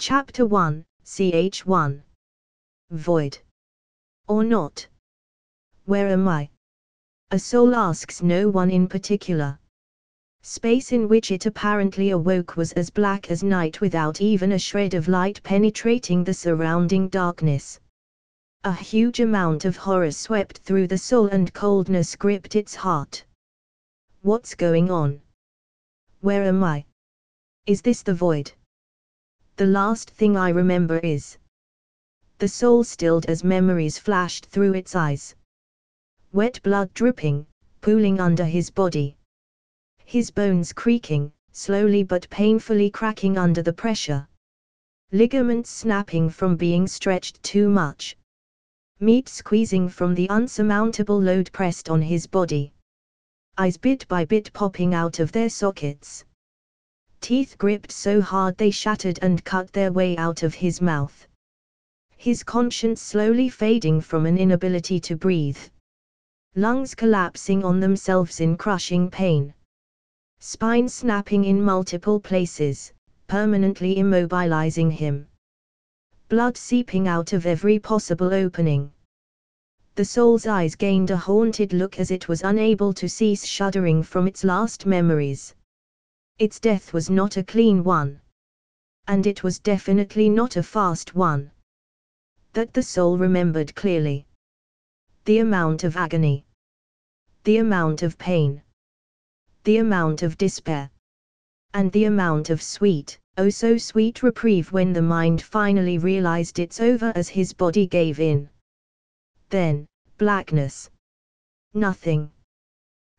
Chapter 1, Ch1. Void. Or not? Where am I? A soul asks no one in particular. Space in which it apparently awoke was as black as night, without even a shred of light penetrating the surrounding darkness. A huge amount of horror swept through the soul and coldness gripped its heart. What's going on? Where am I? Is this the void? The last thing I remember is. The soul stilled as memories flashed through its eyes. Wet blood dripping, pooling under his body. His bones creaking, slowly but painfully cracking under the pressure. Ligaments snapping from being stretched too much. Meat squeezing from the unsurmountable load pressed on his body. Eyes bit by bit popping out of their sockets. Teeth gripped so hard they shattered and cut their way out of his mouth. His conscience slowly fading from an inability to breathe. Lungs collapsing on themselves in crushing pain. Spine snapping in multiple places, permanently immobilizing him. Blood seeping out of every possible opening. The soul's eyes gained a haunted look as it was unable to cease shuddering from its last memories. Its death was not a clean one. And it was definitely not a fast one. That the soul remembered clearly. The amount of agony. The amount of pain. The amount of despair. And the amount of sweet, oh so sweet reprieve when the mind finally realized it's over as his body gave in. Then, blackness. Nothing.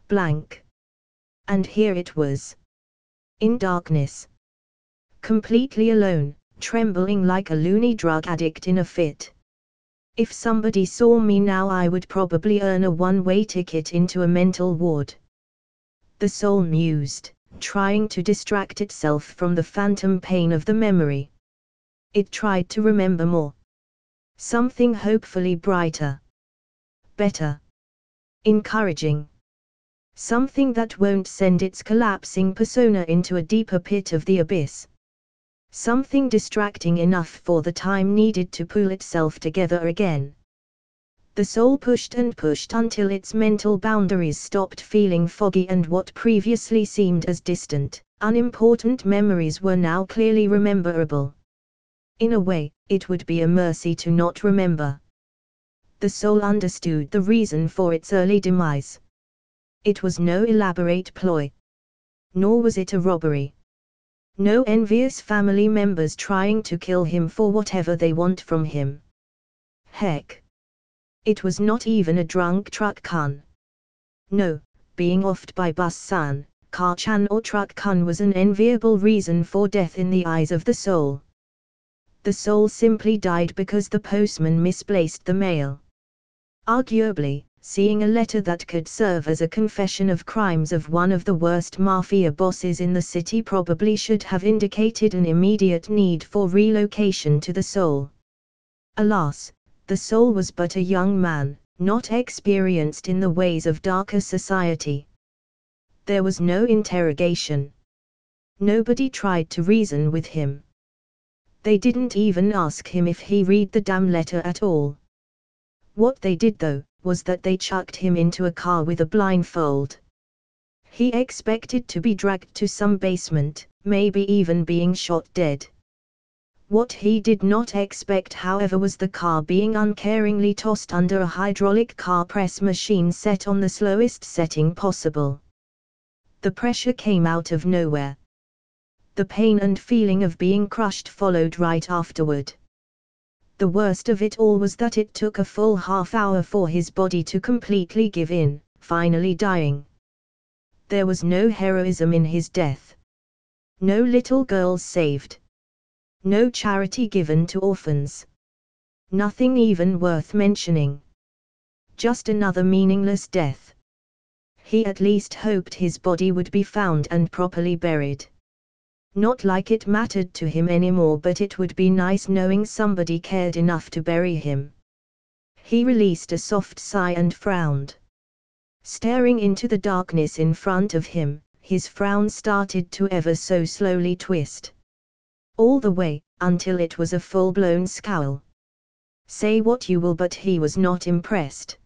Blank. And here it was. In darkness. Completely alone, trembling like a loony drug addict in a fit. If somebody saw me now, I would probably earn a one-way ticket into a mental ward. The soul mused, trying to distract itself from the phantom pain of the memory. It tried to remember more. Something hopefully brighter. Better. Encouraging. Something that won't send its collapsing persona into a deeper pit of the abyss. Something distracting enough for the time needed to pull itself together again. The soul pushed and pushed until its mental boundaries stopped feeling foggy, and what previously seemed as distant, unimportant memories were now clearly rememberable. In a way, it would be a mercy to not remember. The soul understood the reason for its early demise. It was no elaborate ploy. Nor was it a robbery. No envious family members trying to kill him for whatever they want from him. Heck. It was not even a drunk truck kun. No, being offed by bus san, car chan or truck kun was an enviable reason for death in the eyes of the soul. The soul simply died because the postman misplaced the mail. Arguably, seeing a letter that could serve as a confession of crimes of one of the worst mafia bosses in the city probably should have indicated an immediate need for relocation to the soul. Alas, the soul was but a young man, not experienced in the ways of darker society. There was no interrogation. Nobody tried to reason with him. They didn't even ask him if he read the damn letter at all. What they did though, was that they chucked him into a car with a blindfold. He expected to be dragged to some basement, maybe even being shot dead. What he did not expect, however, was the car being uncaringly tossed under a hydraulic car press machine set on the slowest setting possible. The pressure came out of nowhere. The pain and feeling of being crushed followed right afterward. The worst of it all was that it took a full half hour for his body to completely give in, finally dying. There was no heroism in his death. No little girls saved. No charity given to orphans. Nothing even worth mentioning. Just another meaningless death. He at least hoped his body would be found and properly buried. Not like it mattered to him anymore, but it would be nice knowing somebody cared enough to bury him. He released a soft sigh and frowned. Staring into the darkness in front of him, his frown started to ever so slowly twist. All the way, until it was a full-blown scowl. Say what you will, but he was not impressed.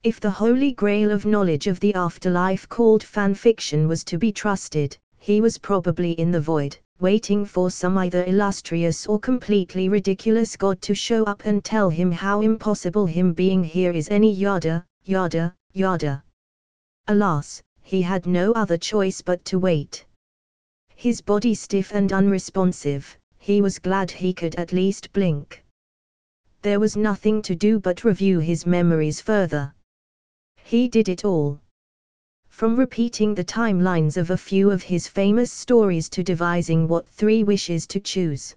If the holy grail of knowledge of the afterlife called fanfiction was to be trusted, he was probably in the void, waiting for some either illustrious or completely ridiculous god to show up and tell him how impossible him being here is, any yada, yada, yada. Alas, he had no other choice but to wait. His body stiff and unresponsive, he was glad he could at least blink. There was nothing to do but review his memories further. He did it all. From repeating the timelines of a few of his famous stories to devising what 3 wishes to choose.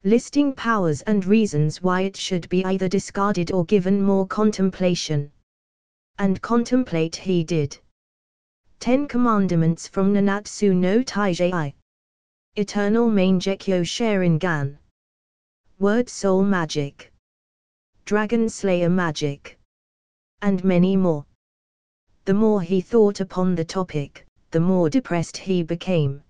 Listing powers and reasons why it should be either discarded or given more contemplation. And contemplate he did. 10 Commandments from Nanatsu no Taizai. Eternal Mangekyo Sharingan. Word Soul Magic. Dragon Slayer Magic. And many more. The more he thought upon the topic, the more depressed he became.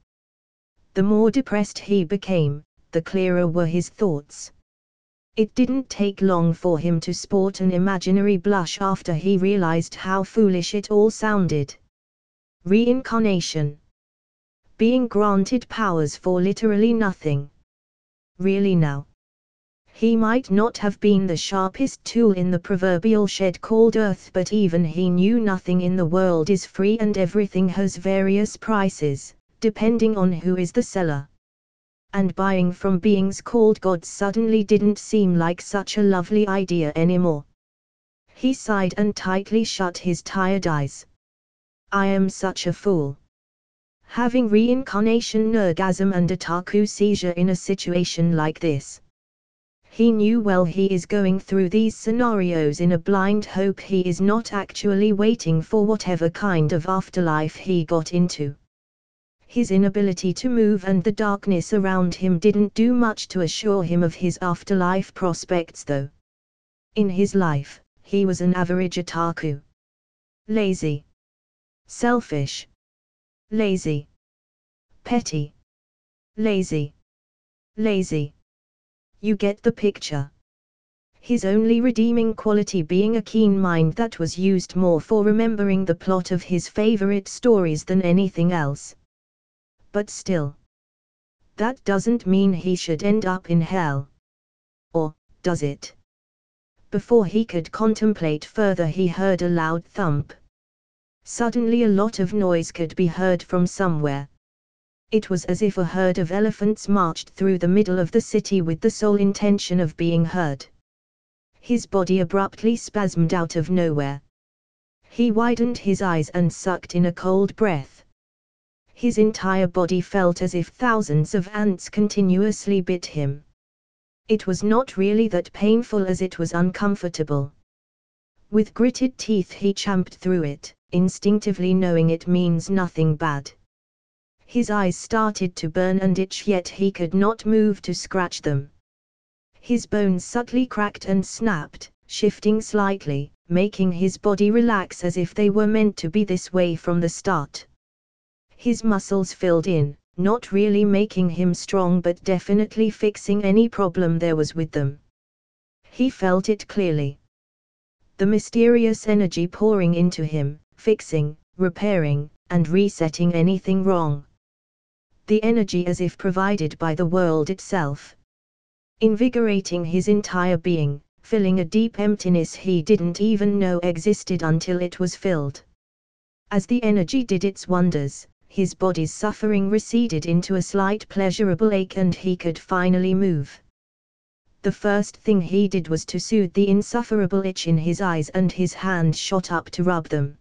The more depressed he became, the clearer were his thoughts. It didn't take long for him to sport an imaginary blush after he realized how foolish it all sounded. Reincarnation. Being granted powers for literally nothing. Really now? He might not have been the sharpest tool in the proverbial shed called Earth, but even he knew nothing in the world is free and everything has various prices, depending on who is the seller. And buying from beings called gods suddenly didn't seem like such a lovely idea anymore. He sighed and tightly shut his tired eyes. I am such a fool. Having reincarnation nerdgasm and otaku seizure in a situation like this. He knew well he is going through these scenarios in a blind hope he is not actually waiting for whatever kind of afterlife he got into. His inability to move and the darkness around him didn't do much to assure him of his afterlife prospects though. In his life, he was an average otaku. Lazy. Selfish. Lazy. Petty. Lazy. Lazy. You get the picture. His only redeeming quality being a keen mind that was used more for remembering the plot of his favorite stories than anything else. But still. That doesn't mean he should end up in hell. Or, does it? Before he could contemplate further, he heard a loud thump. Suddenly a lot of noise could be heard from somewhere. It was as if a herd of elephants marched through the middle of the city with the sole intention of being heard. His body abruptly spasmed out of nowhere. He widened his eyes and sucked in a cold breath. His entire body felt as if thousands of ants continuously bit him. It was not really that painful as it was uncomfortable. With gritted teeth he champed through it, instinctively knowing it means nothing bad. His eyes started to burn and itch, yet he could not move to scratch them. His bones subtly cracked and snapped, shifting slightly, making his body relax as if they were meant to be this way from the start. His muscles filled in, not really making him strong but definitely fixing any problem there was with them. He felt it clearly. The mysterious energy pouring into him, fixing, repairing, and resetting anything wrong. The energy as if provided by the world itself. Invigorating his entire being, filling a deep emptiness he didn't even know existed until it was filled. As the energy did its wonders, his body's suffering receded into a slight pleasurable ache and he could finally move. The first thing he did was to soothe the insufferable itch in his eyes and his hand shot up to rub them.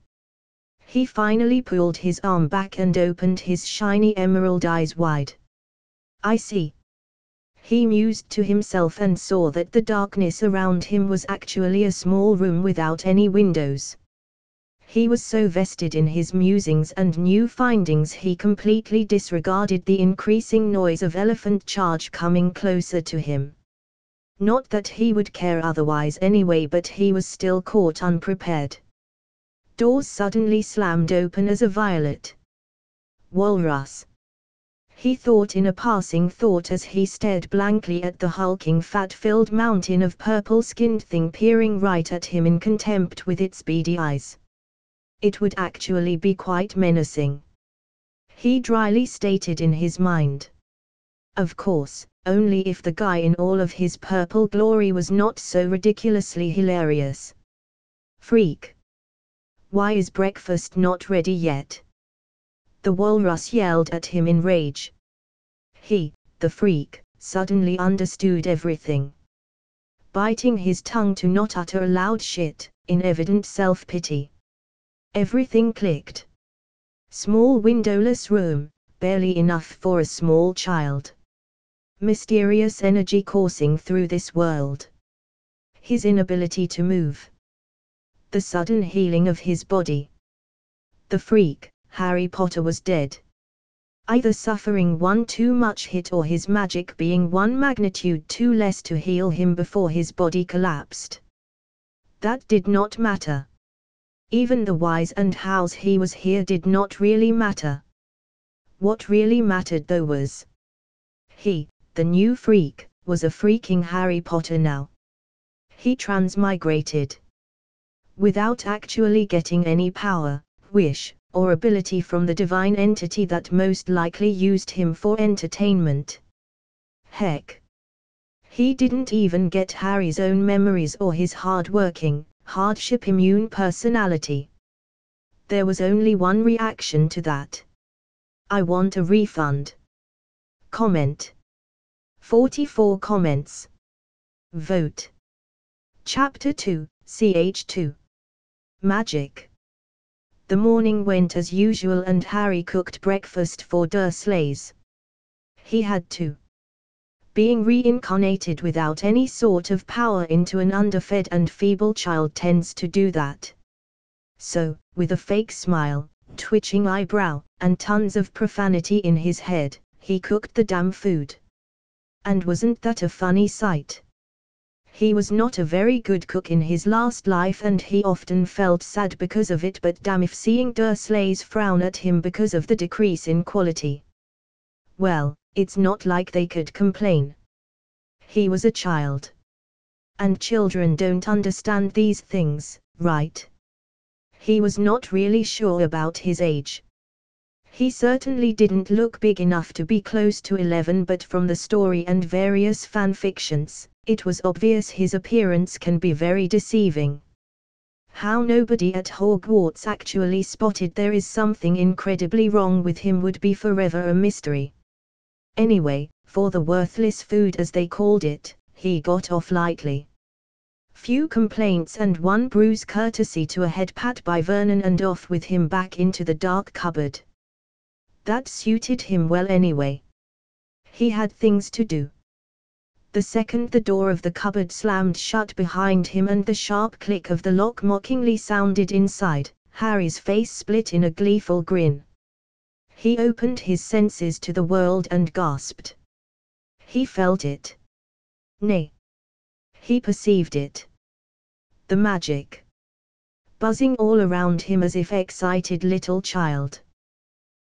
He finally pulled his arm back and opened his shiny emerald eyes wide. I see. He mused to himself and saw that the darkness around him was actually a small room without any windows. He was so vested in his musings and new findings he completely disregarded the increasing noise of elephant charge coming closer to him. Not that he would care otherwise anyway, but he was still caught unprepared. Doors suddenly slammed open as a violet. Walrus. he thought in a passing thought as he stared blankly at the hulking fat-filled mountain of purple-skinned thing peering right at him in contempt with its beady eyes. It would actually be quite menacing, he dryly stated in his mind. Of course, only if the guy in all of his purple glory was not so ridiculously hilarious. Freak! Why is breakfast not ready yet? The walrus yelled at him in rage. He, the freak, suddenly understood everything. Biting his tongue to not utter a loud shit, in evident self-pity. Everything clicked. Small windowless room, barely enough for a small child. Mysterious energy coursing through this world. His inability to move. The sudden healing of his body. The freak, Harry Potter, was dead. Either suffering one too much hit or his magic being one magnitude too less to heal him before his body collapsed. That did not matter. Even the whys and hows he was here did not really matter. What really mattered though was he, the new freak, was a freaking Harry Potter now. He transmigrated. Without actually getting any power, wish, or ability from the divine entity that most likely used him for entertainment. Heck! He didn't even get Harry's own memories or his hard-working, hardship-immune personality. There was only one reaction to that. I want a refund. Comment. 44 comments. Vote. Chapter 2, CH2. Magic. The morning went as usual and Harry cooked breakfast for Dursleys. He had to. Being reincarnated without any sort of power into an underfed and feeble child tends to do that. So, with a fake smile, twitching eyebrow, and tons of profanity in his head, he cooked the damn food. And wasn't that a funny sight? He was not a very good cook in his last life and he often felt sad because of it, but damn if seeing Dursleys frown at him because of the decrease in quality. Well, it's not like they could complain. He was a child. And children don't understand these things, right? He was not really sure about his age. He certainly didn't look big enough to be close to 11, but from the story and various fan fictions, it was obvious his appearance can be very deceiving. How nobody at Hogwarts actually spotted there is something incredibly wrong with him would be forever a mystery. Anyway, for the worthless food as they called it, he got off lightly. Few complaints and one bruise courtesy to a head pat by Vernon and off with him back into the dark cupboard. That suited him well anyway. He had things to do. The second the door of the cupboard slammed shut behind him and the sharp click of the lock mockingly sounded inside, Harry's face split in a gleeful grin. He opened his senses to the world and gasped. He felt it. Nay. He perceived it. The magic. Buzzing all around him as if excited little child.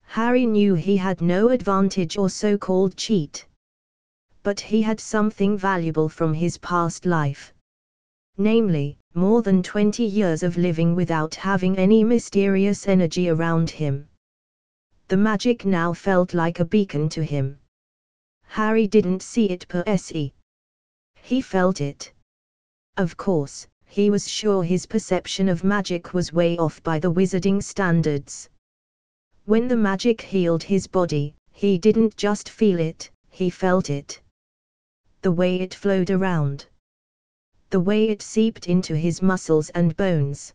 Harry knew he had no advantage or so-called cheat. But he had something valuable from his past life. Namely, more than 20 years of living without having any mysterious energy around him. The magic now felt like a beacon to him. Harry didn't see it per se. He felt it. Of course, he was sure his perception of magic was way off by the wizarding standards. When the magic healed his body, he didn't just feel it, he felt it. The way it flowed around. The way it seeped into his muscles and bones.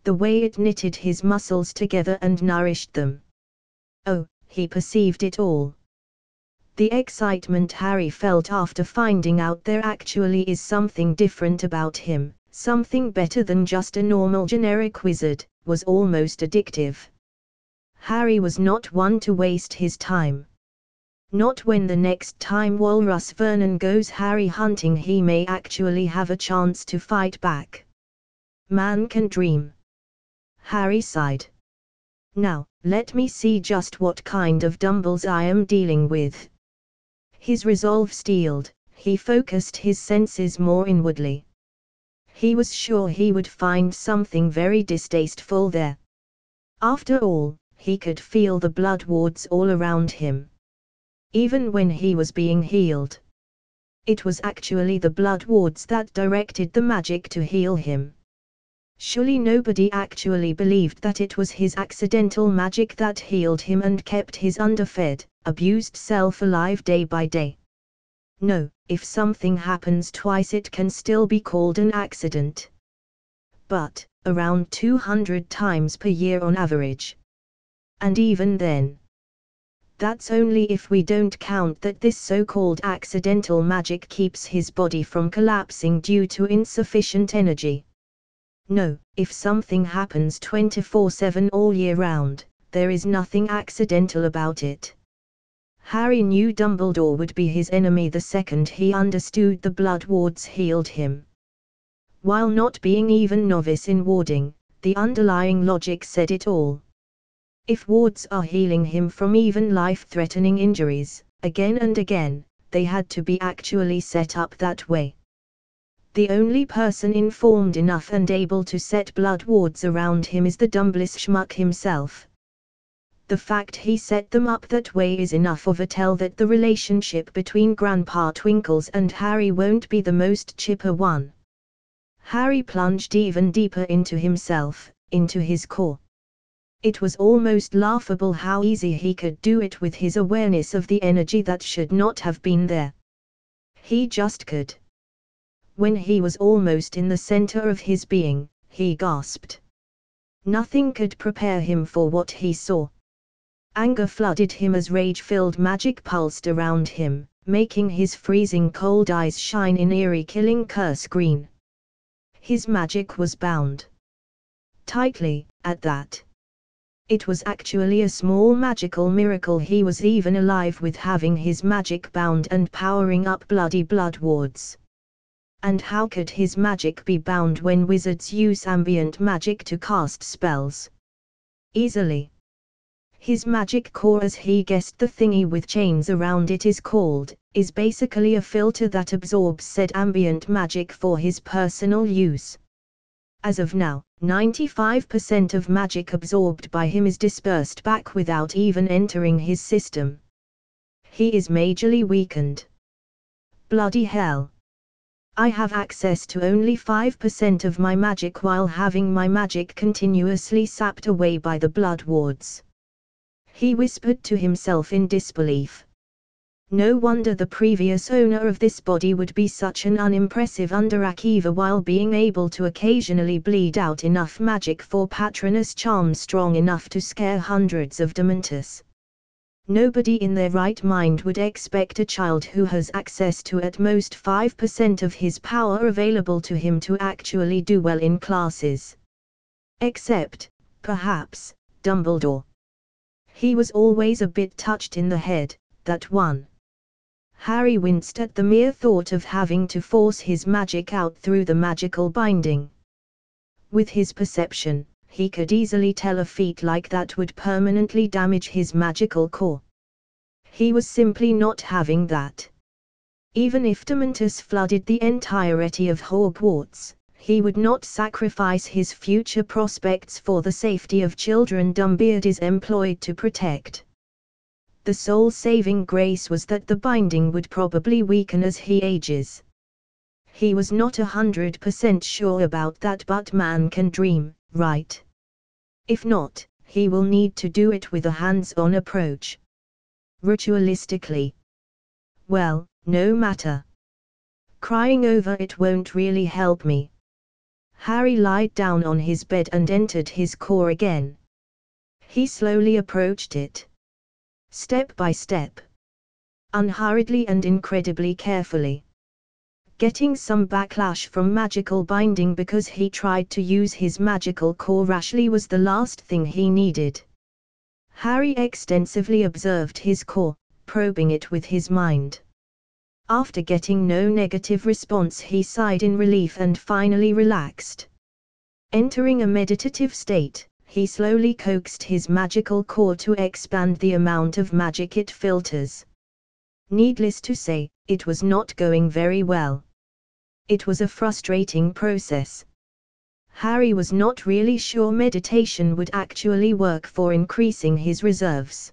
The way it knitted his muscles together and nourished them. Oh, he perceived it all. The excitement Harry felt after finding out there actually is something different about him, something better than just a normal generic wizard, was almost addictive. Harry was not one to waste his time. Not when the next time Walrus Vernon goes Harry hunting he may actually have a chance to fight back. Man can dream. Harry sighed. Now, let me see just what kind of dumbbells I am dealing with. His resolve steeled, he focused his senses more inwardly. He was sure he would find something very distasteful there. After all, he could feel the blood wards all around him. Even when he was being healed. It was actually the blood wards that directed the magic to heal him. Surely nobody actually believed that it was his accidental magic that healed him and kept his underfed, abused self alive day by day. No, if something happens twice it can still be called an accident. But, around 200 times per year on average. And even then. That's only if we don't count that this so-called accidental magic keeps his body from collapsing due to insufficient energy. No, if something happens 24/7 all year round, there is nothing accidental about it. Harry knew Dumbledore would be his enemy the second he understood the blood wards healed him. While not being even novice in warding, the underlying logic said it all. If wards are healing him from even life-threatening injuries, again and again, they had to be actually set up that way. The only person informed enough and able to set blood wards around him is the Dumbliss schmuck himself. The fact he set them up that way is enough of a tell that the relationship between Grandpa Twinkles and Harry won't be the most chipper one. Harry plunged even deeper into himself, into his core. It was almost laughable how easy he could do it with his awareness of the energy that should not have been there. He just could. When he was almost in the center of his being, he gasped. Nothing could prepare him for what he saw. Anger flooded him as rage-filled magic pulsed around him, making his freezing cold eyes shine in eerie killing curse green. His magic was bound. Tightly, at that. It was actually a small magical miracle he was even alive with having his magic bound and powering up bloody blood wards. And how could his magic be bound when wizards use ambient magic to cast spells? Easily. His magic core, as he guessed the thingy with chains around it is called, is basically a filter that absorbs said ambient magic for his personal use. As of now, 95% of magic absorbed by him is dispersed back without even entering his system. He is majorly weakened. Bloody hell. I have access to only 5% of my magic while having my magic continuously sapped away by the blood wards. He whispered to himself in disbelief. No wonder the previous owner of this body would be such an unimpressive underachiever while being able to occasionally bleed out enough magic for Patronus charms strong enough to scare hundreds of Dementors. Nobody in their right mind would expect a child who has access to at most 5% of his power available to him to actually do well in classes. Except, perhaps, Dumbledore. He was always a bit touched in the head, that one. Harry winced at the mere thought of having to force his magic out through the magical binding. With his perception, he could easily tell a feat like that would permanently damage his magical core. He was simply not having that. Even if Dementus flooded the entirety of Hogwarts, he would not sacrifice his future prospects for the safety of children Dumbbeard is employed to protect. The sole saving grace was that the binding would probably weaken as he ages. He was not 100% sure about that, but man can dream, right? If not, he will need to do it with a hands-on approach. Ritualistically. Well, no matter. Crying over it won't really help me. Harry lied down on his bed and entered his core again. He slowly approached it. Step by step. Unhurriedly and incredibly carefully. Getting some backlash from magical binding because he tried to use his magical core rashly was the last thing he needed. Harry extensively observed his core, probing it with his mind. After getting no negative response, he sighed in relief and finally relaxed. Entering a meditative state, he slowly coaxed his magical core to expand the amount of magic it filters. Needless to say, it was not going very well. It was a frustrating process. Harry was not really sure meditation would actually work for increasing his reserves.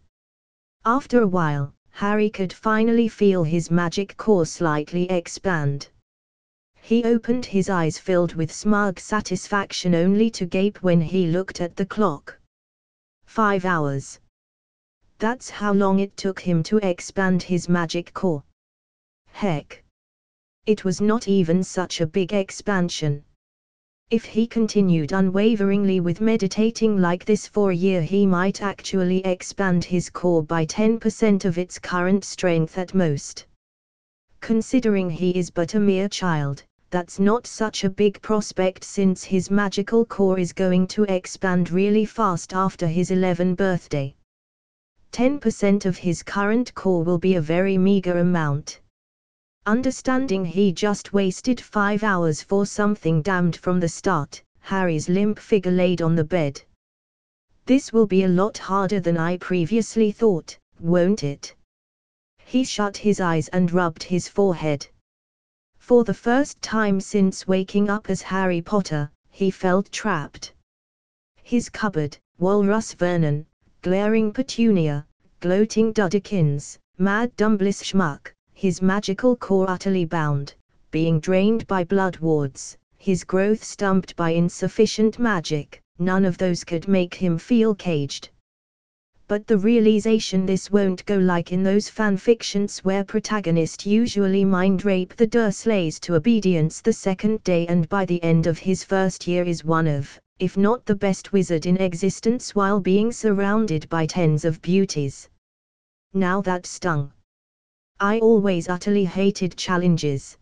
After a while, Harry could finally feel his magic core slightly expand. He opened his eyes filled with smug satisfaction only to gape when he looked at the clock. 5 hours. That's how long it took him to expand his magic core. Heck! It was not even such a big expansion. If he continued unwaveringly with meditating like this for a year, he might actually expand his core by 10% of its current strength at most. Considering he is but a mere child, that's not such a big prospect since his magical core is going to expand really fast after his 11th birthday. 10% of his current core will be a very meager amount. Understanding he just wasted 5 hours for something damned from the start, Harry's limp figure laid on the bed. This will be a lot harder than I previously thought, won't it? He shut his eyes and rubbed his forehead. For the first time since waking up as Harry Potter, he felt trapped. His cupboard, Walrus Vernon, glaring Petunia, gloating Duddekins, mad Dumbledore Schmuck, his magical core utterly bound, being drained by blood wards, his growth stumped by insufficient magic, none of those could make him feel caged. But the realization this won't go like in those fanfictions where protagonists usually mind rape the Dursleys to obedience the second day and by the end of his first year is one of, if not the best wizard in existence while being surrounded by tens of beauties. Now that stung. I always utterly hated challenges.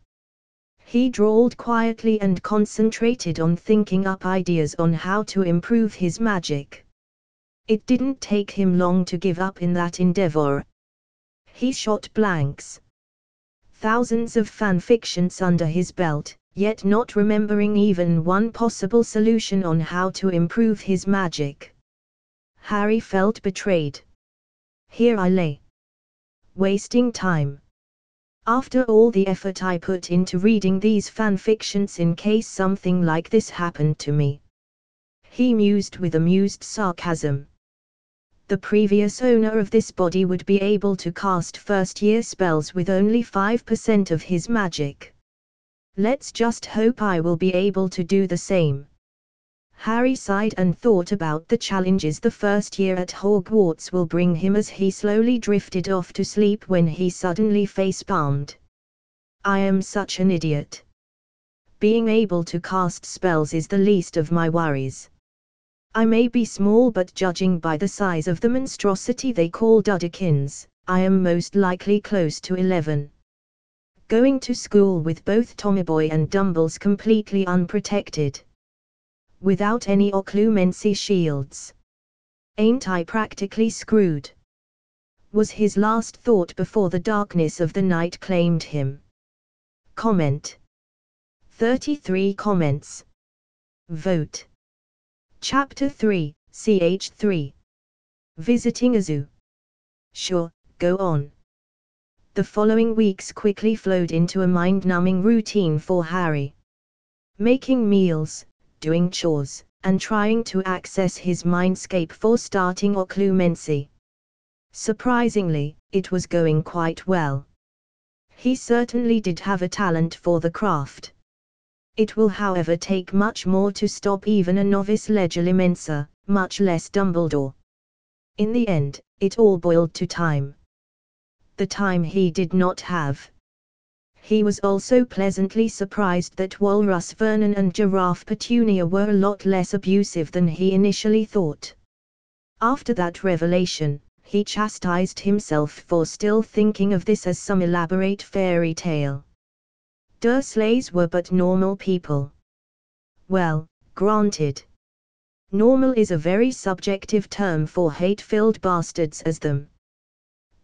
He drawled quietly and concentrated on thinking up ideas on how to improve his magic. It didn't take him long to give up in that endeavor. He shot blanks. Thousands of fanfictions under his belt, yet not remembering even one possible solution on how to improve his magic. Harry felt betrayed. Here I lay, wasting time. After all the effort I put into reading these fanfictions in case something like this happened to me. He mused with amused sarcasm. The previous owner of this body would be able to cast first-year spells with only 5% of his magic. Let's just hope I will be able to do the same. Harry sighed and thought about the challenges the first year at Hogwarts will bring him as he slowly drifted off to sleep when he suddenly face-palmed. I am such an idiot. Being able to cast spells is the least of my worries. I may be small, but judging by the size of the monstrosity they call Duddekins, I am most likely close to 11. Going to school with both Tommyboy and Dumbles completely unprotected. Without any occlumency shields. Ain't I practically screwed? Was his last thought before the darkness of the night claimed him. Comment. 33 comments. Vote. Chapter 3, CH3. Visiting a zoo. Sure, go on. The following weeks quickly flowed into a mind-numbing routine for Harry. Making meals, doing chores, and trying to access his mindscape for starting occlumency. Surprisingly, it was going quite well. He certainly did have a talent for the craft. It will however take much more to stop even a novice Legilimensa, much less Dumbledore. In the end, it all boiled to time. The time he did not have. He was also pleasantly surprised that Walrus Vernon and Giraffe Petunia were a lot less abusive than he initially thought. After that revelation, he chastised himself for still thinking of this as some elaborate fairy tale. Dursleys were but normal people. Well, granted. Normal is a very subjective term for hate-filled bastards as them.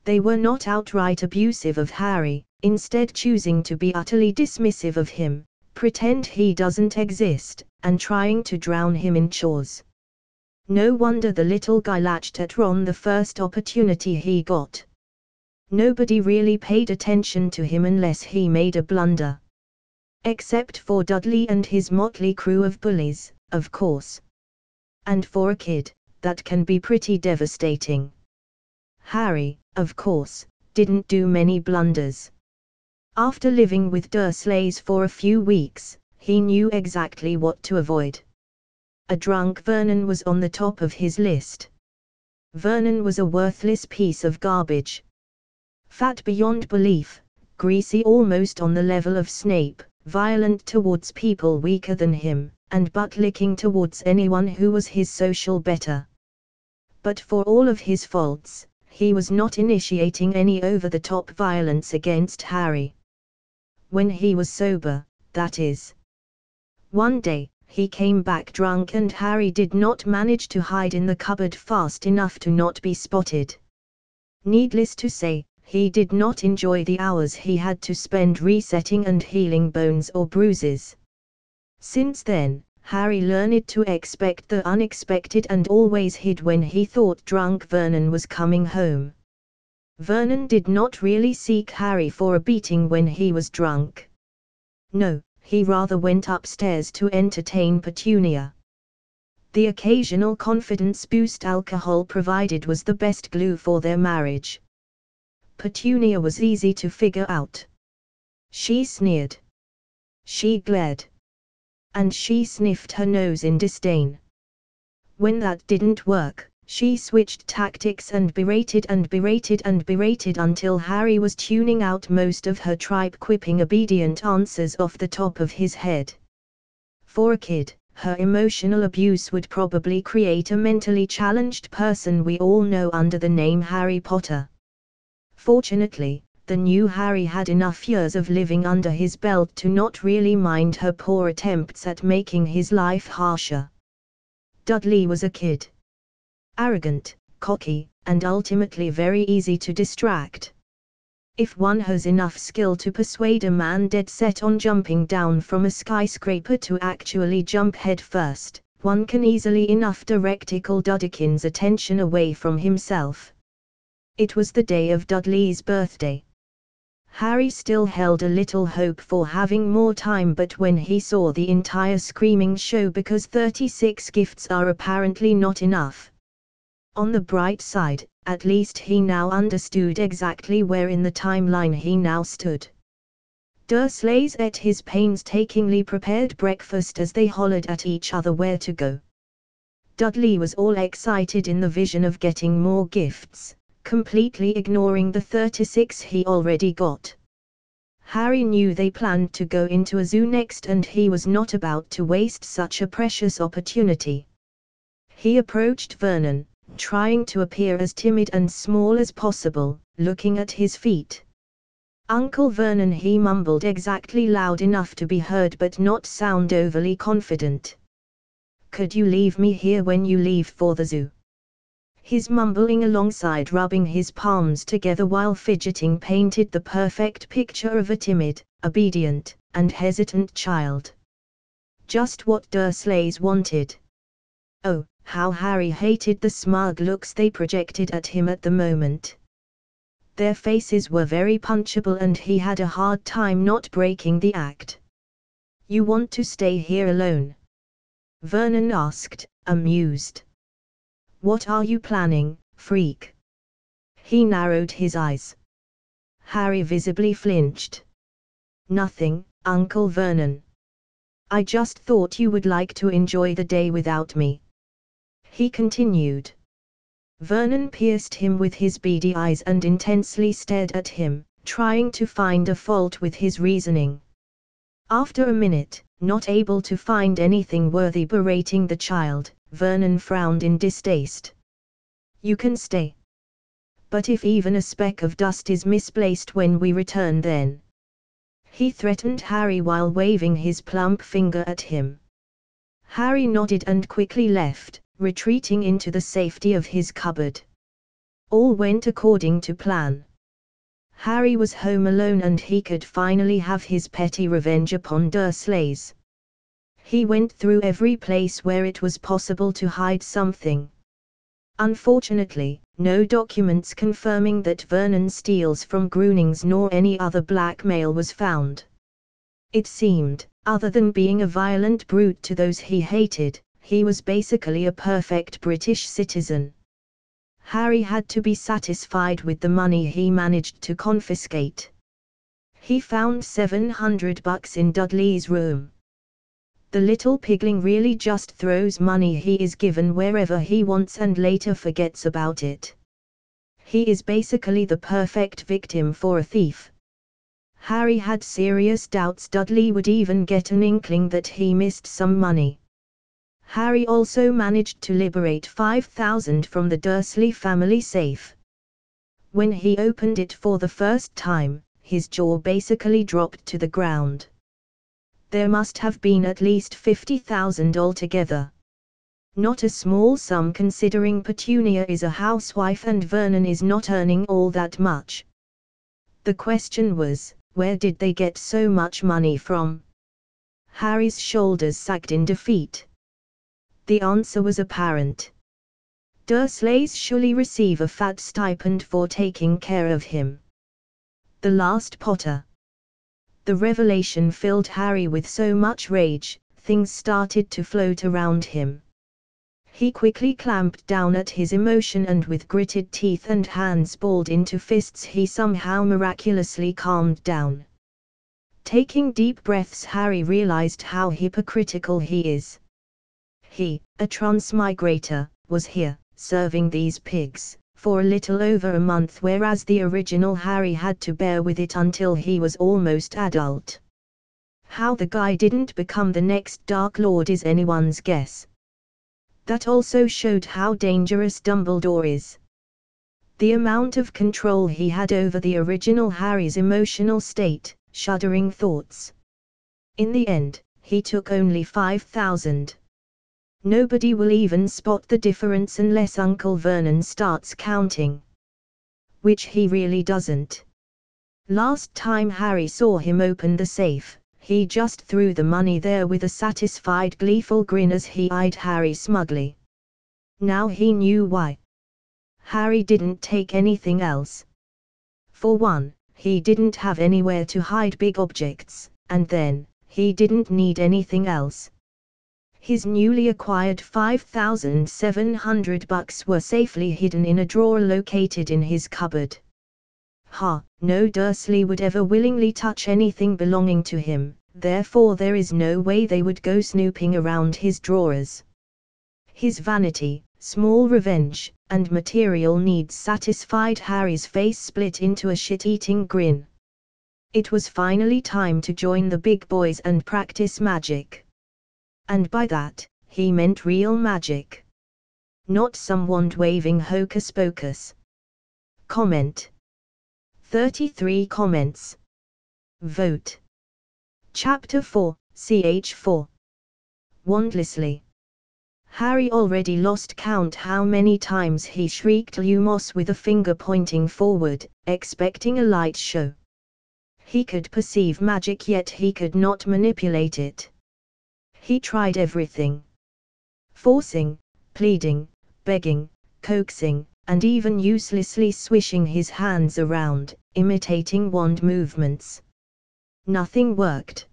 They were not outright abusive of Harry, instead choosing to be utterly dismissive of him, pretend he doesn't exist, and trying to drown him in chores. No wonder the little guy latched at Ron the first opportunity he got. Nobody really paid attention to him unless he made a blunder. Except for Dudley and his motley crew of bullies, of course. And for a kid, that can be pretty devastating. Harry, of course, didn't do many blunders. After living with Dursleys for a few weeks, he knew exactly what to avoid. A drunk Vernon was on the top of his list. Vernon was a worthless piece of garbage. Fat beyond belief, greasy almost on the level of Snape, violent towards people weaker than him, and butt-licking towards anyone who was his social better. But for all of his faults, he was not initiating any over-the-top violence against Harry. When he was sober, that is. One day, he came back drunk and Harry did not manage to hide in the cupboard fast enough to not be spotted. Needless to say, he did not enjoy the hours he had to spend resetting and healing bones or bruises. Since then, Harry learned to expect the unexpected and always hid when he thought drunk Vernon was coming home. Vernon did not really seek Harry for a beating when he was drunk. No, he rather went upstairs to entertain Petunia. The occasional confidence boost alcohol provided was the best glue for their marriage. Petunia was easy to figure out. She sneered. She glared. And she sniffed her nose in disdain. When that didn't work, she switched tactics and berated until Harry was tuning out most of her tripe-quipping obedient answers off the top of his head. For a kid, her emotional abuse would probably create a mentally challenged person we all know under the name Harry Potter. Fortunately, the new Harry had enough years of living under his belt to not really mind her poor attempts at making his life harsher. Dudley was a kid. Arrogant, cocky, and ultimately very easy to distract. If one has enough skill to persuade a man dead set on jumping down from a skyscraper to actually jump head first, one can easily enough direct Ickle Duddekins' attention away from himself. It was the day of Dudley's birthday. Harry still held a little hope for having more time, but when he saw the entire screaming show because 36 gifts are apparently not enough. On the bright side, at least he now understood exactly where in the timeline he now stood. Dursleys ate his painstakingly prepared breakfast as they hollered at each other where to go. Dudley was all excited in the vision of getting more gifts, completely ignoring the 36 he already got. Harry knew they planned to go into a zoo next and he was not about to waste such a precious opportunity. He approached Vernon, trying to appear as timid and small as possible, looking at his feet. Uncle Vernon, he mumbled exactly loud enough to be heard but not sound overly confident. Could you leave me here when you leave for the zoo? His mumbling alongside rubbing his palms together while fidgeting painted the perfect picture of a timid, obedient, and hesitant child. Just what Dursleys wanted. Oh, how Harry hated the smug looks they projected at him at the moment. Their faces were very punchable and he had a hard time not breaking the act. You want to stay here alone? Vernon asked, amused. What are you planning, freak? He narrowed his eyes. Harry visibly flinched. Nothing, Uncle Vernon. I just thought you would like to enjoy the day without me. He continued. Vernon pierced him with his beady eyes and intensely stared at him, trying to find a fault with his reasoning. After a minute, not able to find anything worthy berating the child, Vernon frowned in distaste. You can stay. But if even a speck of dust is misplaced when we return, then... He threatened Harry while waving his plump finger at him. Harry nodded and quickly left, retreating into the safety of his cupboard. All went according to plan. Harry was home alone and he could finally have his petty revenge upon Dursleys. He went through every place where it was possible to hide something. Unfortunately, no documents confirming that Vernon steals from Groenings nor any other blackmail was found. It seemed, other than being a violent brute to those he hated, he was basically a perfect British citizen. Harry had to be satisfied with the money he managed to confiscate. He found $700 in Dudley's room. The little pigling really just throws money he is given wherever he wants and later forgets about it. He is basically the perfect victim for a thief. Harry had serious doubts Dudley would even get an inkling that he missed some money. Harry also managed to liberate $5,000 from the Dursley family safe. When he opened it for the first time, his jaw basically dropped to the ground. There must have been at least $50,000 altogether. Not a small sum considering Petunia is a housewife and Vernon is not earning all that much. The question was, where did they get so much money from? Harry's shoulders sagged in defeat. The answer was apparent. Dursleys surely receive a fat stipend for taking care of him. The last Potter. The revelation filled Harry with so much rage, things started to float around him. He quickly clamped down at his emotion and with gritted teeth and hands balled into fists he somehow miraculously calmed down. Taking deep breaths, Harry realized how hypocritical he is. He, a transmigrator, was here, serving these pigs, for a little over a month, whereas the original Harry had to bear with it until he was almost adult. How the guy didn't become the next Dark Lord is anyone's guess. That also showed how dangerous Dumbledore is. The amount of control he had over the original Harry's emotional state, shuddering thoughts. In the end, he took only $5,000. Nobody will even spot the difference unless Uncle Vernon starts counting. Which he really doesn't. Last time Harry saw him open the safe, he just threw the money there with a satisfied, gleeful grin as he eyed Harry smugly. Now he knew why. Harry didn't take anything else. For one, he didn't have anywhere to hide big objects, and then, he didn't need anything else. His newly acquired $5,700 were safely hidden in a drawer located in his cupboard. No Dursley would ever willingly touch anything belonging to him, therefore there is no way they would go snooping around his drawers. His vanity, small revenge, and material needs satisfied, Harry's face split into a shit-eating grin. It was finally time to join the big boys and practice magic. And by that, he meant real magic. Not some wand-waving hocus-pocus. Comment. 33 comments. Vote. Chapter 4, Ch4. Wandlessly. Harry already lost count how many times he shrieked Lumos with a finger pointing forward, expecting a light show. He could perceive magic, yet he could not manipulate it. He tried everything. Forcing, pleading, begging, coaxing, and even uselessly swishing his hands around, imitating wand movements. Nothing worked.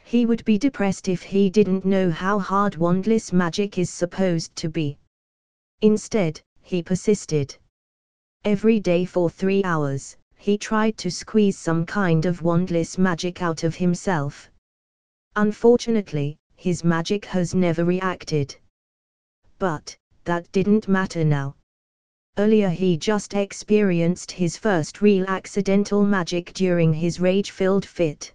He would be depressed if he didn't know how hard wandless magic is supposed to be. Instead, he persisted. Every day for 3 hours, he tried to squeeze some kind of wandless magic out of himself. Unfortunately, his magic has never reacted. But that didn't matter now. Earlier he just experienced his first real accidental magic during his rage-filled fit.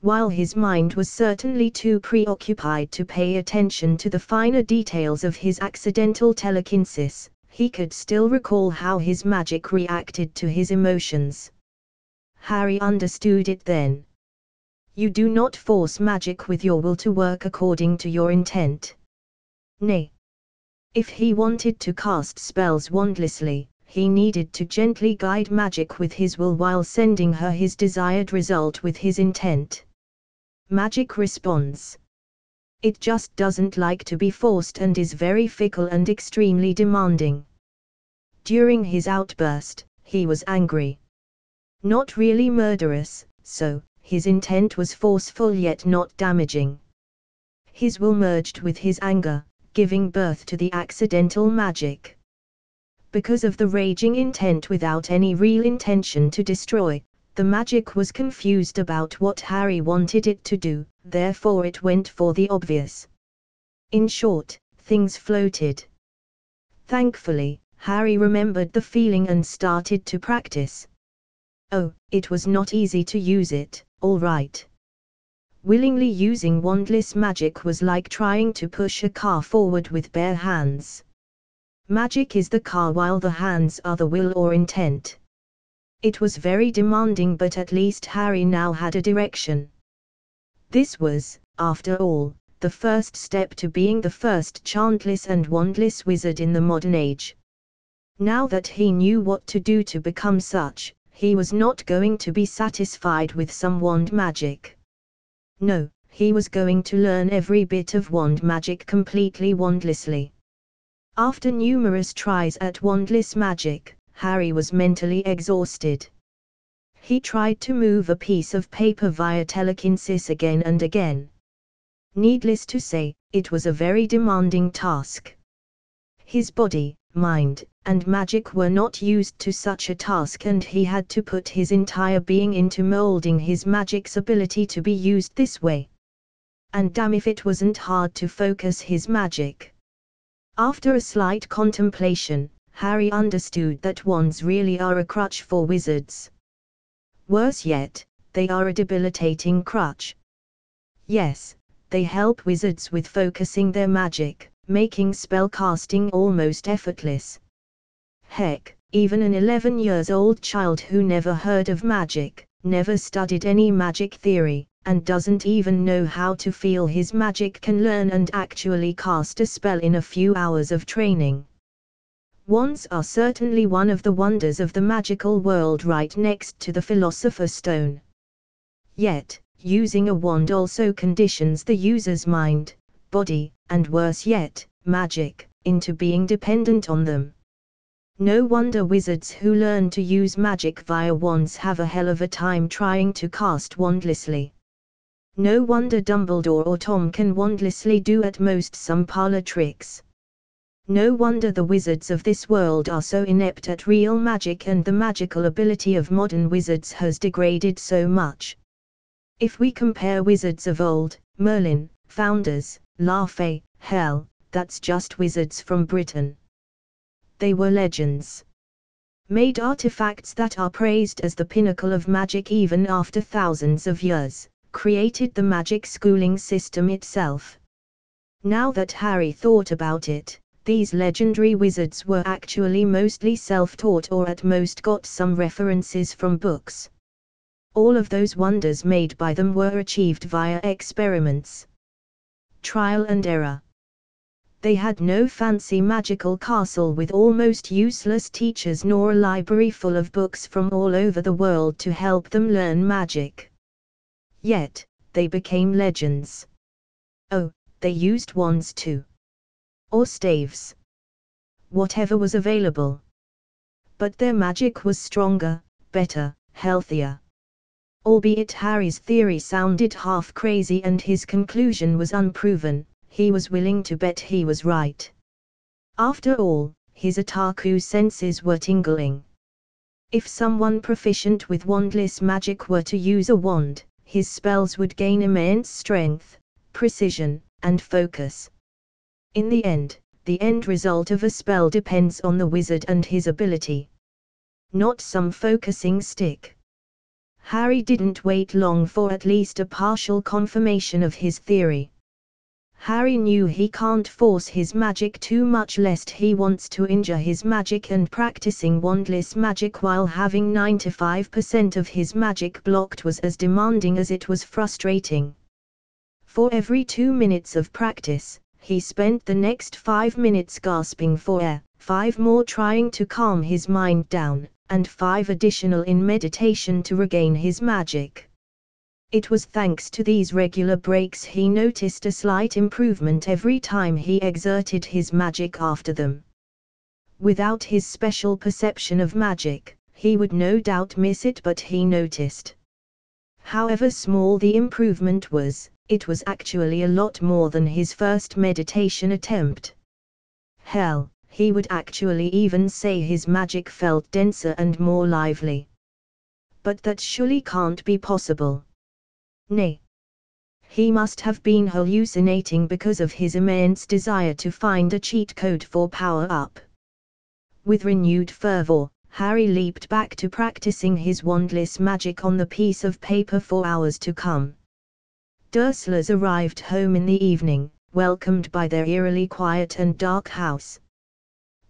While his mind was certainly too preoccupied to pay attention to the finer details of his accidental telekinesis, he could still recall how his magic reacted to his emotions. Harry understood it then. You do not force magic with your will to work according to your intent. Nay. If he wanted to cast spells wandlessly, he needed to gently guide magic with his will while sending her his desired result with his intent. Magic responds. It just doesn't like to be forced and is very fickle and extremely demanding. During his outburst, he was angry. Not really murderous, so, his intent was forceful yet not damaging. His will merged with his anger, giving birth to the accidental magic. Because of the raging intent without any real intention to destroy, the magic was confused about what Harry wanted it to do, therefore it went for the obvious. In short, things floated. Thankfully, Harry remembered the feeling and started to practice. Oh, it was not easy to use it, all right. Willingly using wandless magic was like trying to push a car forward with bare hands. Magic is the car while the hands are the will or intent. It was very demanding, but at least Harry now had a direction. This was, after all, the first step to being the first chantless and wandless wizard in the modern age. Now that he knew what to do to become such, he was not going to be satisfied with some wand magic. No, he was going to learn every bit of wand magic completely wandlessly. After numerous tries at wandless magic, Harry was mentally exhausted. He tried to move a piece of paper via telekinesis again and again. Needless to say, it was a very demanding task. His body, mind, and magic were not used to such a task, and he had to put his entire being into molding his magic's ability to be used this way. And damn if it wasn't hard to focus his magic. After a slight contemplation, Harry understood that wands really are a crutch for wizards. Worse yet, they are a debilitating crutch. Yes, they help wizards with focusing their magic, making spellcasting almost effortless. Heck, even an 11-year-old child who never heard of magic, never studied any magic theory, and doesn't even know how to feel his magic can learn and actually cast a spell in a few hours of training. Wands are certainly one of the wonders of the magical world, right next to the Philosopher's Stone. Yet, using a wand also conditions the user's mind, body, and worse yet, magic, into being dependent on them. No wonder wizards who learn to use magic via wands have a hell of a time trying to cast wandlessly. No wonder Dumbledore or Tom can wandlessly do at most some parlor tricks. No wonder the wizards of this world are so inept at real magic, and the magical ability of modern wizards has degraded so much. If we compare wizards of old, Merlin, Founders, La Fay, hell, that's just wizards from Britain. They were legends. Made artifacts that are praised as the pinnacle of magic even after thousands of years, created the magic schooling system itself. Now that Harry thought about it, these legendary wizards were actually mostly self-taught, or at most got some references from books. All of those wonders made by them were achieved via experiments. Trial and error. They had no fancy magical castle with almost useless teachers, nor a library full of books from all over the world to help them learn magic. Yet, they became legends. Oh, they used wands too. Or staves. Whatever was available. But their magic was stronger, better, healthier. Albeit Harry's theory sounded half crazy and his conclusion was unproven, he was willing to bet he was right. After all, his otaku senses were tingling. If someone proficient with wandless magic were to use a wand, his spells would gain immense strength, precision, and focus. In the end result of a spell depends on the wizard and his ability. Not some focusing stick. Harry didn't wait long for at least a partial confirmation of his theory. Harry knew he can't force his magic too much lest he wants to injure his magic, and practicing wandless magic while having 95% of his magic blocked was as demanding as it was frustrating. For every 2 minutes of practice, he spent the next 5 minutes gasping for air, 5 more trying to calm his mind down, and 5 additional in meditation to regain his magic. It was thanks to these regular breaks he noticed a slight improvement every time he exerted his magic after them. Without his special perception of magic, he would no doubt miss it, but he noticed. However small the improvement was, it was actually a lot more than his first meditation attempt. Hell, he would actually even say his magic felt denser and more lively. But that surely can't be possible. Nay. He must have been hallucinating because of his immense desire to find a cheat code for power-up. With renewed fervor, Harry leaped back to practicing his wandless magic on the piece of paper for hours to come. Durslers arrived home in the evening, welcomed by their eerily quiet and dark house.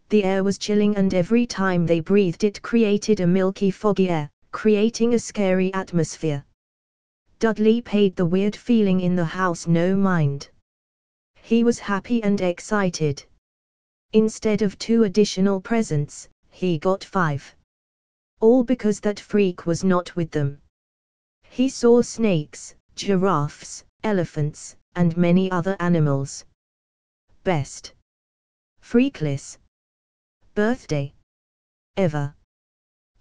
The air was chilling, and every time they breathed it created a milky foggy air, creating a scary atmosphere. Dudley paid the weird feeling in the house no mind. He was happy and excited. Instead of 2 additional presents, he got 5. All because that freak was not with them. He saw snakes, giraffes, elephants, and many other animals. Best freakless birthday ever.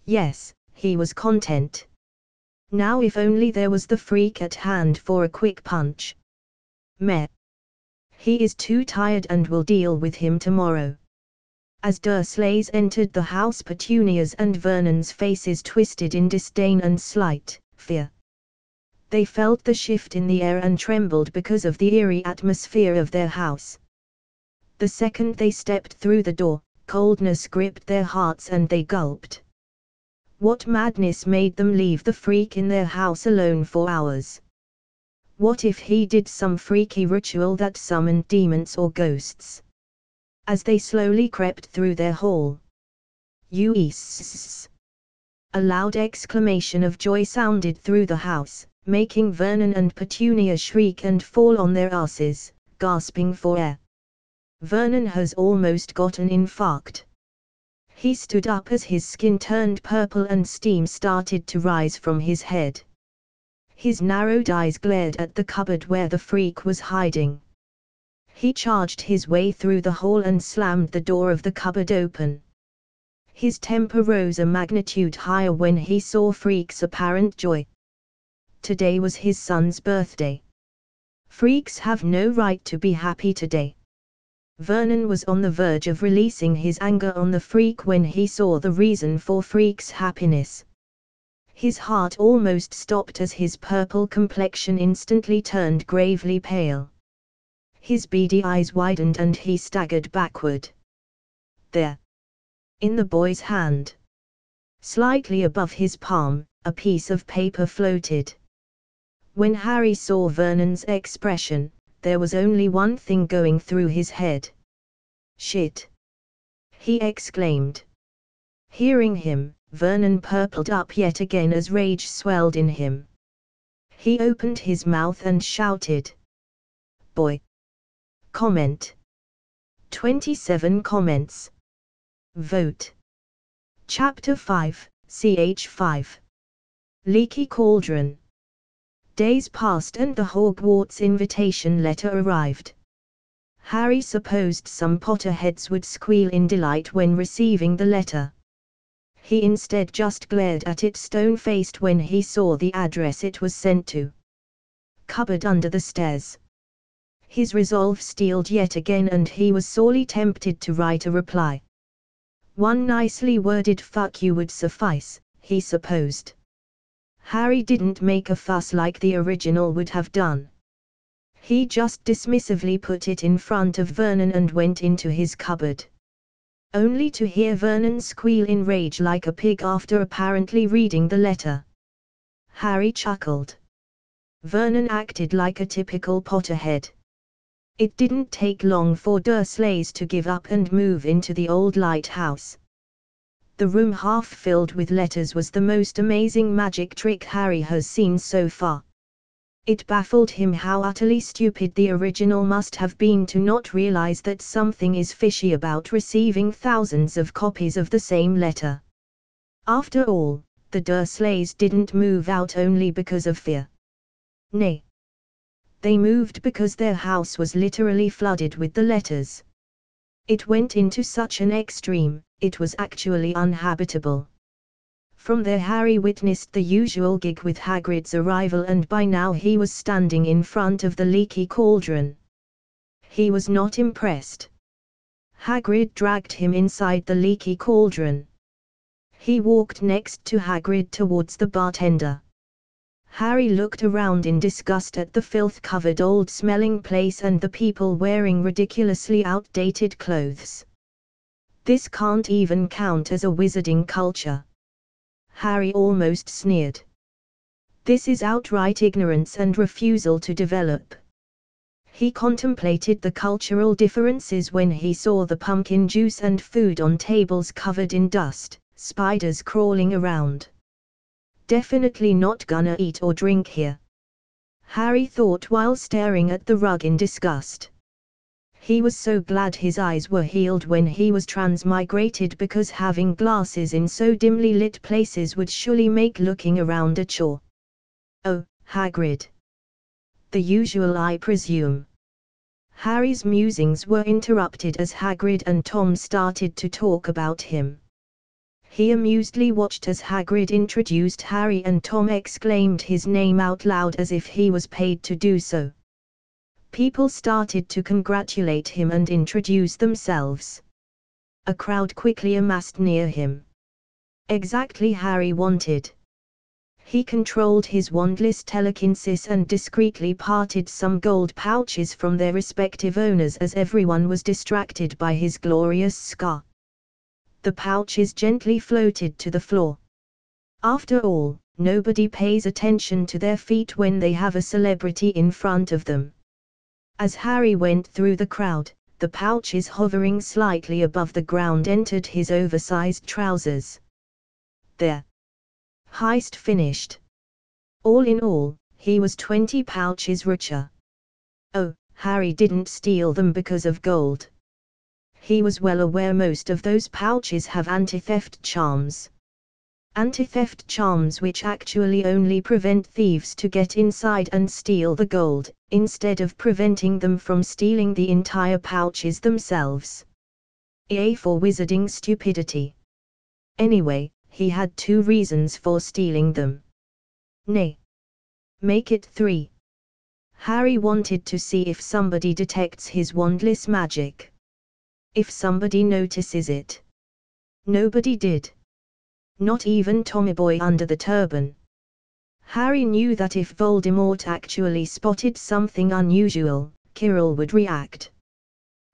Yes, he was content. Now if only there was the freak at hand for a quick punch. Meh. He is too tired and will deal with him tomorrow. As Dursleys entered the house, Petunia's and Vernon's faces twisted in disdain and slight fear. They felt the shift in the air and trembled because of the eerie atmosphere of their house. The second they stepped through the door, coldness gripped their hearts and they gulped. What madness made them leave the freak in their house alone for hours? What if he did some freaky ritual that summoned demons or ghosts? As they slowly crept through their hall, "Uiss!" A loud exclamation of joy sounded through the house, making Vernon and Petunia shriek and fall on their asses, gasping for air. Vernon has almost got an infarct. He stood up as his skin turned purple and steam started to rise from his head. His narrowed eyes glared at the cupboard where the freak was hiding. He charged his way through the hall and slammed the door of the cupboard open. His temper rose a magnitude higher when he saw Freak's apparent joy. Today was his son's birthday. Freaks have no right to be happy today. Vernon was on the verge of releasing his anger on the freak when he saw the reason for Freak's happiness. His heart almost stopped as his purple complexion instantly turned gravely pale. His beady eyes widened and he staggered backward. There, in the boy's hand, slightly above his palm, a piece of paper floated. When Harry saw Vernon's expression, there was only one thing going through his head. "Shit!" he exclaimed. Hearing him, Vernon purpled up yet again as rage swelled in him. He opened his mouth and shouted, "Boy! Comment! 27 comments! Vote!" Chapter 5, Ch. 5. Leaky Cauldron. Days passed and the Hogwarts invitation letter arrived. Harry supposed some Potterheads would squeal in delight when receiving the letter. He instead just glared at it stone-faced when he saw the address it was sent to. Cupboard under the stairs. His resolve steeled yet again and he was sorely tempted to write a reply. One nicely worded "fuck you" would suffice, he supposed. Harry didn't make a fuss like the original would have done. He just dismissively put it in front of Vernon and went into his cupboard. Only to hear Vernon squeal in rage like a pig after apparently reading the letter. Harry chuckled. Vernon acted like a typical Potterhead. It didn't take long for Dursleys to give up and move into the old lighthouse. The room half filled with letters was the most amazing magic trick Harry has seen so far. It baffled him how utterly stupid the original must have been to not realize that something is fishy about receiving thousands of copies of the same letter. After all, the Dursleys didn't move out only because of fear. Nay. They moved because their house was literally flooded with the letters. It went into such an extreme, it was actually uninhabitable. From there Harry witnessed the usual gig with Hagrid's arrival, and by now he was standing in front of the leaky cauldron. He was not impressed. Hagrid dragged him inside the leaky cauldron. He walked next to Hagrid towards the bartender. Harry looked around in disgust at the filth-covered old-smelling place and the people wearing ridiculously outdated clothes. This can't even count as a wizarding culture. Harry almost sneered. This is outright ignorance and refusal to develop. He contemplated the cultural differences when he saw the pumpkin juice and food on tables covered in dust, spiders crawling around. Definitely not gonna eat or drink here, Harry thought while staring at the rug in disgust. He was so glad his eyes were healed when he was transmigrated, because having glasses in so dimly lit places would surely make looking around a chore. Oh, Hagrid. The usual, I presume. Harry's musings were interrupted as Hagrid and Tom started to talk about him. He amusedly watched as Hagrid introduced Harry and Tom exclaimed his name out loud as if he was paid to do so. People started to congratulate him and introduce themselves. A crowd quickly amassed near him. Exactly Harry wanted. He controlled his wandless telekinesis and discreetly parted some gold pouches from their respective owners as everyone was distracted by his glorious scar. The pouches gently floated to the floor. After all, nobody pays attention to their feet when they have a celebrity in front of them. As Harry went through the crowd, the pouches hovering slightly above the ground entered his oversized trousers. There. Heist finished. All in all, he was 20 pouches richer. Oh, Harry didn't steal them because of gold. He was well aware most of those pouches have anti-theft charms. Anti-theft charms which actually only prevent thieves to get inside and steal the gold, instead of preventing them from stealing the entire pouches themselves. A for wizarding stupidity. Anyway, he had 2 reasons for stealing them. Nay. Make it 3. Harry wanted to see if somebody detects his wandless magic. If somebody notices it. Nobody did. Not even Tommy Boy under the turban. Harry knew that if Voldemort actually spotted something unusual, Quirrell would react.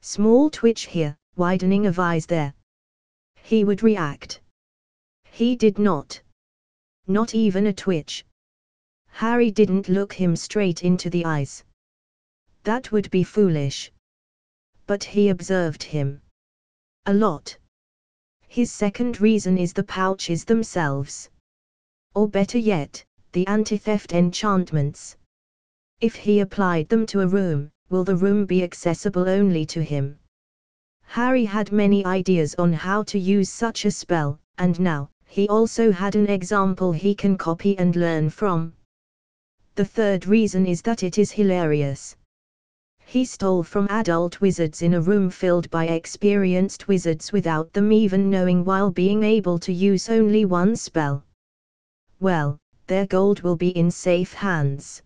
Small twitch here, widening of eyes there. He would react. He did not. Not even a twitch. Harry didn't look him straight into the eyes. That would be foolish. But he observed him. A lot. His second reason is the pouches themselves. Or better yet, the anti-theft enchantments. If he applied them to a room, will the room be accessible only to him? Harry had many ideas on how to use such a spell, and now, he also had an example he can copy and learn from. The third reason is that it is hilarious. He stole from adult wizards in a room filled by experienced wizards without them even knowing, while being able to use only one spell. Well, their gold will be in safe hands.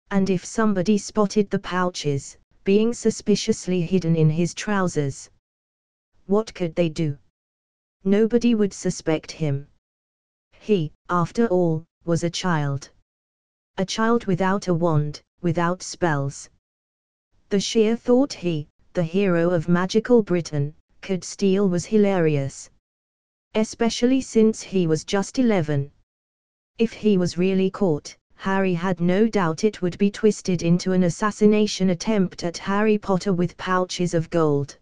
And if somebody spotted the pouches, being suspiciously hidden in his trousers, what could they do? Nobody would suspect him. He, after all, was a child. A child without a wand, without spells. The sheer thought he, the hero of magical Britain, could steal was hilarious. Especially since he was just 11. If he was really caught, Harry had no doubt it would be twisted into an assassination attempt at Harry Potter with pouches of gold.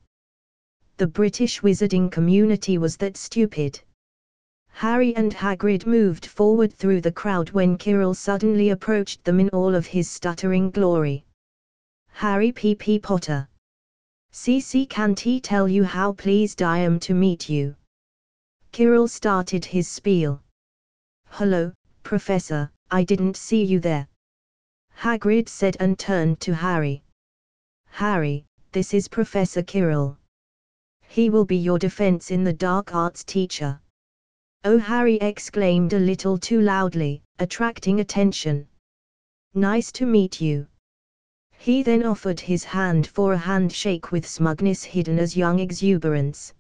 The British wizarding community was that stupid. Harry and Hagrid moved forward through the crowd when Quirrell suddenly approached them in all of his stuttering glory. Harry P. Potter. CC, can't he tell you how pleased I am to meet you? Quirrell started his spiel. Hello, Professor, I didn't see you there. Hagrid said and turned to Harry. Harry, this is Professor Quirrell. He will be your defense in the dark arts teacher. Oh, Harry exclaimed a little too loudly, attracting attention. Nice to meet you. He then offered his hand for a handshake with smugness hidden as young exuberance.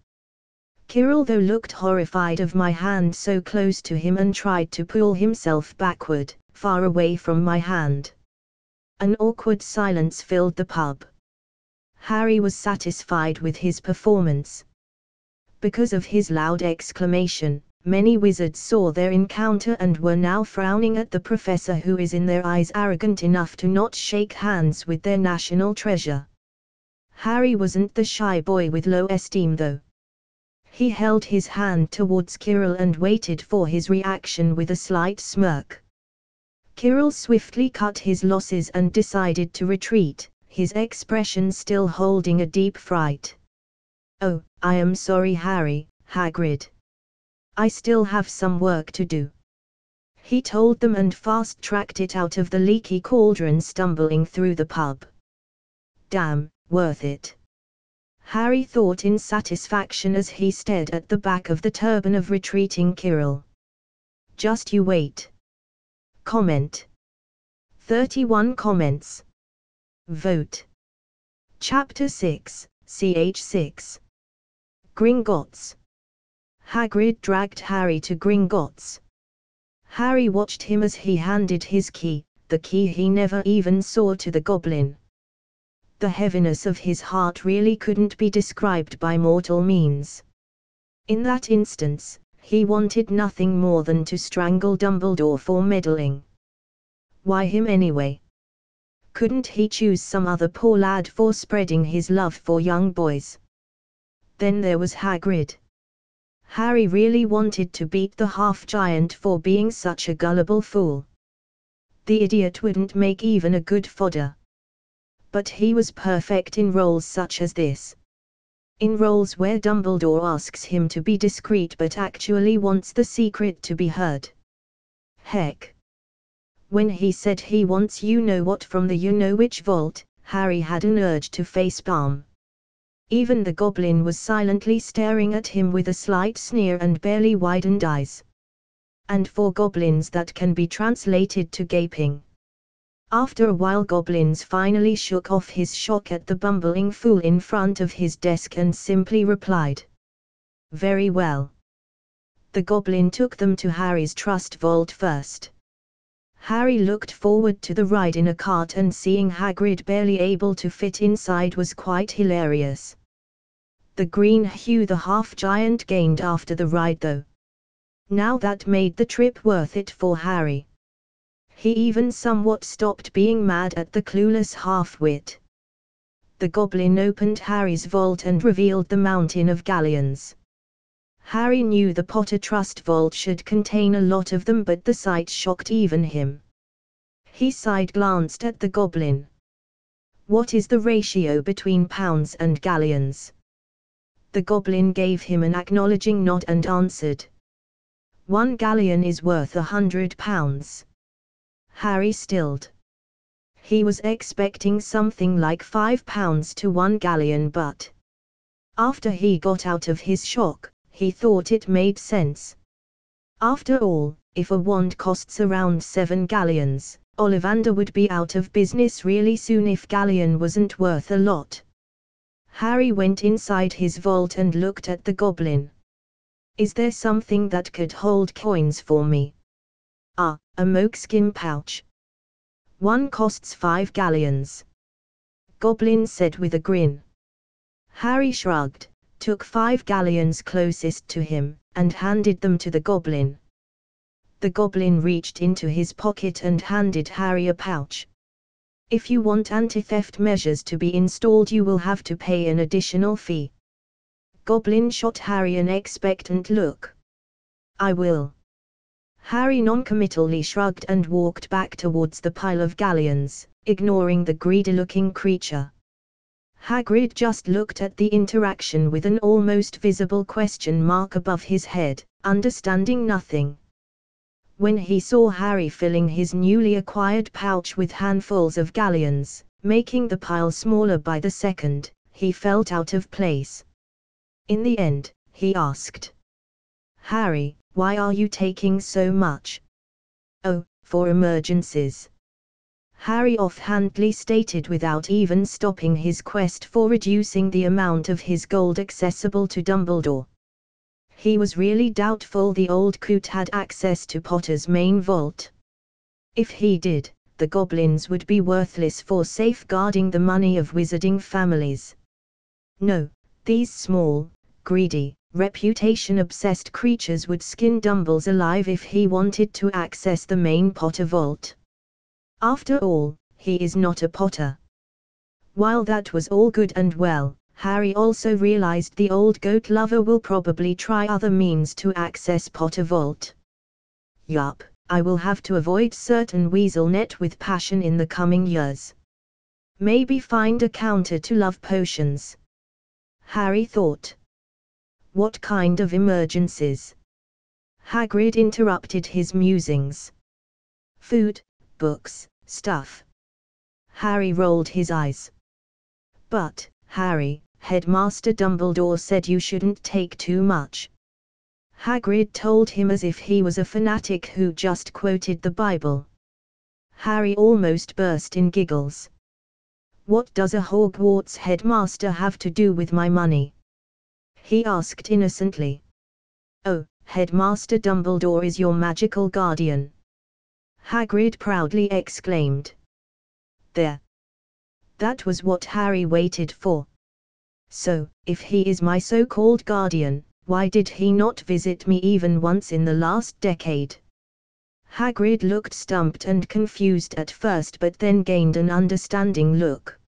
Quirrell though looked horrified of my hand so close to him and tried to pull himself backward, far away from my hand. An awkward silence filled the pub. Harry was satisfied with his performance. Because of his loud exclamation, many wizards saw their encounter and were now frowning at the professor, who is in their eyes arrogant enough to not shake hands with their national treasure. Harry wasn't the shy boy with low esteem though. He held his hand towards Quirrell and waited for his reaction with a slight smirk. Quirrell swiftly cut his losses and decided to retreat, his expression still holding a deep fright. Oh, I am sorry, Harry, Hagrid. I still have some work to do. He told them and fast-tracked it out of the leaky cauldron, stumbling through the pub. Damn, worth it. Harry thought in satisfaction as he stared at the back of the turban of retreating Quirrell. Just you wait. Comment. 31 comments. Vote. Chapter 6, CH6. Gringotts. Hagrid dragged Harry to Gringotts. Harry watched him as he handed his key, the key he never even saw, to the goblin. The heaviness of his heart really couldn't be described by mortal means. In that instance, he wanted nothing more than to strangle Dumbledore for meddling. Why him anyway? Couldn't he choose some other poor lad for spreading his love for young boys? Then there was Hagrid. Harry really wanted to beat the half-giant for being such a gullible fool. The idiot wouldn't make even a good fodder. But he was perfect in roles such as this. In roles where Dumbledore asks him to be discreet but actually wants the secret to be heard. Heck. When he said he wants you-know-what from the you-know-which vault, Harry had an urge to facepalm. Even the goblin was silently staring at him with a slight sneer and barely widened eyes. And for goblins that can be translated to gaping. After a while goblins finally shook off his shock at the bumbling fool in front of his desk and simply replied. Very well. The goblin took them to Harry's trust vault first. Harry looked forward to the ride in a cart, and seeing Hagrid barely able to fit inside was quite hilarious. The green hue the half-giant gained after the ride though. Now that made the trip worth it for Harry. He even somewhat stopped being mad at the clueless half-wit. The goblin opened Harry's vault and revealed the mountain of galleons. Harry knew the Potter Trust vault should contain a lot of them, but the sight shocked even him. He side-glanced at the goblin. What is the ratio between pounds and galleons? The goblin gave him an acknowledging nod and answered. 1 galleon is worth 100 pounds. Harry stilled. He was expecting something like 5 pounds to 1 galleon, but after he got out of his shock, he thought it made sense. After all, if a wand costs around 7 galleons, Ollivander would be out of business really soon if galleon wasn't worth a lot. Harry went inside his vault and looked at the goblin. Is there something that could hold coins for me? Ah, a moleskin pouch. One costs 5 galleons. Goblin said with a grin. Harry shrugged, took 5 galleons closest to him, and handed them to the goblin. The goblin reached into his pocket and handed Harry a pouch. If you want anti-theft measures to be installed, you will have to pay an additional fee. Goblin shot Harry an expectant look. I will. Harry noncommittally shrugged and walked back towards the pile of galleons, ignoring the greedy-looking creature. Hagrid just looked at the interaction with an almost visible question mark above his head, understanding nothing. When he saw Harry filling his newly acquired pouch with handfuls of galleons, making the pile smaller by the second, he felt out of place. In the end, he asked, "Harry, why are you taking so much?" "Oh, for emergencies," Harry offhandedly stated without even stopping his quest for reducing the amount of his gold accessible to Dumbledore. He was really doubtful the old coot had access to Potter's main vault. If he did, the goblins would be worthless for safeguarding the money of wizarding families. No, these small, greedy, reputation-obsessed creatures would skin Dumbles alive if he wanted to access the main Potter vault. After all, he is not a Potter. While that was all good and well, Harry also realized the old goat lover will probably try other means to access Potter vault. Yup, I will have to avoid certain weasel net with passion in the coming years. Maybe find a counter to love potions, Harry thought. What kind of emergencies? Hagrid interrupted his musings. Food, books, stuff. Harry rolled his eyes. But, Harry, Headmaster Dumbledore said you shouldn't take too much. Hagrid told him as if he was a fanatic who just quoted the Bible. Harry almost burst in giggles. What does a Hogwarts headmaster have to do with my money? He asked innocently. Oh, Headmaster Dumbledore is your magical guardian, Hagrid proudly exclaimed. There. That was what Harry waited for. So, if he is my so-called guardian, why did he not visit me even once in the last decade? Hagrid looked stumped and confused at first but then gained an understanding look.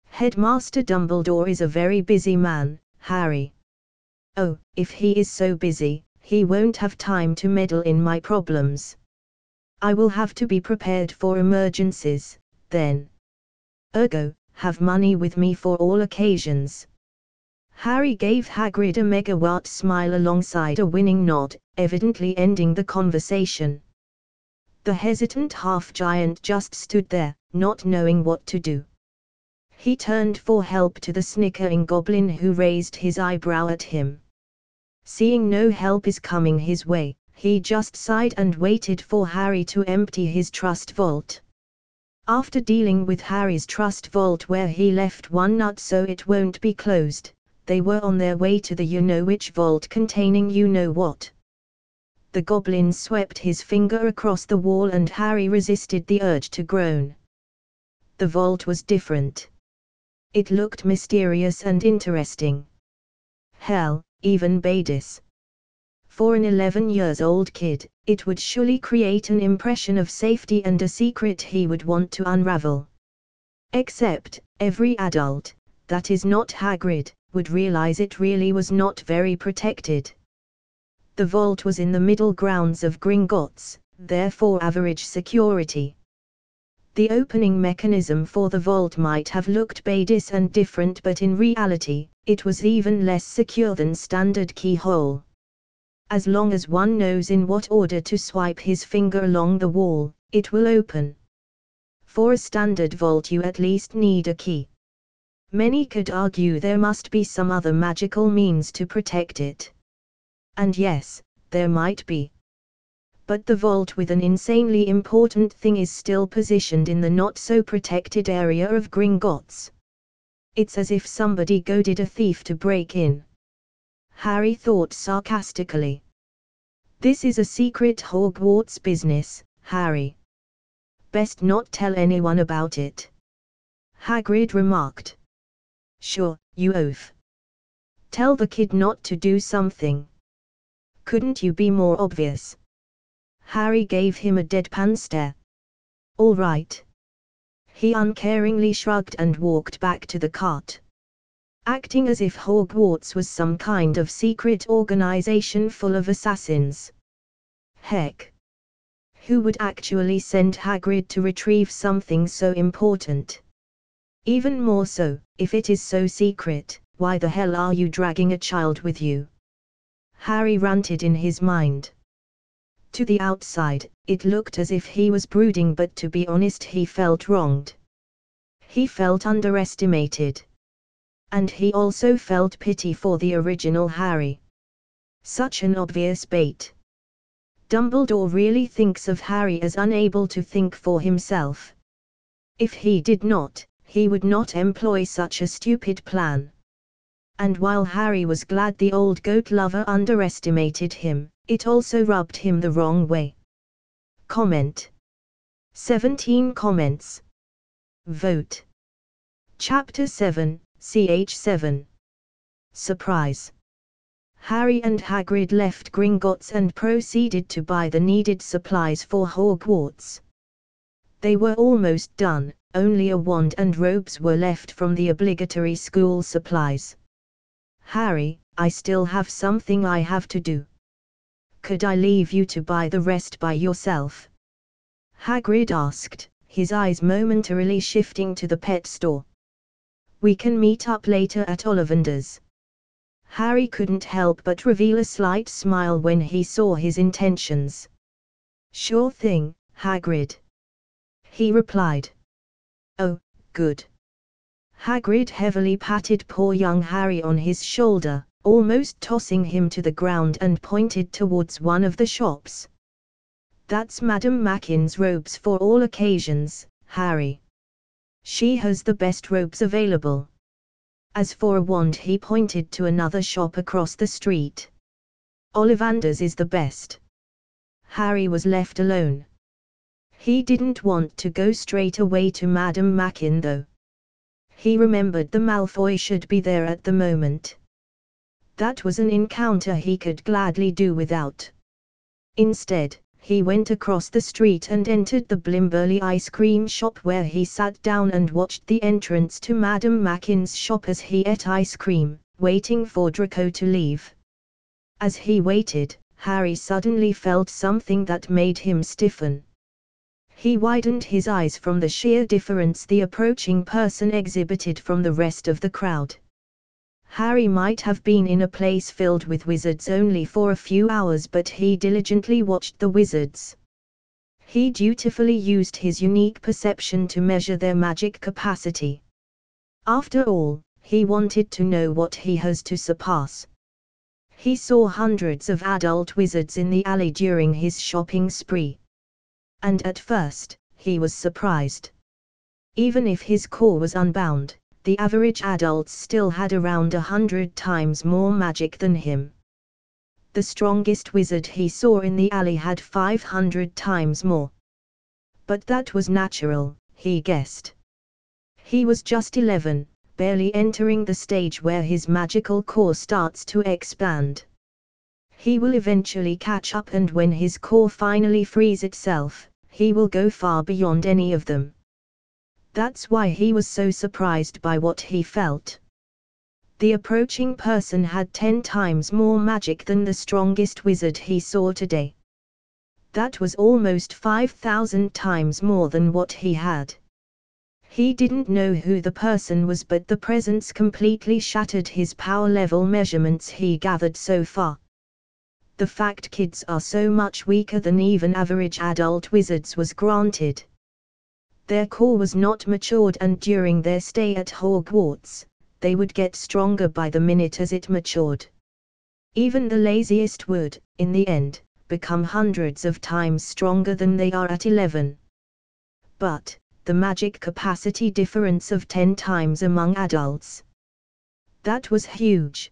Headmaster Dumbledore is a very busy man, Harry. Oh, if he is so busy, he won't have time to meddle in my problems. I will have to be prepared for emergencies, then. Ergo, have money with me for all occasions. Harry gave Hagrid a megawatt smile alongside a winning nod, evidently ending the conversation. The hesitant half-giant just stood there, not knowing what to do. He turned for help to the snickering goblin who raised his eyebrow at him. Seeing no help is coming his way, he just sighed and waited for Harry to empty his trust vault. After dealing with Harry's trust vault where he left one nut so it won't be closed, they were on their way to the you-know-which vault containing you-know-what. The goblin swept his finger across the wall and Harry resisted the urge to groan. The vault was different. It looked mysterious and interesting. Hell, even Badis. For an 11-year-old kid, it would surely create an impression of safety and a secret he would want to unravel. Except, every adult, that is not Hagrid, would realize it really was not very protected. The vault was in the middle grounds of Gringotts, therefore average security. The opening mechanism for the vault might have looked badious and different but in reality, it was even less secure than standard keyhole. As long as one knows in what order to swipe his finger along the wall, it will open. For a standard vault you at least need a key. Many could argue there must be some other magical means to protect it. And yes, there might be. But the vault with an insanely important thing is still positioned in the not-so-protected area of Gringotts. It's as if somebody goaded a thief to break in. Harry thought sarcastically. This is a secret Hogwarts business, Harry. Best not tell anyone about it. Hagrid remarked. Sure, you oaf. Tell the kid not to do something. Couldn't you be more obvious? Harry gave him a deadpan stare. All right. He uncaringly shrugged and walked back to the cart. Acting as if Hogwarts was some kind of secret organization full of assassins. Heck. Who would actually send Hagrid to retrieve something so important? Even more so, if it is so secret, why the hell are you dragging a child with you? Harry ranted in his mind. To the outside, it looked as if he was brooding, but to be honest, he felt wronged. He felt underestimated. And he also felt pity for the original Harry. Such an obvious bait. Dumbledore really thinks of Harry as unable to think for himself. If he did not, he would not employ such a stupid plan. And while Harry was glad the old goat lover underestimated him, it also rubbed him the wrong way. Comment. 17 comments. Vote. Chapter 7, ch 7. Surprise. Harry and Hagrid left Gringotts and proceeded to buy the needed supplies for Hogwarts. They were almost done, only a wand and robes were left from the obligatory school supplies. Harry, I still have something I have to do. Could I leave you to buy the rest by yourself? Hagrid asked, his eyes momentarily shifting to the pet store. We can meet up later at Ollivander's. Harry couldn't help but reveal a slight smile when he saw his intentions. Sure thing, Hagrid. He replied. Oh, good. Hagrid heavily patted poor young Harry on his shoulder, almost tossing him to the ground, and pointed towards one of the shops. That's Madame Mackin's robes for all occasions, Harry. She has the best robes available. As for a wand, he pointed to another shop across the street. Ollivander's is the best. Harry was left alone. He didn't want to go straight away to Madame Mackin though. He remembered the Malfoy should be there at the moment. That was an encounter he could gladly do without. Instead, he went across the street and entered the Blimberley ice cream shop, where he sat down and watched the entrance to Madame Mackin's shop as he ate ice cream, waiting for Draco to leave. As he waited, Harry suddenly felt something that made him stiffen. He widened his eyes from the sheer difference the approaching person exhibited from the rest of the crowd. Harry might have been in a place filled with wizards only for a few hours, but he diligently watched the wizards. He dutifully used his unique perception to measure their magic capacity. After all, he wanted to know what he has to surpass. He saw hundreds of adult wizards in the alley during his shopping spree. And at first, he was surprised. Even if his core was unbound, the average adults still had around 100 times more magic than him. The strongest wizard he saw in the alley had 500 times more. But that was natural, he guessed. He was just 11, barely entering the stage where his magical core starts to expand. He will eventually catch up, and when his core finally frees itself, he will go far beyond any of them. That's why he was so surprised by what he felt. The approaching person had 10 times more magic than the strongest wizard he saw today. That was almost 5,000 times more than what he had. He didn't know who the person was, but the presence completely shattered his power level measurements he gathered so far. The fact kids are so much weaker than even average adult wizards was granted. Their core was not matured, and during their stay at Hogwarts, they would get stronger by the minute as it matured. Even the laziest would, in the end, become hundreds of times stronger than they are at 11. But, the magic capacity difference of 10 times among adults. That was huge.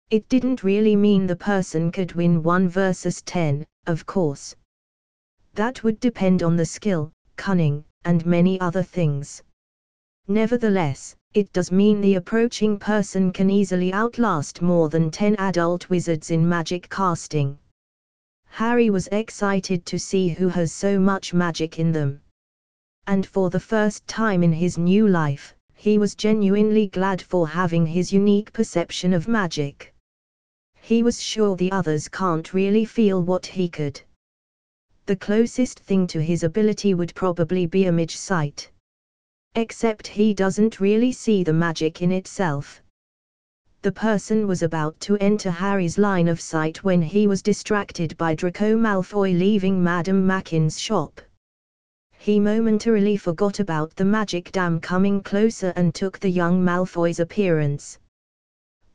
It didn't really mean the person could win 1 versus 10, of course. That would depend on the skill, cunning, and many other things. Nevertheless, it does mean the approaching person can easily outlast more than 10 adult wizards in magic casting. Harry was excited to see who has so much magic in them. And for the first time in his new life, he was genuinely glad for having his unique perception of magic. He was sure the others can't really feel what he could. The closest thing to his ability would probably be a mage sight. Except he doesn't really see the magic in itself. The person was about to enter Harry's line of sight when he was distracted by Draco Malfoy leaving Madame Mackin's shop. He momentarily forgot about the magic dam coming closer and took the young Malfoy's appearance.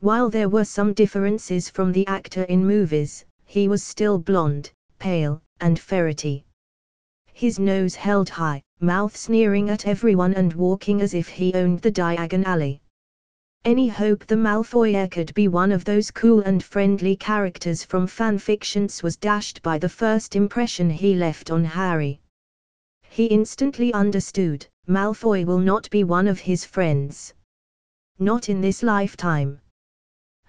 While there were some differences from the actor in movies, he was still blonde, pale, and ferrety. His nose held high, mouth sneering at everyone and walking as if he owned the Diagon Alley. Any hope the Malfoy heir could be one of those cool and friendly characters from fanfictions was dashed by the first impression he left on Harry. He instantly understood, Malfoy will not be one of his friends. Not in this lifetime.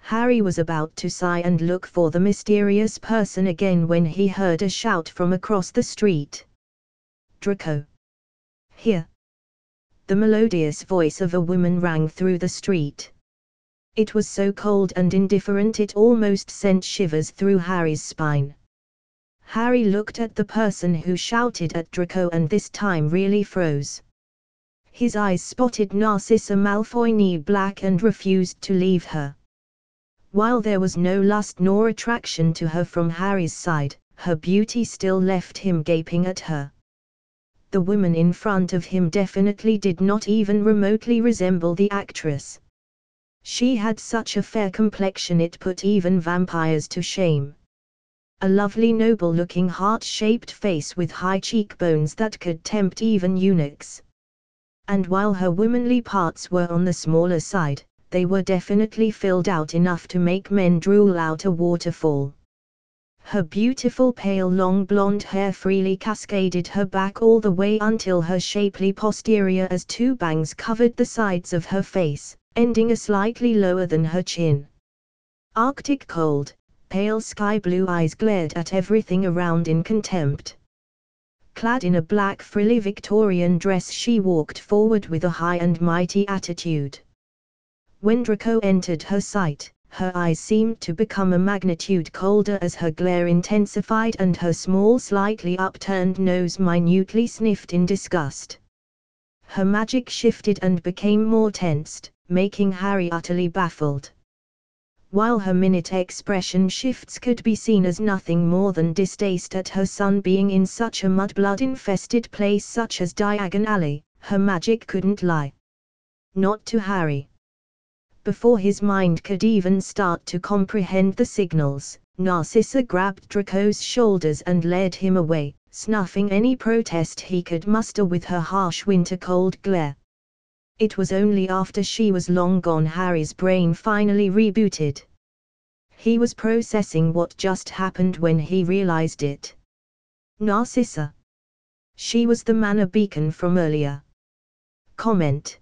Harry was about to sigh and look for the mysterious person again when he heard a shout from across the street. Draco! Here! The melodious voice of a woman rang through the street. It was so cold and indifferent it almost sent shivers through Harry's spine. Harry looked at the person who shouted at Draco and this time really froze. His eyes spotted Narcissa Malfoy knee-black and refused to leave her. While there was no lust nor attraction to her from Harry's side, her beauty still left him gaping at her. The woman in front of him definitely did not even remotely resemble the actress. She had such a fair complexion it put even vampires to shame. A lovely noble-looking heart-shaped face with high cheekbones that could tempt even eunuchs. And while her womanly parts were on the smaller side, they were definitely filled out enough to make men drool out a waterfall. Her beautiful pale long blonde hair freely cascaded her back all the way until her shapely posterior as two bangs covered the sides of her face, ending a slightly lower than her chin. Arctic cold, pale sky blue eyes glared at everything around in contempt. Clad in a black frilly Victorian dress she walked forward with a high and mighty attitude. When Draco entered her sight, her eyes seemed to become a magnitude colder as her glare intensified and her small slightly upturned nose minutely sniffed in disgust. Her magic shifted and became more tensed, making Harry utterly baffled. While her minute expression shifts could be seen as nothing more than distaste at her son being in such a mudblood-infested place such as Diagon Alley, her magic couldn't lie. Not to Harry. Before his mind could even start to comprehend the signals, Narcissa grabbed Draco's shoulders and led him away, snuffing any protest he could muster with her harsh winter-cold glare. It was only after she was long gone Harry's brain finally rebooted. He was processing what just happened when he realized it. Narcissa. She was the mana beacon from earlier. Comment.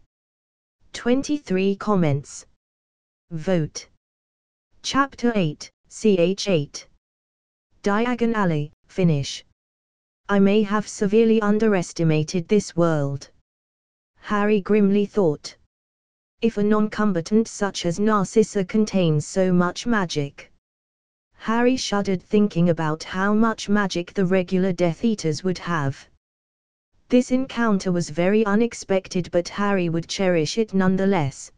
23 comments. Vote. Chapter 8, CH8. Diagon Alley, finish. I may have severely underestimated this world. Harry grimly thought. If a non-combatant such as Narcissa contains so much magic. Harry shuddered thinking about how much magic the regular Death Eaters would have. This encounter was very unexpected, but Harry would cherish it nonetheless.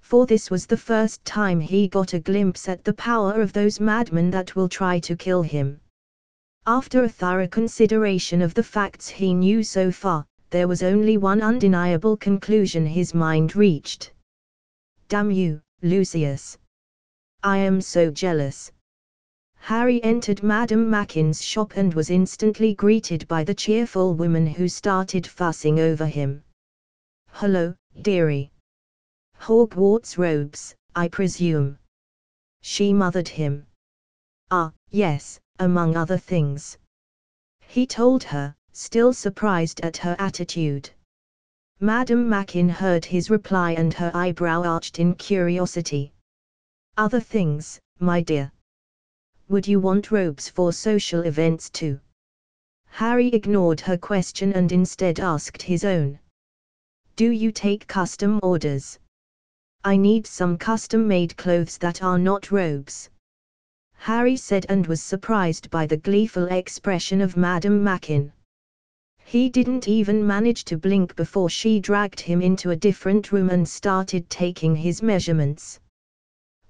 For this was the first time he got a glimpse at the power of those madmen that will try to kill him. After a thorough consideration of the facts he knew so far, there was only one undeniable conclusion his mind reached. Damn you, Lucius. I am so jealous. Harry entered Madame Mackin's shop and was instantly greeted by the cheerful woman who started fussing over him. Hello, dearie. Hogwarts robes, I presume. She mothered him. Ah, yes, among other things. He told her, still surprised at her attitude. Madame Mackin heard his reply and her eyebrow arched in curiosity. Other things, my dear. Would you want robes for social events too? Harry ignored her question and instead asked his own. Do you take custom orders? I need some custom-made clothes that are not robes. Harry said and was surprised by the gleeful expression of Madame Mackin. He didn't even manage to blink before she dragged him into a different room and started taking his measurements.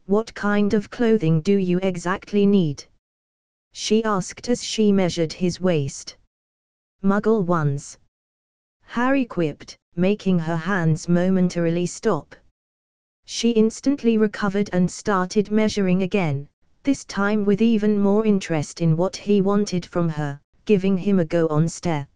What kind of clothing do you exactly need? She asked as she measured his waist. Muggle ones, Harry quipped, making her hands momentarily stop. She instantly recovered and started measuring again, this time with even more interest in what he wanted from her, giving him a go-on stare.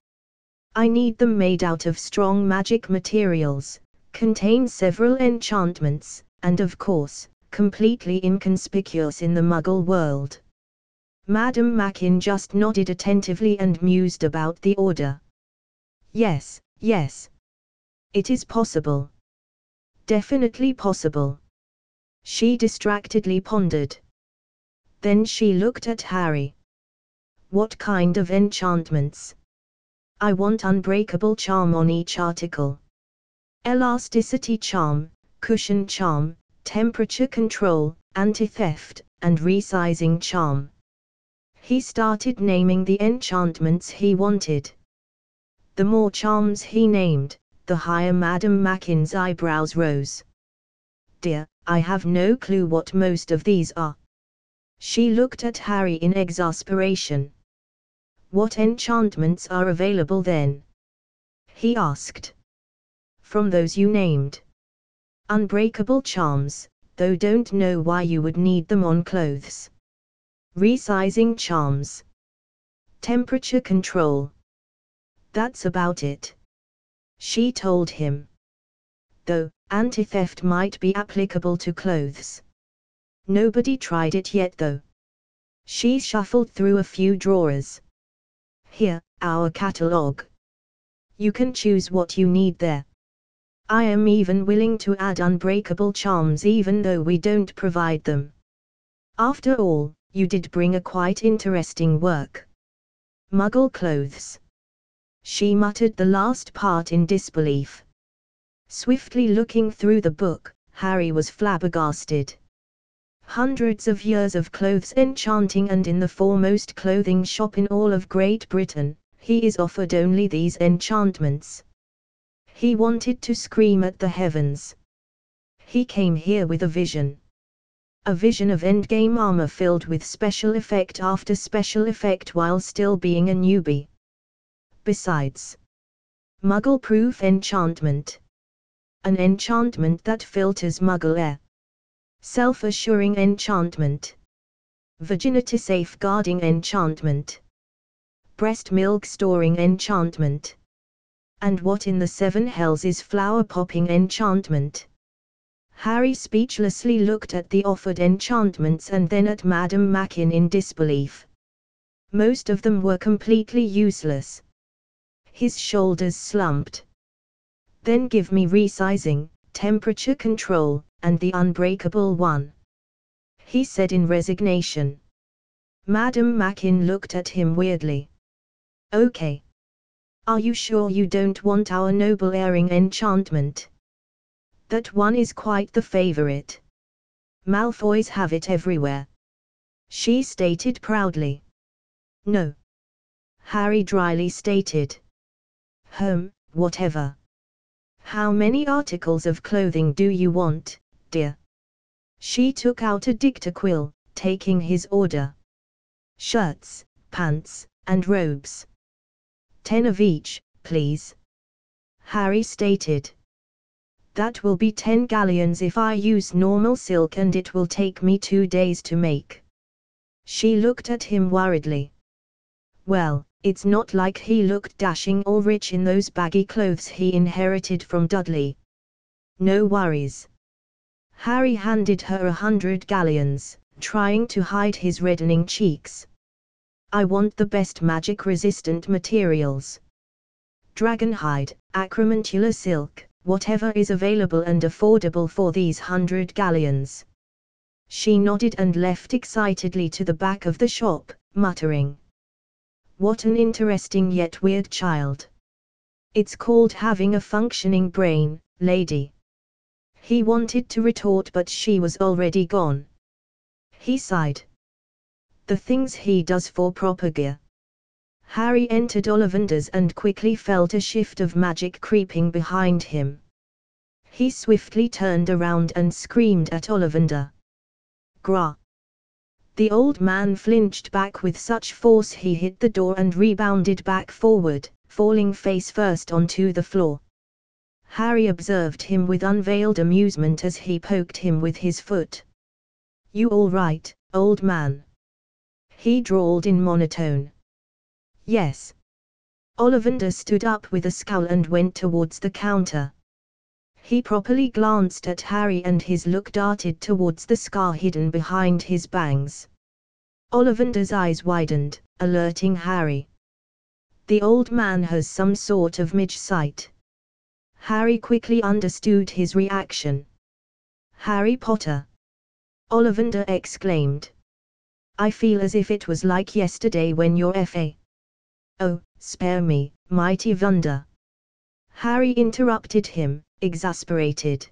I need them made out of strong magic materials, contain several enchantments, and of course, completely inconspicuous in the Muggle world. Madame Mackin just nodded attentively and mused about the order. Yes, yes. It is possible. Definitely possible. She distractedly pondered. Then she looked at Harry. What kind of enchantments? I want unbreakable charm on each article. Elasticity charm, cushion charm, temperature control, anti-theft, and resizing charm. He started naming the enchantments he wanted. The more charms he named, the higher Madame Mackin's eyebrows rose. Dear, I have no clue what most of these are. She looked at Harry in exasperation. What enchantments are available then? He asked. From those you named. Unbreakable charms, though don't know why you would need them on clothes. Resizing charms. Temperature control. That's about it. She told him. Though, anti-theft might be applicable to clothes. Nobody tried it yet though. She shuffled through a few drawers. Here, our catalogue. You can choose what you need there. I am even willing to add unbreakable charms even though we don't provide them. After all, you did bring a quite interesting work. Muggle clothes. She muttered the last part in disbelief. Swiftly looking through the book, Harry was flabbergasted. Hundreds of years of clothes enchanting, and in the foremost clothing shop in all of Great Britain, he is offered only these enchantments. He wanted to scream at the heavens. He came here with a vision. A vision of endgame armor filled with special effect after special effect while still being a newbie. Besides, Muggle-proof enchantment. An enchantment that filters Muggle air. Self-assuring enchantment. Virginity-safeguarding enchantment. Breast milk storing enchantment. And what in the seven hells is flower-popping enchantment? Harry speechlessly looked at the offered enchantments and then at Madame Mackin in disbelief. Most of them were completely useless. His shoulders slumped. Then give me resizing, temperature control, and the unbreakable one, he said in resignation. Madame Mackin looked at him weirdly. Okay. Are you sure you don't want our noble airing enchantment? That one is quite the favorite. Malfoys have it everywhere, she stated proudly. No. Harry dryly stated. Whatever. How many articles of clothing do you want, dear? She took out a dictaquill, taking his order. Shirts, pants, and robes. 10 of each, please. Harry stated. That will be 10 galleons if I use normal silk, and it will take me 2 days to make. She looked at him worriedly. Well, it's not like he looked dashing or rich in those baggy clothes he inherited from Dudley. No worries. Harry handed her 100 galleons, trying to hide his reddening cheeks. I want the best magic-resistant materials. Dragonhide, acromantula silk, whatever is available and affordable for these 100 galleons. She nodded and left excitedly to the back of the shop, muttering. What an interesting yet weird child. It's called having a functioning brain, lady. He wanted to retort, but she was already gone. He sighed. The things he does for propaganda. Harry entered Ollivander's and quickly felt a shift of magic creeping behind him. He swiftly turned around and screamed at Ollivander. Gra. The old man flinched back with such force he hit the door and rebounded back forward, falling face first onto the floor. Harry observed him with unveiled amusement as he poked him with his foot. "You all right, old man?" he drawled in monotone. "Yes." Ollivander stood up with a scowl and went towards the counter. He properly glanced at Harry and his look darted towards the scar hidden behind his bangs. Ollivander's eyes widened, alerting Harry. The old man has some sort of midge sight. Harry quickly understood his reaction. "Harry Potter!" Ollivander exclaimed. "I feel as if it was like yesterday when your F.A. "Oh, spare me, mighty Wonder!" Harry interrupted him, exasperated.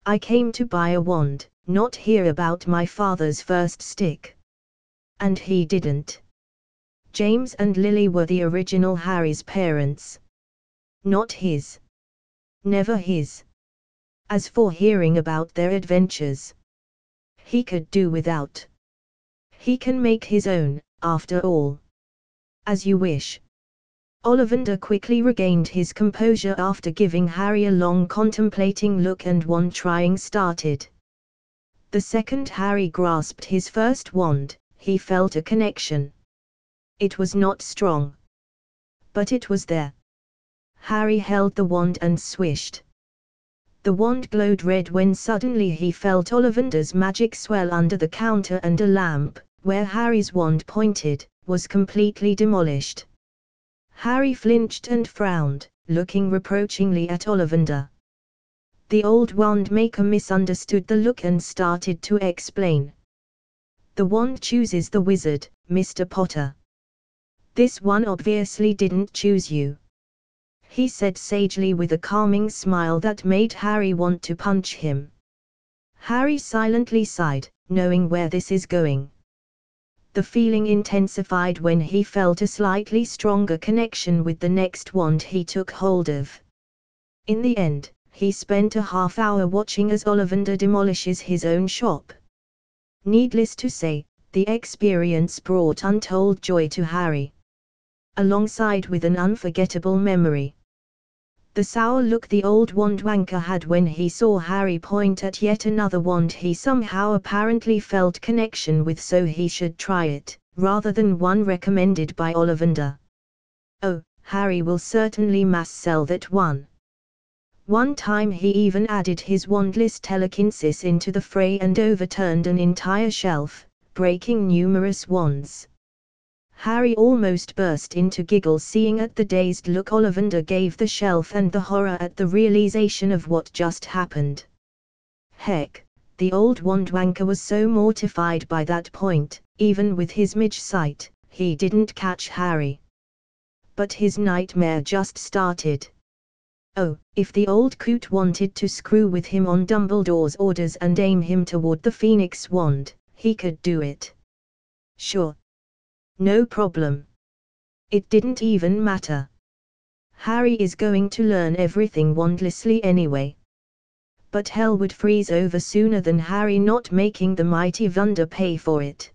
"I came to buy a wand, not hear about my father's first stick." And he didn't. James and Lily were the original Harry's parents. Not his. Never his. As for hearing about their adventures, he could do without. He can make his own, after all. "As you wish." Ollivander quickly regained his composure after giving Harry a long contemplating look, and wand trying started. The second Harry grasped his first wand, he felt a connection. It was not strong, but it was there. Harry held the wand and swished. The wand glowed red when suddenly he felt Ollivander's magic swell under the counter, and a lamp, where Harry's wand pointed, was completely demolished. Harry flinched and frowned, looking reproachingly at Ollivander. The old wand maker misunderstood the look and started to explain. "The wand chooses the wizard, Mr. Potter. This one obviously didn't choose you," he said sagely with a calming smile that made Harry want to punch him. Harry silently sighed, knowing where this is going. The feeling intensified when he felt a slightly stronger connection with the next wand he took hold of. In the end, he spent a half hour watching as Ollivander demolishes his own shop. Needless to say, the experience brought untold joy to Harry, alongside with an unforgettable memory. The sour look the old wand wanker had when he saw Harry point at yet another wand he somehow apparently felt connection with, so he should try it, rather than one recommended by Ollivander. Oh, Harry will certainly mass sell that one. One time he even added his wandless telekinesis into the fray and overturned an entire shelf, breaking numerous wands. Harry almost burst into giggles seeing at the dazed look Ollivander gave the shelf and the horror at the realization of what just happened. Heck, the old wand wanker was so mortified by that point, even with his midge sight, he didn't catch Harry. But his nightmare just started. Oh, if the old coot wanted to screw with him on Dumbledore's orders and aim him toward the Phoenix wand, he could do it. Sure. No problem. It didn't even matter. Harry is going to learn everything wandlessly anyway. But hell would freeze over sooner than Harry not making the mighty Wonder pay for it.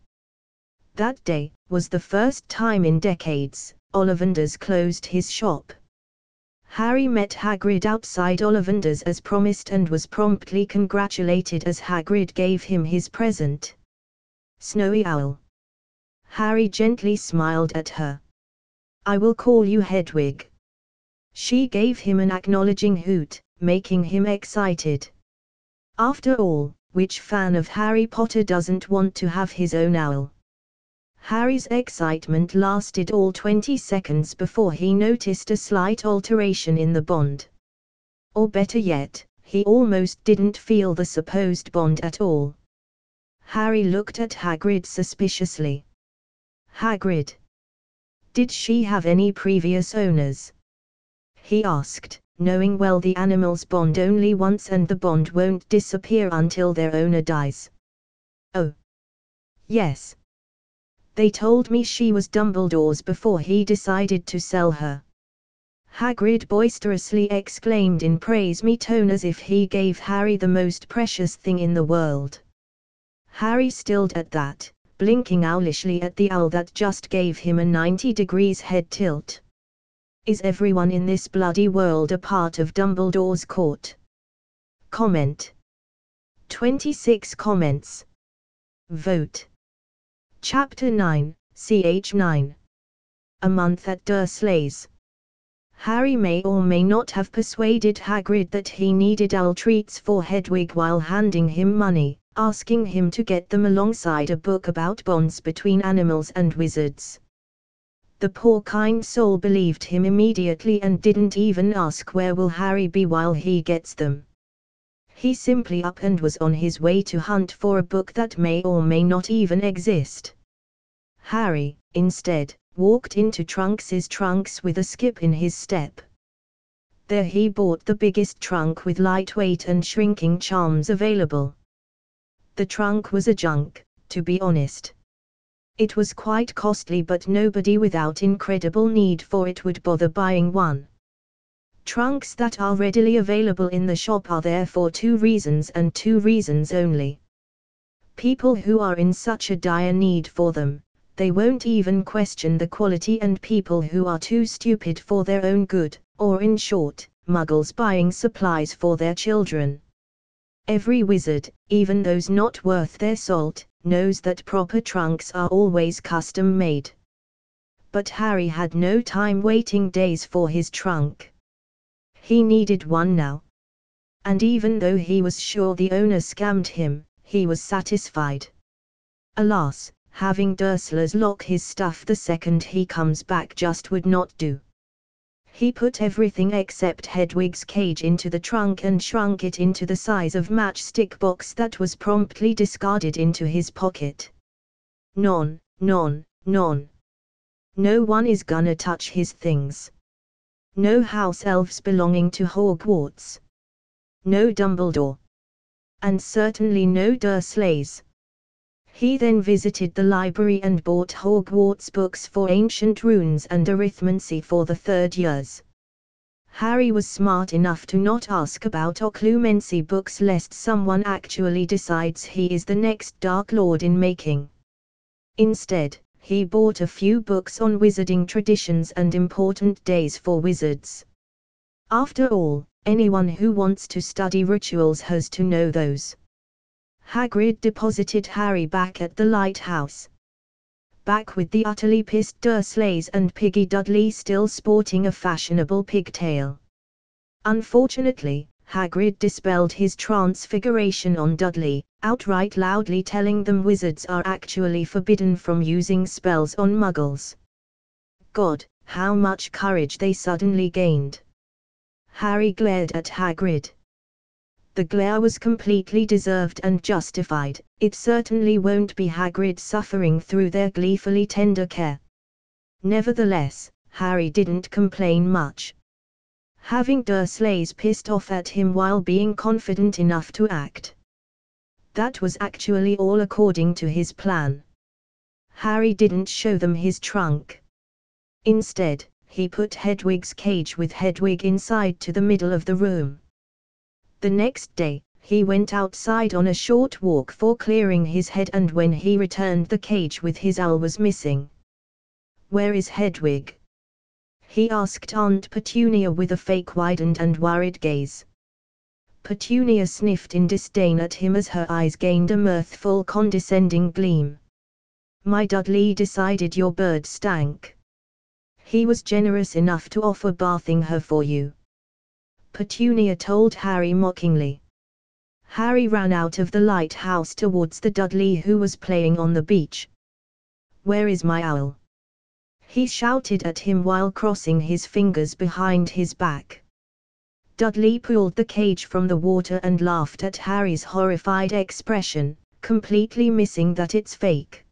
That day was the first time in decades Ollivander's closed his shop. Harry met Hagrid outside Ollivander's as promised and was promptly congratulated as Hagrid gave him his present. Snowy Owl. Harry gently smiled at her. "I will call you Hedwig." She gave him an acknowledging hoot, making him excited. After all, which fan of Harry Potter doesn't want to have his own owl? Harry's excitement lasted all 20 seconds before he noticed a slight alteration in the bond. Or better yet, he almost didn't feel the supposed bond at all. Harry looked at Hagrid suspiciously. Hagrid. Did she have any previous owners? He asked, knowing well the animals bond only once and the bond won't disappear until their owner dies. Oh. Yes. They told me she was Dumbledore's before he decided to sell her. Hagrid boisterously exclaimed in praise-me tone as if he gave Harry the most precious thing in the world. Harry stilled at that, blinking owlishly at the owl that just gave him a 90 degrees head tilt. Is everyone in this bloody world a part of Dumbledore's court? Comment. 26 comments. Vote. Chapter 9, ch. 9. A month at Dursley's. Harry may or may not have persuaded Hagrid that he needed owl treats for Hedwig while handing him money, asking him to get them alongside a book about bonds between animals and wizards. The poor kind soul believed him immediately and didn't even ask where will Harry be while he gets them. He simply up and was on his way to hunt for a book that may or may not even exist. Harry, instead, walked into Trunks's trunks with a skip in his step. There he bought the biggest trunk with lightweight and shrinking charms available. The trunk was a junk, to be honest. It was quite costly, but nobody without incredible need for it would bother buying one. Trunks that are readily available in the shop are there for two reasons and two reasons only. People who are in such a dire need for them, they won't even question the quality, and people who are too stupid for their own good, or in short, muggles buying supplies for their children. Every wizard, even those not worth their salt, knows that proper trunks are always custom made. But Harry had no time waiting days for his trunk. He needed one now. And even though he was sure the owner scammed him, he was satisfied. Alas, having Dursley's lock his stuff the second he comes back just would not do. He put everything except Hedwig's cage into the trunk and shrunk it into the size of matchstick box that was promptly discarded into his pocket. Non. No one is gonna touch his things. No house elves belonging to Hogwarts. No Dumbledore. And certainly no Dursleys. He then visited the library and bought Hogwarts books for ancient runes and arithmancy for the third years. Harry was smart enough to not ask about occlumency books lest someone actually decides he is the next Dark Lord in making. Instead, he bought a few books on wizarding traditions and important days for wizards. After all, anyone who wants to study rituals has to know those. Hagrid deposited Harry back at the lighthouse. Back with the utterly pissed Dursleys and Piggy Dudley still sporting a fashionable pigtail. Unfortunately, Hagrid dispelled his transfiguration on Dudley, outright loudly telling them wizards are actually forbidden from using spells on muggles. God, how much courage they suddenly gained. Harry glared at Hagrid. The glare was completely deserved and justified. It certainly won't be Hagrid suffering through their gleefully tender care. Nevertheless, Harry didn't complain much. Having Dursleys pissed off at him while being confident enough to act. That was actually all according to his plan. Harry didn't show them his trunk. Instead, he put Hedwig's cage with Hedwig inside to the middle of the room. The next day, he went outside on a short walk for clearing his head, and when he returned the cage with his owl was missing. "Where is Hedwig?" he asked Aunt Petunia with a fake widened and worried gaze. Petunia sniffed in disdain at him as her eyes gained a mirthful condescending gleam. "My Dudley decided your bird stank. He was generous enough to offer bathing her for you," Petunia told Harry mockingly. Harry ran out of the lighthouse towards the Dudley who was playing on the beach. "Where is my owl?" he shouted at him while crossing his fingers behind his back. Dudley pulled the cage from the water and laughed at Harry's horrified expression, completely missing that it's fake.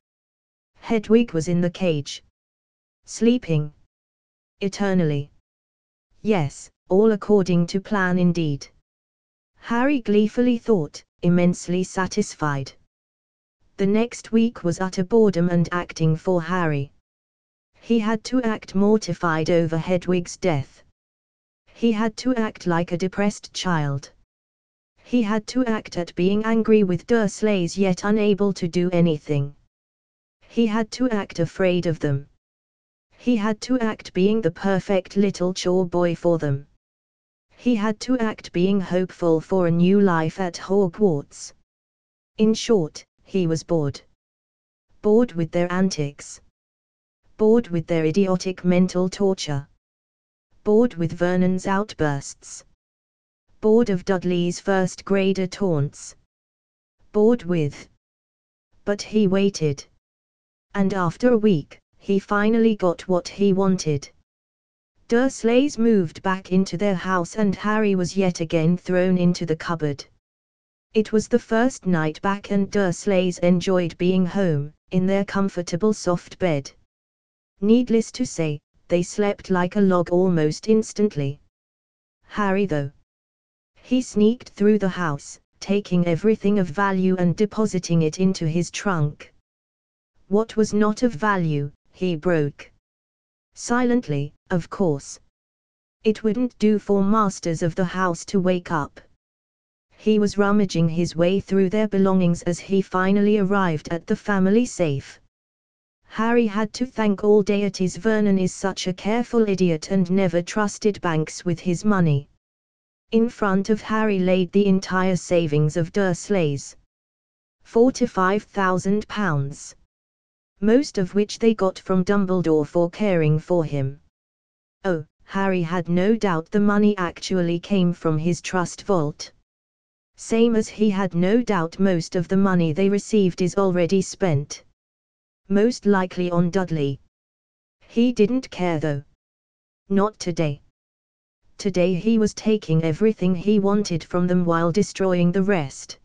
Hedwig was in the cage. Sleeping. Eternally. Yes, all according to plan indeed. Harry gleefully thought, immensely satisfied. The next week was utter boredom and acting for Harry. He had to act mortified over Hedwig's death. He had to act like a depressed child. He had to act at being angry with Dursleys yet unable to do anything. He had to act afraid of them. He had to act being the perfect little chore boy for them. He had to act being hopeful for a new life at Hogwarts. In short, he was bored. Bored with their antics. Bored with their idiotic mental torture. Bored with Vernon's outbursts. Bored of Dudley's first-grader taunts. Bored with. But he waited. And after a week, he finally got what he wanted. Dursleys moved back into their house and Harry was yet again thrown into the cupboard. It was the first night back and Dursleys enjoyed being home, in their comfortable soft bed. Needless to say, they slept like a log almost instantly. Harry though. He sneaked through the house, taking everything of value and depositing it into his trunk. What was not of value, he broke. Silently, of course. It wouldn't do for masters of the house to wake up. He was rummaging his way through their belongings as he finally arrived at the family safe. Harry had to thank all deities. Vernon is such a careful idiot and never trusted banks with his money. In front of Harry laid the entire savings of Dursleys. £4,000 to £5,000. Most of which they got from Dumbledore for caring for him. Oh, Harry had no doubt the money actually came from his trust vault. Same as he had no doubt most of the money they received is already spent. Most likely on Dudley. He didn't care though. Not today. Today he was taking everything he wanted from them while destroying the rest.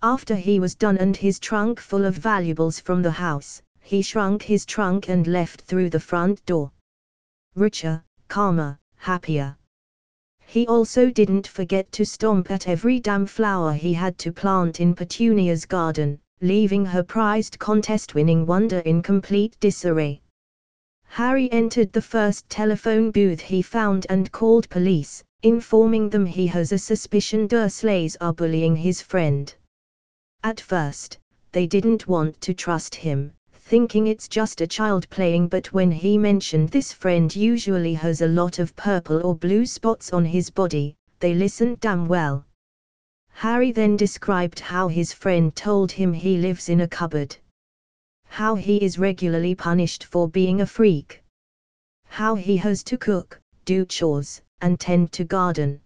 After he was done and his trunk full of valuables from the house, he shrunk his trunk and left through the front door. Richer, calmer, happier. He also didn't forget to stomp at every damn flower he had to plant in Petunia's garden, leaving her prized contest-winning wonder in complete disarray. Harry entered the first telephone booth he found and called police, informing them he has a suspicion Dursleys are bullying his friend. At first, they didn't want to trust him, thinking it's just a child playing, but when he mentioned this friend usually has a lot of purple or blue spots on his body, they listened damn well. Harry then described how his friend told him he lives in a cupboard. How he is regularly punished for being a freak. How he has to cook, do chores, and tend to garden.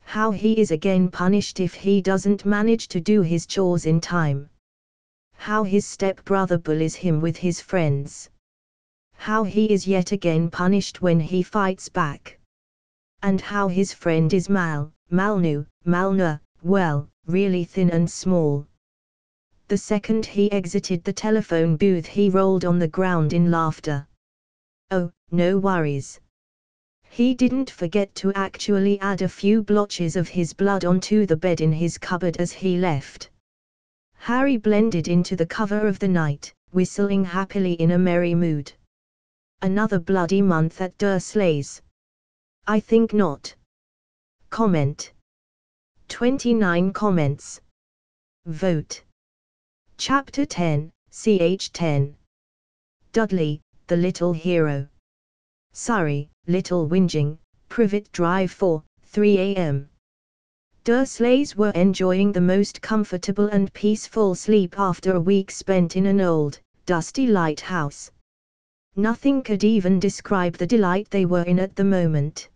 How he is again punished if he doesn't manage to do his chores in time. How his stepbrother bullies him with his friends. How he is yet again punished when he fights back. And how his friend is Malnu, well, really thin and small. The second he exited the telephone booth he rolled on the ground in laughter. Oh, no worries. He didn't forget to actually add a few blotches of his blood onto the bed in his cupboard as he left. Harry blended into the cover of the night, whistling happily in a merry mood. Another bloody month at Dursleys? I think not. Comment. 29 comments. Vote. Chapter 10, ch 10. Dudley, the little hero. Surrey, Little Whinging, Privet Drive 4, 3 a.m. Dursleys were enjoying the most comfortable and peaceful sleep after a week spent in an old, dusty lighthouse. Nothing could even describe the delight they were in at the moment.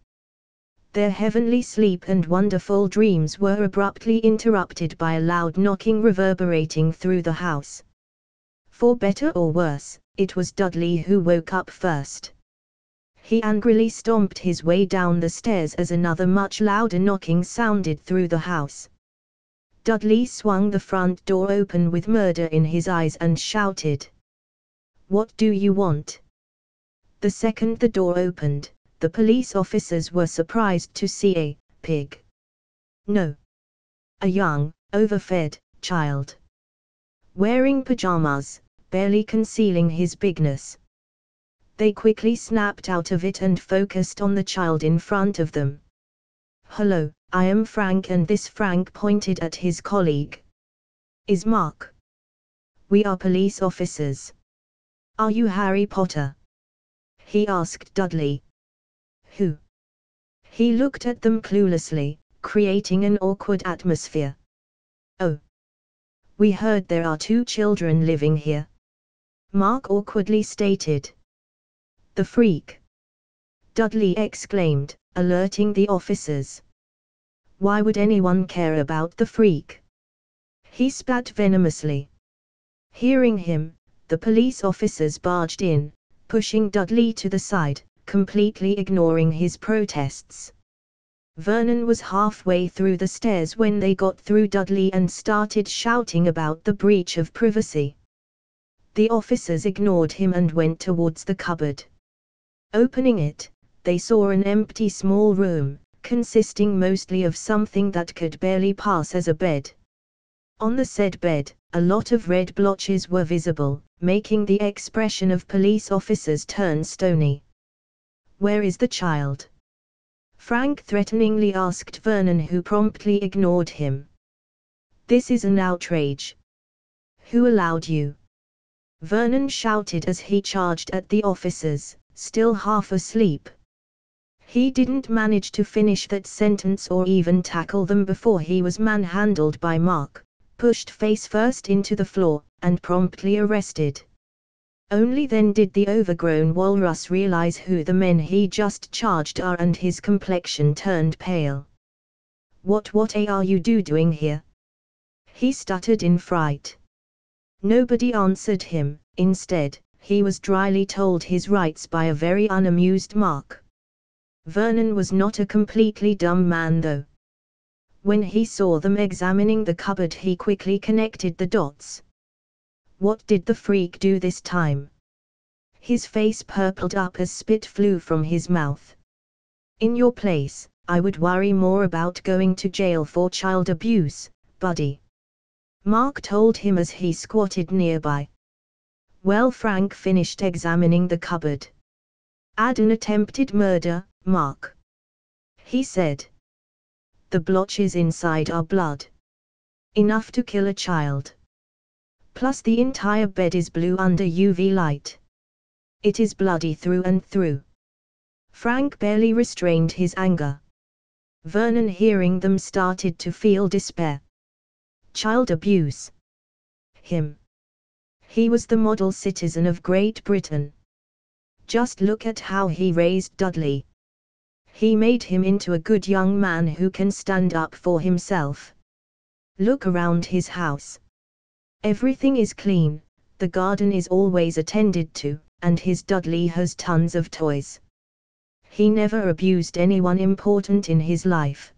Their heavenly sleep and wonderful dreams were abruptly interrupted by a loud knocking reverberating through the house. For better or worse, it was Dudley who woke up first. He angrily stomped his way down the stairs as another much louder knocking sounded through the house. Dudley swung the front door open with murder in his eyes and shouted, "What do you want?" The second the door opened, the police officers were surprised to see a pig. No. A young, overfed child. Wearing pajamas, barely concealing his bigness. They quickly snapped out of it and focused on the child in front of them. "Hello, I am Frank, and this Frank pointed at his colleague. Is Mark. We are police officers. Are you Harry Potter? He asked Dudley. Who? He looked at them cluelessly, creating an awkward atmosphere. Oh. We heard there are 2 children living here. Mark awkwardly stated. The freak! Dudley exclaimed, alerting the officers. Why would anyone care about the freak? He spat venomously. Hearing him, the police officers barged in, pushing Dudley to the side, completely ignoring his protests. Vernon was halfway through the stairs when they got through Dudley and started shouting about the breach of privacy. The officers ignored him and went towards the cupboard. Opening it, they saw an empty small room, consisting mostly of something that could barely pass as a bed. On the said bed, a lot of red blotches were visible, making the expression of police officers turn stony. Where is the child? Frank threateningly asked Vernon, who promptly ignored him. This is an outrage. Who allowed you? Vernon shouted as he charged at the officers, still half asleep. He didn't manage to finish that sentence or even tackle them before he was manhandled by Mark, pushed face first into the floor, and promptly arrested. Only then did the overgrown walrus realize who the men he just charged are, and his complexion turned pale. What are you doing here? He stuttered in fright. Nobody answered him. Instead, he was dryly told his rights by a very unamused Mark. Vernon was not a completely dumb man though. When he saw them examining the cupboard, he quickly connected the dots. What did the freak do this time? His face purpled up as spit flew from his mouth. In your place, I would worry more about going to jail for child abuse, buddy. Mark told him as he squatted nearby. Well, Frank finished examining the cupboard. Add an attempted murder, Mark. He said. The blotches inside are blood. Enough to kill a child. Plus the entire bed is blue under UV light. It is bloody through and through. Frank barely restrained his anger. Vernon, hearing them, started to feel despair. Child abuse. Him. He was the model citizen of Great Britain. Just look at how he raised Dudley. He made him into a good young man who can stand up for himself. Look around his house. Everything is clean, the garden is always attended to, and his Dudley has tons of toys. He never abused anyone important in his life.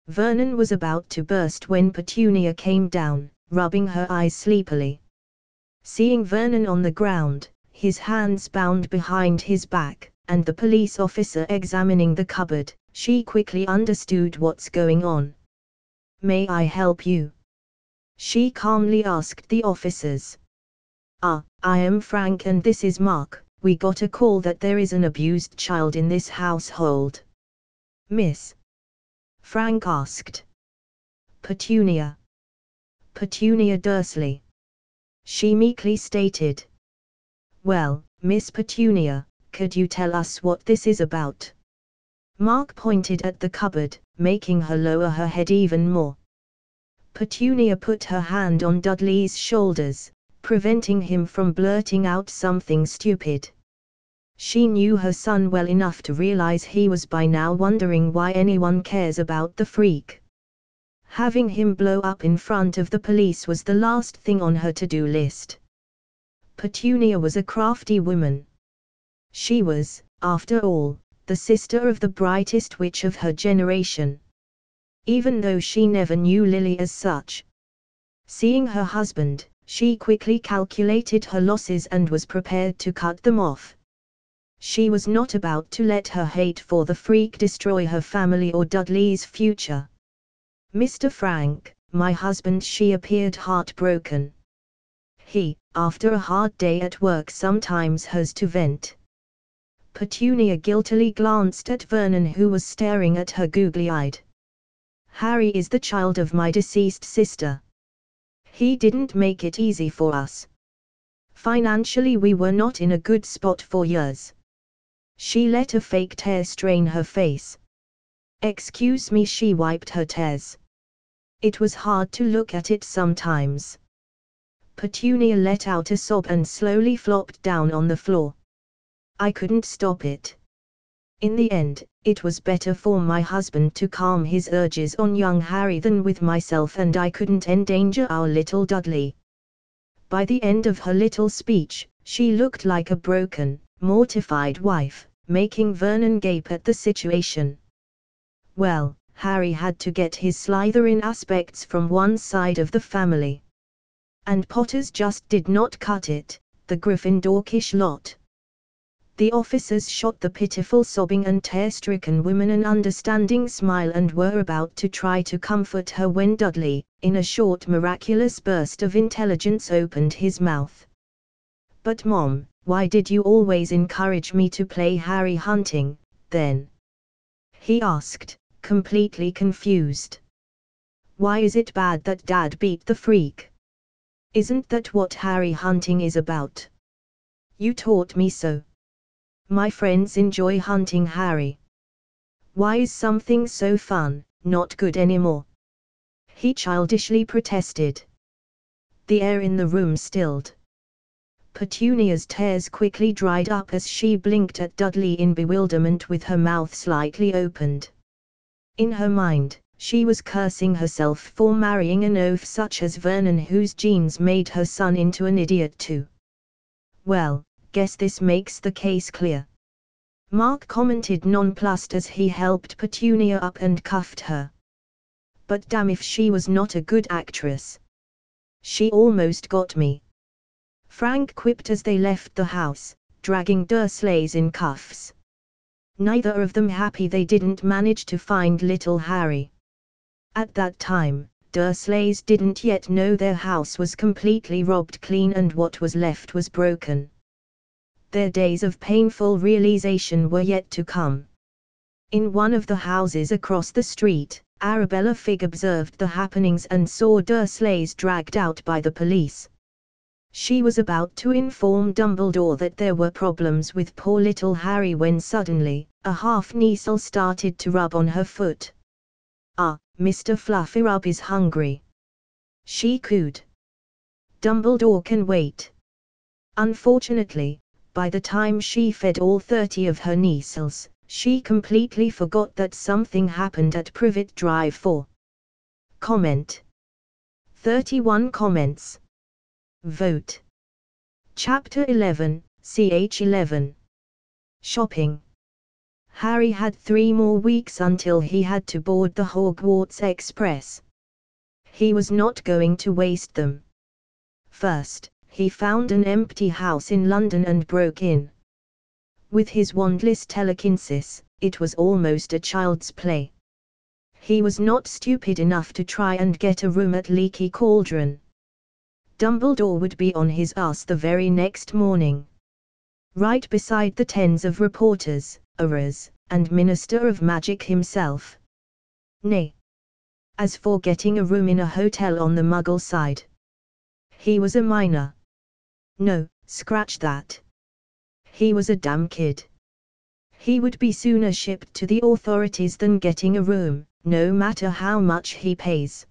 Vernon was about to burst when Petunia came down, rubbing her eyes sleepily. Seeing Vernon on the ground, his hands bound behind his back, and the police officer examining the cupboard, she quickly understood what's going on. May I help you? She calmly asked the officers. I am Frank and this is Mark. We got a call that there is an abused child in this household. Miss? Frank asked. Petunia. Petunia Dursley. She meekly stated. Well, Miss Petunia, could you tell us what this is about? Mark pointed at the cupboard, making her lower her head even more. Petunia put her hand on Dudley's shoulders, preventing him from blurting out something stupid. She knew her son well enough to realize he was by now wondering why anyone cares about the freak. Having him blow up in front of the police was the last thing on her to-do list. Petunia was a crafty woman. She was, after all, the sister of the brightest witch of her generation. Even though she never knew Lily as such. Seeing her husband, she quickly calculated her losses and was prepared to cut them off. She was not about to let her hate for the freak destroy her family or Dudley's future. Mr. Frank, my husband. She appeared heartbroken. He, after a hard day at work, sometimes has to vent. Petunia guiltily glanced at Vernon, who was staring at her googly-eyed. Harry is the child of my deceased sister. He didn't make it easy for us. Financially we were not in a good spot for years. She let a fake tear stain her face. Excuse me, she wiped her tears. It was hard to look at it sometimes. Petunia let out a sob and slowly flopped down on the floor. I couldn't stop it. In the end, it was better for my husband to calm his urges on young Harry than with myself, and I couldn't endanger our little Dudley. By the end of her little speech, she looked like a broken, mortified wife, making Vernon gape at the situation. Well, Harry had to get his Slytherin aspects from one side of the family. And Potters just did not cut it, the Gryffindorkish lot. The officers shot the pitiful sobbing and tear-stricken woman an understanding smile and were about to try to comfort her when Dudley, in a short miraculous burst of intelligence, opened his mouth. But Mom, why did you always encourage me to play Harry hunting, then? He asked, completely confused. Why is it bad that Dad beat the freak? Isn't that what Harry hunting is about? You taught me so. My friends enjoy hunting Harry. Why is something so fun not good anymore? He childishly protested. The air in the room stilled. Petunia's tears quickly dried up as she blinked at Dudley in bewilderment with her mouth slightly opened. In her mind, she was cursing herself for marrying an oaf such as Vernon, whose genes made her son into an idiot too. Well, guess this makes the case clear. Mark commented nonplussed as he helped Petunia up and cuffed her. But damn if she was not a good actress. She almost got me. Frank quipped as they left the house, dragging Dursleys in cuffs. Neither of them happy they didn't manage to find little Harry. At that time, Dursleys didn't yet know their house was completely robbed clean and what was left was broken. Their days of painful realization were yet to come. In one of the houses across the street, Arabella Figg observed the happenings and saw Dursleys dragged out by the police. She was about to inform Dumbledore that there were problems with poor little Harry when suddenly, a half-Kneasel started to rub on her foot. Ah, Mr. Fluffyrub is hungry. She cooed. Dumbledore can wait. Unfortunately, by the time she fed all 30 of her Kneasels, she completely forgot that something happened at Privet Drive 4. Comment. 31 comments. Vote. Chapter 11, ch 11. Shopping. Harry had 3 more weeks until he had to board the Hogwarts Express. He was not going to waste them. First, he found an empty house in London and broke in. With his wandless telekinesis, it was almost a child's play. He was not stupid enough to try and get a room at Leaky Cauldron. Dumbledore would be on his ass the very next morning. Right beside the tens of reporters, Aurors, and Minister of Magic himself. Nay. As for getting a room in a hotel on the Muggle side, he was a minor. No, scratch that. He was a damn kid. He would be sooner shipped to the authorities than getting a room, no matter how much he pays.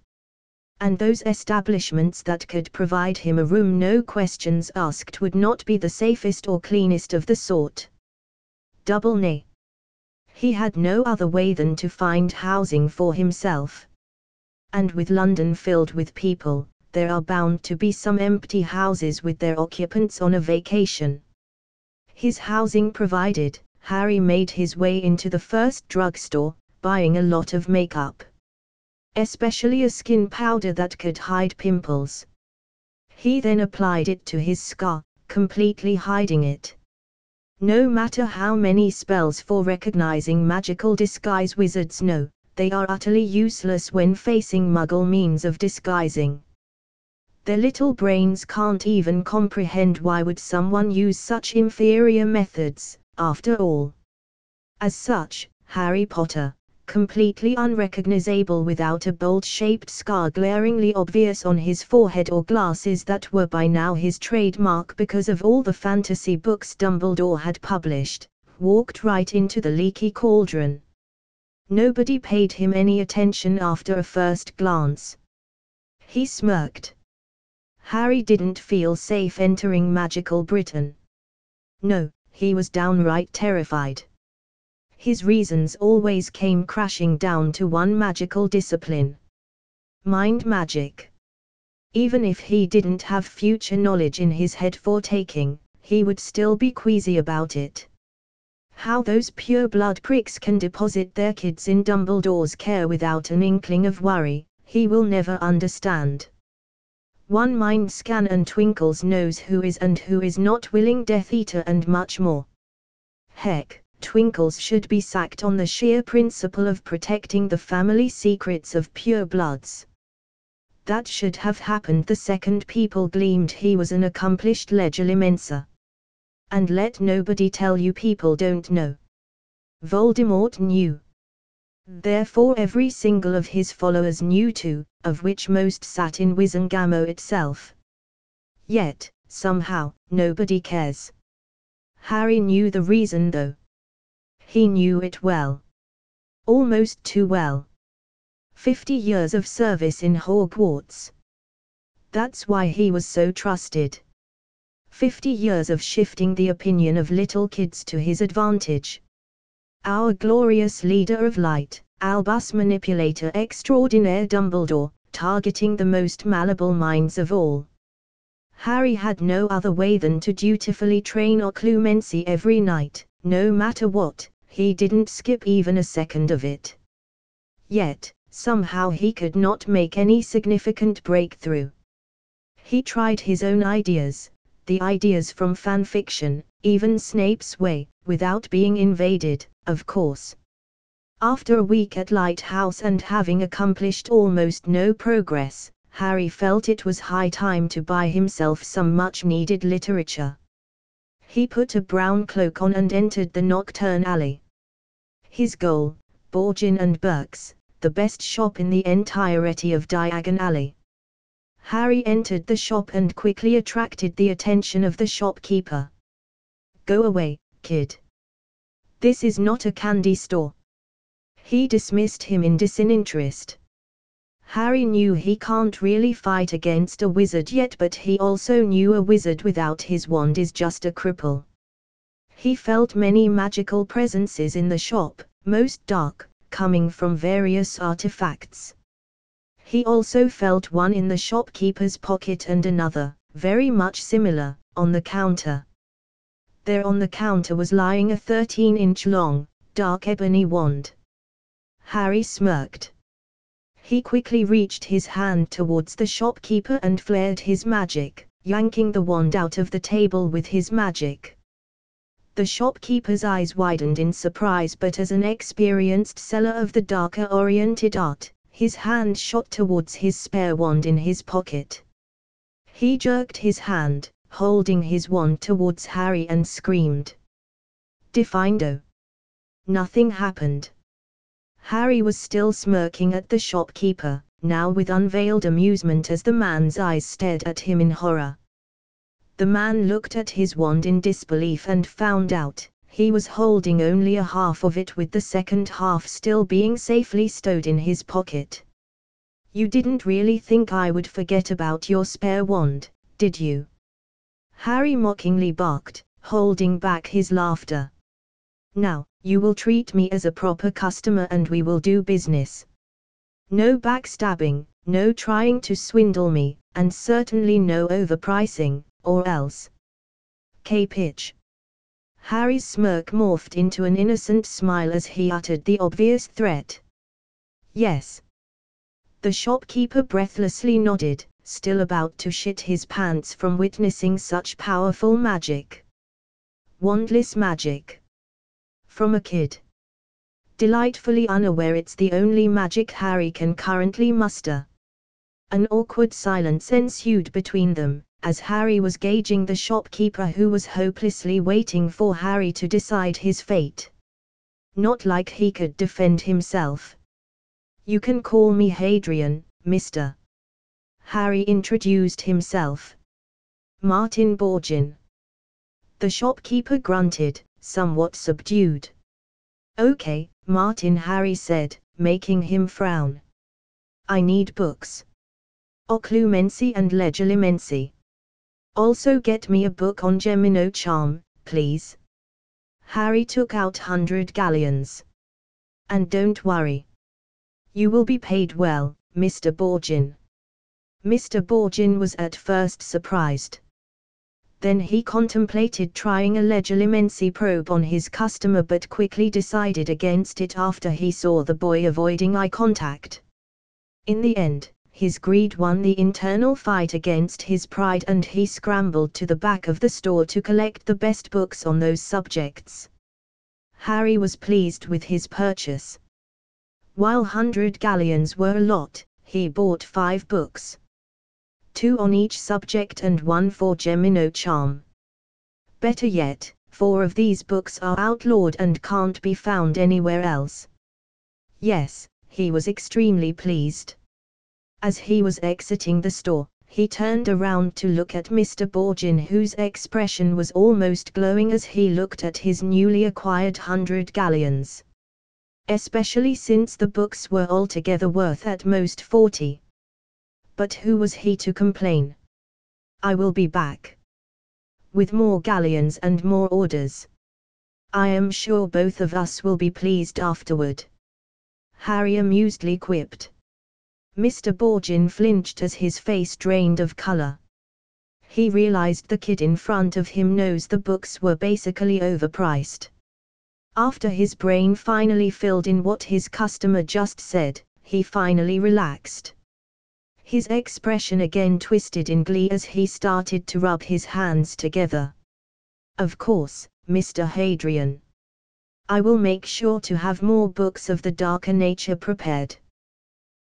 And those establishments that could provide him a room no questions asked would not be the safest or cleanest of the sort. Double nay. He had no other way than to find housing for himself. And with London filled with people, there are bound to be some empty houses with their occupants on a vacation. His housing provided, Harry made his way into the first drugstore, buying a lot of makeup. Especially a skin powder that could hide pimples. He then applied it to his scar, completely hiding it. No matter how many spells for recognizing magical disguise wizards know, they are utterly useless when facing Muggle means of disguising. Their little brains can't even comprehend why would someone use such inferior methods, after all. As such, Harry Potter, completely unrecognizable without a bolt-shaped scar glaringly obvious on his forehead or glasses that were by now his trademark because of all the fantasy books Dumbledore had published, walked right into the leaky cauldron. Nobody paid him any attention after a first glance. He smirked. Harry didn't feel safe entering magical Britain. No, he was downright terrified. His reasons always came crashing down to one magical discipline: mind magic. Even if he didn't have future knowledge in his head for taking, he would still be queasy about it. How those pure-blood pricks can deposit their kids in Dumbledore's care without an inkling of worry, he will never understand. One mind scan and Twinkles knows who is and who is not willing Death Eater and much more. Heck, Twinkles should be sacked on the sheer principle of protecting the family secrets of purebloods. That should have happened the second people gleamed he was an accomplished Legilimensa. And let nobody tell you people don't know. Voldemort knew. Therefore every single of his followers knew too, of which most sat in Wizengamo itself. Yet, somehow, nobody cares. Harry knew the reason though. He knew it well. Almost too well. 50 years of service in Hogwarts. That's why he was so trusted. 50 years of shifting the opinion of little kids to his advantage. Our glorious leader of light, Albus Manipulator Extraordinaire Dumbledore, targeting the most malleable minds of all. Harry had no other way than to dutifully train Occlumency every night, no matter what, he didn't skip even a second of it. Yet, somehow he could not make any significant breakthrough. He tried his own ideas, the ideas from fanfiction, even Snape's way, without being invaded, of course. After a week at Lighthouse and having accomplished almost no progress, Harry felt it was high time to buy himself some much-needed literature. He put a brown cloak on and entered the Nocturne Alley. His goal, Borgin and Burke's, the best shop in the entirety of Diagon Alley. Harry entered the shop and quickly attracted the attention of the shopkeeper. "Go away, kid. This is not a candy store." He dismissed him in disinterest. Harry knew he can't really fight against a wizard yet, but he also knew a wizard without his wand is just a cripple. He felt many magical presences in the shop, most dark, coming from various artifacts. He also felt one in the shopkeeper's pocket and another, very much similar, on the counter. There on the counter was lying a 13-inch long, dark ebony wand. Harry smirked. He quickly reached his hand towards the shopkeeper and flared his magic, yanking the wand out of the table with his magic. The shopkeeper's eyes widened in surprise, but as an experienced seller of the darker-oriented art, his hand shot towards his spare wand in his pocket. He jerked his hand, holding his wand towards Harry, and screamed. "Defindo!" Nothing happened. Harry was still smirking at the shopkeeper, now with unveiled amusement as the man's eyes stared at him in horror. The man looked at his wand in disbelief and found out he was holding only a half of it, with the second half still being safely stowed in his pocket. "You didn't really think I would forget about your spare wand, did you?" Harry mockingly barked, holding back his laughter. "Now, you will treat me as a proper customer and we will do business. No backstabbing, no trying to swindle me, and certainly no overpricing, or else. K-pitch." Harry's smirk morphed into an innocent smile as he uttered the obvious threat. "Yes." The shopkeeper breathlessly nodded, still about to shit his pants from witnessing such powerful magic. Wandless magic. From a kid. Delightfully unaware it's the only magic Harry can currently muster. An awkward silence ensued between them, as Harry was gauging the shopkeeper, who was hopelessly waiting for Harry to decide his fate. Not like he could defend himself. You can call me Hadrian, Mr. Harry introduced himself. Martin Borgin. The shopkeeper grunted, somewhat subdued. Okay, Martin, Harry said, making him frown. I need books. Occlumency and Legilimency. Also get me a book on Gemino charm, please. Harry took out 100 galleons. And don't worry. You will be paid well, Mr. Borgin. Mr. Borgin was at first surprised. Then he contemplated trying a Legilimency probe on his customer but quickly decided against it after he saw the boy avoiding eye contact. In the end, his greed won the internal fight against his pride and he scrambled to the back of the store to collect the best books on those subjects. Harry was pleased with his purchase. While 100 galleons were a lot, he bought 5 books. 2 on each subject and 1 for Gemino charm. Better yet, 4 of these books are outlawed and can't be found anywhere else. Yes, he was extremely pleased. As he was exiting the store, he turned around to look at Mr. Borgin, whose expression was almost glowing as he looked at his newly acquired 100 galleons. Especially since the books were altogether worth at most 40. But who was he to complain? I will be back. With more galleons and more orders. I am sure both of us will be pleased afterward. Harry amusedly quipped. Mr. Borgin flinched as his face drained of color. He realized the kid in front of him knows the books were basically overpriced. After his brain finally filled in what his customer just said, he finally relaxed. His expression again twisted in glee as he started to rub his hands together. Of course, Mr. Hadrian. I will make sure to have more books of the darker nature prepared.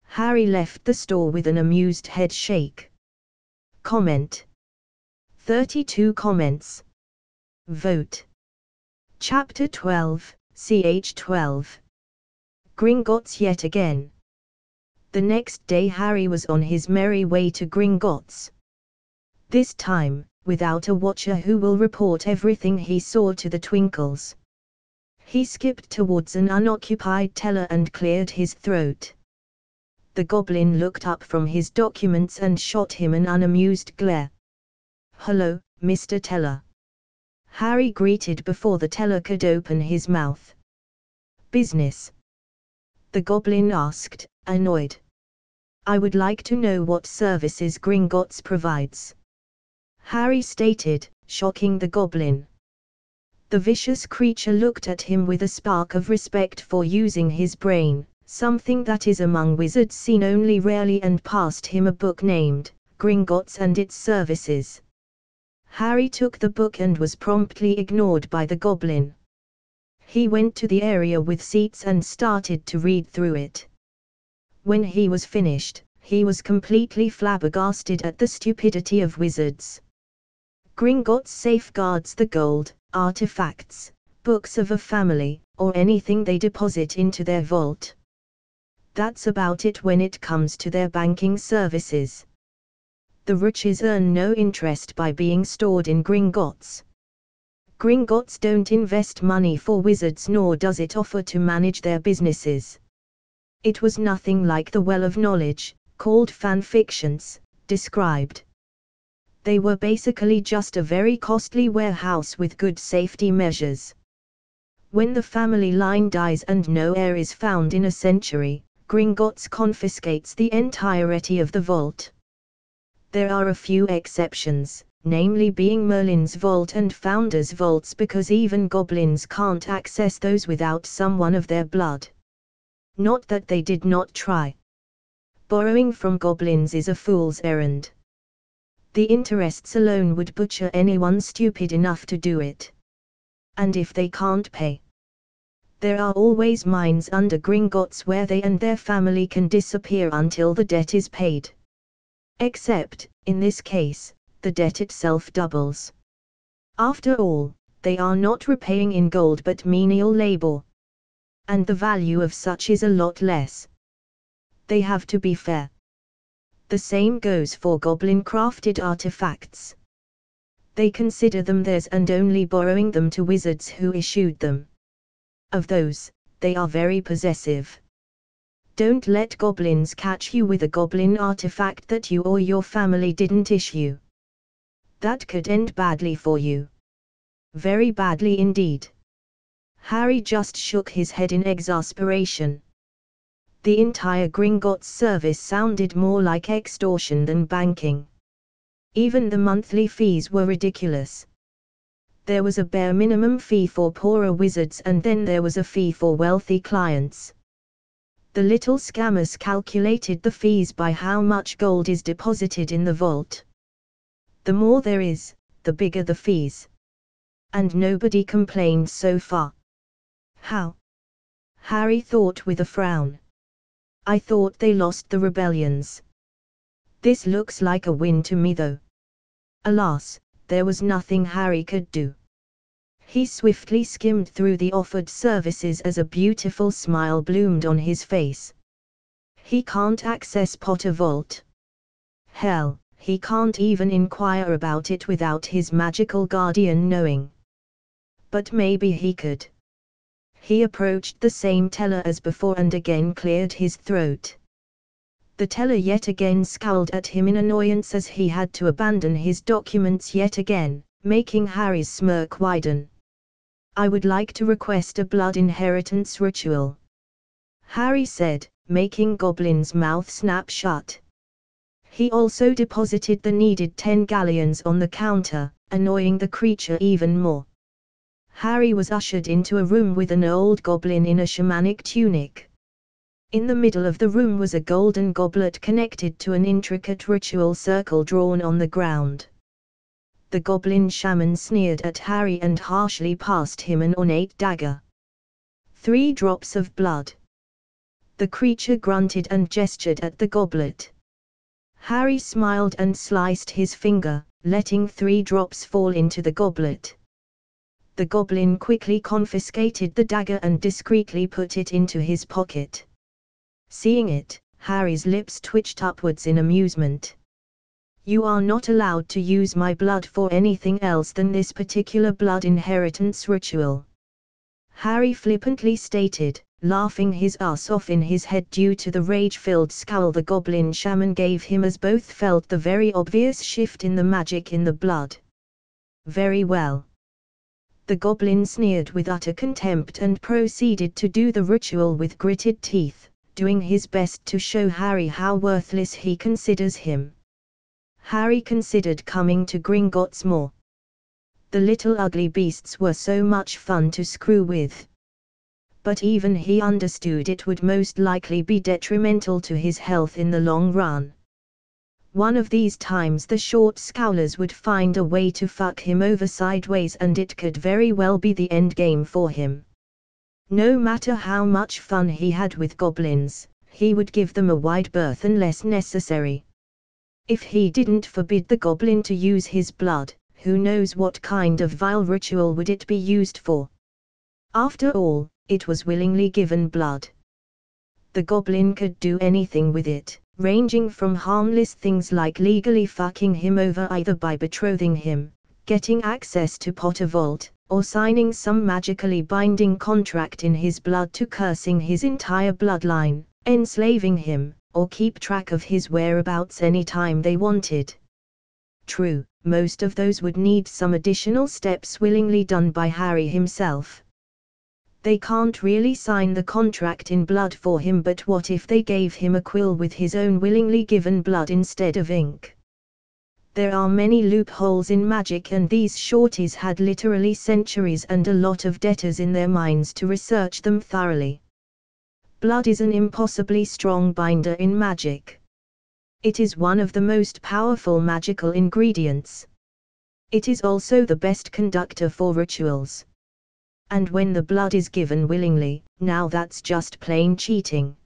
Harry left the store with an amused head shake. Comment. 32 comments. Vote. Chapter 12, ch 12. Gringotts yet again. The next day Harry was on his merry way to Gringotts. This time, without a watcher who will report everything he saw to the twinkles. He skipped towards an unoccupied teller and cleared his throat. The goblin looked up from his documents and shot him an unamused glare. Hello, Mr. Teller. Harry greeted before the teller could open his mouth. Business? The goblin asked, annoyed. I would like to know what services Gringotts provides. Harry stated, shocking the goblin. The vicious creature looked at him with a spark of respect for using his brain, something that is among wizards seen only rarely, and passed him a book named Gringotts and its Services. Harry took the book and was promptly ignored by the goblin. He went to the area with seats and started to read through it. When he was finished, he was completely flabbergasted at the stupidity of wizards. Gringotts safeguards the gold, artifacts, books of a family, or anything they deposit into their vault. That's about it when it comes to their banking services. The riches earn no interest by being stored in Gringotts. Gringotts don't invest money for wizards, nor does it offer to manage their businesses. It was nothing like the well of knowledge, called fanfictions, described. They were basically just a very costly warehouse with good safety measures. When the family line dies and no heir is found in a century, Gringotts confiscates the entirety of the vault. There are a few exceptions, namely being Merlin's vault and Founder's vaults, because even goblins can't access those without someone of their blood. Not that they did not try. Borrowing from goblins is a fool's errand. The interests alone would butcher anyone stupid enough to do it. And if they can't pay, there are always mines under Gringotts where they and their family can disappear until the debt is paid. Except, in this case, the debt itself doubles. After all, they are not repaying in gold but menial labor. And the value of such is a lot less. They have to be fair. The same goes for goblin-crafted artifacts. They consider them theirs and only borrowing them to wizards who issued them. Of those, they are very possessive. Don't let goblins catch you with a goblin artifact that you or your family didn't issue. That could end badly for you. Very badly indeed. Harry just shook his head in exasperation. The entire Gringotts service sounded more like extortion than banking. Even the monthly fees were ridiculous. There was a bare minimum fee for poorer wizards and then there was a fee for wealthy clients. The little scammers calculated the fees by how much gold is deposited in the vault. The more there is, the bigger the fees. And nobody complained so far. How? Harry thought with a frown. I thought they lost the rebellions. This looks like a win to me though. Alas, there was nothing Harry could do. He swiftly skimmed through the offered services as a beautiful smile bloomed on his face. He can't access Potter Vault. Hell, he can't even inquire about it without his magical guardian knowing. But maybe he could. He approached the same teller as before and again cleared his throat. The teller yet again scowled at him in annoyance as he had to abandon his documents yet again, making Harry's smirk widen. I would like to request a blood inheritance ritual, Harry said, making Goblin's mouth snap shut. He also deposited the needed 10 galleons on the counter, annoying the creature even more. Harry was ushered into a room with an old goblin in a shamanic tunic. In the middle of the room was a golden goblet connected to an intricate ritual circle drawn on the ground. The goblin shaman sneered at Harry and harshly passed him an ornate dagger. 3 drops of blood. The creature grunted and gestured at the goblet. Harry smiled and sliced his finger, letting 3 drops fall into the goblet. The goblin quickly confiscated the dagger and discreetly put it into his pocket. Seeing it, Harry's lips twitched upwards in amusement. You are not allowed to use my blood for anything else than this particular blood inheritance ritual, Harry flippantly stated, laughing his ass off in his head due to the rage-filled scowl the goblin shaman gave him as both felt the very obvious shift in the magic in the blood. Very well. The goblin sneered with utter contempt and proceeded to do the ritual with gritted teeth, doing his best to show Harry how worthless he considers him. Harry considered coming to Gringotts more. The little ugly beasts were so much fun to screw with. But even he understood it would most likely be detrimental to his health in the long run. One of these times the short scowlers would find a way to fuck him over sideways and it could very well be the end game for him. No matter how much fun he had with goblins, he would give them a wide berth unless necessary. If he didn't forbid the goblin to use his blood, who knows what kind of vile ritual would it be used for? After all, it was willingly given blood. The goblin could do anything with it, ranging from harmless things like legally fucking him over either by betrothing him, getting access to Potter Vault, or signing some magically binding contract in his blood to cursing his entire bloodline, enslaving him, or keep track of his whereabouts anytime they wanted. True, most of those would need some additional steps willingly done by Harry himself. They can't really sign the contract in blood for him, but what if they gave him a quill with his own willingly given blood instead of ink? There are many loopholes in magic and these shorties had literally centuries and a lot of debtors in their minds to research them thoroughly. Blood is an impossibly strong binder in magic. It is one of the most powerful magical ingredients. It is also the best conductor for rituals. And when the blood is given willingly, now that's just plain cheating.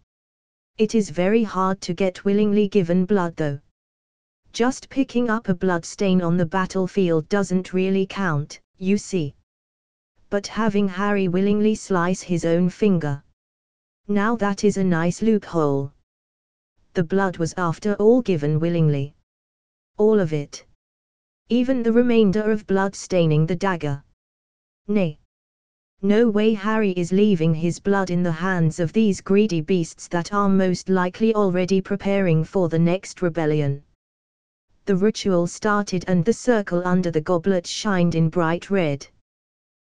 It is very hard to get willingly given blood though. Just picking up a blood stain on the battlefield doesn't really count, you see. But having Harry willingly slice his own finger, Now that is a nice loophole. The blood was after all given willingly. All of it. Even the remainder of blood staining the dagger. Nay. No way Harry is leaving his blood in the hands of these greedy beasts that are most likely already preparing for the next rebellion. The ritual started and the circle under the goblet shined in bright red.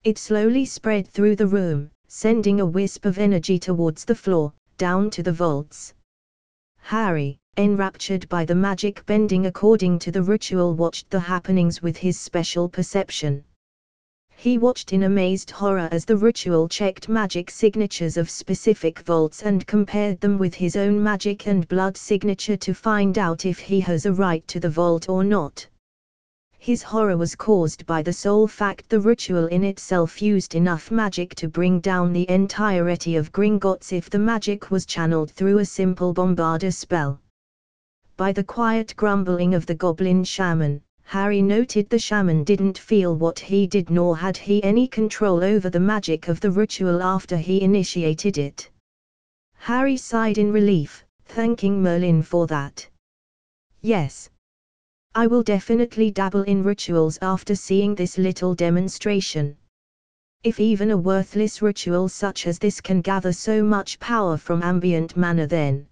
It slowly spread through the room, sending a wisp of energy towards the floor, down to the vaults. Harry, enraptured by the magic bending according to the ritual, watched the happenings with his special perception. He watched in amazed horror as the ritual checked magic signatures of specific vaults and compared them with his own magic and blood signature to find out if he has a right to the vault or not. His horror was caused by the sole fact the ritual in itself used enough magic to bring down the entirety of Gringotts if the magic was channeled through a simple bombarder spell. By the quiet grumbling of the goblin shaman, Harry noted the shaman didn't feel what he did, nor had he any control over the magic of the ritual after he initiated it. Harry sighed in relief, thanking Merlin for that. Yes. I will definitely dabble in rituals after seeing this little demonstration. If even a worthless ritual such as this can gather so much power from ambient mana, then...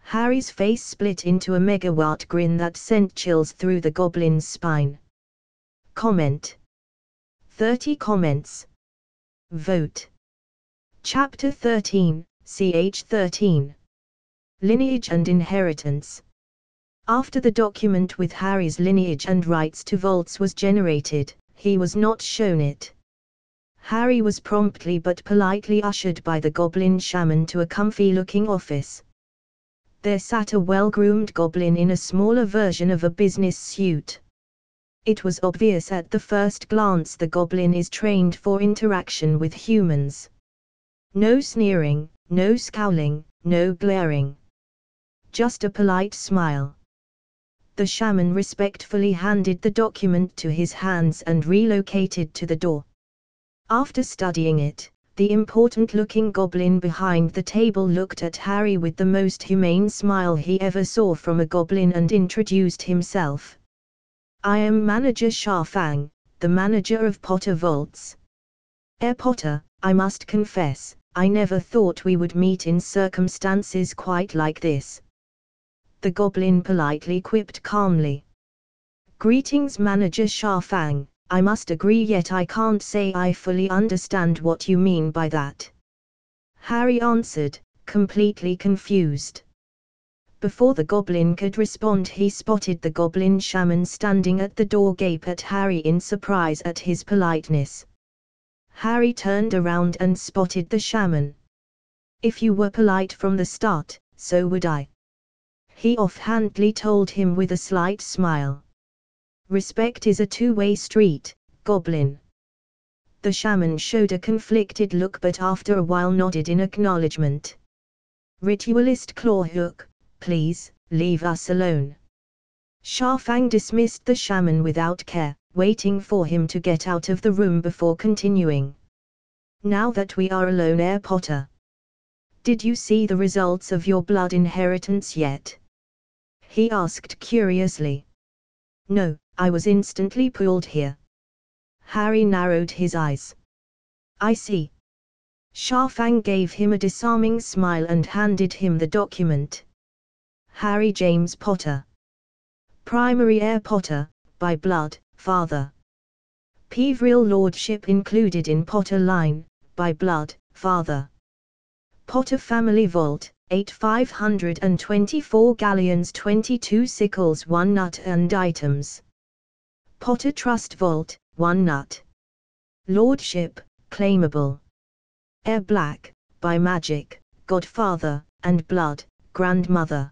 Harry's face split into a megawatt grin that sent chills through the goblin's spine. Comment. 30 comments. Vote. Chapter 13, ch 13. Lineage and Inheritance. After the document with Harry's lineage and rights to vaults was generated, he was not shown it. Harry was promptly but politely ushered by the goblin shaman to a comfy-looking office. There sat a well-groomed goblin in a smaller version of a business suit. It was obvious at the first glance the goblin is trained for interaction with humans. No sneering, no scowling, no glaring. Just a polite smile. The shaman respectfully handed the document to his hands and relocated to the door. After studying it, the important-looking goblin behind the table looked at Harry with the most humane smile he ever saw from a goblin and introduced himself. I am Manager Shafang, the manager of Potter Vaults. Potter, I must confess, I never thought we would meet in circumstances quite like this. The goblin politely quipped calmly. Greetings, Manager Shafang. I must agree, yet I can't say I fully understand what you mean by that. Harry answered, completely confused. Before the goblin could respond, he spotted the goblin shaman standing at the door, gape at Harry in surprise at his politeness. Harry turned around and spotted the shaman. If you were polite from the start, so would I. He offhandedly told him with a slight smile. Respect is a two-way street, goblin. The shaman showed a conflicted look but after a while nodded in acknowledgement. Ritualist Clawhook, please, leave us alone. Shafang dismissed the shaman without care, waiting for him to get out of the room before continuing. Now that we are alone, Potter. Did you see the results of your blood inheritance yet? He asked curiously. No, I was instantly pulled here. Harry narrowed his eyes. I see. Shafang gave him a disarming smile and handed him the document. Harry James Potter. Primary heir Potter, by blood, father. Peveril Lordship included in Potter line, by blood, father. Potter Family Vault, 8,524 galleons, 22 sickles, 1 nut and items. Potter Trust Vault, 1 nut. Lordship, claimable. Heir Black, by magic, godfather, and blood, grandmother.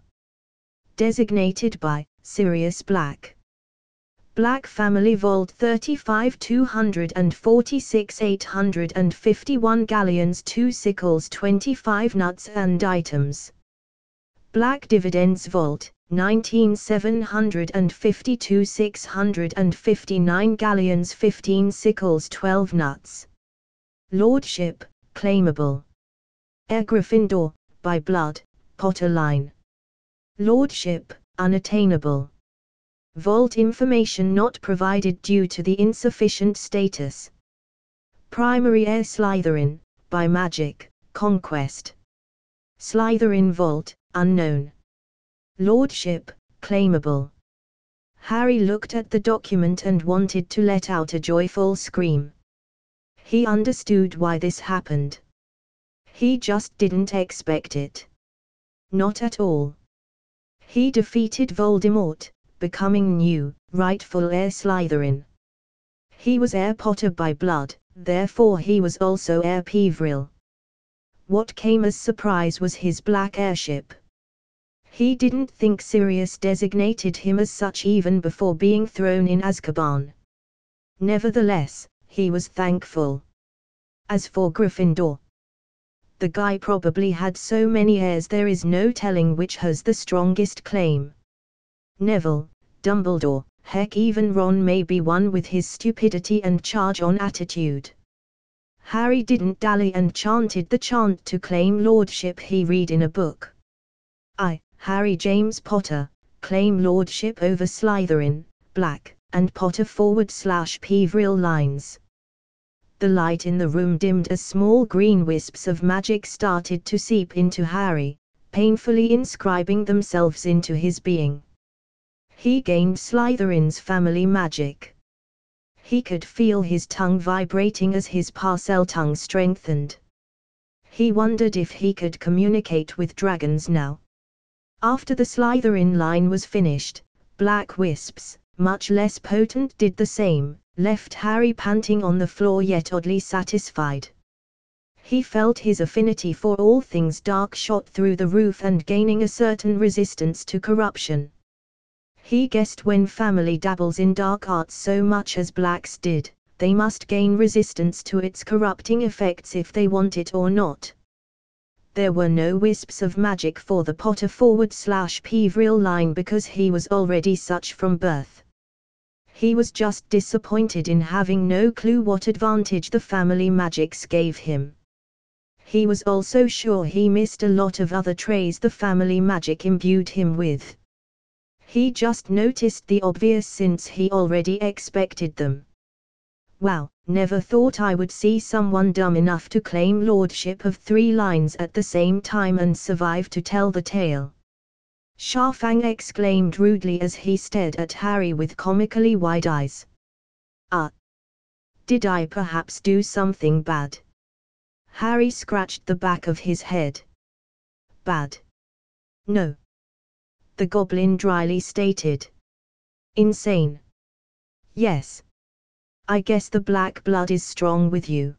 Designated by Sirius Black. Black Family Vault, 35,246 851 galleons, 2 sickles, 25 nuts and items. Black Dividends Vault, 19,752 659 galleons, 15 sickles, 12 nuts. Lordship, claimable. Heir Gryffindor, by blood, Potter line. Lordship, unattainable. Vault information not provided due to the insufficient status. Primary heir Slytherin, by magic, conquest. Slytherin vault, unknown. Lordship, claimable. Harry looked at the document and wanted to let out a joyful scream. He understood why this happened. He just didn't expect it. Not at all. He defeated Voldemort, becoming new, rightful heir Slytherin. He was heir Potter by blood, therefore he was also heir Peevril. What came as surprise was his black heirship. He didn't think Sirius designated him as such even before being thrown in Azkaban. Nevertheless, he was thankful. As for Gryffindor, the guy probably had so many heirs there is no telling which has the strongest claim. Neville, Dumbledore, heck even Ron may be one with his stupidity and charge-on attitude. Harry didn't dally and chanted the chant to claim lordship he read in a book. I, Harry James Potter, claim lordship over Slytherin, Black, and Potter / Peevril lines. The light in the room dimmed as small green wisps of magic started to seep into Harry, painfully inscribing themselves into his being. He gained Slytherin's family magic. He could feel his tongue vibrating as his Parseltongue strengthened. He wondered if he could communicate with dragons now. After the Slytherin line was finished, black wisps, much less potent, did the same, left Harry panting on the floor yet oddly satisfied. He felt his affinity for all things dark shot through the roof and gaining a certain resistance to corruption. He guessed when family dabbles in dark arts so much as blacks did, they must gain resistance to its corrupting effects if they want it or not. There were no wisps of magic for the Potter / Peevril line because he was already such from birth. He was just disappointed in having no clue what advantage the family magics gave him. He was also sure he missed a lot of other traits the family magic imbued him with. He just noticed the obvious since he already expected them. Wow, never thought I would see someone dumb enough to claim lordship of 3 lines at the same time and survive to tell the tale. Sharfang exclaimed rudely as he stared at Harry with comically wide eyes. Did I perhaps do something bad? Harry scratched the back of his head. Bad? No. The goblin dryly stated. Insane? Yes. I guess the black blood is strong with you.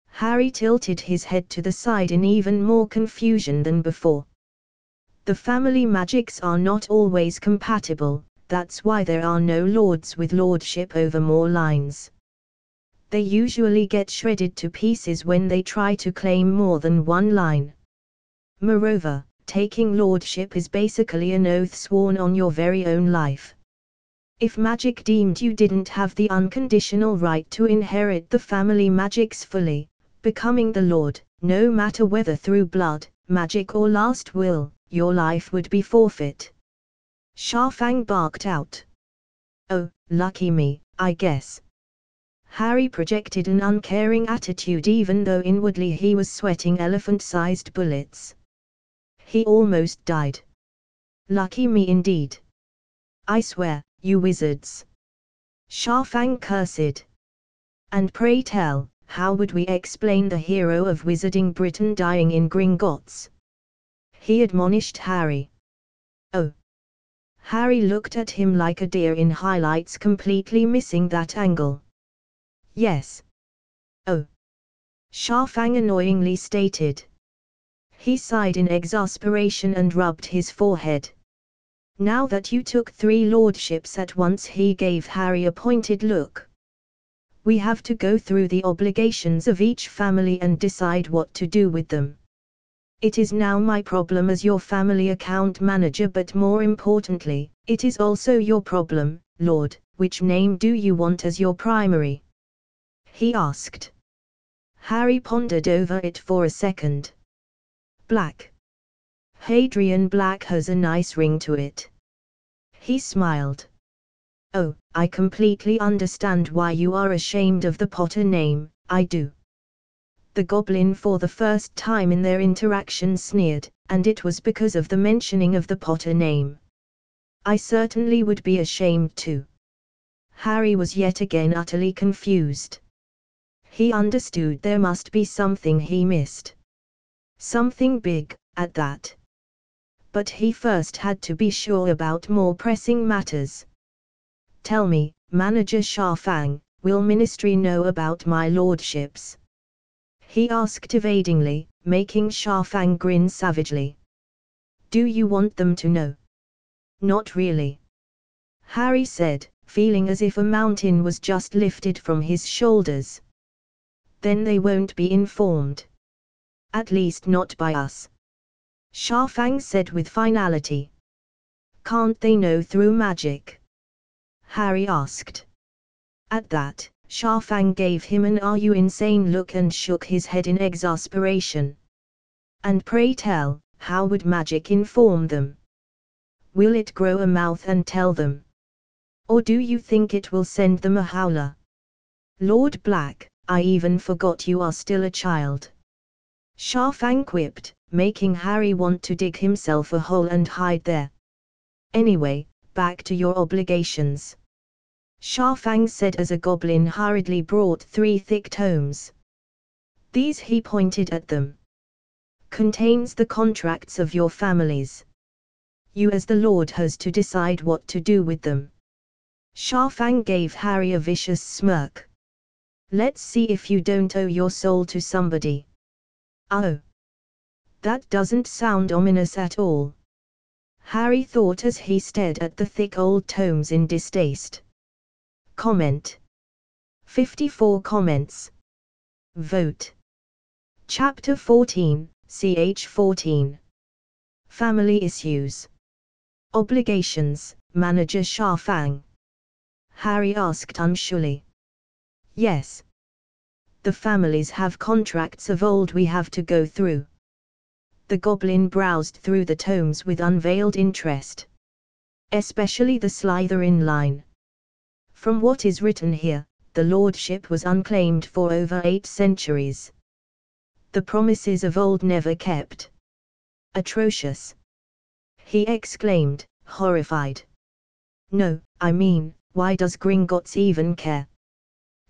Harry tilted his head to the side in even more confusion than before. The family magics are not always compatible, that's why there are no lords with lordship over more lines. They usually get shredded to pieces when they try to claim more than one line. Moreover, taking lordship is basically an oath sworn on your very own life. If magic deemed you didn't have the unconditional right to inherit the family magics fully, becoming the lord, no matter whether through blood, magic or last will, your life would be forfeit. Sharfang barked out. Oh, lucky me, I guess. Harry projected an uncaring attitude even though inwardly he was sweating elephant-sized bullets. He almost died. Lucky me indeed. I swear, you wizards. Sharfang cursed. And pray tell, how would we explain the hero of Wizarding Britain dying in Gringotts? He admonished Harry. Oh. Harry looked at him like a deer in highlights, completely missing that angle. Yes. Oh. Sharfang annoyingly stated. He sighed in exasperation and rubbed his forehead. Now that you took 3 lordships at once, he gave Harry a pointed look. We have to go through the obligations of each family and decide what to do with them. It is now my problem as your family account manager, but more importantly, it is also your problem, Lord. Which name do you want as your primary? He asked. Harry pondered over it for a second. Black. Hadrian Black has a nice ring to it. He smiled. Oh, I completely understand why you are ashamed of the Potter name, I do. The goblin for the first time in their interaction sneered, and it was because of the mentioning of the Potter name. I certainly would be ashamed too. Harry was yet again utterly confused. He understood there must be something he missed. Something big, at that. But he first had to be sure about more pressing matters. Tell me, Manager Sharfang, will Ministry know about my lordships? He asked evadingly, making Sharfang grin savagely. Do you want them to know? Not really. Harry said, feeling as if a mountain was just lifted from his shoulders. Then they won't be informed. At least not by us. Sharfang said with finality. Can't they know through magic? Harry asked. At that, Sharfang gave him an "Are you insane" look and shook his head in exasperation. And pray tell, how would magic inform them? Will it grow a mouth and tell them? Or do you think it will send them a howler? Lord Black, I even forgot you are still a child. Sharfang quipped, making Harry want to dig himself a hole and hide there. Anyway, back to your obligations. Sharfang said as a goblin hurriedly brought 3 thick tomes. These, he pointed at them. Contains the contracts of your families. You as the Lord has to decide what to do with them. Sharfang gave Harry a vicious smirk. Let's see if you don't owe your soul to somebody. Oh. That doesn't sound ominous at all. Harry thought as he stared at the thick old tomes in distaste. Comment. 54 comments. Vote. Chapter 14, ch 14. Family Issues. Obligations, Manager Sharfang. Harry asked unsurely. Yes. The families have contracts of old we have to go through. The goblin browsed through the tomes with unveiled interest. Especially the Slytherin line. From what is written here, the lordship was unclaimed for over 8 centuries. The promises of old never kept. Atrocious. He exclaimed, horrified. No, I mean, why does Gringotts even care?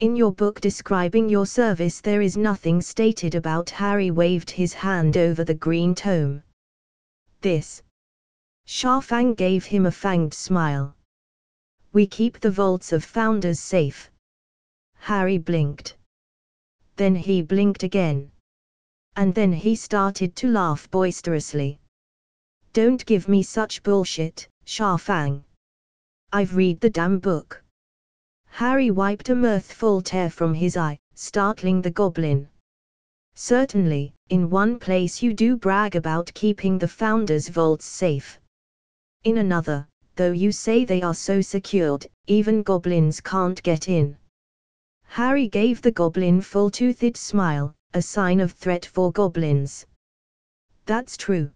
In your book describing your service there is nothing stated about. Harry waved his hand over the green tome. This. Sharfang gave him a fanged smile. We keep the vaults of founders safe. Harry blinked. Then he blinked again. And then he started to laugh boisterously. Don't give me such bullshit, Sharfang. I've read the damn book. Harry wiped a mirthful tear from his eye, startling the goblin. Certainly, in one place you do brag about keeping the founders' vaults safe. In another, though, you say they are so secured, even goblins can't get in. Harry gave the goblin full-toothed smile, a sign of threat for goblins. That's true.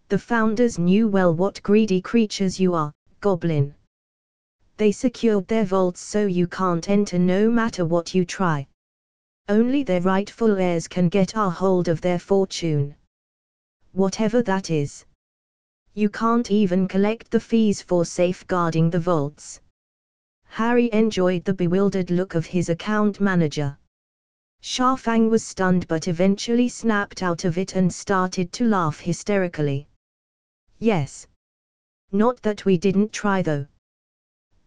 The founders knew well what greedy creatures you are, goblin. They secured their vaults so you can't enter no matter what you try. Only their rightful heirs can get a hold of their fortune. Whatever that is. You can't even collect the fees for safeguarding the vaults. Harry enjoyed the bewildered look of his account manager. Sharfang was stunned but eventually snapped out of it and started to laugh hysterically. Yes. Not that we didn't try though.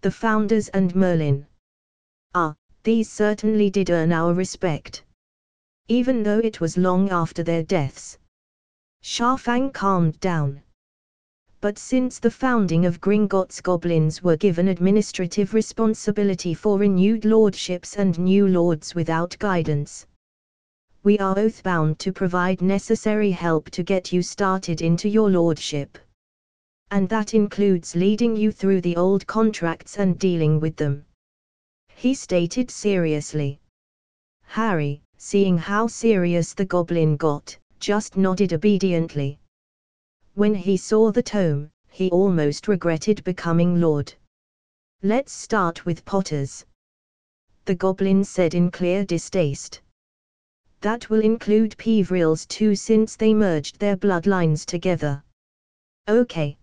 The founders and Merlin. These certainly did earn our respect. Even though it was long after their deaths. Sharfang calmed down. But since the founding of Gringotts, goblins were given administrative responsibility for renewed lordships and new lords without guidance. We are oath-bound to provide necessary help to get you started into your lordship. And that includes leading you through the old contracts and dealing with them. He stated seriously. Harry, seeing how serious the goblin got, just nodded obediently. When he saw the tome, he almost regretted becoming Lord. "Let's start with Potters," the goblin said in clear distaste. "That will include Peevrils too, since they merged their bloodlines together." "Okay.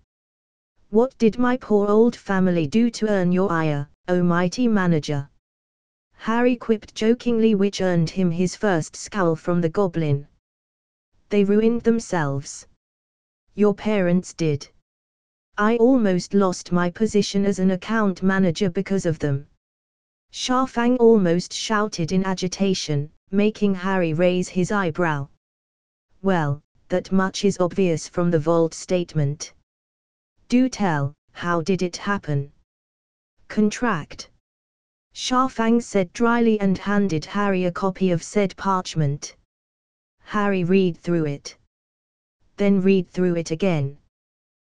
What did my poor old family do to earn your ire, O mighty manager?" Harry quipped jokingly, which earned him his first scowl from the goblin. "They ruined themselves. Your parents did. I almost lost my position as an account manager because of them." Sharfang almost shouted in agitation, making Harry raise his eyebrow. "Well, that much is obvious from the vault statement. Do tell, how did it happen?" "Contract," Sharfang said dryly and handed Harry a copy of said parchment. Harry read through it. Then read through it again.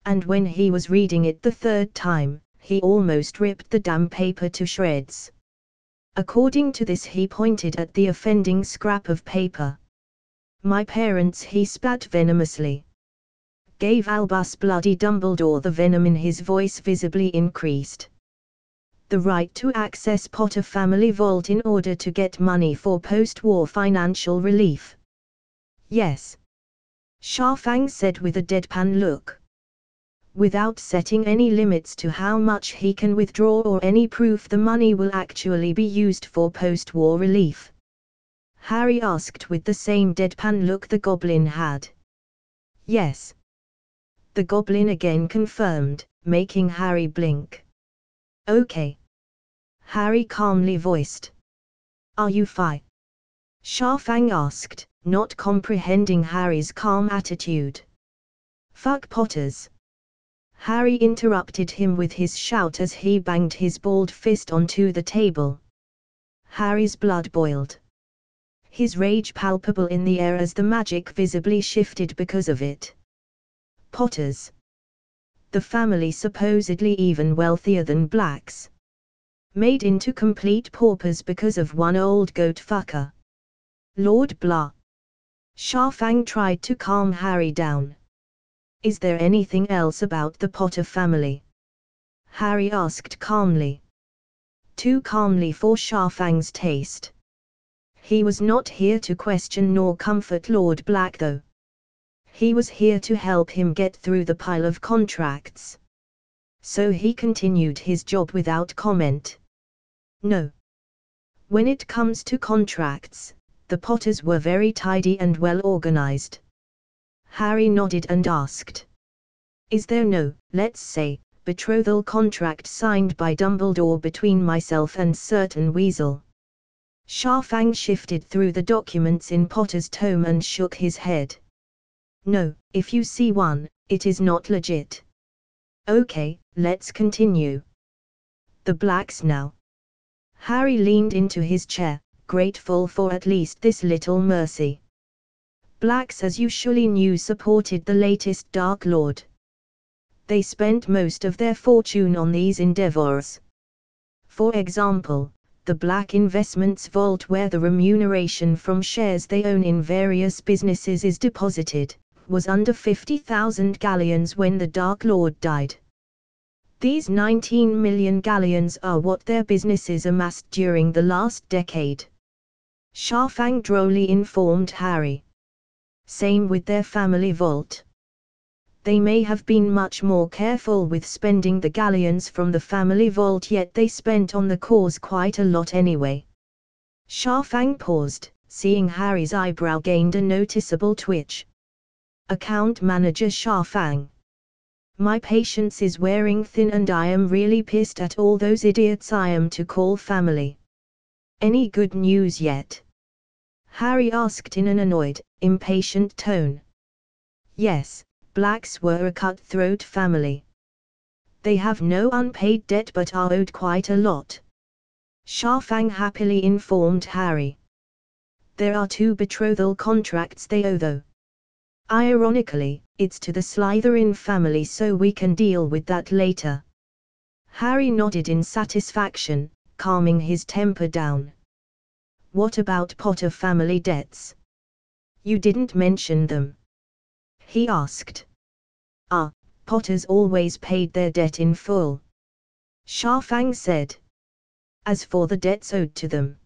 And when he was reading it the third time, he almost ripped the damn paper to shreds. According to this, he pointed at the offending scrap of paper. "My parents," he spat venomously. "Gave Albus bloody Dumbledore," the venom in his voice visibly increased, "the right to access Potter family vault in order to get money for post-war financial relief." "Yes," Sharfang said with a deadpan look. "Without setting any limits to how much he can withdraw or any proof the money will actually be used for post-war relief?" Harry asked with the same deadpan look the goblin had. "Yes," the goblin again confirmed, making Harry blink. "Okay," Harry calmly voiced. "Are you fi?" Sharfang asked, not comprehending Harry's calm attitude. "Fuck Potters," Harry interrupted him with his shout as he banged his balled fist onto the table. Harry's blood boiled. His rage palpable in the air as the magic visibly shifted because of it. Potters. The family supposedly even wealthier than Blacks. Made into complete paupers because of one old goat fucker. Lord blah. Sharfang tried to calm Harry down. "Is there anything else about the Potter family?" Harry asked calmly. Too calmly for Sharfang's taste. He was not here to question nor comfort Lord Black though. He was here to help him get through the pile of contracts. So he continued his job without comment. "No. When it comes to contracts, the Potters were very tidy and well organized." Harry nodded and asked. "Is there no, let's say, betrothal contract signed by Dumbledore between myself and certain weasel?" Sharfang shifted through the documents in Potter's tome and shook his head. "No, if you see one, it is not legit." "Okay, let's continue. The Blacks now." Harry leaned into his chair, grateful for at least this little mercy. "Blacks, as you surely knew, supported the latest Dark Lord. They spent most of their fortune on these endeavors. For example, the Black Investments Vault, where the remuneration from shares they own in various businesses is deposited, was under 50,000 galleons when the Dark Lord died. These 19 million galleons are what their businesses amassed during the last decade," Sharfang drolly informed Harry. "Same with their family vault. They may have been much more careful with spending the galleons from the family vault, yet they spent on the cause quite a lot anyway." Sharfang paused, seeing Harry's eyebrow gained a noticeable twitch. "Account manager Sharfang. My patience is wearing thin and I am really pissed at all those idiots I am to call family. Any good news yet?" Harry asked in an annoyed, impatient tone. "Yes, Blacks were a cutthroat family. They have no unpaid debt but are owed quite a lot," Sharfang happily informed Harry. "There are 2 betrothal contracts they owe though. Ironically, it's to the Slytherin family, so we can deal with that later." Harry nodded in satisfaction, calming his temper down. "What about Potter family debts?" You didn't mention them," he asked. "Ah, Potters always paid their debt in full," Shafang said. "As for the debts owed to them,"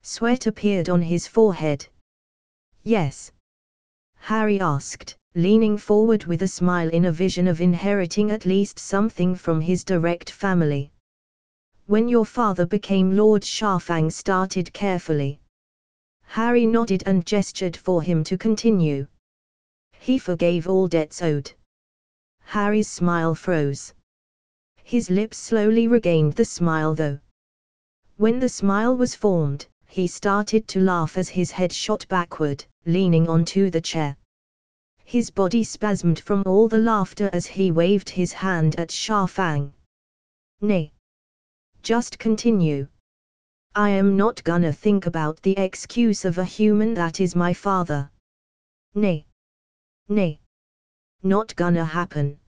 sweat appeared on his forehead. "Yes?" Harry asked, leaning forward with a smile in a vision of inheriting at least something from his direct family. "When your father became Lord," Shafang started carefully. Harry nodded and gestured for him to continue. "He forgave all debts owed." Harry's smile froze. His lips slowly regained the smile though. When the smile was formed, he started to laugh as his head shot backward, leaning onto the chair. His body spasmed from all the laughter as he waved his hand at Shafang. "Nay. Just continue. I am not gonna think about the excuse of a human that is my father. Nay. Nay. Not gonna happen.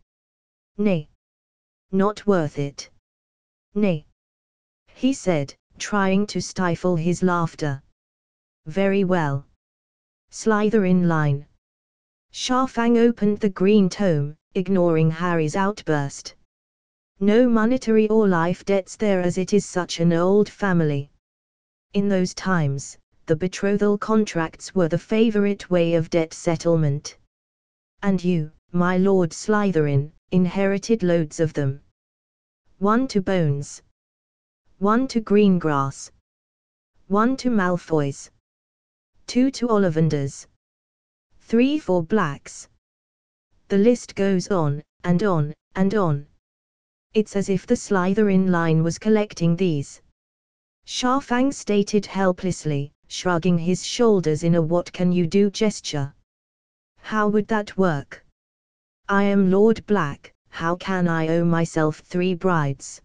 Nay. Not worth it. Nay," he said, trying to stifle his laughter. "Very well. Slytherin line." Shafang opened the green tome, ignoring Harry's outburst. "No monetary or life debts there as it is such an old family. In those times, the betrothal contracts were the favorite way of debt settlement. And you, my Lord Slytherin, inherited loads of them. 1 to Bones. 1 to Greengrass. 1 to Malfoys. 2 to Ollivanders. 3 for Blacks. The list goes on, and on, and on. It's as if the Slytherin line was collecting these," Shafang stated helplessly, shrugging his shoulders in a what-can-you-do gesture. "How would that work? I am Lord Black, how can I owe myself 3 brides?"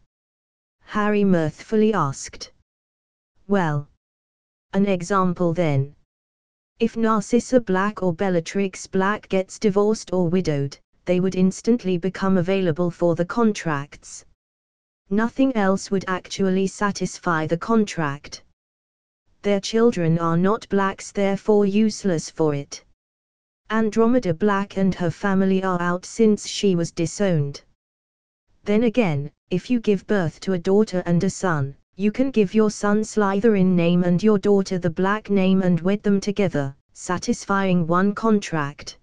Harry mirthfully asked. "Well, an example then. If Narcissa Black or Bellatrix Black gets divorced or widowed, they would instantly become available for the contracts. Nothing else would actually satisfy the contract. Their children are not Blacks, therefore useless for it. Andromeda Black and her family are out since she was disowned. Then again, if you give birth to a daughter and a son, you can give your son Slytherin name and your daughter the Black name and wed them together, satisfying one contract."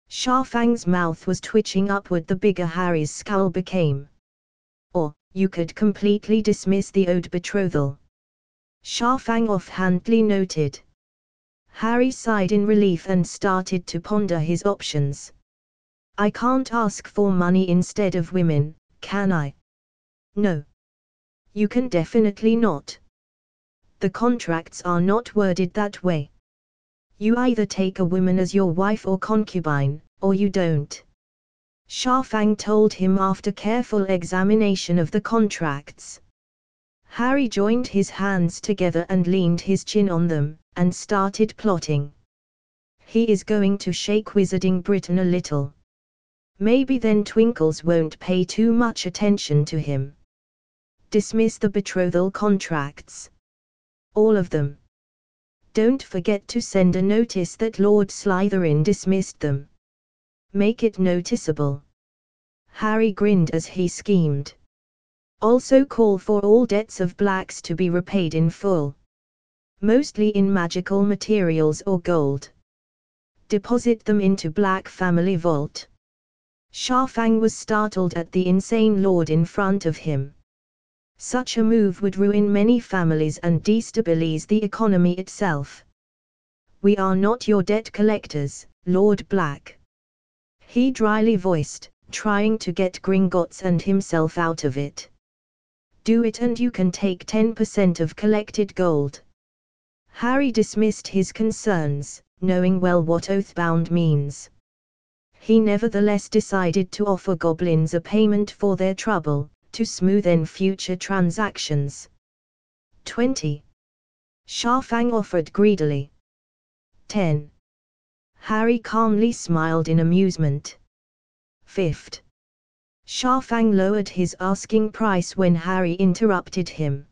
Shafang's mouth was twitching upward the bigger Harry's scowl became. "Or, you could completely dismiss the owed betrothal," Shafang offhandedly noted. Harry sighed in relief and started to ponder his options. "I can't ask for money instead of women, can I?" "No. You can definitely not. The contracts are not worded that way. You either take a woman as your wife or concubine, or you don't," Shafang told him after careful examination of the contracts. Harry joined his hands together and leaned his chin on them, and started plotting. He is going to shake Wizarding Britain a little. Maybe then Twinkles won't pay too much attention to him. Dismiss the betrothal contracts. All of them. Don't forget to send a notice that Lord Slytherin dismissed them. Make it noticeable. Harry grinned as he schemed. Also call for all debts of Blacks to be repaid in full. Mostly in magical materials or gold. Deposit them into Black family vault. Shafang was startled at the insane lord in front of him. Such a move would ruin many families and destabilize the economy itself. "We are not your debt collectors, Lord Black," he dryly voiced, trying to get Gringotts and himself out of it. "Do it and you can take 10% of collected gold." Harry dismissed his concerns, knowing well what oathbound means. He nevertheless decided to offer goblins a payment for their trouble, to smoothen future transactions. 20. Shafang offered greedily. 10. Harry calmly smiled in amusement. 5th. Shafang lowered his asking price when Harry interrupted him.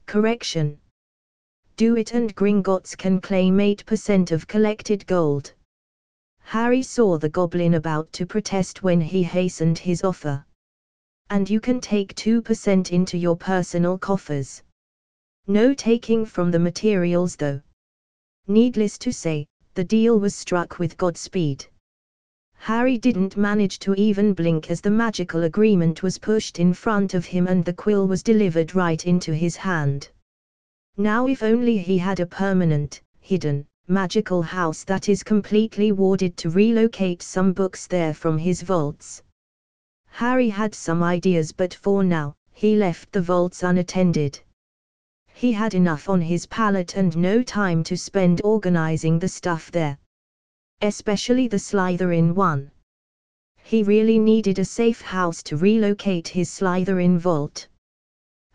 "Correction. Do it and Gringotts can claim 8% of collected gold. Harry saw the goblin about to protest when he hastened his offer. And you can take 2% into your personal coffers. No taking from the materials though. Needless to say, the deal was struck with Godspeed. Harry didn't manage to even blink as the magical agreement was pushed in front of him and the quill was delivered right into his hand. Now if only he had a permanent, hidden, magical house that is completely warded to relocate some books there from his vaults. Harry had some ideas, but for now, he left the vaults unattended. He had enough on his palette and no time to spend organizing the stuff there. Especially the Slytherin one. He really needed a safe house to relocate his Slytherin vault.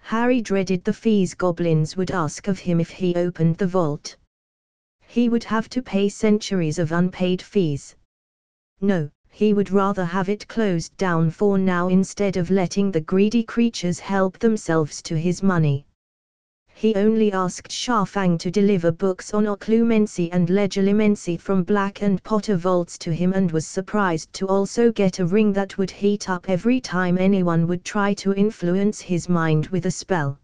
Harry dreaded the fees goblins would ask of him if he opened the vault. He would have to pay centuries of unpaid fees. No, he would rather have it closed down for now instead of letting the greedy creatures help themselves to his money. He only asked Sharfang to deliver books on Occlumency and Legilimency from Black and Potter vaults to him and was surprised to also get a ring that would heat up every time anyone would try to influence his mind with a spell.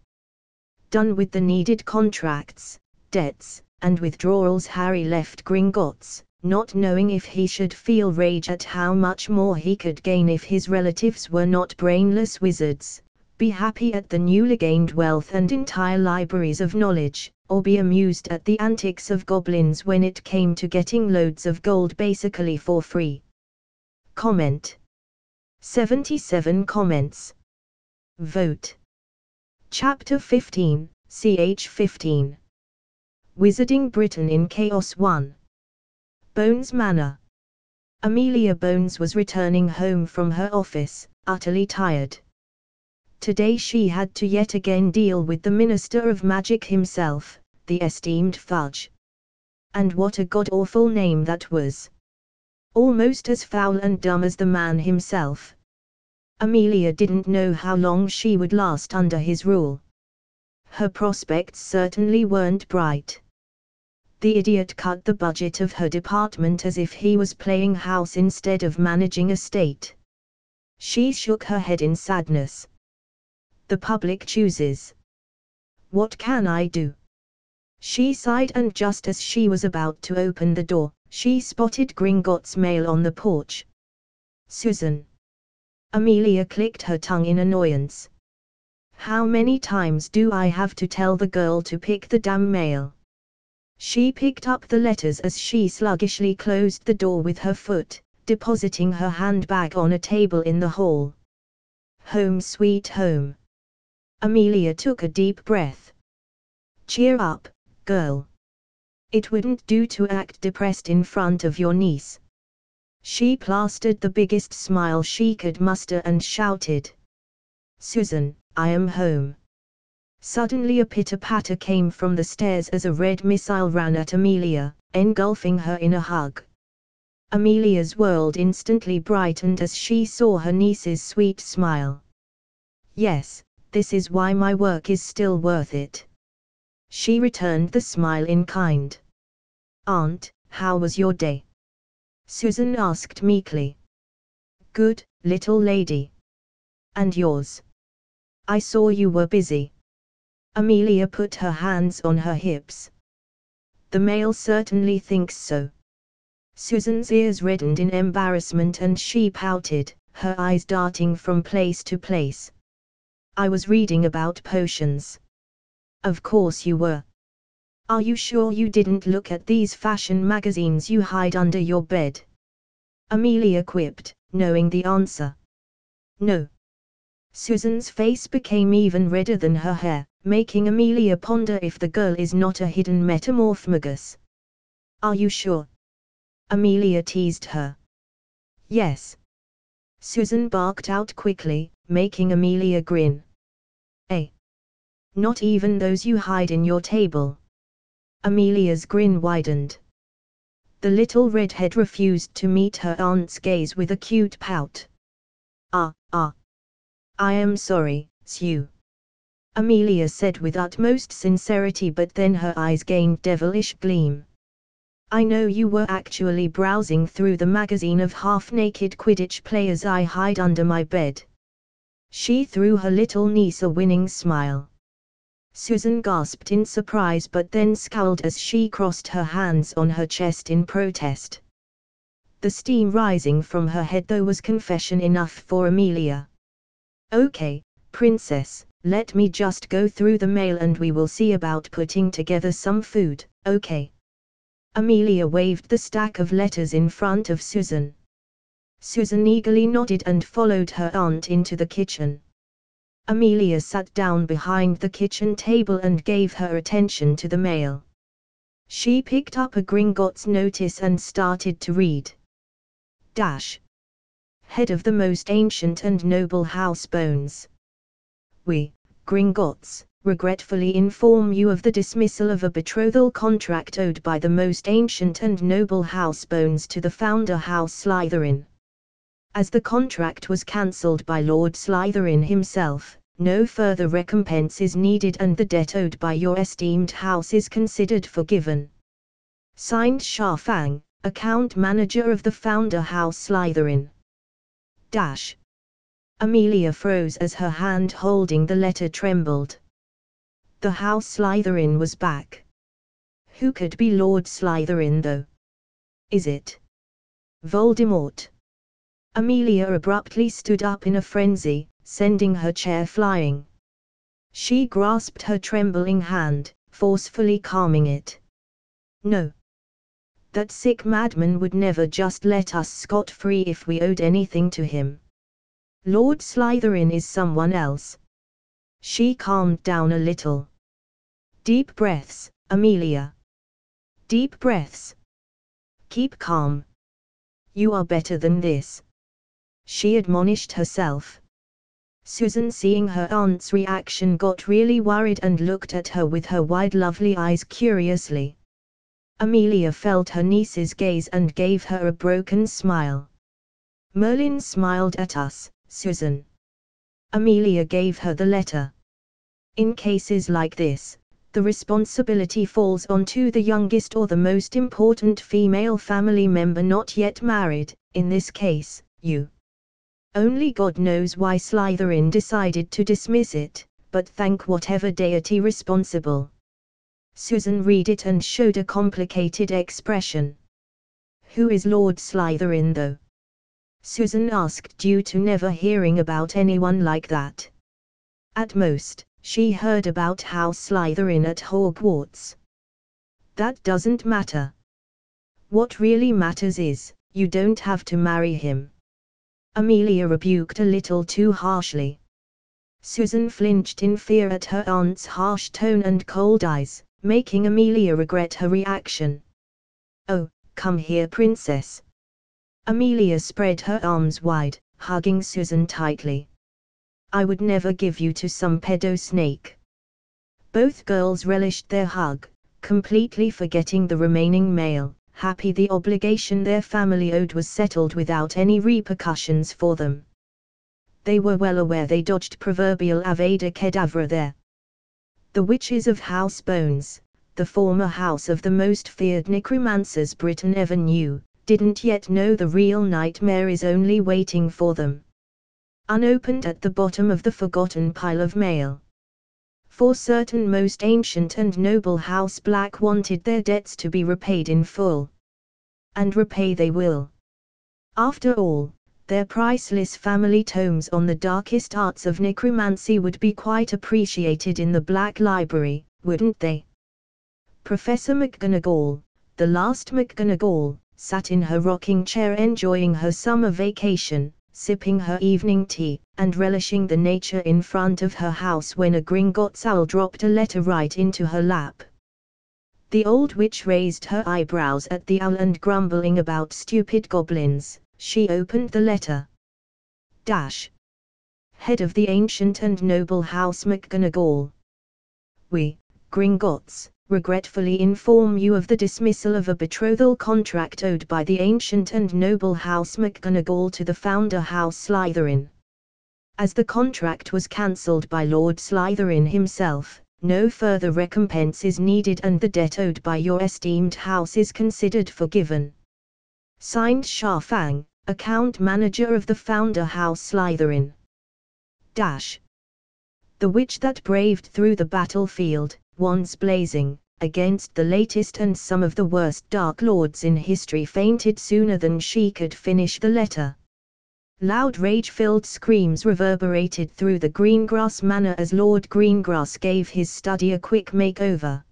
Done with the needed contracts, debts, and withdrawals, Harry left Gringotts, not knowing if he should feel rage at how much more he could gain if his relatives were not brainless wizards, be happy at the newly gained wealth and entire libraries of knowledge, or be amused at the antics of goblins when it came to getting loads of gold basically for free. Comment. 77 comments. Vote. Chapter 15, ch 15. Wizarding Britain in Chaos 1. Bones Manor. Amelia Bones was returning home from her office, utterly tired. Today she had to yet again deal with the Minister of Magic himself, the esteemed Fudge. And what a god-awful name that was. Almost as foul and dumb as the man himself. Amelia didn't know how long she would last under his rule. Her prospects certainly weren't bright. The idiot cut the budget of her department as if he was playing house instead of managing a state. She shook her head in sadness. The public chooses. What can I do? She sighed, and just as she was about to open the door, she spotted Gringotts' mail on the porch. Susan. Amelia clicked her tongue in annoyance. How many times do I have to tell the girl to pick the damn mail? She picked up the letters as she sluggishly closed the door with her foot, depositing her handbag on a table in the hall. Home sweet home. Amelia took a deep breath. Cheer up, girl. It wouldn't do to act depressed in front of your niece. She plastered the biggest smile she could muster and shouted. Susan, I am home. Suddenly a pitter-patter came from the stairs as a red missile ran at Amelia, engulfing her in a hug. Amelia's world instantly brightened as she saw her niece's sweet smile. Yes, this is why my work is still worth it. She returned the smile in kind. Aunt, how was your day? Susan asked meekly. Good, little lady. And yours? I saw you were busy. Amelia put her hands on her hips. The male certainly thinks so. Susan's ears reddened in embarrassment and she pouted, her eyes darting from place to place. I was reading about potions. Of course you were. Are you sure you didn't look at these fashion magazines you hide under your bed? Amelia quipped, knowing the answer. No. Susan's face became even redder than her hair, making Amelia ponder if the girl is not a hidden metamorphmagus. Are you sure? Amelia teased her. Yes. Susan barked out quickly, making Amelia grin. Eh? Not even those you hide in your table? Amelia's grin widened. The little redhead refused to meet her aunt's gaze with a cute pout. I am sorry, Sue. Amelia said with utmost sincerity, but then her eyes gained devilish gleam. I know you were actually browsing through the magazine of half-naked Quidditch players I hide under my bed. She threw her little niece a winning smile. Susan gasped in surprise but then scowled as she crossed her hands on her chest in protest. The steam rising from her head though was confession enough for Amelia. Okay, princess, let me just go through the mail and we will see about putting together some food, okay? Amelia waved the stack of letters in front of Susan. Susan eagerly nodded and followed her aunt into the kitchen. Amelia sat down behind the kitchen table and gave her attention to the mail. She picked up a Gringotts notice and started to read. Head of the most ancient and noble house Bones. We, Gringotts, regretfully inform you of the dismissal of a betrothal contract owed by the most ancient and noble house Bones to the founder House Slytherin. As the contract was cancelled by Lord Slytherin himself, no further recompense is needed and the debt owed by your esteemed house is considered forgiven. Signed Sharfang, account manager of the founder House Slytherin. Amelia froze as her hand holding the letter trembled. The House Slytherin was back. Who could be Lord Slytherin though? Is it Voldemort? Amelia abruptly stood up in a frenzy, sending her chair flying. She grasped her trembling hand, forcefully calming it. No. That sick madman would never just let us scot-free if we owed anything to him. Lord Slytherin is someone else. She calmed down a little. Deep breaths, Amelia. Deep breaths. Keep calm. You are better than this. She admonished herself. Susan, seeing her aunt's reaction, got really worried and looked at her with her wide lovely eyes curiously. Amelia felt her niece's gaze and gave her a broken smile. Merlin smiled at us, Susan. Amelia gave her the letter. In cases like this, the responsibility falls onto the youngest or the most important female family member not yet married, in this case, you. Only God knows why Slytherin decided to dismiss it, but thank whatever deity responsible. Susan read it and showed a complicated expression. Who is Lord Slytherin though? Susan asked, due to never hearing about anyone like that. At most, she heard about House Slytherin at Hogwarts. That doesn't matter. What really matters is, you don't have to marry him. Amelia rebuked a little too harshly. Susan flinched in fear at her aunt's harsh tone and cold eyes, making Amelia regret her reaction. Oh, come here, princess. Amelia spread her arms wide, hugging Susan tightly. I would never give you to some pedo snake. Both girls relished their hug, completely forgetting the remaining mail, happy the obligation their family owed was settled without any repercussions for them. They were well aware they dodged proverbial Avada Kedavra there. The witches of House Bones, the former house of the most feared necromancers Britain ever knew, didn't yet know the real nightmare is only waiting for them. Unopened at the bottom of the forgotten pile of mail. For certain most ancient and noble House Black wanted their debts to be repaid in full. And repay they will. After all, their priceless family tomes on the darkest arts of necromancy would be quite appreciated in the Black Library, wouldn't they? Professor McGonagall, the last McGonagall, sat in her rocking chair enjoying her summer vacation, sipping her evening tea, and relishing the nature in front of her house when a Gringotts owl dropped a letter right into her lap. The old witch raised her eyebrows at the owl and grumbling about stupid goblins, she opened the letter. Head of the ancient and noble House McGonagall. We, Gringotts, regretfully inform you of the dismissal of a betrothal contract owed by the ancient and noble House McGonagall to the founder House Slytherin. As the contract was cancelled by Lord Slytherin himself, no further recompense is needed and the debt owed by your esteemed house is considered forgiven. Signed Shafang, account manager of the founder House Slytherin. The witch that braved through the battlefield, wands blazing, against the latest and some of the worst Dark Lords in history fainted sooner than she could finish the letter. Loud rage-filled screams reverberated through the Greengrass Manor as Lord Greengrass gave his study a quick makeover.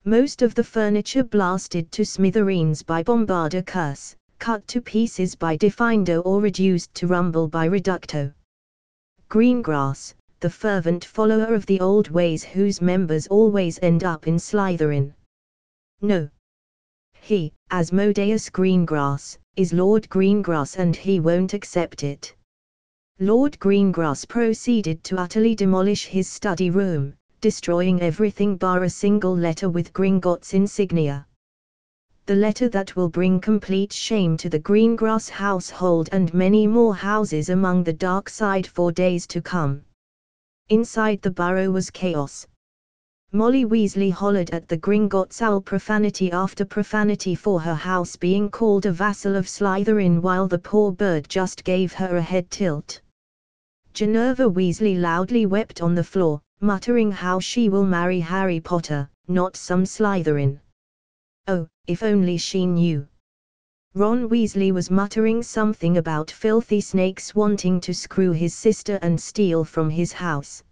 Most of the furniture blasted to smithereens by Bombarda Curse, cut to pieces by Defindo or reduced to rumble by Reducto. Greengrass, the fervent follower of the old ways whose members always end up in Slytherin. No. He, Asmodeus Greengrass, is Lord Greengrass and he won't accept it. Lord Greengrass proceeded to utterly demolish his study room, destroying everything bar a single letter with Gringotts insignia. The letter that will bring complete shame to the Greengrass household and many more houses among the dark side for days to come. Inside the burrow was chaos. Molly Weasley hollered at the Gringotts owl profanity after profanity for her house being called a vassal of Slytherin while the poor bird just gave her a head tilt. Ginevra Weasley loudly wept on the floor, muttering how she will marry Harry Potter, not some Slytherin. Oh, if only she knew. Ron Weasley was muttering something about filthy snakes wanting to screw his sister and steal from his house.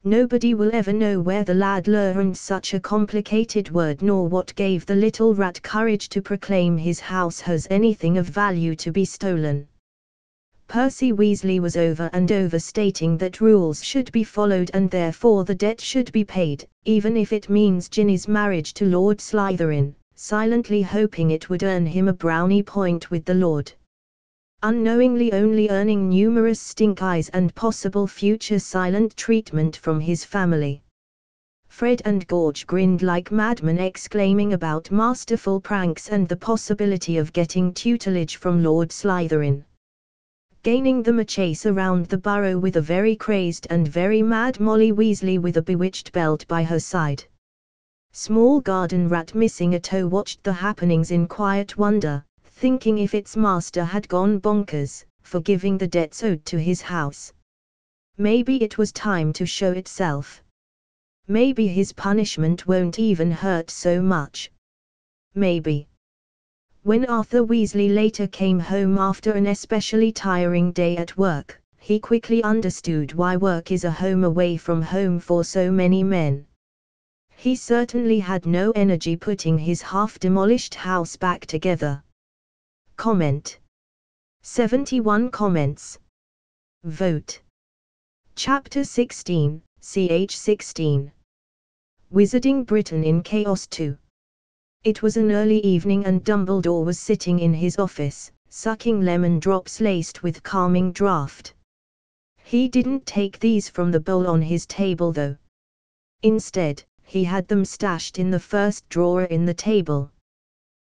Nobody will ever know where the lad learned such a complicated word nor what gave the little rat courage to proclaim his house has anything of value to be stolen. Percy Weasley was over and over stating that rules should be followed and therefore the debt should be paid, even if it means Ginny's marriage to Lord Slytherin, silently hoping it would earn him a brownie point with the Lord. Unknowingly only earning numerous stink eyes and possible future silent treatment from his family. Fred and George grinned like madmen exclaiming about masterful pranks and the possibility of getting tutelage from Lord Slytherin. Gaining them a chase around the burrow with a very crazed and very mad Molly Weasley with a bewitched belt by her side. Small garden rat missing a toe watched the happenings in quiet wonder, thinking if its master had gone bonkers, forgiving the debts owed to his house. Maybe it was time to show itself. Maybe his punishment won't even hurt so much. Maybe. When Arthur Weasley later came home after an especially tiring day at work, he quickly understood why work is a home away from home for so many men. He certainly had no energy putting his half-demolished house back together. Comment. 71 comments. Vote. Chapter 16, ch 16. Wizarding Britain in Chaos 2. It was an early evening and Dumbledore was sitting in his office, sucking lemon drops laced with calming draught. He didn't take these from the bowl on his table though. Instead, he had them stashed in the first drawer in the table.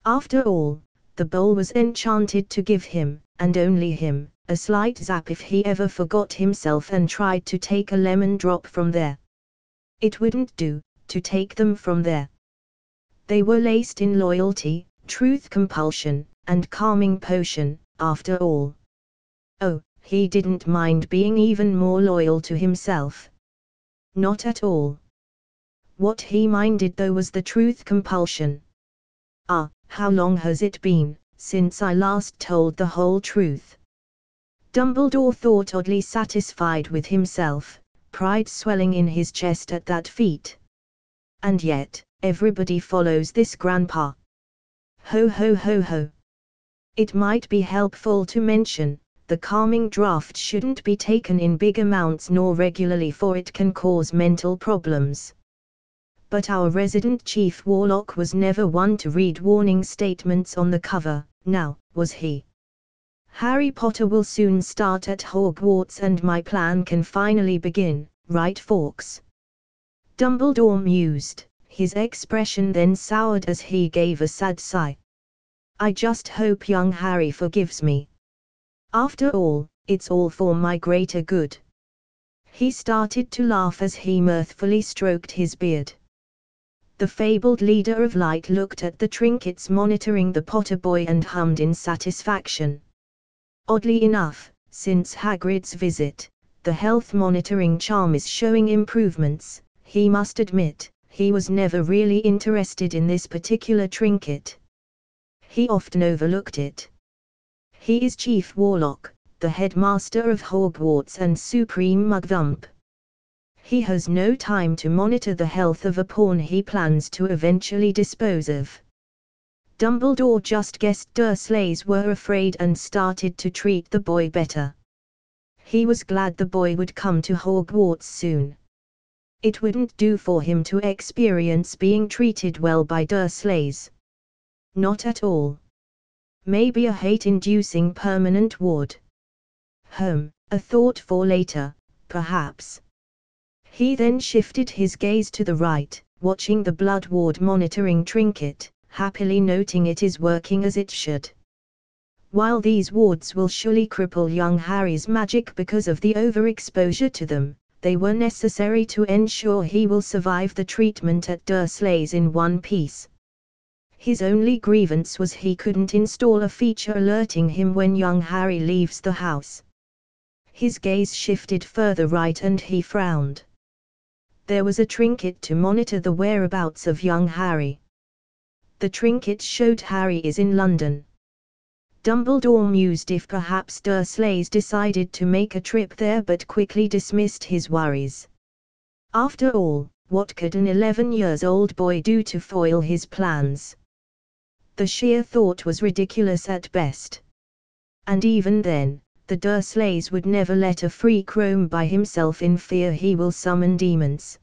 After all, the bowl was enchanted to give him, and only him, a slight zap if he ever forgot himself and tried to take a lemon drop from there. It wouldn't do, to take them from there. They were laced in loyalty, truth compulsion, and calming potion, after all. Oh, he didn't mind being even more loyal to himself. Not at all. What he minded though was the truth compulsion. Ah, how long has it been, since I last told the whole truth? Dumbledore thought, oddly satisfied with himself, pride swelling in his chest at that feat. And yet, everybody follows this, Grandpa. Ho ho ho ho. It might be helpful to mention, the calming draught shouldn't be taken in big amounts nor regularly for it can cause mental problems. But our resident Chief Warlock was never one to read warning statements on the cover, now, was he? Harry Potter will soon start at Hogwarts and my plan can finally begin, right Fawkes? Dumbledore mused, his expression then soured as he gave a sad sigh. I just hope young Harry forgives me. After all, It's all for my greater good." He started to laugh as he mirthfully stroked his beard. The fabled leader of light looked at the trinkets monitoring the Potter boy and hummed in satisfaction. Oddly enough, since Hagrid's visit, the health monitoring charm is showing improvements. He must admit, he was never really interested in this particular trinket. He often overlooked it. He is Chief Warlock, the headmaster of Hogwarts and Supreme Mugwump. He has no time to monitor the health of a pawn he plans to eventually dispose of. Dumbledore just guessed Dursleys were afraid and started to treat the boy better. He was glad the boy would come to Hogwarts soon. It wouldn't do for him to experience being treated well by Dursleys. Not at all. Maybe a hate-inducing permanent ward. A thought for later, perhaps. He then shifted his gaze to the right, watching the blood ward monitoring trinket, happily noting it is working as it should. While these wards will surely cripple young Harry's magic because of the overexposure to them, they were necessary to ensure he will survive the treatment at Dursley's in one piece. His only grievance was he couldn't install a feature alerting him when young Harry leaves the house. His gaze shifted further right and he frowned. There was a trinket to monitor the whereabouts of young Harry. The trinket showed Harry is in London. Dumbledore mused if perhaps Dursleys decided to make a trip there but quickly dismissed his worries. After all, what could an 11-year-old boy do to foil his plans? The sheer thought was ridiculous at best. And even then, the Dursleys would never let a freak roam by himself in fear he will summon demons.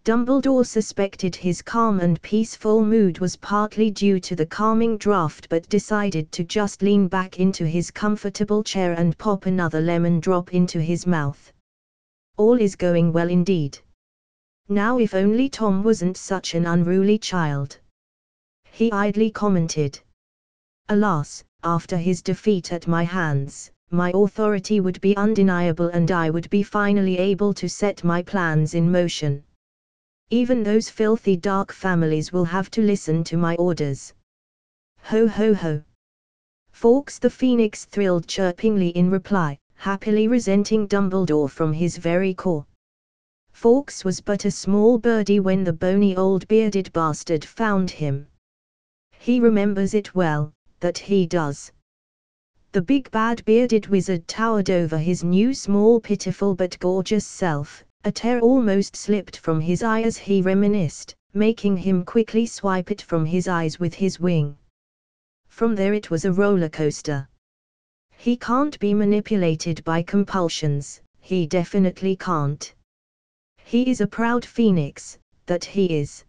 Dumbledore suspected his calm and peaceful mood was partly due to the calming draught but decided to just lean back into his comfortable chair and pop another lemon drop into his mouth. All is going well indeed. Now if only Tom wasn't such an unruly child. He idly commented. Alas, after his defeat at my hands, my authority would be undeniable and I would be finally able to set my plans in motion. Even those filthy dark families will have to listen to my orders. Ho ho ho. Fawkes the Phoenix thrilled chirpingly in reply, happily resenting Dumbledore from his very core. Fawkes was but a small birdie when the bony old bearded bastard found him. He remembers it well, that he does. The big bad bearded wizard towered over his new small pitiful but gorgeous self. A tear almost slipped from his eye as he reminisced, making him quickly swipe it from his eyes with his wing. From there it was a roller coaster. He can't be manipulated by compulsions, he definitely can't. He is a proud phoenix, that he is.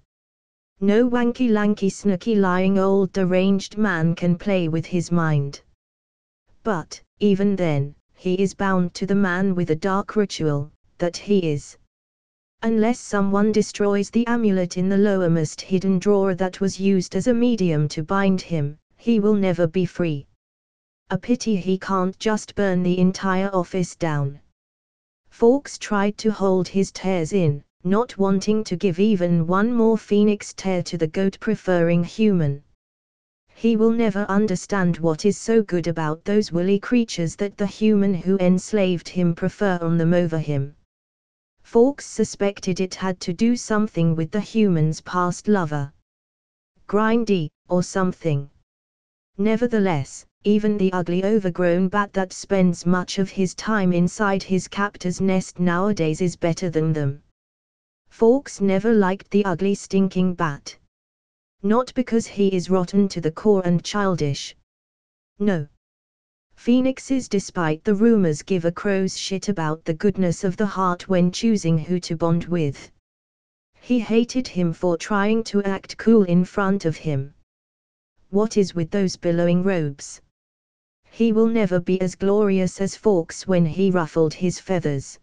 No wanky lanky snooky lying old deranged man can play with his mind. But, even then, he is bound to the man with a dark ritual, that he is. Unless someone destroys the amulet in the lowermost hidden drawer that was used as a medium to bind him, he will never be free. A pity he can't just burn the entire office down. Fawkes tried to hold his tears in, not wanting to give even one more phoenix tear to the goat-preferring human. He will never understand what is so good about those woolly creatures that the human who enslaved him prefer on them over him. Fawkes suspected it had to do something with the human's past lover. Grindy, or something. Nevertheless, even the ugly overgrown bat that spends much of his time inside his captor's nest nowadays is better than them. Fawkes never liked the ugly stinking bat. Not because he is rotten to the core and childish. No. Phoenixes, despite the rumors, give a crow's shit about the goodness of the heart when choosing who to bond with. He hated him for trying to act cool in front of him. What is with those billowing robes? He will never be as glorious as Fawkes when he ruffled his feathers.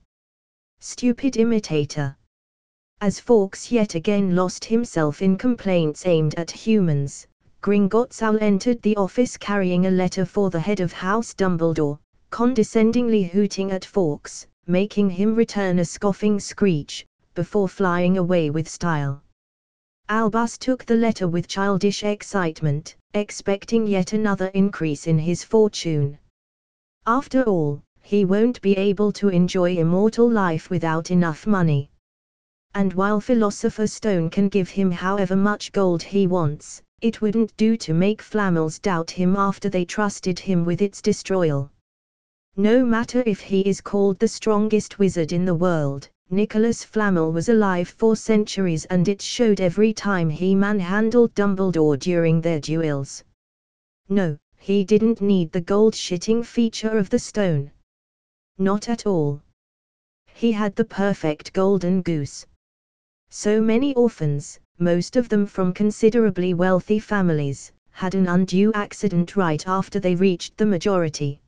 Stupid imitator. As Fawkes yet again lost himself in complaints aimed at humans, Gringotts Owl entered the office carrying a letter for the head of House Dumbledore, condescendingly hooting at Fawkes, making him return a scoffing screech, before flying away with style. Albus took the letter with childish excitement, expecting yet another increase in his fortune. After all, he won't be able to enjoy immortal life without enough money. And while Philosopher's Stone can give him however much gold he wants, it wouldn't do to make Flamels doubt him after they trusted him with its destroyal. No matter if he is called the strongest wizard in the world, Nicholas Flamel was alive for centuries, and it showed every time he manhandled Dumbledore during their duels. No, he didn't need the gold-shitting feature of the stone. Not at all. He had the perfect golden goose. So many orphans, most of them from considerably wealthy families, had an undue accident right after they reached the majority.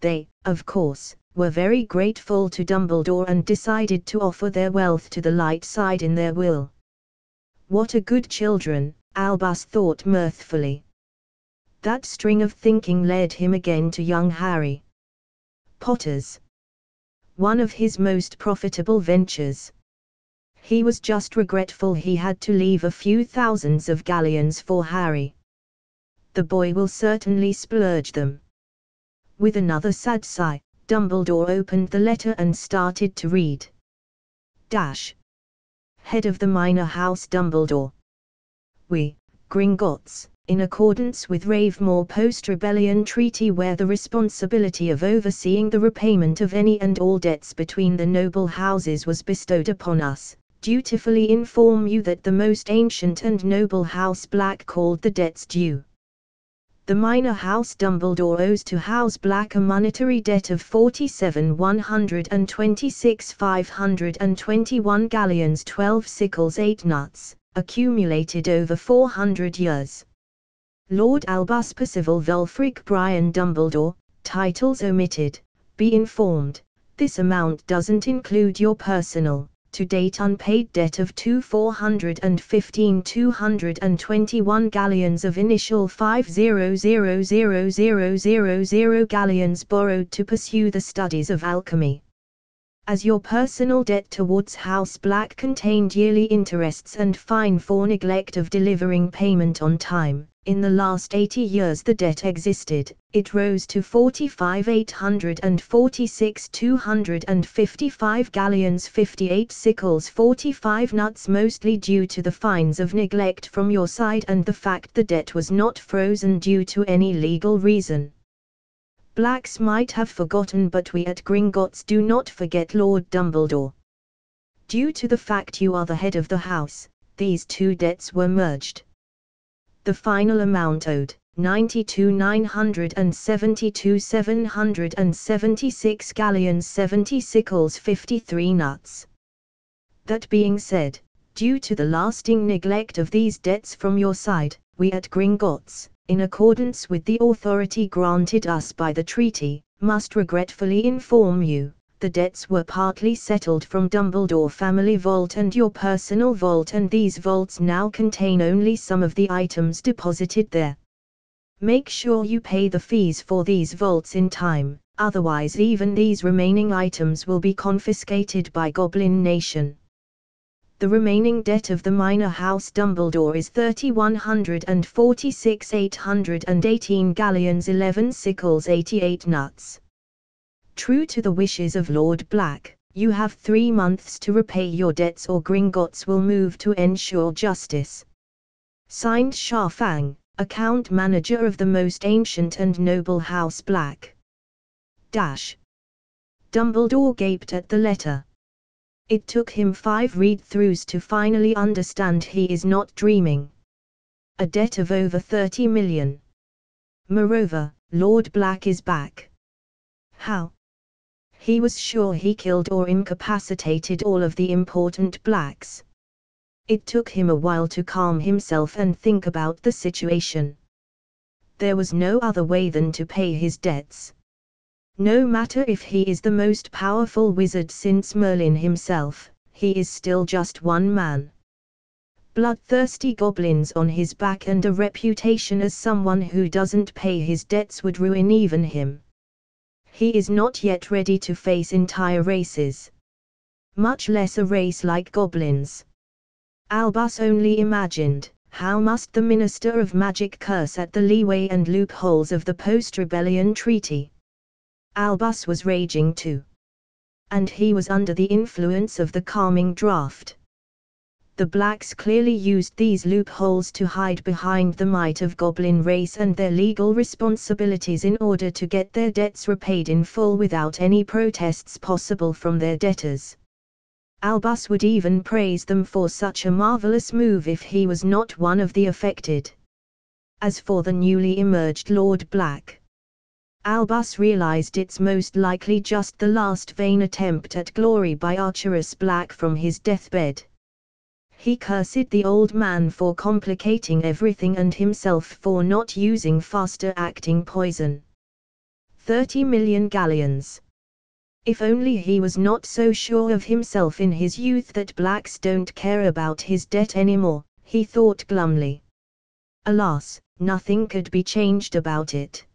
They, of course, were very grateful to Dumbledore and decided to offer their wealth to the light side in their will. What a good children, Albus thought mirthfully. That string of thinking led him again to young Harry Potter's, one of his most profitable ventures. He was just regretful he had to leave a few thousands of galleons for Harry. The boy will certainly splurge them. With another sad sigh, Dumbledore opened the letter and started to read. Head of the Minor House Dumbledore. We, Gringotts, in accordance with Ravemore Post-Rebellion Treaty, where the responsibility of overseeing the repayment of any and all debts between the noble houses was bestowed upon us, dutifully inform you that the most ancient and noble House Black called the debts due. The Minor House Dumbledore owes to House Black a monetary debt of 47,126,521 galleons 12 sickles 8 nuts, accumulated over 400 years. Lord Albus Percival Wulfric Brian Dumbledore, titles omitted, be informed, this amount doesn't include your personal, to-date unpaid debt of 2,415,221 galleons of initial 5,000,000 galleons borrowed to pursue the studies of alchemy. As your personal debt towards House Black contained yearly interests and fine for neglect of delivering payment on time, in the last 80 years the debt existed, it rose to 45,846,255 galleons 58 sickles 45 nuts, mostly due to the fines of neglect from your side and the fact the debt was not frozen due to any legal reason. Blacks might have forgotten, but we at Gringotts do not forget, Lord Dumbledore. Due to the fact you are the head of the house, these two debts were merged. The final amount owed, 92,972,776 galleons 70 sickles 53 nuts. That being said, due to the lasting neglect of these debts from your side, we at Gringotts, in accordance with the authority granted us by the treaty, must regretfully inform you, the debts were partly settled from Dumbledore family vault and your personal vault, and these vaults now contain only some of the items deposited there. Make sure you pay the fees for these vaults in time, otherwise even these remaining items will be confiscated by Goblin Nation. The remaining debt of the Minor House Dumbledore is 3,146,818 galleons 11 sickles 88 nuts. True to the wishes of Lord Black, you have 3 months to repay your debts or Gringotts will move to ensure justice. Signed Sharfang, Account Manager of the most ancient and noble House Black. Dumbledore gaped at the letter. It took him 5 read-throughs to finally understand he is not dreaming. A debt of over 30 million. Moreover, Lord Black is back. How? He was sure he killed or incapacitated all of the important Blacks. It took him a while to calm himself and think about the situation. There was no other way than to pay his debts. No matter if he is the most powerful wizard since Merlin himself, he is still just one man. Bloodthirsty goblins on his back and a reputation as someone who doesn't pay his debts would ruin even him. He is not yet ready to face entire races. Much less a race like goblins. Albus only imagined, how must the Minister of Magic curse at the leeway and loopholes of the post-rebellion treaty. Albus was raging too. And he was under the influence of the calming draft. The blacks clearly used these loopholes to hide behind the might of goblin race and their legal responsibilities in order to get their debts repaid in full without any protests possible from their debtors. Albus would even praise them for such a marvelous move if he was not one of the affected. As for the newly emerged Lord Black, Albus realized it's most likely just the last vain attempt at glory by Archirus Black from his deathbed. He cursed the old man for complicating everything and himself for not using faster-acting poison. 30 million galleons. If only he was not so sure of himself in his youth that blacks don't care about his debt anymore, he thought glumly. Alas, nothing could be changed about it.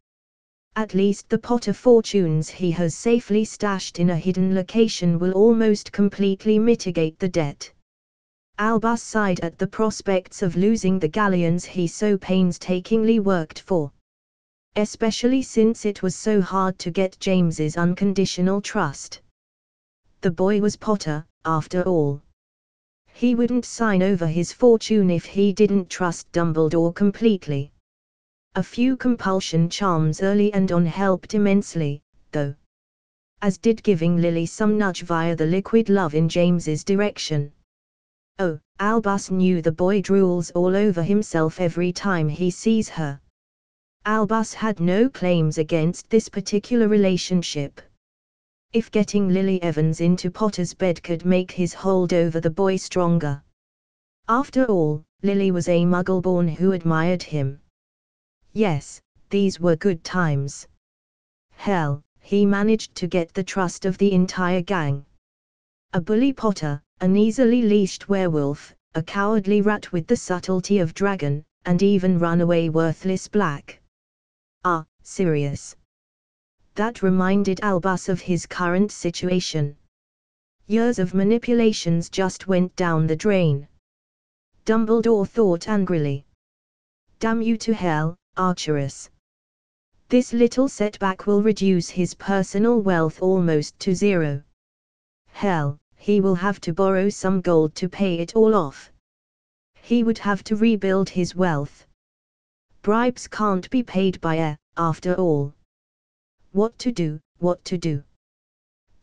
At least the pot of fortunes he has safely stashed in a hidden location will almost completely mitigate the debt. Albus sighed at the prospects of losing the galleons he so painstakingly worked for. Especially since it was so hard to get James's unconditional trust. The boy was Potter, after all. He wouldn't sign over his fortune if he didn't trust Dumbledore completely. A few compulsion charms early and on helped immensely, though. As did giving Lily some nudge via the liquid love in James's direction. Oh, Albus knew the boy drools all over himself every time he sees her. Albus had no claims against this particular relationship. If getting Lily Evans into Potter's bed could make his hold over the boy stronger. After all, Lily was a Muggle-born who admired him. Yes, these were good times. Hell, he managed to get the trust of the entire gang. A bully Potter, an easily leashed werewolf, a cowardly rat with the subtlety of dragon, and even runaway worthless Black. Ah, Sirius. That reminded Albus of his current situation. Years of manipulations just went down the drain. Dumbledore thought angrily. Damn you to hell, Archirus. This little setback will reduce his personal wealth almost to zero. Hell, he will have to borrow some gold to pay it all off. He would have to rebuild his wealth. Bribes can't be paid by air, after all. What to do, what to do?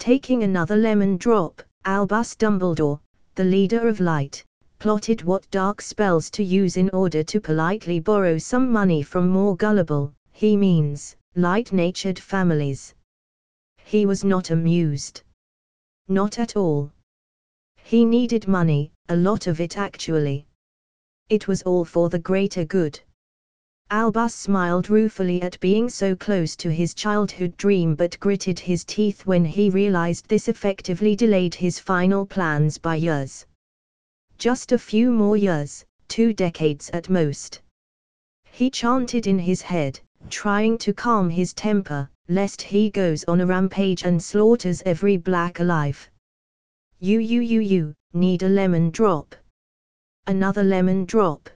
Taking another lemon drop, Albus Dumbledore, the leader of light, plotted what dark spells to use in order to politely borrow some money from more gullible, he means, light-natured families. He was not amused. Not at all. He needed money, a lot of it actually. It was all for the greater good. Albus smiled ruefully at being so close to his childhood dream but gritted his teeth when he realized this effectively delayed his final plans by years. Just a few more years, 2 decades at most. He chanted in his head, trying to calm his temper, lest he goes on a rampage and slaughters every black alive. You need a lemon drop. Another lemon drop.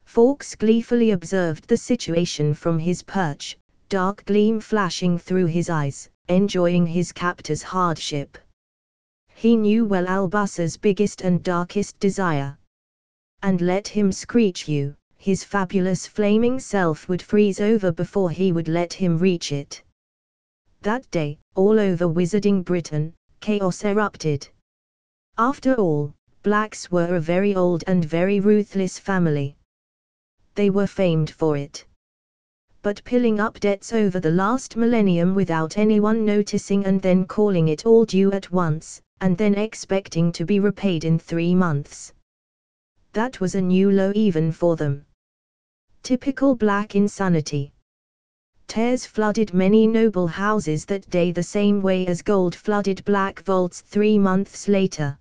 Fawkes gleefully observed the situation from his perch, dark gleam flashing through his eyes, enjoying his captor's hardship. He knew well Albus's biggest and darkest desire. And let him screech you, his fabulous flaming self would freeze over before he would let him reach it. That day, all over Wizarding Britain, chaos erupted. After all, blacks were a very old and very ruthless family. They were famed for it. But piling up debts over the last millennium without anyone noticing and then calling it all due at once, and then expecting to be repaid in 3 months. That was a new low even for them. Typical black insanity. Tears flooded many noble houses that day the same way as gold flooded black vaults 3 months later.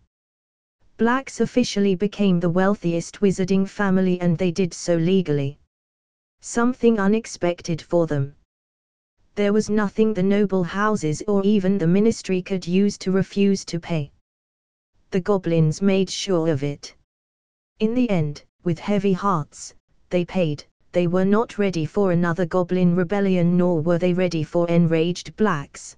Blacks officially became the wealthiest wizarding family and they did so legally. Something unexpected for them. There was nothing the noble houses or even the ministry could use to refuse to pay. The goblins made sure of it. In the end, with heavy hearts, they paid. They were not ready for another goblin rebellion, nor were they ready for enraged blacks.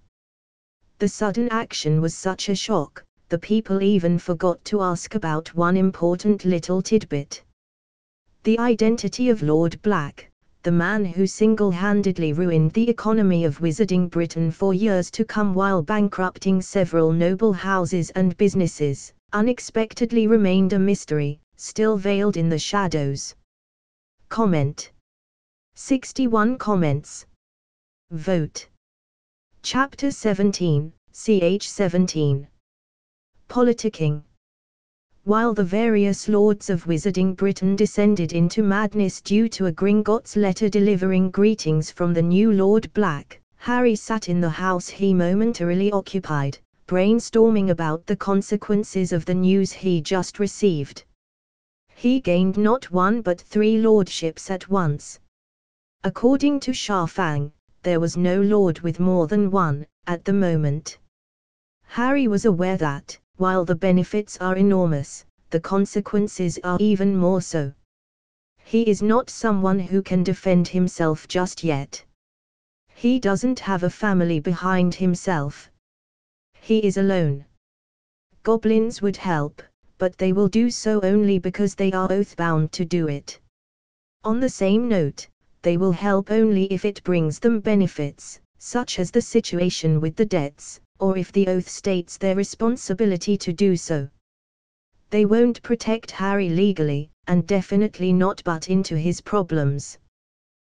The sudden action was such a shock, the people even forgot to ask about one important little tidbit. The identity of Lord Black, the man who single-handedly ruined the economy of Wizarding Britain for years to come while bankrupting several noble houses and businesses, unexpectedly remained a mystery, still veiled in the shadows. Comment. 61 comments. Vote. Chapter 17, ch. 17. Politicking. While the various lords of Wizarding Britain descended into madness due to a Gringotts letter delivering greetings from the new Lord Black, Harry sat in the house he momentarily occupied, brainstorming about the consequences of the news he just received. He gained not one but 3 lordships at once. According to Shafang, there was no lord with more than one, at the moment. Harry was aware that, while the benefits are enormous, the consequences are even more so. He is not someone who can defend himself just yet. He doesn't have a family behind himself. He is alone. Goblins would help, but they will do so only because they are oath-bound to do it. On the same note, they will help only if it brings them benefits, such as the situation with the debts, or if the oath states their responsibility to do so. They won't protect Harry legally, and definitely not butt into his problems.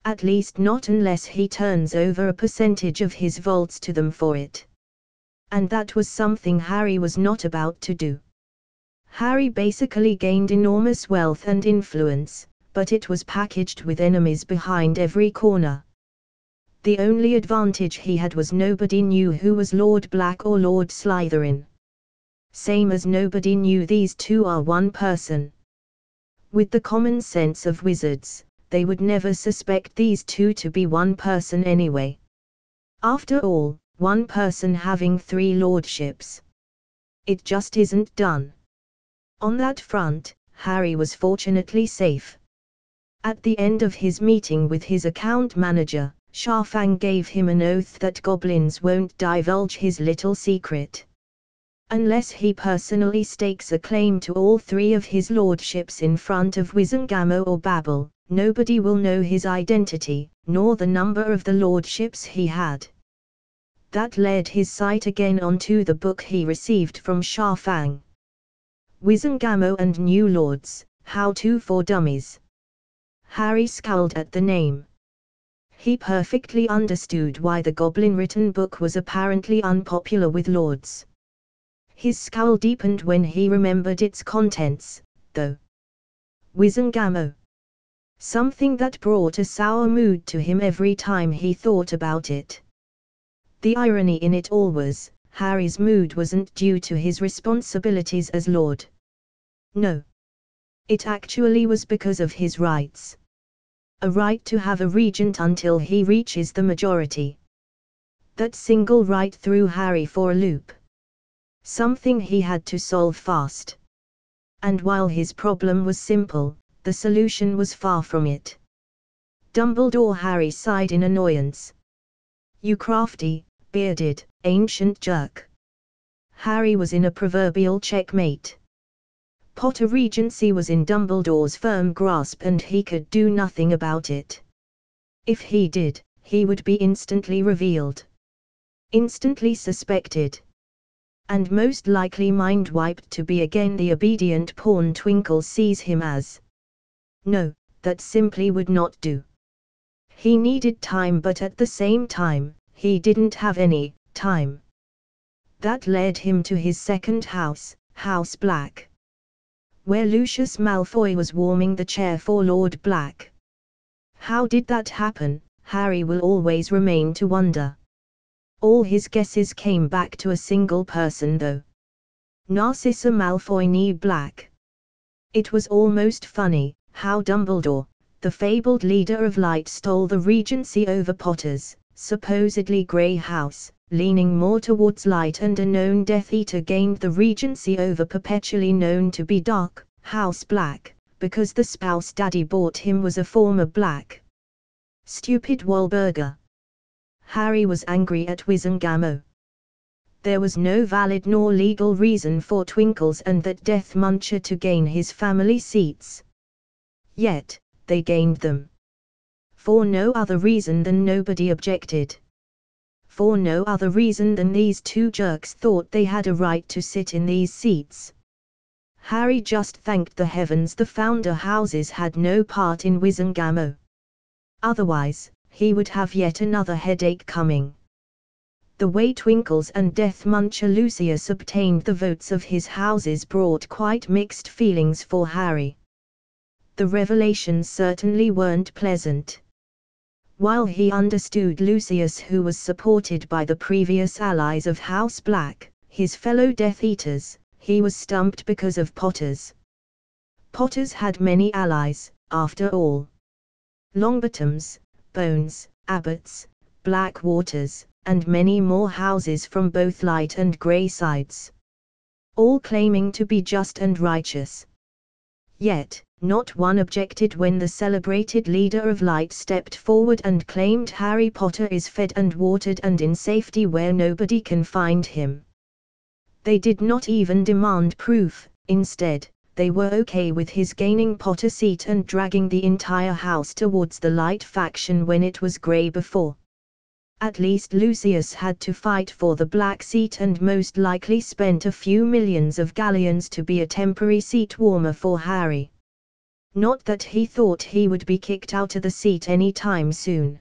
At least not unless he turns over a percentage of his vaults to them for it. And that was something Harry was not about to do. Harry basically gained enormous wealth and influence, but it was packaged with enemies behind every corner. The only advantage he had was nobody knew who was Lord Black or Lord Slytherin. Same as nobody knew these two are one person. With the common sense of wizards, they would never suspect these two to be one person anyway. After all, one person having 3 lordships. It just isn't done. On that front, Harry was fortunately safe. At the end of his meeting with his account manager, Shafang gave him an oath that goblins won't divulge his little secret. Unless he personally stakes a claim to all 3 of his lordships in front of Wizengamot or Babel, nobody will know his identity, nor the number of the lordships he had. That led his sight again onto the book he received from Shafang. Wizengamot and New Lords, How To for Dummies. Harry scowled at the name. He perfectly understood why the goblin-written book was apparently unpopular with lords. His scowl deepened when he remembered its contents, though. Wizengamot. Something that brought a sour mood to him every time he thought about it. The irony in it all was, Harry's mood wasn't due to his responsibilities as lord. No. It actually was because of his rights. A right to have a regent until he reaches the majority. That single right threw Harry for a loop. Something he had to solve fast. And while his problem was simple, the solution was far from it. Dumbledore. Harry sighed in annoyance. You crafty, bearded, ancient jerk. Harry was in a proverbial checkmate. Potter Regency was in Dumbledore's firm grasp and he could do nothing about it. If he did, he would be instantly revealed. Instantly suspected. And most likely mind-wiped to be again the obedient pawn Twinkle sees him as. No, that simply would not do. He needed time, but at the same time, he didn't have any time. That led him to his second house, House Black, where Lucius Malfoy was warming the chair for Lord Black. How did that happen? Harry will always remain to wonder. All his guesses came back to a single person though. Narcissa Malfoy née Black. It was almost funny, how Dumbledore, the fabled leader of light, stole the regency over Potters, supposedly grey house, leaning more towards light, and a known Death Eater gained the regency over perpetually known to be dark, House Black, because the spouse Daddy bought him was a former Black. Stupid Wahlburger. Harry was angry at Wizengamot. There was no valid nor legal reason for Twinkles and that Death Muncher to gain his family seats. Yet, they gained them. For no other reason than nobody objected. For no other reason than these two jerks thought they had a right to sit in these seats. Harry just thanked the heavens the founder houses had no part in Wizengamot. Otherwise, he would have yet another headache coming. The way Twinkles and Death Muncher Lucius obtained the votes of his houses brought quite mixed feelings for Harry. The revelations certainly weren't pleasant. While he understood Lucius, who was supported by the previous allies of House Black, his fellow Death Eaters, he was stumped because of Potters. Potters had many allies, after all. Longbottoms, Bones, Abbots, Blackwaters, and many more houses from both light and grey sides. All claiming to be just and righteous. Yet, not one objected when the celebrated leader of light stepped forward and claimed Harry Potter is fed and watered and in safety where nobody can find him. They did not even demand proof. Instead, they were okay with his gaining Potter seat and dragging the entire house towards the light faction when it was grey before. At least Lucius had to fight for the black seat and most likely spent a few millions of galleons to be a temporary seat warmer for Harry. Not that he thought he would be kicked out of the seat any time soon.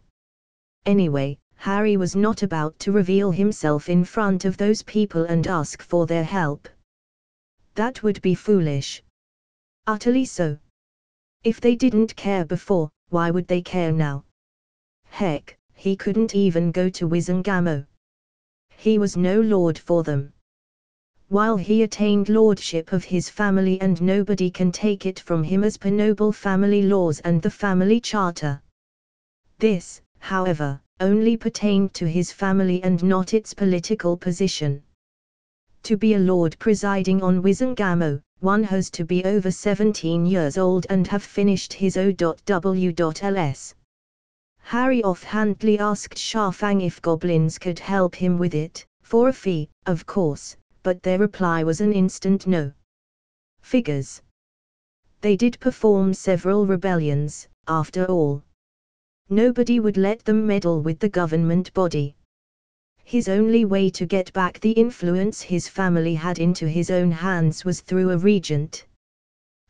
Anyway, Harry was not about to reveal himself in front of those people and ask for their help. That would be foolish. Utterly so. If they didn't care before, why would they care now? Heck, he couldn't even go to Wizengamot. He was no lord for them. While he attained lordship of his family and nobody can take it from him as per noble family laws and the family charter. This, however, only pertained to his family and not its political position. To be a lord presiding on Wizengamot, one has to be over 17 years old and have finished his O.W.Ls. Harry offhandedly asked Sharfang if goblins could help him with it, for a fee, of course, but their reply was an instant no. Figures. They did perform several rebellions, after all. Nobody would let them meddle with the government body. His only way to get back the influence his family had into his own hands was through a regent.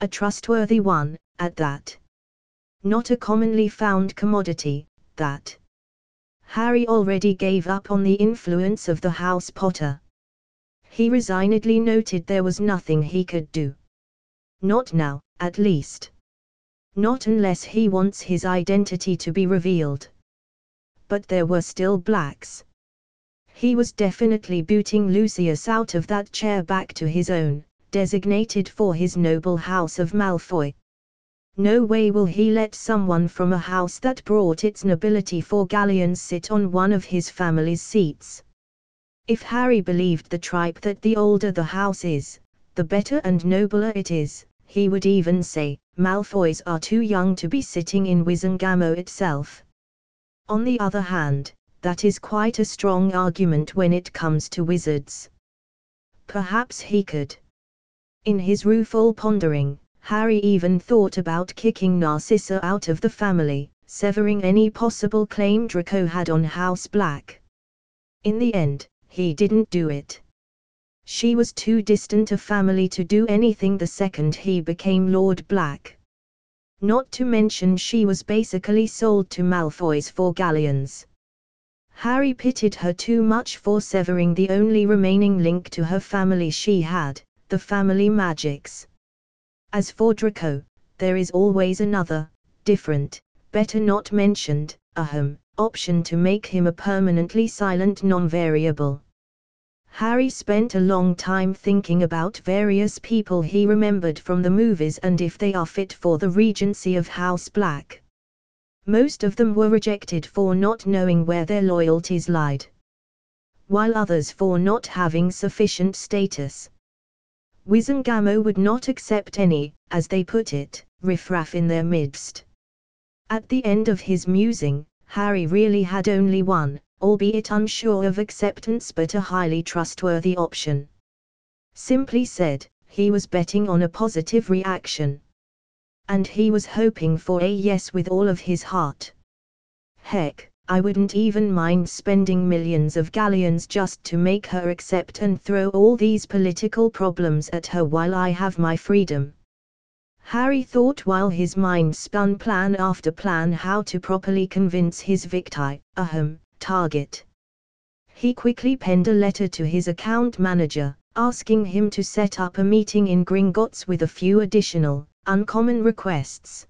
A trustworthy one, at that. Not a commonly found commodity, that. Harry already gave up on the influence of the House Potter. He resignedly noted there was nothing he could do. Not now, at least. Not unless he wants his identity to be revealed. But there were still blacks. He was definitely booting Lucius out of that chair back to his own, designated for his noble house of Malfoy. No way will he let someone from a house that brought its nobility for galleons sit on one of his family's seats. If Harry believed the tripe that the older the house is, the better and nobler it is, he would even say, Malfoys are too young to be sitting in Wizengamot itself. On the other hand, that is quite a strong argument when it comes to wizards. Perhaps he could. In his rueful pondering, Harry even thought about kicking Narcissa out of the family, severing any possible claim Draco had on House Black. In the end, he didn't do it. She was too distant a family to do anything the second he became Lord Black. Not to mention she was basically sold to Malfoys for galleons. Harry pitied her too much for severing the only remaining link to her family she had, the family magics. As for Draco, there is always another, different, better not mentioned, option to make him a permanently silent non-variable. Harry spent a long time thinking about various people he remembered from the movies and if they are fit for the regency of House Black. Most of them were rejected for not knowing where their loyalties lied, while others for not having sufficient status. Wizengamot would not accept any, as they put it, riffraff in their midst. At the end of his musing, Harry really had only one, albeit unsure of acceptance but a highly trustworthy option. Simply said, he was betting on a positive reaction. And he was hoping for a yes with all of his heart. Heck, I wouldn't even mind spending millions of galleons just to make her accept and throw all these political problems at her while I have my freedom. Harry thought while his mind spun plan after plan how to properly convince his target. He quickly penned a letter to his account manager, asking him to set up a meeting in Gringotts with a few additional, uncommon requests.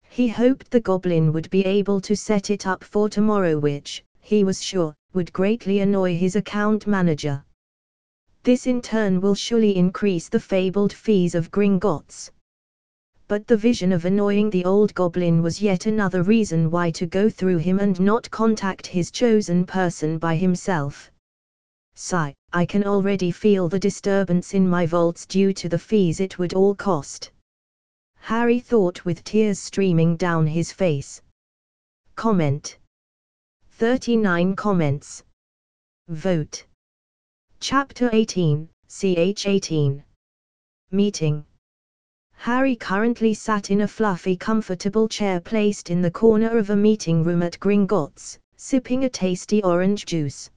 He hoped the goblin would be able to set it up for tomorrow, which, he was sure, would greatly annoy his account manager. This in turn will surely increase the fabled fees of Gringotts. But the vision of annoying the old goblin was yet another reason why to go through him and not contact his chosen person by himself. Sigh, I can already feel the disturbance in my vaults due to the fees it would all cost. Harry thought with tears streaming down his face. Comment. 39 comments. Vote. Chapter 18, ch 18. Meeting. Harry currently sat in a fluffy comfortable chair placed in the corner of a meeting room at Gringotts, sipping a tasty orange juice.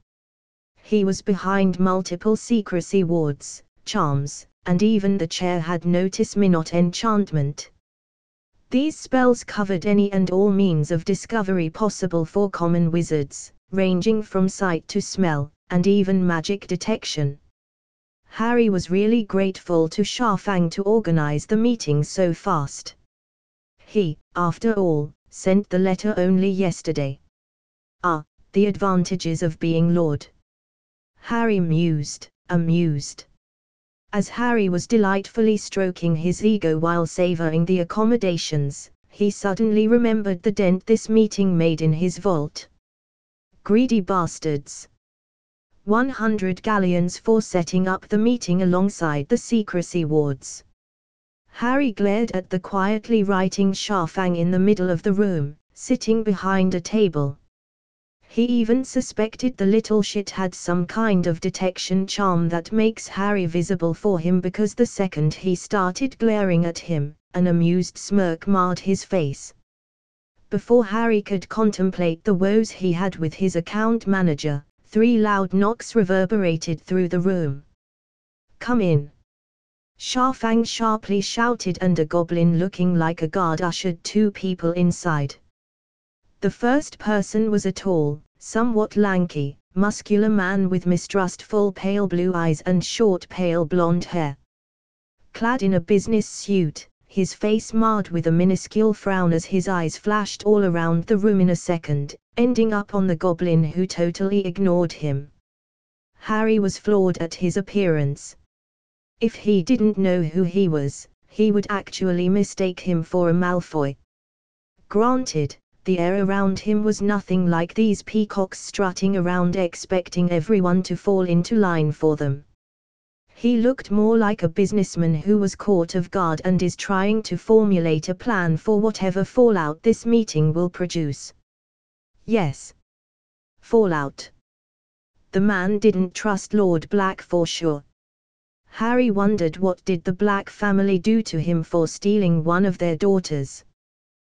He was behind multiple secrecy wards, charms, and even the chair had Notice-Me-Not enchantment. These spells covered any and all means of discovery possible for common wizards, ranging from sight to smell, and even magic detection. Harry was really grateful to Shafang to organize the meeting so fast. He, after all, sent the letter only yesterday. Ah, the advantages of being Lord. Harry mused, amused. As Harry was delightfully stroking his ego while savoring the accommodations, he suddenly remembered the dent this meeting made in his vault. Greedy bastards. 100 galleons for setting up the meeting alongside the secrecy wards. Harry glared at the quietly writing Shafang in the middle of the room, sitting behind a table. He even suspected the little shit had some kind of detection charm that makes Harry visible for him, because the second he started glaring at him, an amused smirk marred his face. Before Harry could contemplate the woes he had with his account manager, 3 loud knocks reverberated through the room. "Come in!" Shafang sharply shouted, and a goblin looking like a guard ushered 2 people inside. The first person was a tall, somewhat lanky, muscular man with mistrustful pale blue eyes and short pale blonde hair. Clad in a business suit, his face marred with a minuscule frown as his eyes flashed all around the room in a second, ending up on the goblin, who totally ignored him. Harry was floored at his appearance. If he didn't know who he was, he would actually mistake him for a Malfoy. Granted, the air around him was nothing like these peacocks strutting around expecting everyone to fall into line for them. He looked more like a businessman who was caught off guard and is trying to formulate a plan for whatever fallout this meeting will produce. Yes. Fallout. The man didn't trust Lord Black for sure. Harry wondered, what did the Black family do to him for stealing one of their daughters?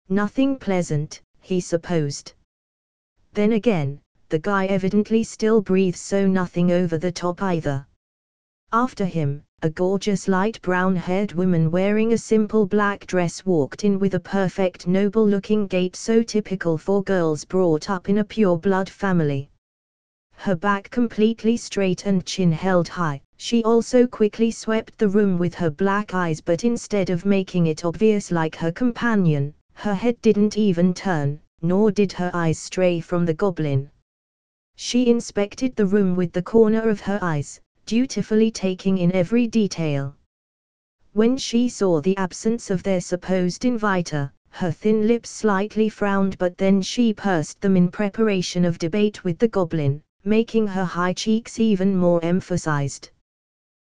Nothing pleasant, he supposed. Then again, the guy evidently still breathes, so nothing over the top either. After him, a gorgeous light brown-haired woman wearing a simple black dress walked in with a perfect noble-looking gait so typical for girls brought up in a pure-blood family. Her back completely straight and chin held high, she also quickly swept the room with her black eyes, but instead of making it obvious like her companion, her head didn't even turn, nor did her eyes stray from the goblin. She inspected the room with the corner of her eyes, dutifully taking in every detail. When she saw the absence of their supposed inviter, her thin lips slightly frowned, but then she pursed them in preparation of debate with the goblin, making her high cheeks even more emphasized.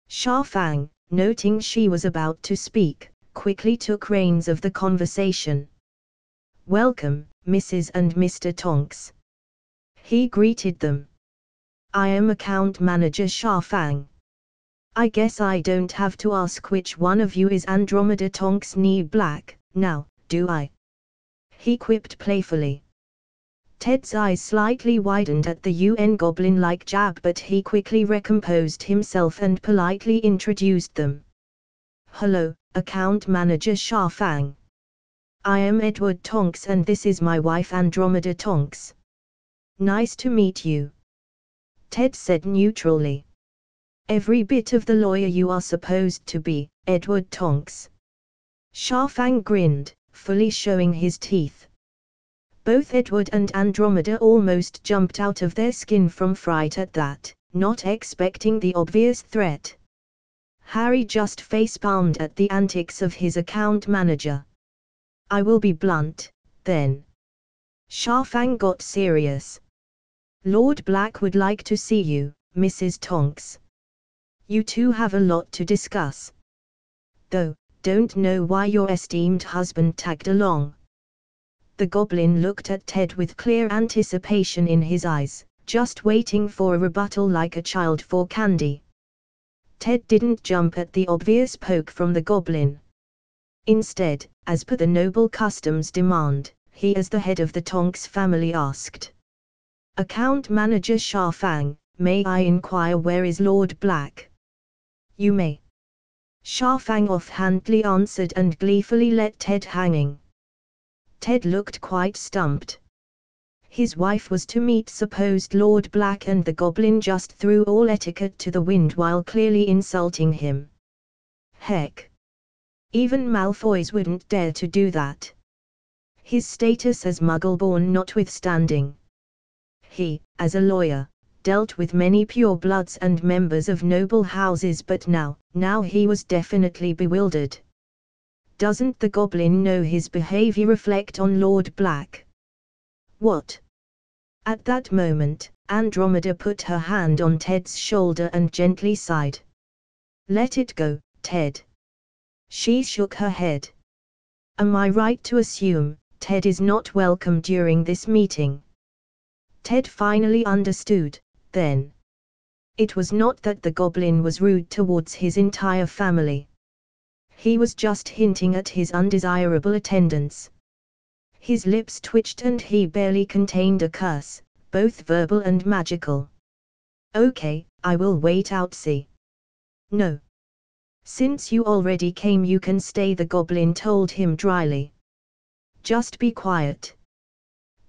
Sha Fang, noting she was about to speak, quickly took reins of the conversation. "Welcome, Mrs. and Mr. Tonks," he greeted them. "I am account manager Sha Fang. I guess I don't have to ask which one of you is Andromeda Tonks Nee Black, now, do I?" he quipped playfully. Ted's eyes slightly widened at the UN goblin-like jab, but he quickly recomposed himself and politely introduced them. "Hello, account manager Sha Fang. I am Edward Tonks and this is my wife Andromeda Tonks. Nice to meet you," Ted said neutrally. "Every bit of the lawyer you are supposed to be, Edward Tonks." Sha Fang grinned, fully showing his teeth. Both Edward and Andromeda almost jumped out of their skin from fright at that, not expecting the obvious threat. Harry just facepalmed at the antics of his account manager. "I will be blunt, then." Sha Fang got serious. "Lord Black would like to see you, Mrs. Tonks. You two have a lot to discuss. Though, don't know why your esteemed husband tagged along." The goblin looked at Ted with clear anticipation in his eyes, just waiting for a rebuttal like a child for candy. Ted didn't jump at the obvious poke from the goblin. Instead, as per the noble customs demand, he as the head of the Tonks family asked. "Account manager Sha Fang, may I inquire where is Lord Black?" "You may." Sha Fang offhandedly answered and gleefully let Ted hanging. Ted looked quite stumped. His wife was to meet supposed Lord Black and the goblin just threw all etiquette to the wind while clearly insulting him. Heck! Even Malfoys wouldn't dare to do that. His status as Muggle-born notwithstanding. He, as a lawyer, dealt with many purebloods and members of noble houses, but now he was definitely bewildered. Doesn't the goblin know his behavior reflect on Lord Black? What? At that moment, Andromeda put her hand on Ted's shoulder and gently sighed. "Let it go, Ted." She shook her head. "Am I right to assume Ted is not welcome during this meeting?" Ted finally understood, then. It was not that the goblin was rude towards his entire family. He was just hinting at his undesirable attendance. His lips twitched and he barely contained a curse, both verbal and magical. "Okay, I will wait outside." "No. Since you already came you can stay," the goblin told him dryly. "Just be quiet."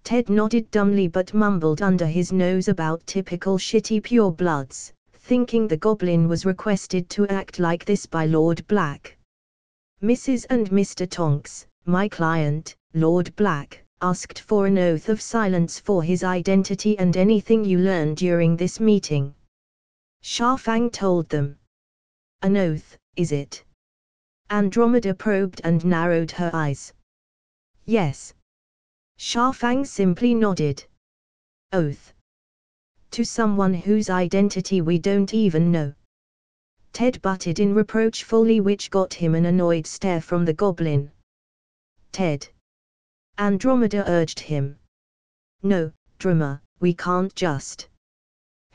Ted nodded dumbly but mumbled under his nose about typical shitty purebloods, thinking the goblin was requested to act like this by Lord Black. "Mrs. and Mr. Tonks, my client, Lord Black, asked for an oath of silence for his identity and anything you learn during this meeting," Sha Fang told them. "An oath, is it?" Andromeda probed and narrowed her eyes. "Yes." Sha Fang simply nodded. "Oath? To someone whose identity we don't even know?" Ted butted in reproachfully, which got him an annoyed stare from the goblin. "Ted," Andromeda urged him. "No, Drama, we can't just."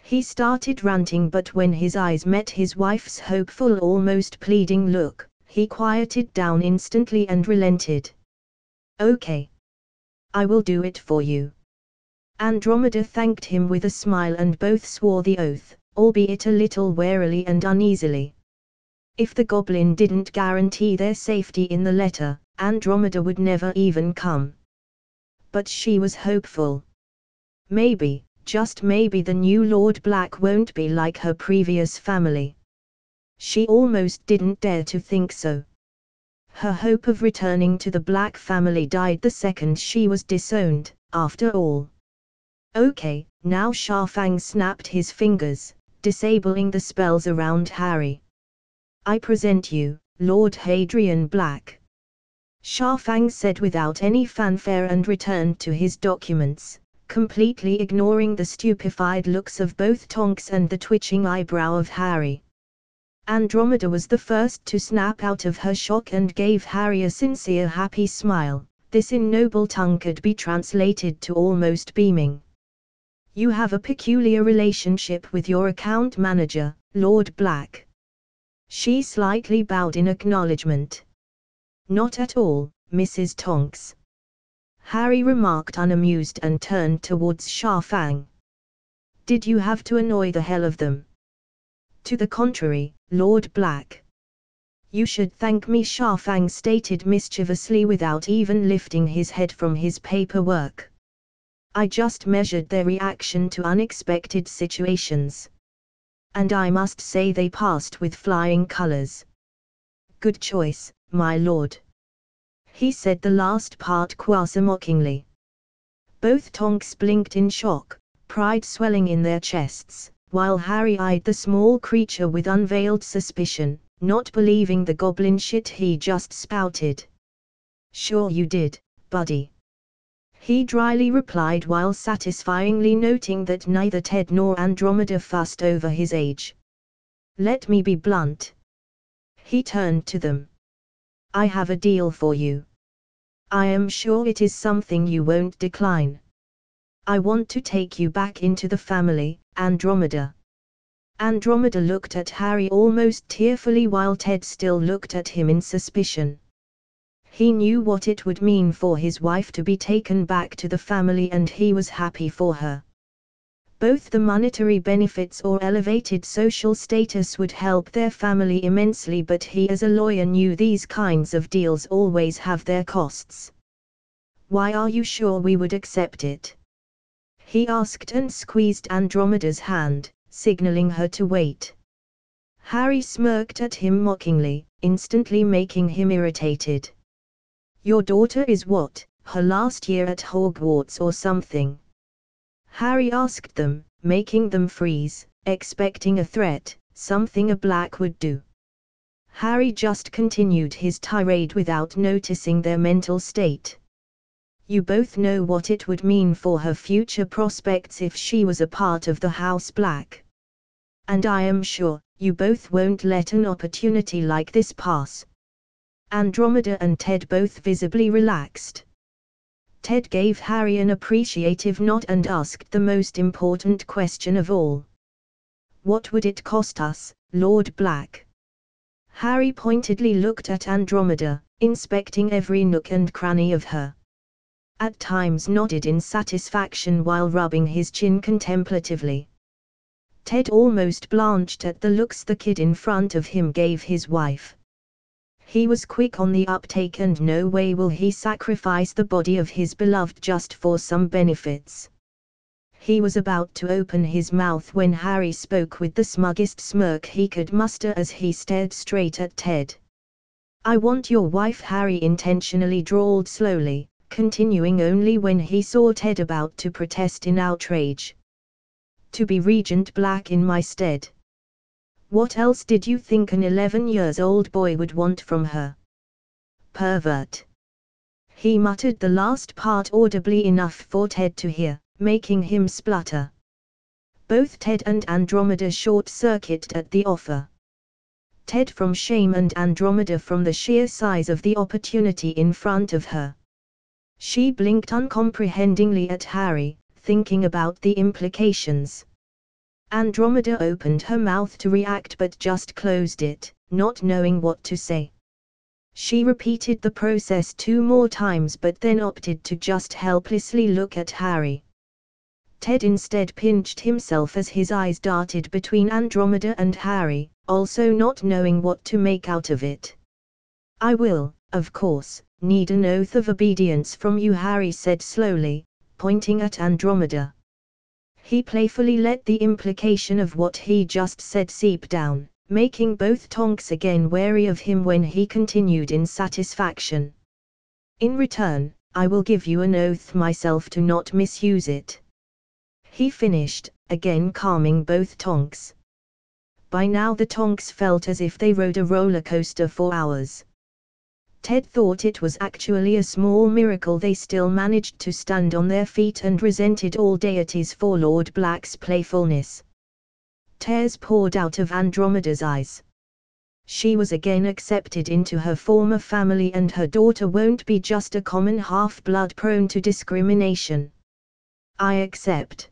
He started ranting, but when his eyes met his wife's hopeful, almost pleading look, he quieted down instantly and relented. "Okay. I will do it for you." Andromeda thanked him with a smile and both swore the oath, albeit a little warily and uneasily. If the goblin didn't guarantee their safety in the letter, Andromeda would never even come. But she was hopeful. Maybe, just maybe, the new Lord Black won't be like her previous family. She almost didn't dare to think so. Her hope of returning to the Black family died the second she was disowned, after all. "Okay," now Sha Fang snapped his fingers, disabling the spells around Harry. "I present you, Lord Hadrian Black." Sha Fang said without any fanfare and returned to his documents, completely ignoring the stupefied looks of both Tonks and the twitching eyebrow of Harry. Andromeda was the first to snap out of her shock and gave Harry a sincere happy smile. This in noble tongue could be translated to almost beaming. You have a peculiar relationship with your account manager, Lord Black. She slightly bowed in acknowledgement. Not at all, Mrs. Tonks. Harry remarked unamused and turned towards Sha Fang. Did you have to annoy the hell of them? To the contrary, Lord Black. You should thank me, Sha Fang stated mischievously without even lifting his head from his paperwork. I just measured their reaction to unexpected situations. And I must say they passed with flying colors. Good choice, my lord. He said the last part quasi-mockingly. Both Tonks blinked in shock, pride swelling in their chests, while Harry eyed the small creature with unveiled suspicion, not believing the goblin shit he just spouted. Sure you did, buddy. He dryly replied while satisfyingly noting that neither Ted nor Andromeda fussed over his age. Let me be blunt. He turned to them. I have a deal for you. I am sure it is something you won't decline. I want to take you back into the family, Andromeda. Andromeda looked at Harry almost tearfully while Ted still looked at him in suspicion. He knew what it would mean for his wife to be taken back to the family and he was happy for her. Both the monetary benefits or elevated social status would help their family immensely, but he as a lawyer knew these kinds of deals always have their costs. Why are you sure we would accept it? He asked and squeezed Andromeda's hand, signaling her to wait. Harry smirked at him mockingly, instantly making him irritated. Your daughter is what, her last year at Hogwarts or something? Harry asked them, making them freeze, expecting a threat, something a Black would do. Harry just continued his tirade without noticing their mental state. You both know what it would mean for her future prospects if she was a part of the House Black. And I am sure, you both won't let an opportunity like this pass. Andromeda and Ted both visibly relaxed. Ted gave Harry an appreciative nod and asked the most important question of all. What would it cost us, Lord Black? Harry pointedly looked at Andromeda, inspecting every nook and cranny of her. At times nodded in satisfaction while rubbing his chin contemplatively. Ted almost blanched at the looks the kid in front of him gave his wife. He was quick on the uptake and no way will he sacrifice the body of his beloved just for some benefits. He was about to open his mouth when Harry spoke with the smuggest smirk he could muster as he stared straight at Ted. I want your wife, Harry intentionally drawled slowly, continuing only when he saw Ted about to protest in outrage. To be Regent Black in my stead. What else did you think an 11-year-old boy would want from her? Pervert. He muttered the last part audibly enough for Ted to hear, making him splutter. Both Ted and Andromeda short-circuited at the offer. Ted from shame and Andromeda from the sheer size of the opportunity in front of her. She blinked uncomprehendingly at Harry, thinking about the implications. Andromeda opened her mouth to react but just closed it, not knowing what to say. She repeated the process 2 more times but then opted to just helplessly look at Harry. Ted instead pinched himself as his eyes darted between Andromeda and Harry, also not knowing what to make out of it. I will, of course, need an oath of obedience from you, Harry said slowly, pointing at Andromeda. He playfully let the implication of what he just said seep down, making both Tonks again wary of him when he continued in satisfaction. In return, I will give you an oath myself to not misuse it. He finished, again calming both Tonks. By now the Tonks felt as if they rode a roller coaster for hours. Ted thought it was actually a small miracle they still managed to stand on their feet and resented all deities for Lord Black's playfulness. Tears poured out of Andromeda's eyes. She was again accepted into her former family and her daughter won't be just a common half-blood prone to discrimination. I accept.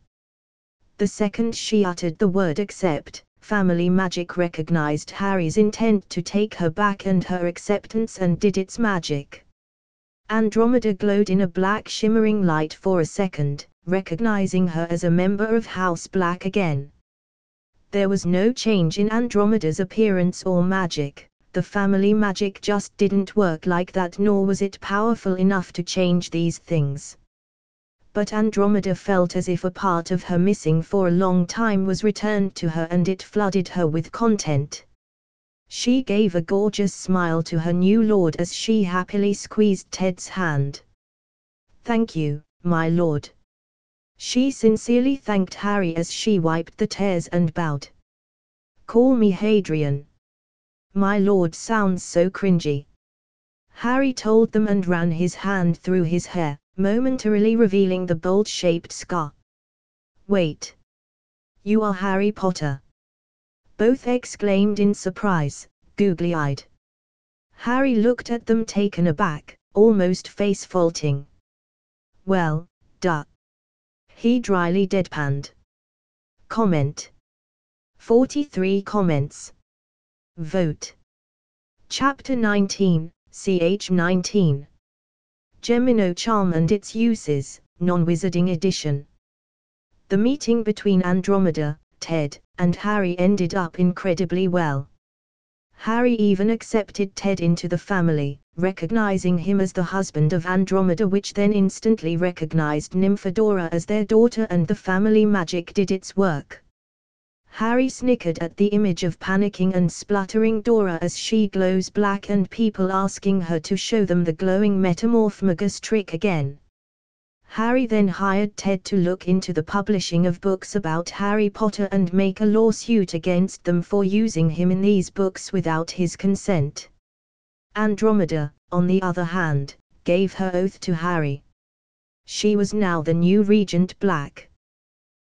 The second she uttered the word accept, family magic recognized Harry's intent to take her back and her acceptance and did its magic. Andromeda glowed in a black shimmering light for a second, recognizing her as a member of House Black again. There was no change in Andromeda's appearance or magic, the family magic just didn't work like that, nor was it powerful enough to change these things. But Andromeda felt as if a part of her missing for a long time was returned to her and it flooded her with content. She gave a gorgeous smile to her new lord as she happily squeezed Ted's hand. "Thank you, my lord." She sincerely thanked Harry as she wiped the tears and bowed. "Call me Hadrian." "My lord sounds so cringy." Harry told them and ran his hand through his hair, momentarily revealing the bold-shaped scar. "Wait. You are Harry Potter?" both exclaimed in surprise, googly-eyed. Harry looked at them taken aback, almost face-faulting. "Well, duh." He dryly deadpanned. Comment. 43 comments. Vote. Chapter 19, ch 19. Gemino Charm and its uses, non-wizarding edition. The meeting between Andromeda, Ted, and Harry ended up incredibly well. Harry even accepted Ted into the family, recognizing him as the husband of Andromeda, which then instantly recognized Nymphadora as their daughter, and the family magic did its work. Harry snickered at the image of panicking and spluttering Dora as she glows black and people asking her to show them the glowing metamorphmagus trick again. Harry then hired Ted to look into the publishing of books about Harry Potter and make a lawsuit against them for using him in these books without his consent. Andromeda, on the other hand, gave her oath to Harry. She was now the new Regent Black.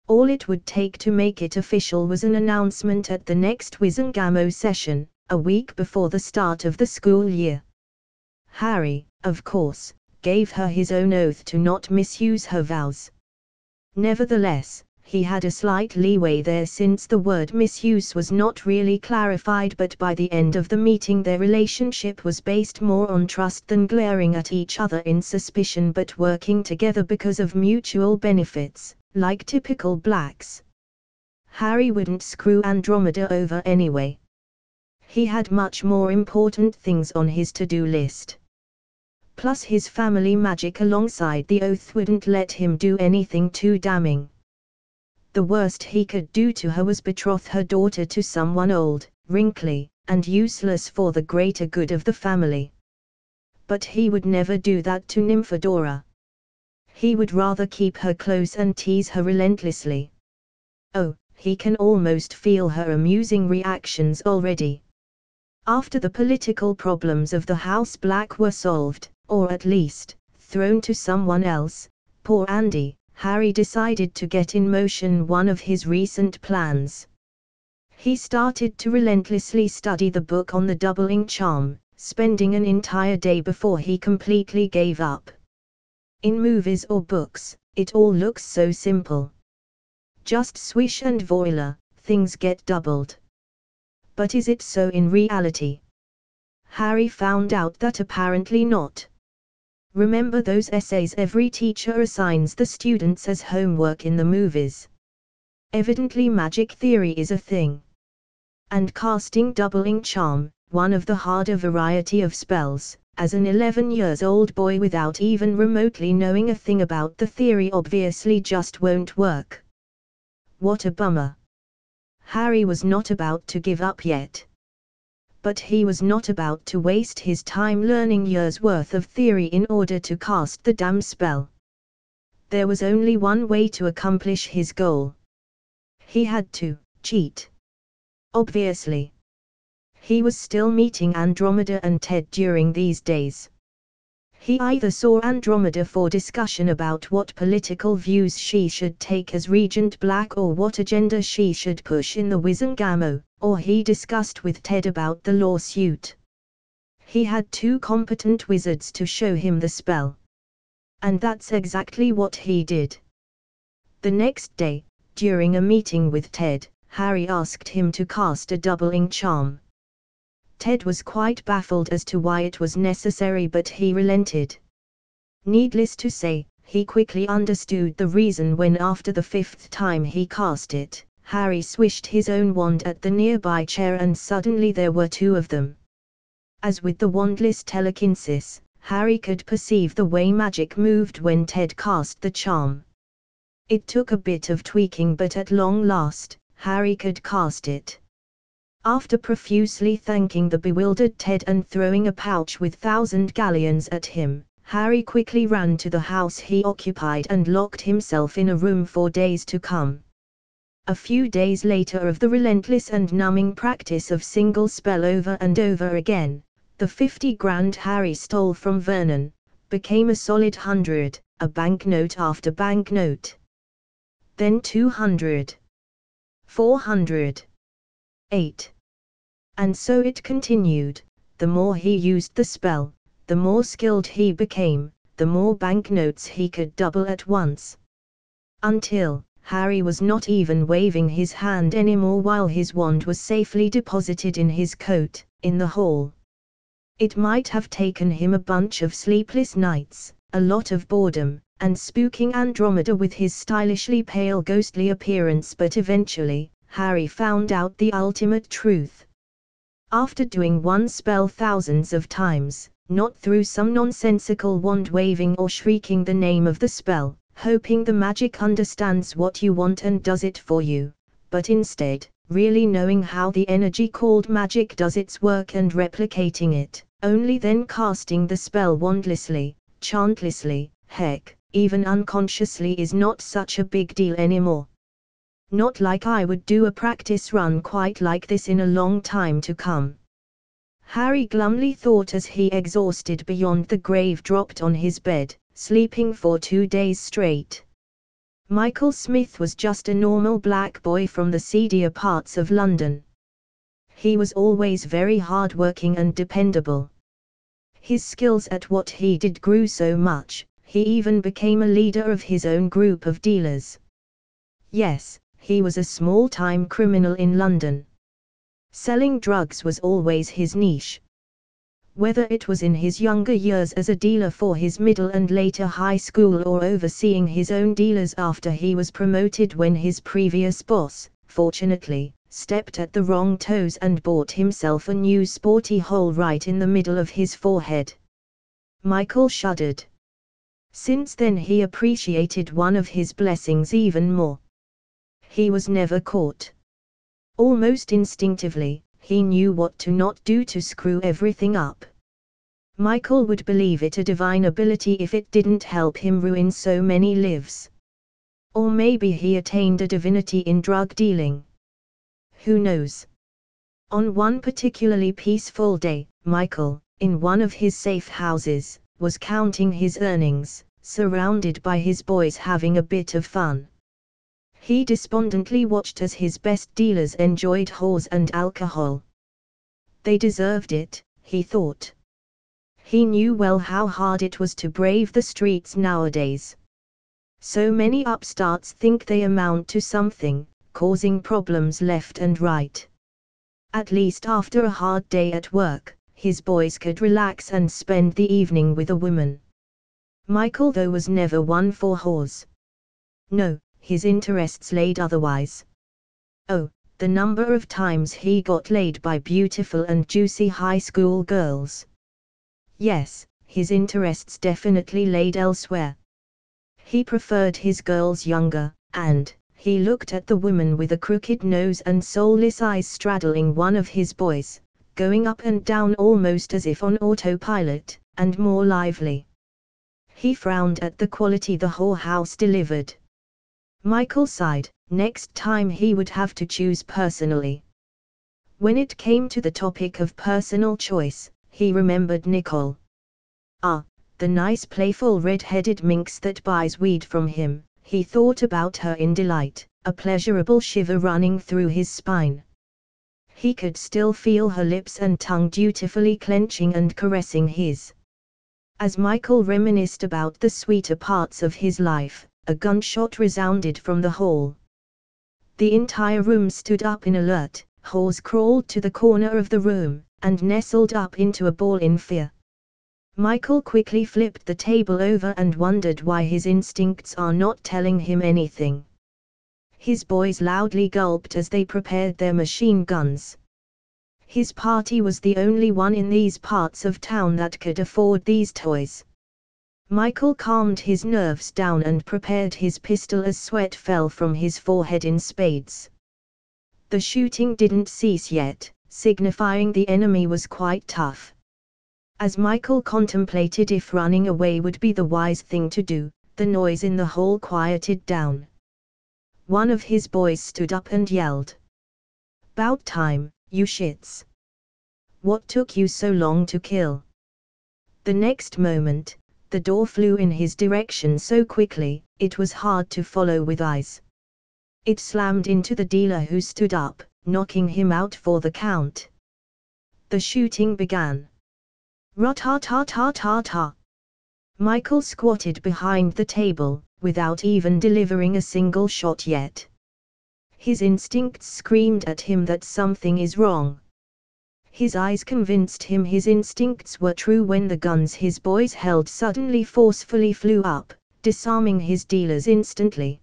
All it would take to make it official was an announcement at the next Wizengamot session, a week before the start of the school year. Harry, of course, gave her his own oath to not misuse her vows. Nevertheless, he had a slight leeway there since the word misuse was not really clarified, but by the end of the meeting their relationship was based more on trust than glaring at each other in suspicion, but working together because of mutual benefits, like typical Blacks. Harry wouldn't screw Andromeda over anyway. He had much more important things on his to-do list. Plus his family magic alongside the oath wouldn't let him do anything too damning. The worst he could do to her was betroth her daughter to someone old, wrinkly, and useless for the greater good of the family. But he would never do that to Nymphadora. He would rather keep her close and tease her relentlessly. Oh, he can almost feel her amusing reactions already. After the political problems of the House Black were solved, or at least, thrown to someone else, poor Andy, Harry decided to get in motion one of his recent plans. He started to relentlessly study the book on the doubling charm, spending an entire day before he completely gave up. In movies or books, it all looks so simple. Just swish and voila, things get doubled. But is it so in reality? Harry found out that apparently not. Remember those essays every teacher assigns the students as homework in the movies? Evidently magic theory is a thing. And casting doubling charm, one of the harder variety of spells, as an 11-year-old boy without even remotely knowing a thing about the theory obviously just won't work. What a bummer. Harry was not about to give up yet. But he was not about to waste his time learning years' worth of theory in order to cast the damn spell. There was only one way to accomplish his goal. He had to cheat. Obviously. He was still meeting Andromeda and Ted during these days. He either saw Andromeda for discussion about what political views she should take as Regent Black or what agenda she should push in the Wizangamo, or he discussed with Ted about the lawsuit. He had two competent wizards to show him the spell. And that's exactly what he did. The next day, during a meeting with Ted, Harry asked him to cast a doubling charm. Ted was quite baffled as to why it was necessary, but he relented. Needless to say, he quickly understood the reason when after the fifth time he cast it, Harry swished his own wand at the nearby chair and suddenly there were two of them. As with the wandless telekinesis, Harry could perceive the way magic moved when Ted cast the charm. It took a bit of tweaking, but at long last, Harry could cast it. After profusely thanking the bewildered Ted and throwing a pouch with 1,000 galleons at him, Harry quickly ran to the house he occupied and locked himself in a room for days to come. A few days later, of the relentless and numbing practice of single spell over and over again, the 50 grand Harry stole from Vernon became a solid 100, a banknote after banknote. Then 200. 400. 8. And so it continued. The more he used the spell, the more skilled he became, the more banknotes he could double at once. Until Harry was not even waving his hand anymore while his wand was safely deposited in his coat, in the hall. It might have taken him a bunch of sleepless nights, a lot of boredom, and spooking Andromeda with his stylishly pale ghostly appearance, but eventually, Harry found out the ultimate truth. After doing one spell thousands of times, not through some nonsensical wand-waving or shrieking the name of the spell, hoping the magic understands what you want and does it for you, but instead, really knowing how the energy called magic does its work and replicating it, only then casting the spell wandlessly, chantlessly, heck, even unconsciously is not such a big deal anymore. Not like I would do a practice run quite like this in a long time to come. Harry glumly thought as he, exhausted beyond the grave, dropped on his bed, sleeping for 2 days straight. Michael Smith was just a normal black boy from the seedier parts of London. He was always very hard-working and dependable. His skills at what he did grew so much, he even became a leader of his own group of dealers. Yes, he was a small-time criminal in London. Selling drugs was always his niche. Whether it was in his younger years as a dealer for his middle and later high school, or overseeing his own dealers after he was promoted when his previous boss, fortunately, stepped at the wrong toes and bought himself a new sporty hole right in the middle of his forehead. Michael shuddered. Since then he appreciated one of his blessings even more. He was never caught. Almost instinctively, he knew what to not do to screw everything up. Michael would believe it a divine ability if it didn't help him ruin so many lives. Or maybe he attained a divinity in drug dealing. Who knows? On one particularly peaceful day, Michael, in one of his safe houses, was counting his earnings, surrounded by his boys having a bit of fun. He despondently watched as his best dealers enjoyed whores and alcohol. They deserved it, he thought. He knew well how hard it was to brave the streets nowadays. So many upstarts think they amount to something, causing problems left and right. At least after a hard day at work, his boys could relax and spend the evening with a woman. Michael, though, was never one for whores. No, his interests laid otherwise. Oh, the number of times he got laid by beautiful and juicy high school girls. Yes, his interests definitely laid elsewhere. He preferred his girls younger, and he looked at the woman with a crooked nose and soulless eyes straddling one of his boys, going up and down almost as if on autopilot, and more lively. He frowned at the quality the whorehouse delivered. Michael sighed. Next time he would have to choose personally. When it came to the topic of personal choice, he remembered Nicole. Ah, the nice playful red-headed minx that buys weed from him. He thought about her in delight, a pleasurable shiver running through his spine. He could still feel her lips and tongue dutifully clenching and caressing his. As Michael reminisced about the sweeter parts of his life, a gunshot resounded from the hall. The entire room stood up in alert. Hawes crawled to the corner of the room, and nestled up into a ball in fear. Michael quickly flipped the table over and wondered why his instincts are not telling him anything. His boys loudly gulped as they prepared their machine guns. His party was the only one in these parts of town that could afford these toys. Michael calmed his nerves down and prepared his pistol as sweat fell from his forehead in spades. The shooting didn't cease yet, signifying the enemy was quite tough. As Michael contemplated if running away would be the wise thing to do, the noise in the hall quieted down. One of his boys stood up and yelled, "'Bout time, you shits! What took you so long to kill?" The next moment, the door flew in his direction so quickly, it was hard to follow with eyes. It slammed into the dealer who stood up, knocking him out for the count. The shooting began. Rat-ta-ta-ta-ta-ta. Michael squatted behind the table, without even delivering a single shot yet. His instincts screamed at him that something is wrong. His eyes convinced him his instincts were true when the guns his boys held suddenly forcefully flew up, disarming his dealers instantly.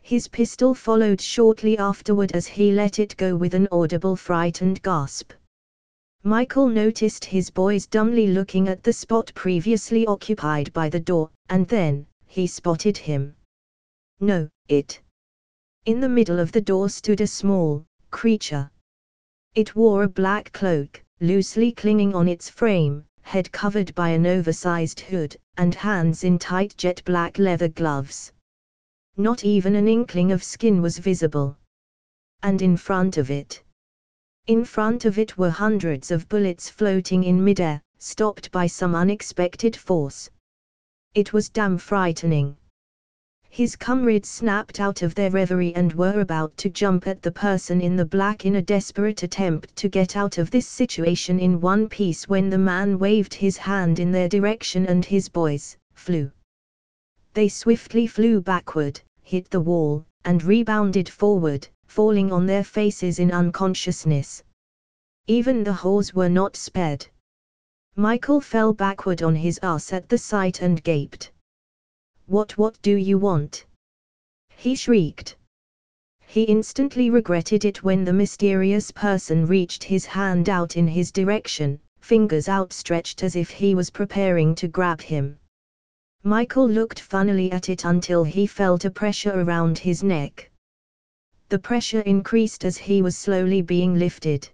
His pistol followed shortly afterward as he let it go with an audible frightened gasp. Michael noticed his boys dumbly looking at the spot previously occupied by the door, and then, he spotted him. No, it. In the middle of the door stood a small creature. It wore a black cloak, loosely clinging on its frame, head covered by an oversized hood, and hands in tight jet black leather gloves. Not even an inkling of skin was visible. And in front of it were hundreds of bullets floating in midair, stopped by some unexpected force. It was damn frightening. His comrades snapped out of their reverie and were about to jump at the person in the black in a desperate attempt to get out of this situation in one piece when the man waved his hand in their direction and his boys flew. They swiftly flew backward, hit the wall, and rebounded forward, falling on their faces in unconsciousness. Even the Hawes were not spared. Michael fell backward on his ass at the sight and gaped. What do you want?" he shrieked. He instantly regretted it when the mysterious person reached his hand out in his direction, fingers outstretched as if he was preparing to grab him. Michael looked funnily at it until he felt a pressure around his neck. The pressure increased as he was slowly being lifted.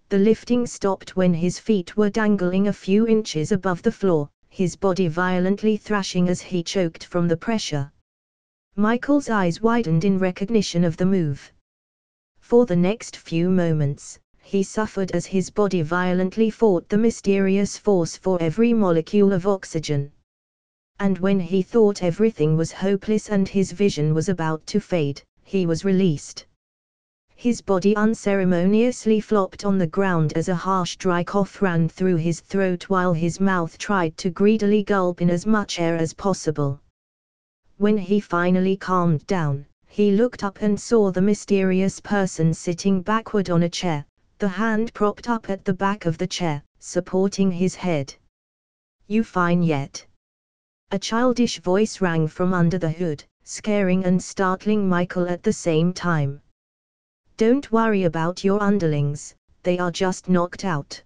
The lifting stopped when his feet were dangling a few inches above the floor, his body violently thrashing as he choked from the pressure. Michael's eyes widened in recognition of the move. For the next few moments, he suffered as his body violently fought the mysterious force for every molecule of oxygen. And when he thought everything was hopeless and his vision was about to fade, he was released. His body unceremoniously flopped on the ground as a harsh dry cough ran through his throat while his mouth tried to greedily gulp in as much air as possible. When he finally calmed down, he looked up and saw the mysterious person sitting backward on a chair, the hand propped up at the back of the chair, supporting his head. "You fine yet?" A childish voice rang from under the hood, scaring and startling Michael at the same time. "Don't worry about your underlings, they are just knocked out."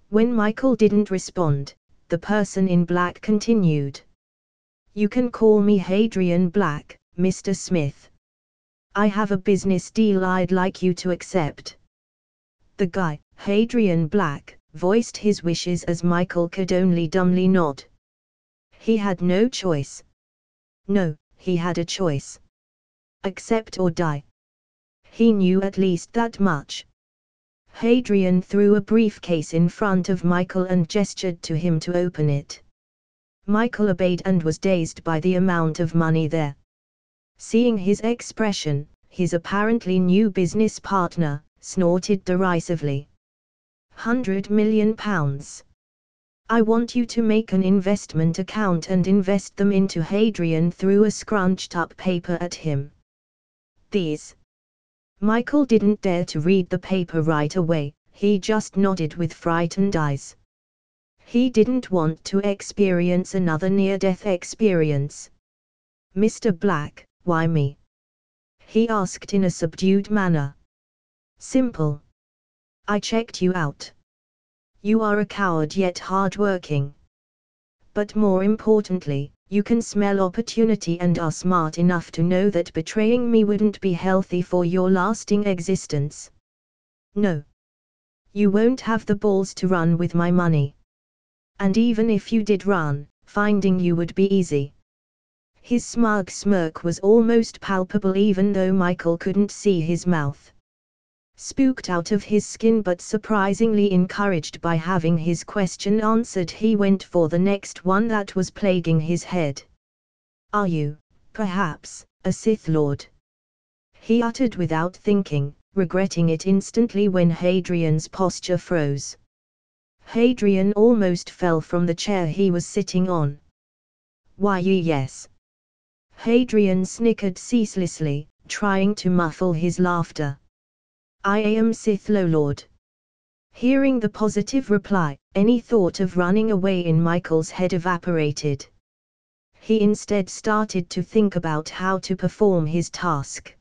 When Michael didn't respond, the person in black continued. "You can call me Hadrian Black, Mr. Smith. I have a business deal I'd like you to accept." The guy, Hadrian Black, voiced his wishes as Michael could only dumbly nod. He had no choice. No, he had a choice. Accept or die. He knew at least that much. Hadrian threw a briefcase in front of Michael and gestured to him to open it. Michael obeyed and was dazed by the amount of money there. Seeing his expression, his apparently new business partner snorted derisively. £100 million. I want you to make an investment account and invest them into. Hadrian threw a scrunched-up paper at him. These. Michael didn't dare to read the paper right away, he just nodded with frightened eyes. He didn't want to experience another near-death experience. Mr. Black, why me? He asked in a subdued manner. Simple. I checked you out. You are a coward yet hard-working. But more importantly, you can smell opportunity and are smart enough to know that betraying me wouldn't be healthy for your lasting existence. No. You won't have the balls to run with my money. And even if you did run, finding you would be easy. His smug smirk was almost palpable even though Michael couldn't see his mouth. Spooked out of his skin but surprisingly encouraged by having his question answered, he went for the next one that was plaguing his head. Are you, perhaps, a Sith Lord? He uttered without thinking, regretting it instantly when Hadrian's posture froze. Hadrian almost fell from the chair he was sitting on. Why yes. Hadrian snickered ceaselessly, trying to muffle his laughter. I am Sith Lord. Hearing the positive reply, any thought of running away in Michael's head evaporated. He instead started to think about how to perform his task.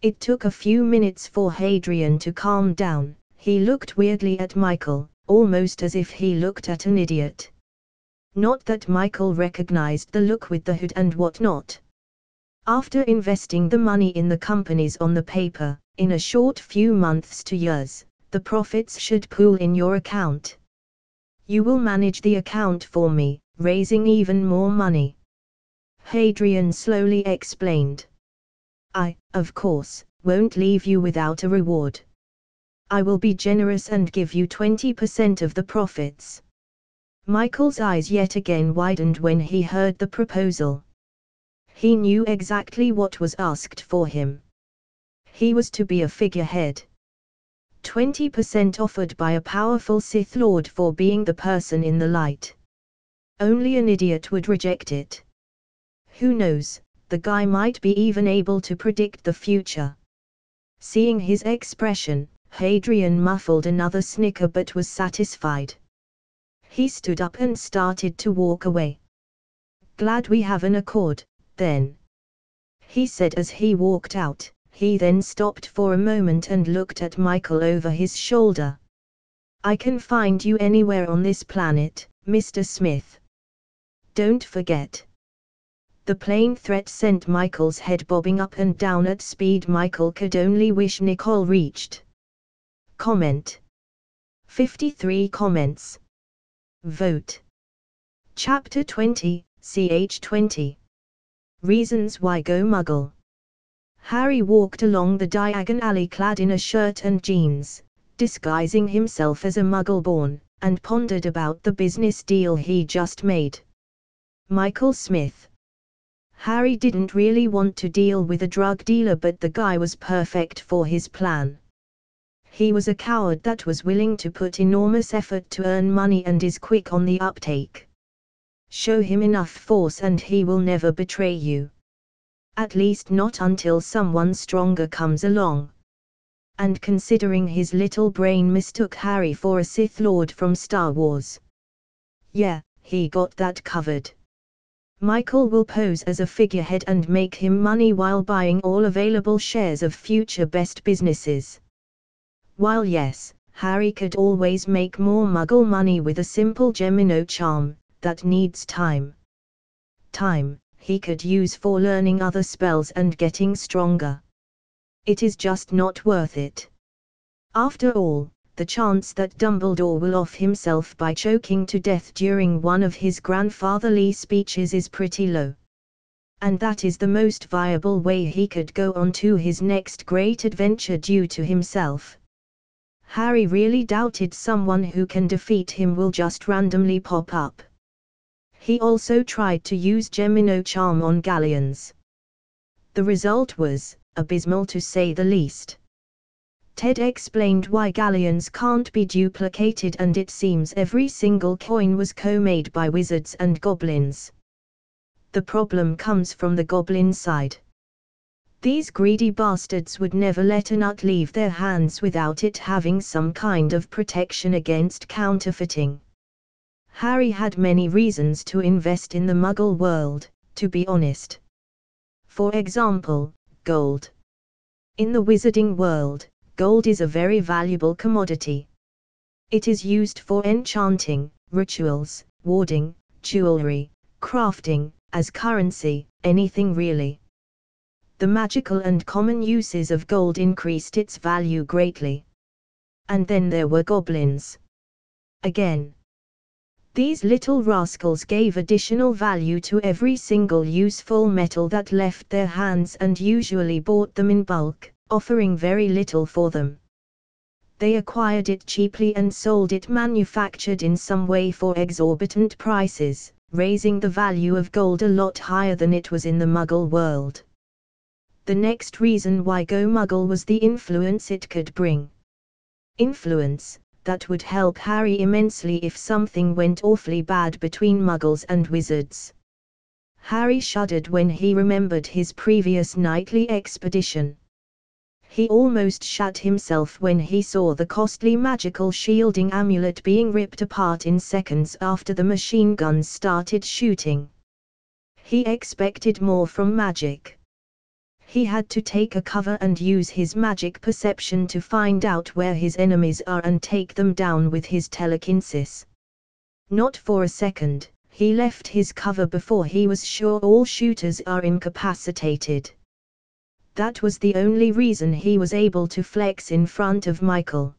It took a few minutes for Hadrian to calm down. He looked weirdly at Michael, almost as if he looked at an idiot. Not that Michael recognized the look with the hood and whatnot. After investing the money in the companies on the paper, in a short few months to years, the profits should pool in your account. You will manage the account for me, raising even more money. Hadrian slowly explained. I, of course, won't leave you without a reward. I will be generous and give you 20% of the profits. Michael's eyes yet again widened when he heard the proposal. He knew exactly what was asked for him. He was to be a figurehead. 20% offered by a powerful Sith Lord for being the person in the light. Only an idiot would reject it. Who knows, the guy might be even able to predict the future. Seeing his expression, Hadrian muffled another snicker but was satisfied. He stood up and started to walk away. Glad we have an accord, then. He said as he walked out. He then stopped for a moment and looked at Michael over his shoulder. I can find you anywhere on this planet, Mr. Smith. Don't forget. The plain threat sent Michael's head bobbing up and down at speed Michael could only wish Nicole reached. Comment. 53 comments. Vote. Chapter 20, ch 20. Reasons why go Muggle. Harry walked along the Diagon Alley clad in a shirt and jeans, disguising himself as a Muggle-born, and pondered about the business deal he just made. Michael Smith. Harry didn't really want to deal with a drug dealer, but the guy was perfect for his plan. He was a coward that was willing to put enormous effort to earn money and is quick on the uptake. Show him enough force and he will never betray you. At least not until someone stronger comes along. And considering his little brain mistook Harry for a Sith Lord from Star Wars. Yeah, he got that covered. Michael will pose as a figurehead and make him money while buying all available shares of future best businesses. While yes, Harry could always make more Muggle money with a simple Gemino charm, that needs time. Time he could use for learning other spells and getting stronger. It is just not worth it. After all, the chance that Dumbledore will off himself by choking to death during one of his grandfatherly speeches is pretty low. And that is the most viable way he could go on to his next great adventure due to himself. Harry really doubted someone who can defeat him will just randomly pop up. He also tried to use Gemino charm on Galleons. The result was abysmal to say the least. Ted explained why Galleons can't be duplicated, and it seems every single coin was co-made by wizards and goblins. The problem comes from the goblin side. These greedy bastards would never let a nut leave their hands without it having some kind of protection against counterfeiting. Harry had many reasons to invest in the Muggle world, to be honest. For example, gold. In the wizarding world, gold is a very valuable commodity. It is used for enchanting, rituals, warding, jewelry, crafting, as currency, anything really. The magical and common uses of gold increased its value greatly. And then there were goblins. Again. These little rascals gave additional value to every single useful metal that left their hands and usually bought them in bulk, offering very little for them. They acquired it cheaply and sold it manufactured in some way for exorbitant prices, raising the value of gold a lot higher than it was in the Muggle world. The next reason why Go Muggle was the influence it could bring. Influence that would help Harry immensely if something went awfully bad between Muggles and wizards. Harry shuddered when he remembered his previous nightly expedition. He almost shat himself when he saw the costly magical shielding amulet being ripped apart in seconds after the machine guns started shooting. He expected more from magic. He had to take a cover and use his magic perception to find out where his enemies are and take them down with his telekinesis. Not for a second, he left his cover before he was sure all shooters are incapacitated. That was the only reason he was able to flex in front of Michael.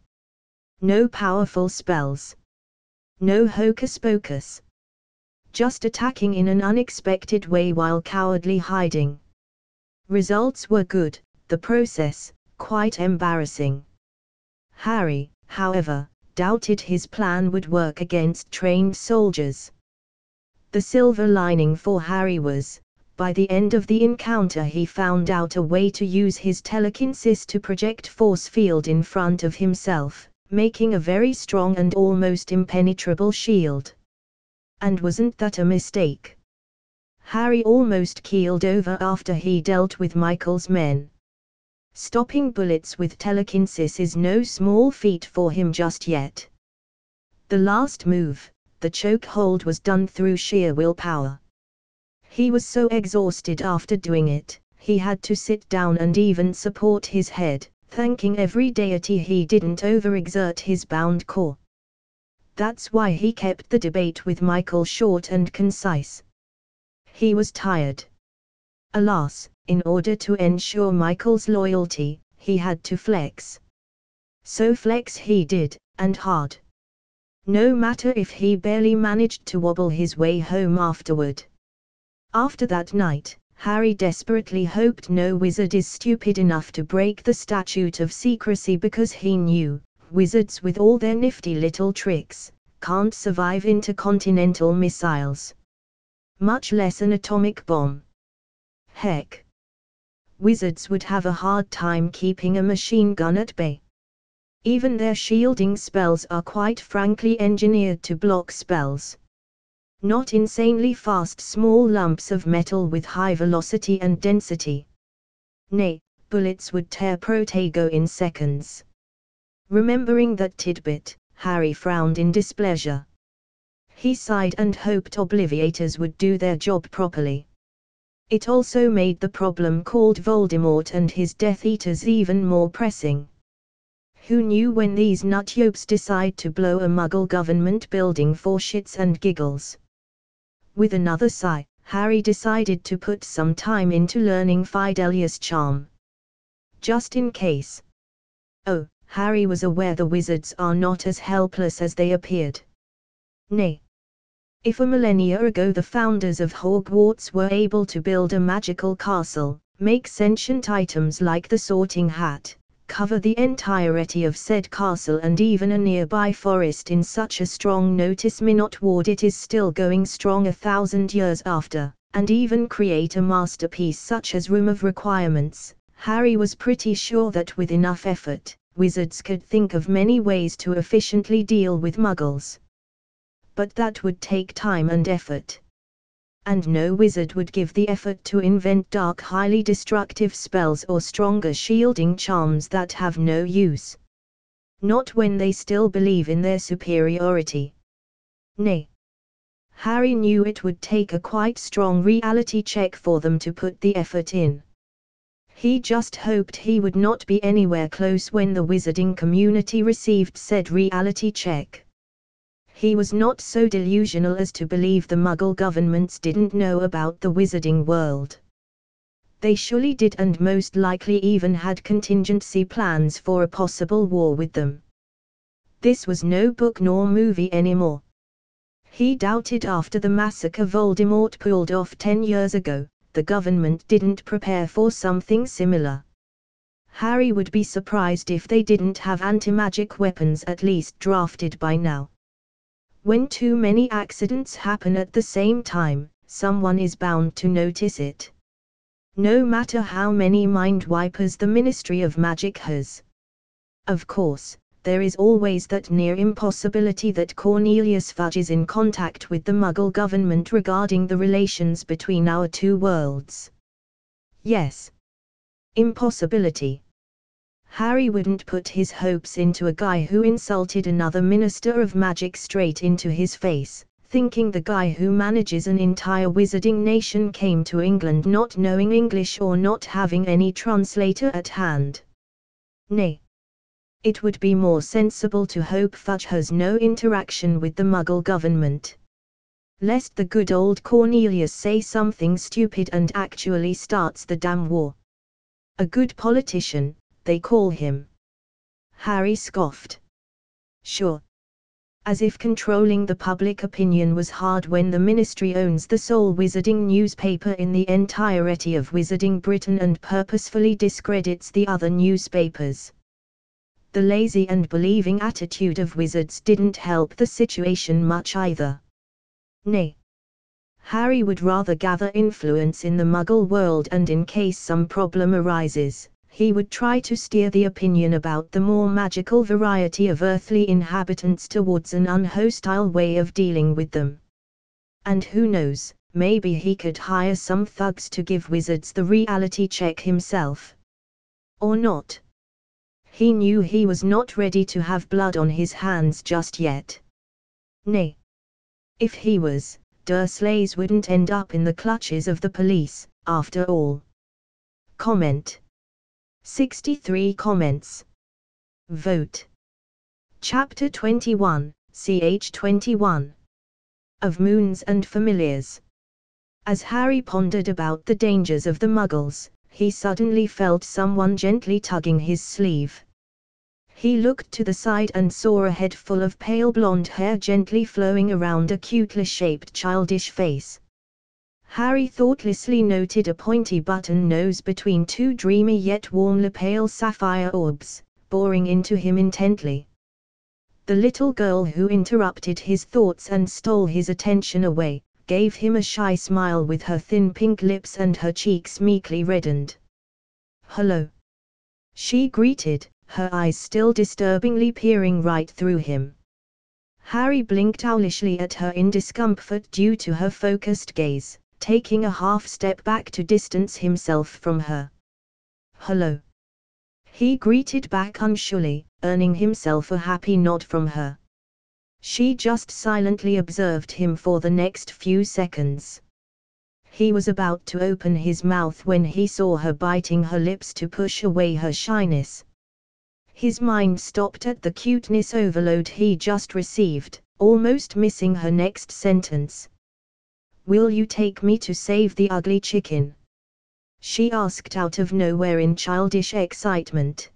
No powerful spells. No hocus pocus. Just attacking in an unexpected way while cowardly hiding. Results were good, the process, quite embarrassing. Harry, however, doubted his plan would work against trained soldiers. The silver lining for Harry was, by the end of the encounter he found out a way to use his telekinesis to project force field in front of himself, making a very strong and almost impenetrable shield. And wasn't that a mistake? Harry almost keeled over after he dealt with Michael's men. Stopping bullets with telekinesis is no small feat for him just yet. The last move, the choke hold, was done through sheer willpower. He was so exhausted after doing it, he had to sit down and even support his head, thanking every deity he didn't overexert his bound core. That's why he kept the debate with Michael short and concise. He was tired. Alas, in order to ensure Michael's loyalty, he had to flex. So flex he did, and hard. No matter if he barely managed to wobble his way home afterward. After that night, Harry desperately hoped no wizard is stupid enough to break the statute of secrecy, because he knew, wizards with all their nifty little tricks, can't survive intercontinental missiles. Much less an atomic bomb. Heck. Wizards would have a hard time keeping a machine gun at bay. Even their shielding spells are quite frankly engineered to block spells. Not insanely fast small lumps of metal with high velocity and density. Nay, bullets would tear Protego in seconds. Remembering that tidbit, Harry frowned in displeasure. He sighed and hoped Obliviators would do their job properly. It also made the problem called Voldemort and his Death Eaters even more pressing. Who knew when these nutyopes decide to blow a Muggle government building for shits and giggles? With another sigh, Harry decided to put some time into learning Fidelius Charm. Just in case. Oh, Harry was aware the wizards are not as helpless as they appeared. Nay. If a millennia ago the founders of Hogwarts were able to build a magical castle, make sentient items like the Sorting Hat, cover the entirety of said castle and even a nearby forest in such a strong notice me not ward it is still going strong 1,000 years after, and even create a masterpiece such as Room of Requirements. Harry was pretty sure that with enough effort, wizards could think of many ways to efficiently deal with muggles. But that would take time and effort. And no wizard would give the effort to invent dark, highly destructive spells or stronger shielding charms that have no use. Not when they still believe in their superiority. Nay. Harry knew it would take a quite strong reality check for them to put the effort in. He just hoped he would not be anywhere close when the wizarding community received said reality check. He was not so delusional as to believe the Muggle governments didn't know about the wizarding world. They surely did, and most likely even had contingency plans for a possible war with them. This was no book nor movie anymore. He doubted after the massacre Voldemort pulled off 10 years ago, the government didn't prepare for something similar. Harry would be surprised if they didn't have anti-magic weapons at least drafted by now. When too many accidents happen at the same time, someone is bound to notice it. No matter how many mind wipers the Ministry of Magic has. Of course, there is always that near impossibility that Cornelius Fudge is in contact with the Muggle government regarding the relations between our two worlds. Yes. Impossibility. Harry wouldn't put his hopes into a guy who insulted another Minister of Magic straight into his face, thinking the guy who manages an entire wizarding nation came to England not knowing English or not having any translator at hand. Nay. It would be more sensible to hope Fudge has no interaction with the Muggle government. Lest the good old Cornelius say something stupid and actually starts the damn war. A good politician, they call him. Harry scoffed. Sure. As if controlling the public opinion was hard when the ministry owns the sole wizarding newspaper in the entirety of Wizarding Britain and purposefully discredits the other newspapers. The lazy and believing attitude of wizards didn't help the situation much either. Nay. Harry would rather gather influence in the Muggle world, and in case some problem arises, he would try to steer the opinion about the more magical variety of earthly inhabitants towards an unhostile way of dealing with them. And who knows, maybe he could hire some thugs to give wizards the reality check himself. Or not. He knew he was not ready to have blood on his hands just yet. Nay. If he was, Dursleys wouldn't end up in the clutches of the police, after all. Comment. 63 comments. Vote. Chapter 21, ch. 21. Of Moons and Familiars. As Harry pondered about the dangers of the Muggles, he suddenly felt someone gently tugging his sleeve. He looked to the side and saw a head full of pale blonde hair gently flowing around a cutely shaped childish face. Harry thoughtlessly noted a pointy button nose between two dreamy yet warmly pale sapphire orbs, boring into him intently. The little girl who interrupted his thoughts and stole his attention away, gave him a shy smile with her thin pink lips and her cheeks meekly reddened. "Hello," she greeted, her eyes still disturbingly peering right through him. Harry blinked owlishly at her in discomfort due to her focused gaze, taking a half step back to distance himself from her. "Hello," he greeted back unshyly, earning himself a happy nod from her. She just silently observed him for the next few seconds. He was about to open his mouth when he saw her biting her lips to push away her shyness. His mind stopped at the cuteness overload he just received, almost missing her next sentence. "Will you take me to save the ugly chicken?" she asked out of nowhere in childish excitement.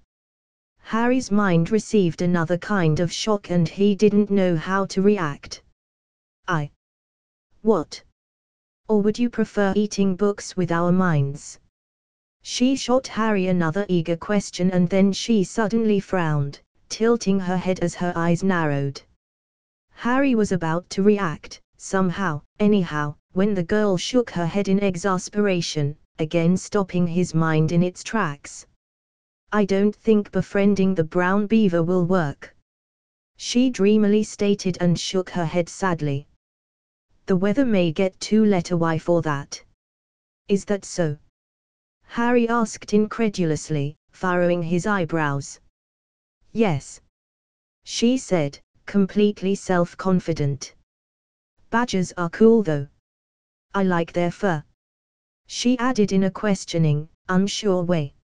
Harry's mind received another kind of shock and he didn't know how to react. What? Or would you prefer eating books with our minds?" She shot Harry another eager question and then she suddenly frowned, tilting her head as her eyes narrowed. Harry was about to react, somehow, anyhow, when the girl shook her head in exasperation, again stopping his mind in its tracks. I don't think befriending the brown beaver will work, she dreamily stated and shook her head sadly. The weather may get too letterwhy for that. Is that so? Harry asked incredulously, furrowing his eyebrows. Yes, she said, completely self-confident. Badgers are cool though. I like their fur, she added in a questioning, unsure way.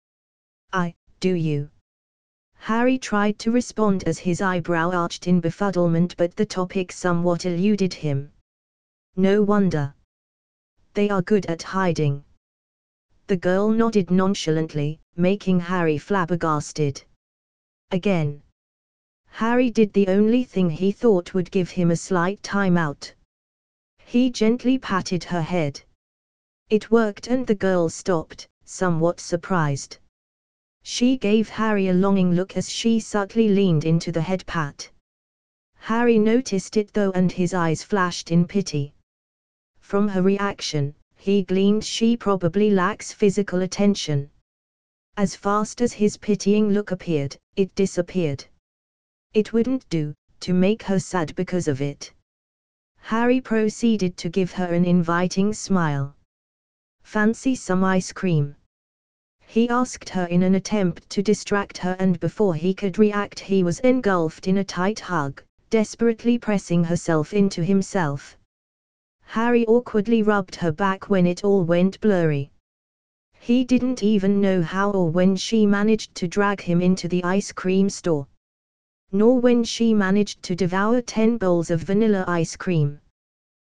Do you? Harry tried to respond as his eyebrow arched in befuddlement, but the topic somewhat eluded him. No wonder. They are good at hiding. The girl nodded nonchalantly, making Harry flabbergasted. Again. Harry did the only thing he thought would give him a slight time out. He gently patted her head. It worked and the girl stopped, somewhat surprised. She gave Harry a longing look as she subtly leaned into the head pat. Harry noticed it though and his eyes flashed in pity. From her reaction, he gleaned she probably lacks physical attention. As fast as his pitying look appeared, it disappeared. It wouldn't do to make her sad because of it. Harry proceeded to give her an inviting smile. Fancy some ice cream? He asked her in an attempt to distract her, and before he could react he was engulfed in a tight hug, desperately pressing herself into himself. Harry awkwardly rubbed her back when it all went blurry. He didn't even know how or when she managed to drag him into the ice cream store. Nor when she managed to devour 10 bowls of vanilla ice cream.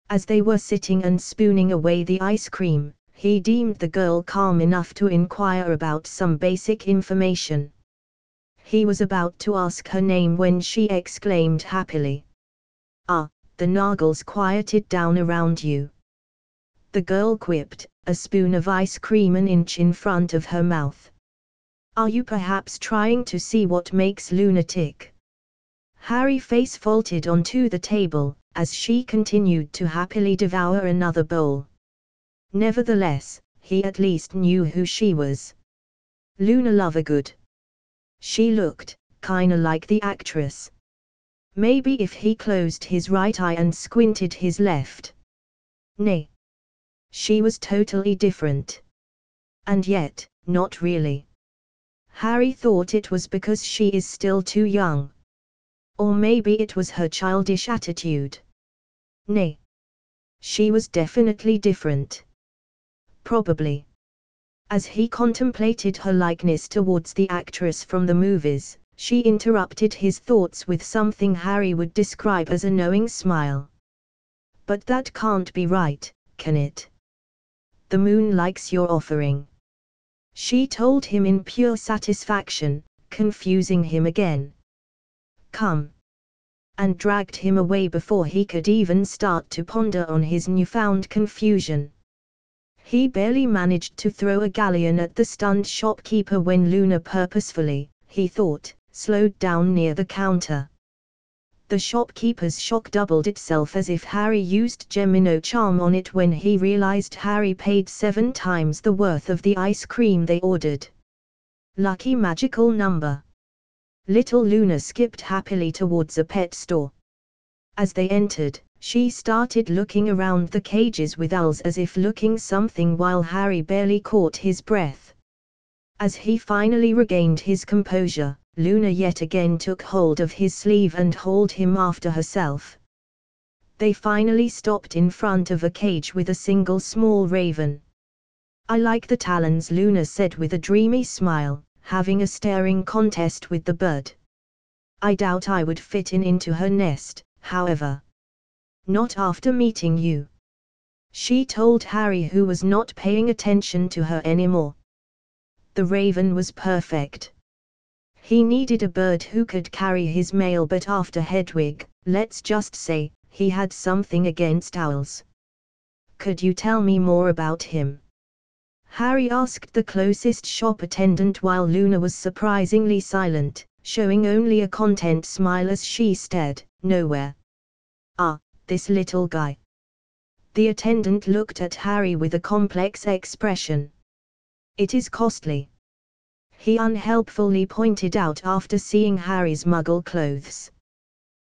As they were sitting and spooning away the ice cream, he deemed the girl calm enough to inquire about some basic information. He was about to ask her name when she exclaimed happily. "Ah, the Naggles quieted down around you," the girl quipped, a spoon of ice cream an inch in front of her mouth. "Are you perhaps trying to see what makes Luna tick?" Harry's face vaulted onto the table, as she continued to happily devour another bowl. Nevertheless, he at least knew who she was. Luna Lovegood. She looked, kinda like the actress. Maybe if he closed his right eye and squinted his left. Nay. She was totally different. And yet, not really. Harry thought it was because she is still too young. Or maybe it was her childish attitude. Nay. She was definitely different. Probably. As he contemplated her likeness towards the actress from the movies, she interrupted his thoughts with something Harry would describe as a knowing smile. "But that can't be right, can it? The moon likes your offering," she told him in pure satisfaction, confusing him again. "Come," and dragged him away before he could even start to ponder on his newfound confusion. He barely managed to throw a galleon at the stunned shopkeeper when Luna purposefully, he thought, slowed down near the counter. The shopkeeper's shock doubled itself as if Harry used Gemino charm on it when he realized Harry paid 7 times the worth of the ice cream they ordered. Lucky magical number. Little Luna skipped happily towards a pet store. As they entered, she started looking around the cages with owls as if looking something while Harry barely caught his breath. As he finally regained his composure, Luna yet again took hold of his sleeve and hauled him after herself. They finally stopped in front of a cage with a single small raven. "I like the talons," Luna said with a dreamy smile, having a staring contest with the bird. "I doubt I would fit into her nest, however. Not after meeting you," she told Harry, who was not paying attention to her anymore. The raven was perfect. He needed a bird who could carry his mail, but after Hedwig, let's just say, he had something against owls. "Could you tell me more about him?" Harry asked the closest shop attendant while Luna was surprisingly silent, showing only a content smile as she stared. Nowhere. Ah, this little guy. The attendant looked at Harry with a complex expression. It is costly, he unhelpfully pointed out after seeing Harry's muggle clothes.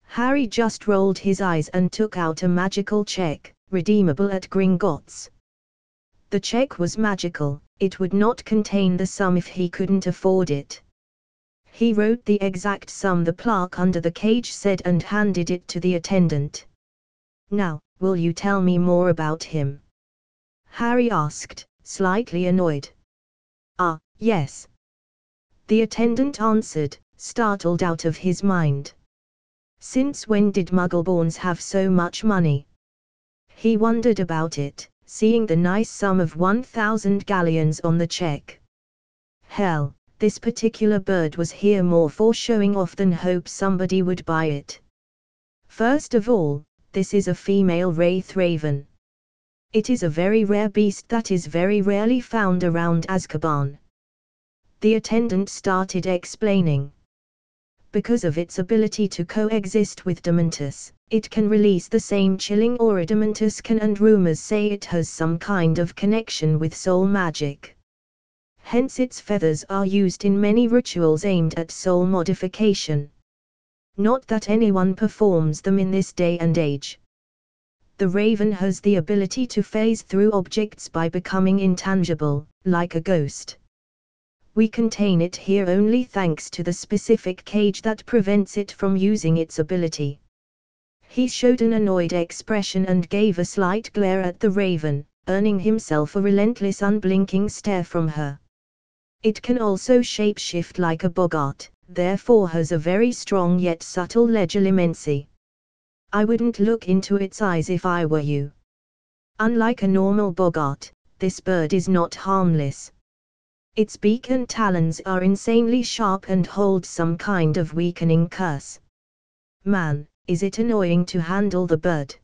Harry just rolled his eyes and took out a magical check, redeemable at Gringotts. The check was magical, it would not contain the sum if he couldn't afford it. He wrote the exact sum the plaque under the cage said and handed it to the attendant. Now, will you tell me more about him? Harry asked, slightly annoyed. Ah, yes. The attendant answered, startled out of his mind. Since when did Muggleborns have so much money? He wondered about it, seeing the nice sum of 1,000 galleons on the check. Hell, this particular bird was here more for showing off than hope somebody would buy it. First of all, this is a female wraith raven. It is a very rare beast that is very rarely found around Azkaban. The attendant started explaining. Because of its ability to coexist with Dementus, it can release the same chilling aura Dementus can, and rumors say it has some kind of connection with soul magic. Hence its feathers are used in many rituals aimed at soul modification. Not that anyone performs them in this day and age. The raven has the ability to phase through objects by becoming intangible, like a ghost. We contain it here only thanks to the specific cage that prevents it from using its ability. He showed an annoyed expression and gave a slight glare at the raven, earning himself a relentless unblinking stare from her. It can also shapeshift like a boggart, therefore has a very strong yet subtle legilimency. I wouldn't look into its eyes if I were you. Unlike a normal boggart, this bird is not harmless. Its beak and talons are insanely sharp and hold some kind of weakening curse. Man, is it annoying to handle the bird.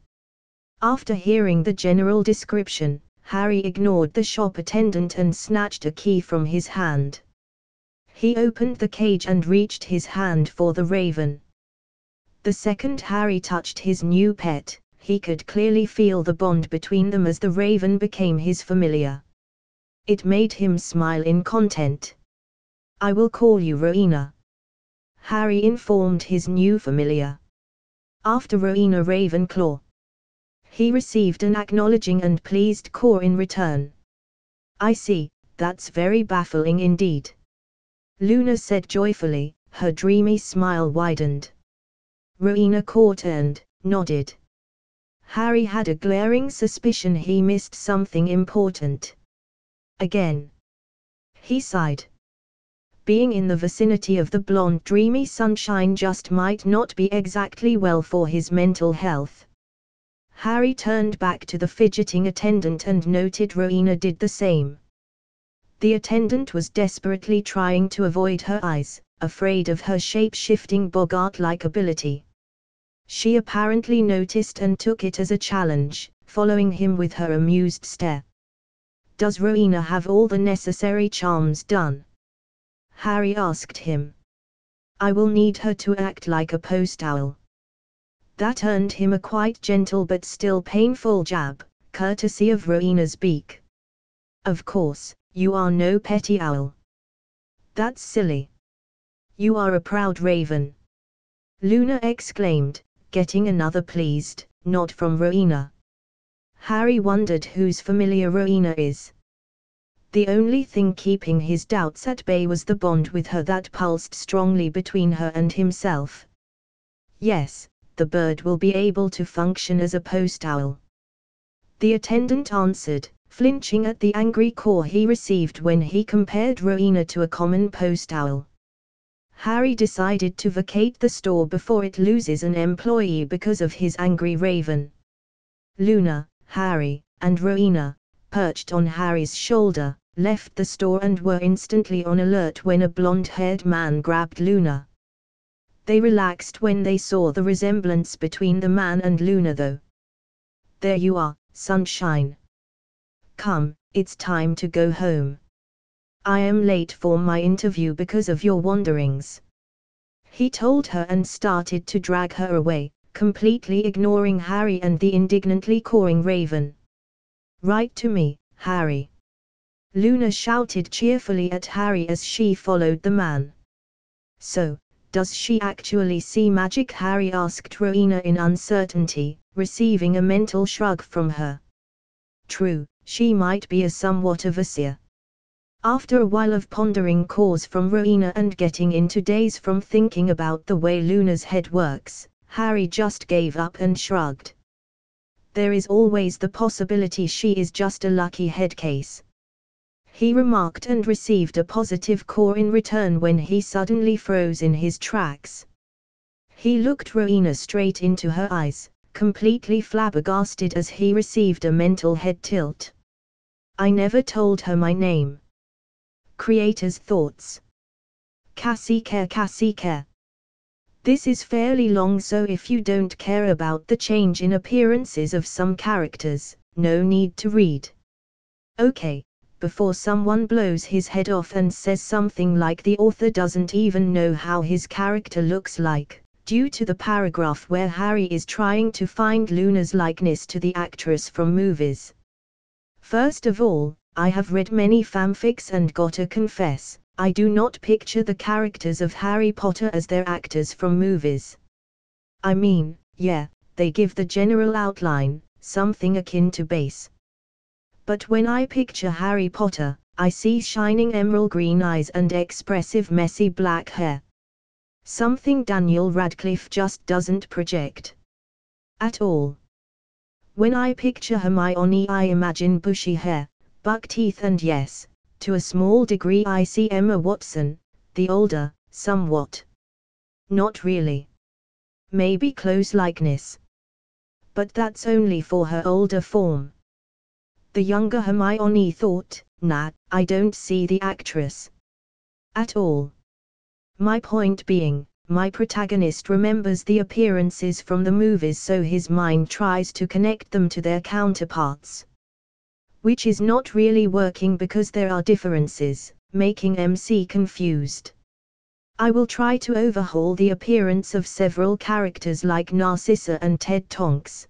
After hearing the general description, Harry ignored the shop attendant and snatched a key from his hand. He opened the cage and reached his hand for the raven. The second Harry touched his new pet, he could clearly feel the bond between them as the raven became his familiar. It made him smile in content. I will call you Rowena, Harry informed his new familiar. After Rowena Ravenclaw. He received an acknowledging and pleased caw in return. I see, that's very baffling indeed. Luna said joyfully, her dreamy smile widened. Rowena caught and nodded. Harry had a glaring suspicion he missed something important. Again. He sighed. Being in the vicinity of the blonde dreamy sunshine just might not be exactly well for his mental health. Harry turned back to the fidgeting attendant and noted Rowena did the same. The attendant was desperately trying to avoid her eyes, afraid of her shape-shifting boggart-like ability. She apparently noticed and took it as a challenge, following him with her amused stare. Does Rowena have all the necessary charms done? Harry asked him. I will need her to act like a post owl. That earned him a quite gentle but still painful jab, courtesy of Rowena's beak. Of course, you are no petty owl. That's silly. You are a proud raven. Luna exclaimed, getting another pleased nod from Rowena. Harry wondered whose familiar Rowena is. The only thing keeping his doubts at bay was the bond with her that pulsed strongly between her and himself. Yes, the bird will be able to function as a post owl. The attendant answered, flinching at the angry caw he received when he compared Rowena to a common post owl. Harry decided to vacate the store before it loses an employee because of his angry raven. Luna, Harry, and Rowena, perched on Harry's shoulder, left the store and were instantly on alert when a blonde-haired man grabbed Luna. They relaxed when they saw the resemblance between the man and Luna though. There you are, Sunshine. Come, it's time to go home. I am late for my interview because of your wanderings. He told her and started to drag her away, completely ignoring Harry and the indignantly cawing raven. Write to me, Harry. Luna shouted cheerfully at Harry as she followed the man. So, does she actually see magic? Harry asked Rowena in uncertainty, receiving a mental shrug from her. True, she might be somewhat of a seer. After a while of pondering calls from Rowena and getting into daze from thinking about the way Luna's head works, Harry just gave up and shrugged. There is always the possibility she is just a lucky head case, he remarked, and received a positive caw in return when he suddenly froze in his tracks. He looked Rowena straight into her eyes, completely flabbergasted as he received a mental head tilt. I never told her my name. Creator's thoughts. Cassie care. This is fairly long, so if you don't care about the change in appearances of some characters, no need to read. Okay, before someone blows his head off and says something like the author doesn't even know how his character looks like, due to the paragraph where Harry is trying to find Luna's likeness to the actress from movies. First of all, I have read many fanfics and gotta confess, I do not picture the characters of Harry Potter as their actors from movies. I mean, yeah, they give the general outline, something akin to base. But when I picture Harry Potter, I see shining emerald green eyes and expressive messy black hair. Something Daniel Radcliffe just doesn't project. At all. When I picture Hermione, I imagine bushy hair, buck teeth, and yes, to a small degree I see Emma Watson, the older, somewhat. Not really. Maybe close likeness. But that's only for her older form. The younger Hermione thought, nah, I don't see the actress at all. My point being, my protagonist remembers the appearances from the movies, so his mind tries to connect them to their counterparts. Which is not really working because there are differences, making MC confused. I will try to overhaul the appearance of several characters like Narcissa and Ted Tonks.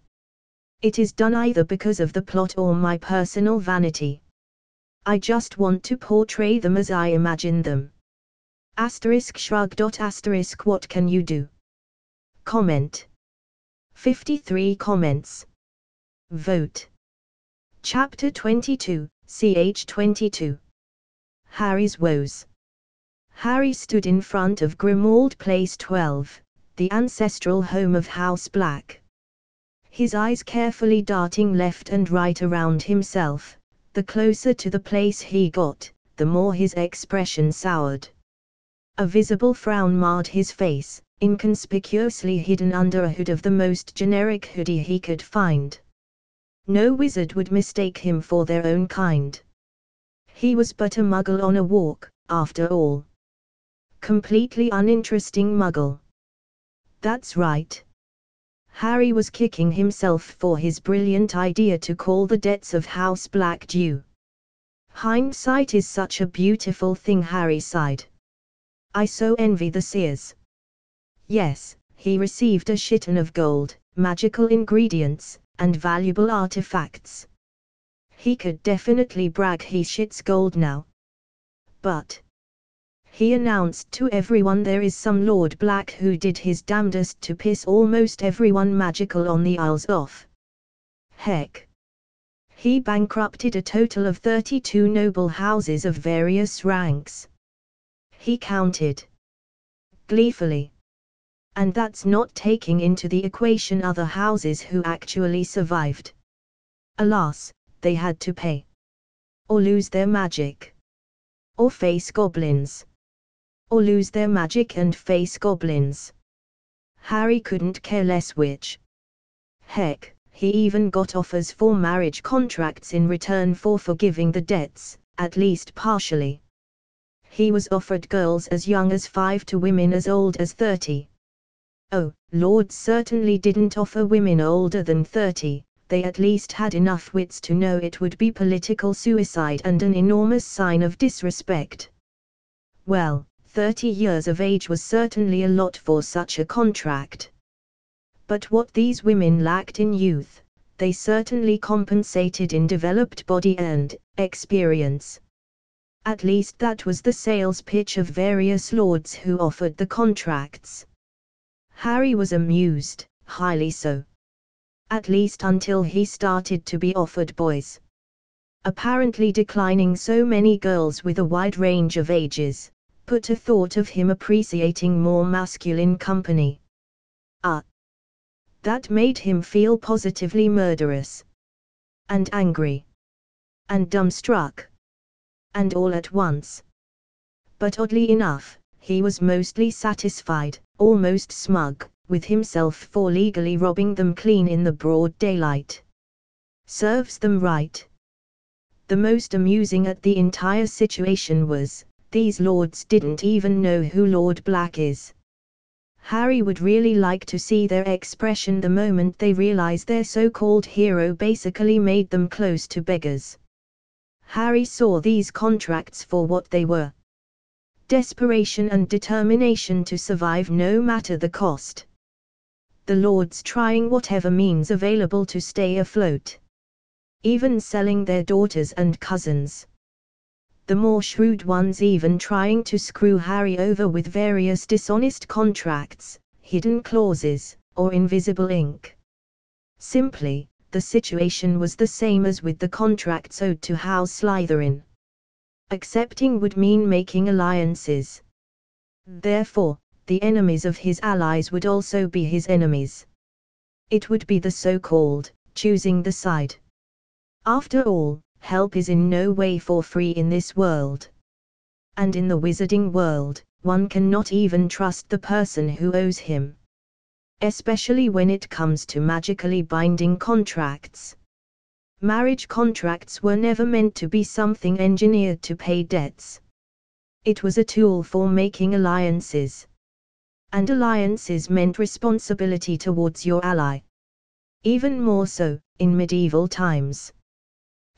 It is done either because of the plot or my personal vanity. I just want to portray them as I imagine them. Shrug. What can you do? Comment. 53 comments. Vote. Chapter 22, ch 22. Harry's Woes. Harry stood in front of Grimmauld Place 12, the ancestral home of House Black. His eyes carefully darting left and right around himself. The closer to the place he got, the more his expression soured. A visible frown marred his face, inconspicuously hidden under a hood of the most generic hoodie he could find. No wizard would mistake him for their own kind. He was but a muggle on a walk, after all. Completely uninteresting muggle. That's right. Harry was kicking himself for his brilliant idea to call the debts of House Black due. Hindsight is such a beautiful thing, Harry sighed. I so envy the seers. Yes, he received a shitton of gold, magical ingredients, and valuable artifacts. He could definitely brag he shits gold now. But he announced to everyone there is some Lord Black who did his damnedest to piss almost everyone magical on the Isles off. Heck. He bankrupted a total of 32 noble houses of various ranks. He counted. Gleefully. And that's not taking into the equation other houses who actually survived. Alas, they had to pay. Or lose their magic. Or face goblins. Or lose their magic and face goblins. Harry couldn't care less which. Heck, he even got offers for marriage contracts in return for forgiving the debts, at least partially. He was offered girls as young as 5 to women as old as 30. Oh, Lords certainly didn't offer women older than 30, they at least had enough wits to know it would be political suicide and an enormous sign of disrespect. Well, 30 years of age was certainly a lot for such a contract. But what these women lacked in youth, they certainly compensated in developed body and experience. At least that was the sales pitch of various lords who offered the contracts. Harry was amused, highly so. At least until he started to be offered boys. Apparently declining so many girls with a wide range of ages, put a thought of him appreciating more masculine company. That made him feel positively murderous. And angry. And dumbstruck. And all at once. But oddly enough, he was mostly satisfied, almost smug, with himself for legally robbing them clean in the broad daylight. Serves them right. The most amusing at the entire situation was, these lords didn't even know who Lord Black is. Harry would really like to see their expression the moment they realized their so-called hero basically made them close to beggars. Harry saw these contracts for what they were. Desperation and determination to survive no matter the cost. The lords trying whatever means available to stay afloat. Even selling their daughters and cousins. The more shrewd ones even trying to screw Harry over with various dishonest contracts, hidden clauses, or invisible ink. Simply, the situation was the same as with the contracts owed to House Slytherin. Accepting would mean making alliances. Therefore, the enemies of his allies would also be his enemies. It would be the so-called, choosing the side. After all, help is in no way for free in this world. And in the wizarding world, one cannot even trust the person who owes him. Especially when it comes to magically binding contracts. Marriage contracts were never meant to be something engineered to pay debts. It was a tool for making alliances. And alliances meant responsibility towards your ally. Even more so, in medieval times.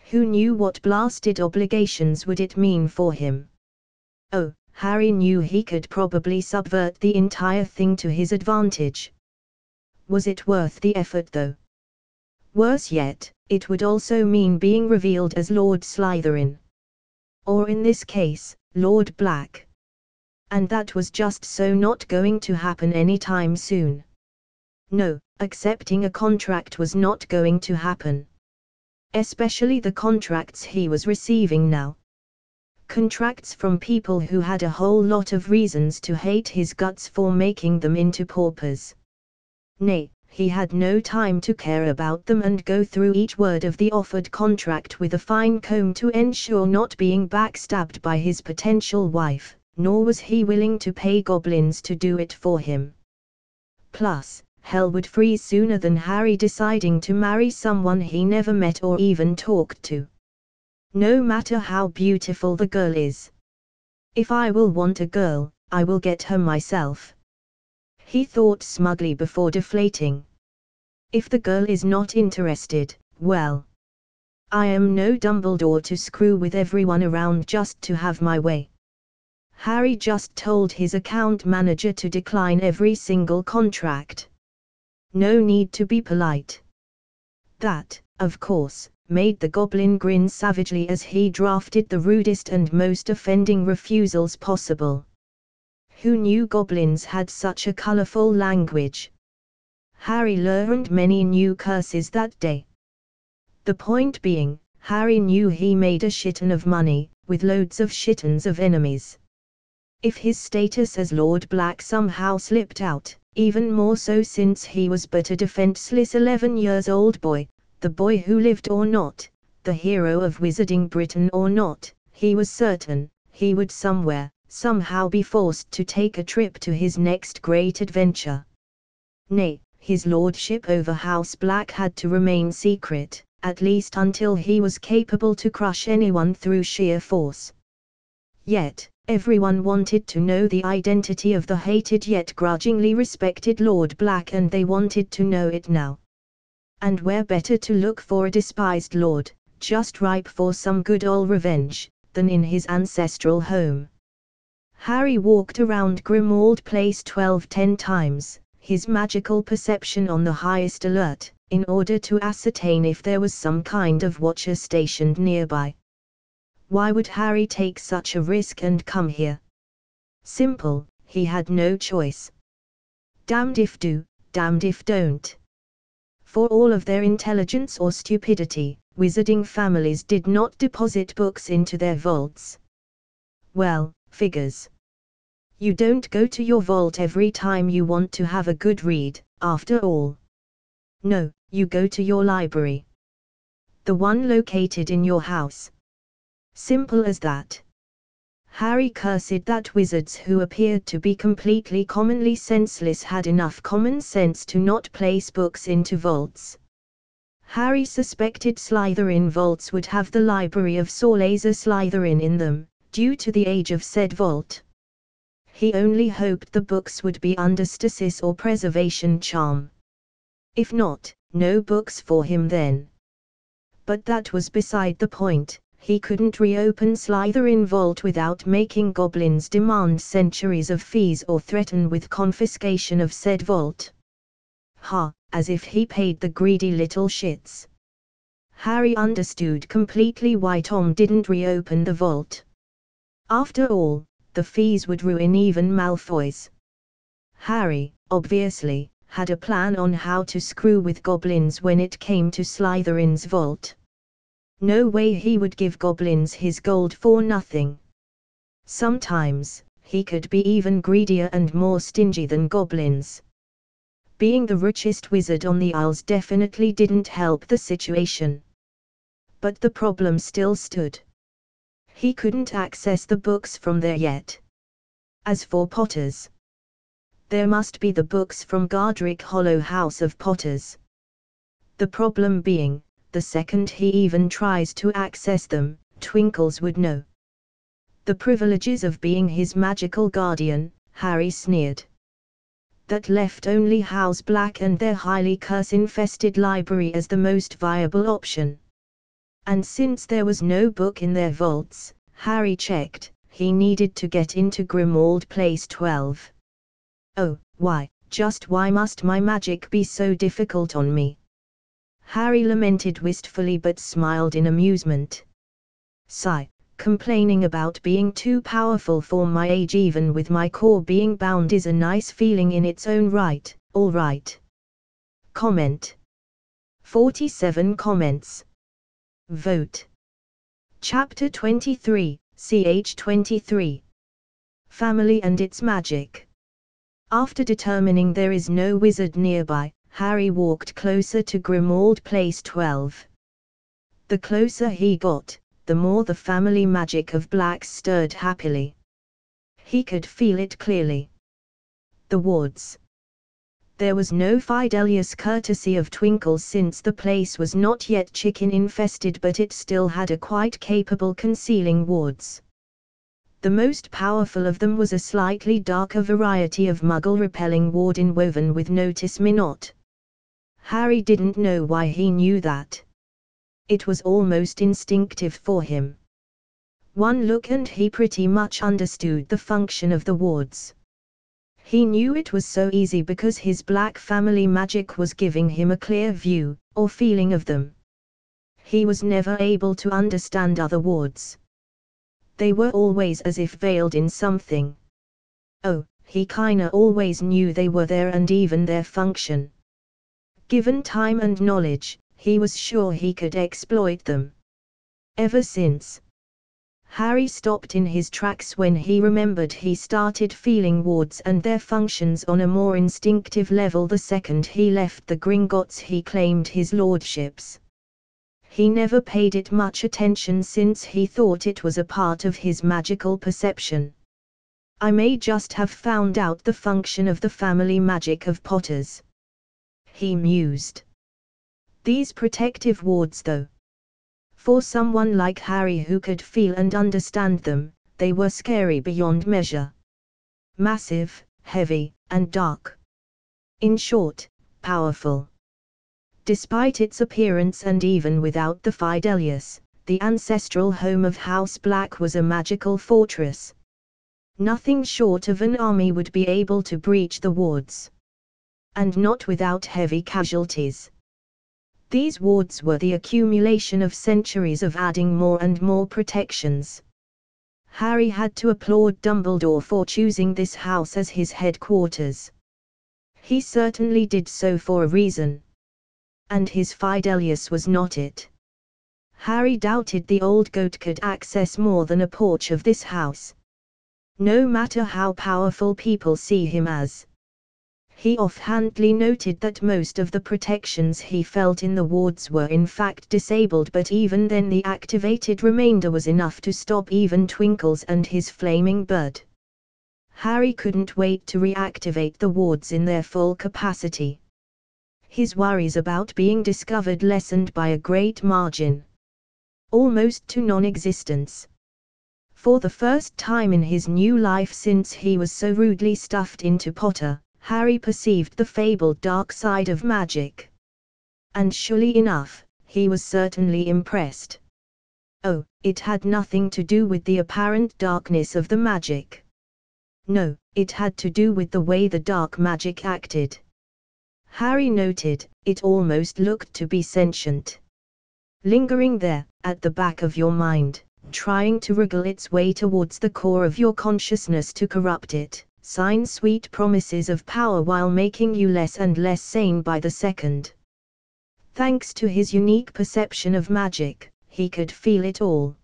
Who knew what blasted obligations would it mean for him? Oh, Harry knew he could probably subvert the entire thing to his advantage. Was it worth the effort though? Worse yet, it would also mean being revealed as Lord Slytherin. Or in this case, Lord Black. And that was just so not going to happen anytime soon. No, accepting a contract was not going to happen. Especially the contracts he was receiving now. Contracts from people who had a whole lot of reasons to hate his guts for making them into paupers. Nay, he had no time to care about them and go through each word of the offered contract with a fine comb to ensure not being backstabbed by his potential wife, nor was he willing to pay goblins to do it for him. Plus, hell would freeze sooner than Harry deciding to marry someone he never met or even talked to. No matter how beautiful the girl is. If I will want a girl, I will get her myself. He thought smugly before deflating. If the girl is not interested, well. I am no Dumbledore to screw with everyone around just to have my way. Harry just told his account manager to decline every single contract. No need to be polite. That, of course, made the goblin grin savagely as he drafted the rudest and most offending refusals possible. Who knew goblins had such a colorful language? Harry learned many new curses that day. The point being, Harry knew he made a shitton of money, with loads of shittons of enemies. If his status as Lord Black somehow slipped out, even more so since he was but a defenseless 11-years-old boy, the boy who lived or not, the hero of Wizarding Britain or not, he was certain, he would somehow be forced to take a trip to his next great adventure. Nay, his lordship over House Black had to remain secret, at least until he was capable to crush anyone through sheer force. Yet, everyone wanted to know the identity of the hated yet grudgingly respected Lord Black, and they wanted to know it now. And where better to look for a despised lord, just ripe for some good old revenge, than in his ancestral home? Harry walked around Grimmauld Place 10 times, his magical perception on the highest alert, in order to ascertain if there was some kind of watcher stationed nearby. Why would Harry take such a risk and come here? Simple, he had no choice. Damned if do, damned if don't. For all of their intelligence or stupidity, wizarding families did not deposit books into their vaults. Well, figures. You don't go to your vault every time you want to have a good read, after all. No, you go to your library. The one located in your house. Simple as that. Harry cursed that wizards who appeared to be completely commonly senseless had enough common sense to not place books into vaults. Harry suspected Slytherin vaults would have the library of Salazar Slytherin in them, due to the age of said vault. He only hoped the books would be under stasis or preservation charm. If not, no books for him then. But that was beside the point. He couldn't reopen Slytherin Vault without making goblins demand centuries of fees or threaten with confiscation of said vault. Ha, as if he paid the greedy little shits. Harry understood completely why Tom didn't reopen the vault. After all, the fees would ruin even Malfoy's. Harry, obviously, had a plan on how to screw with goblins when it came to Slytherin's vault. No way he would give goblins his gold for nothing. Sometimes, he could be even greedier and more stingy than goblins. Being the richest wizard on the Isles definitely didn't help the situation. But the problem still stood. He couldn't access the books from there yet. As for Potters, there must be the books from Godric Hollow House of Potters. The problem being, the second he even tries to access them, Twinkles would know. The privileges of being his magical guardian, Harry sneered. That left only House Black and their highly curse-infested library as the most viable option. And since there was no book in their vaults, Harry checked, he needed to get into Grimmauld Place 12. Oh, why, just why must my magic be so difficult on me? Harry lamented wistfully but smiled in amusement. Sigh, complaining about being too powerful for my age even with my core being bound is a nice feeling in its own right, all right. Comment. 47 comments. Vote. Chapter 23, ch 23. Family and its magic. After determining there is no wizard nearby, Harry walked closer to Grimmauld Place 12. The closer he got, the more the family magic of Blacks stirred happily. He could feel it clearly. The wards. There was no Fidelius courtesy of Twinkles since the place was not yet chicken-infested, but it still had a quite capable concealing wards. The most powerful of them was a slightly darker variety of muggle-repelling ward inwoven with Notice Me Not. Harry didn't know why he knew that. It was almost instinctive for him. One look and he pretty much understood the function of the wards. He knew it was so easy because his Black family magic was giving him a clear view, or feeling of them. He was never able to understand other wards. They were always as if veiled in something. Oh, he kinda always knew they were there and even their function. Given time and knowledge, he was sure he could exploit them. Ever since. Harry stopped in his tracks when he remembered he started feeling wards and their functions on a more instinctive level the second he left the Gringotts he claimed his lordships. He never paid it much attention since he thought it was a part of his magical perception. I may just have found out the function of the family magic of Potters. He mused. These protective wards though. For someone like Harry who could feel and understand them, they were scary beyond measure. Massive, heavy, and dark. In short, powerful. Despite its appearance and even without the Fidelius, the ancestral home of House Black was a magical fortress. Nothing short of an army would be able to breach the wards. And not without heavy casualties. These wards were the accumulation of centuries of adding more and more protections. Harry had to applaud Dumbledore for choosing this house as his headquarters. He certainly did so for a reason. And his Fidelius was not it. Harry doubted the old goat could access more than a porch of this house. No matter how powerful people see him as. He offhandedly noted that most of the protections he felt in the wards were in fact disabled, but even then the activated remainder was enough to stop even Twinkles and his flaming bird. Harry couldn't wait to reactivate the wards in their full capacity. His worries about being discovered lessened by a great margin. Almost to non-existence. For the first time in his new life since he was so rudely stuffed into Potter, Harry perceived the fabled dark side of magic. And surely enough, he was certainly impressed. Oh, it had nothing to do with the apparent darkness of the magic. No, it had to do with the way the dark magic acted. Harry noted, it almost looked to be sentient. Lingering there, at the back of your mind, trying to wriggle its way towards the core of your consciousness to corrupt it, sign sweet promises of power while making you less and less sane by the second. Thanks to his unique perception of magic, he could feel it all.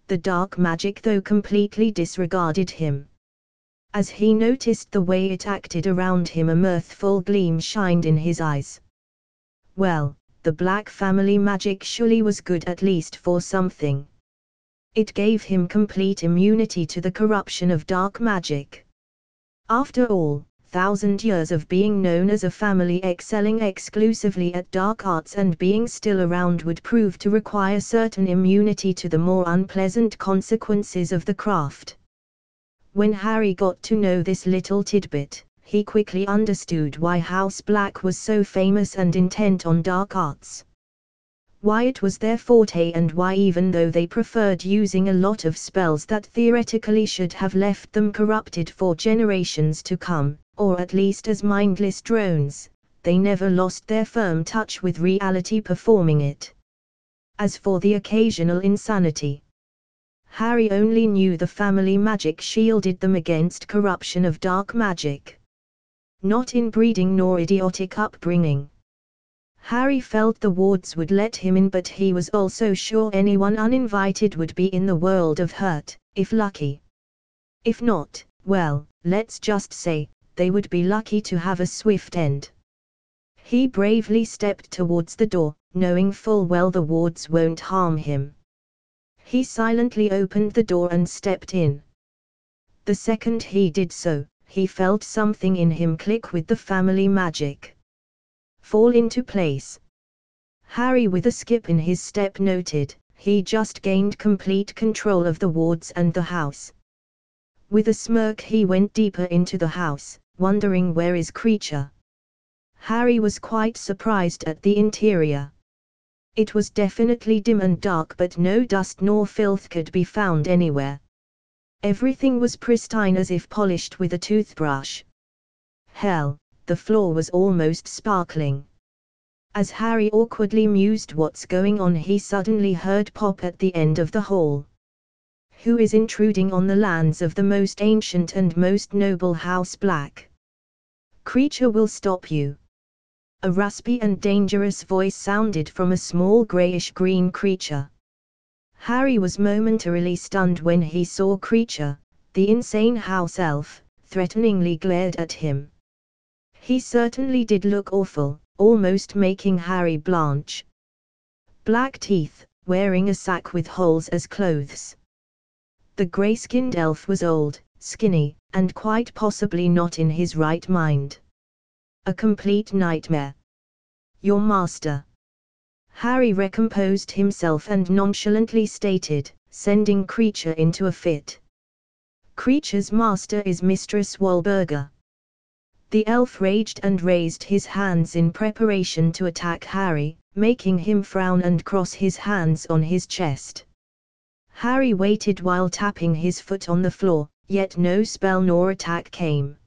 The dark magic though completely disregarded him. As he noticed the way it acted around him, a mirthful gleam shined in his eyes. Well, the Black family magic surely was good at least for something. It gave him complete immunity to the corruption of dark magic. After all, 1,000 years of being known as a family excelling exclusively at dark arts and being still around would prove to require certain immunity to the more unpleasant consequences of the craft. When Harry got to know this little tidbit, he quickly understood why House Black was so famous and intent on dark arts. Why it was their forte, and why even though they preferred using a lot of spells that theoretically should have left them corrupted for generations to come, or at least as mindless drones, they never lost their firm touch with reality performing it. As for the occasional insanity, Harry only knew the family magic shielded them against corruption of dark magic. Not inbreeding nor idiotic upbringing. Harry felt the wards would let him in, but he was also sure anyone uninvited would be in the world of hurt, if lucky. If not, well, let's just say, they would be lucky to have a swift end. He bravely stepped towards the door, knowing full well the wards won't harm him. He silently opened the door and stepped in. The second he did so, he felt something in him click with the family magic. Fall into place. Harry, with a skip in his step, noted, he just gained complete control of the wards and the house. With a smirk he went deeper into the house, wondering where is Kreacher. Harry was quite surprised at the interior. It was definitely dim and dark, but no dust nor filth could be found anywhere. Everything was pristine as if polished with a toothbrush. Hell, the floor was almost sparkling. As Harry awkwardly mused what's going on, he suddenly heard Pop at the end of the hall. Who is intruding on the lands of the most ancient and most noble House Black? Kreacher will stop you. A raspy and dangerous voice sounded from a small greyish-green creature. Harry was momentarily stunned when he saw Kreacher, the insane house elf, threateningly glared at him. He certainly did look awful, almost making Harry blanch. Black teeth, wearing a sack with holes as clothes. The grey-skinned elf was old, skinny, and quite possibly not in his right mind. A complete nightmare. Your master. Harry recomposed himself and nonchalantly stated, sending Kreacher into a fit. Kreacher's master is Mistress Wahlberger. The elf raged and raised his hands in preparation to attack Harry, making him frown and cross his hands on his chest. Harry waited while tapping his foot on the floor, yet no spell nor attack came.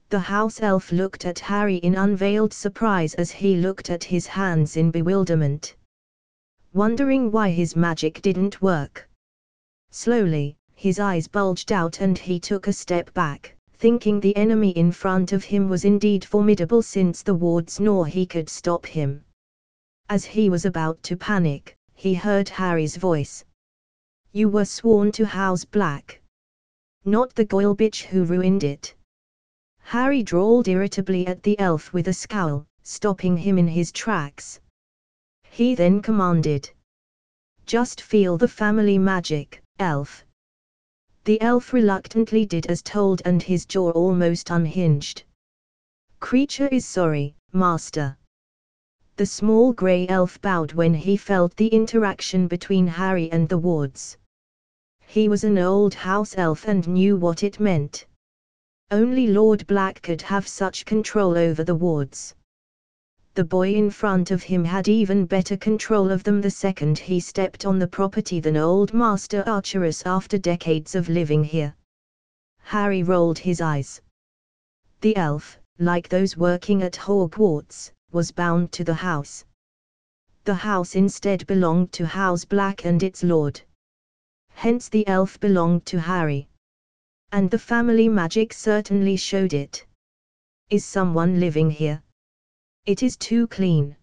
The house elf looked at Harry in unveiled surprise as he looked at his hands in bewilderment, wondering why his magic didn't work. Slowly, his eyes bulged out and he took a step back, thinking the enemy in front of him was indeed formidable since the wards nor he could stop him. As he was about to panic, he heard Harry's voice. "You were sworn to House Black. Not the Goyle bitch who ruined it." Harry drawled irritably at the elf with a scowl, stopping him in his tracks. He then commanded, "Just feel the family magic, elf." The elf reluctantly did as told and his jaw almost unhinged. "Creature is sorry, master." The small grey elf bowed when he felt the interaction between Harry and the wards. He was an old house elf and knew what it meant. Only Lord Black could have such control over the wards. The boy in front of him had even better control of them the second he stepped on the property than old Master Archerus after decades of living here. Harry rolled his eyes. The elf, like those working at Hogwarts, was bound to the house. The house instead belonged to House Black and its lord. Hence the elf belonged to Harry. And the family magic certainly showed it. "Is someone living here? It is too clean."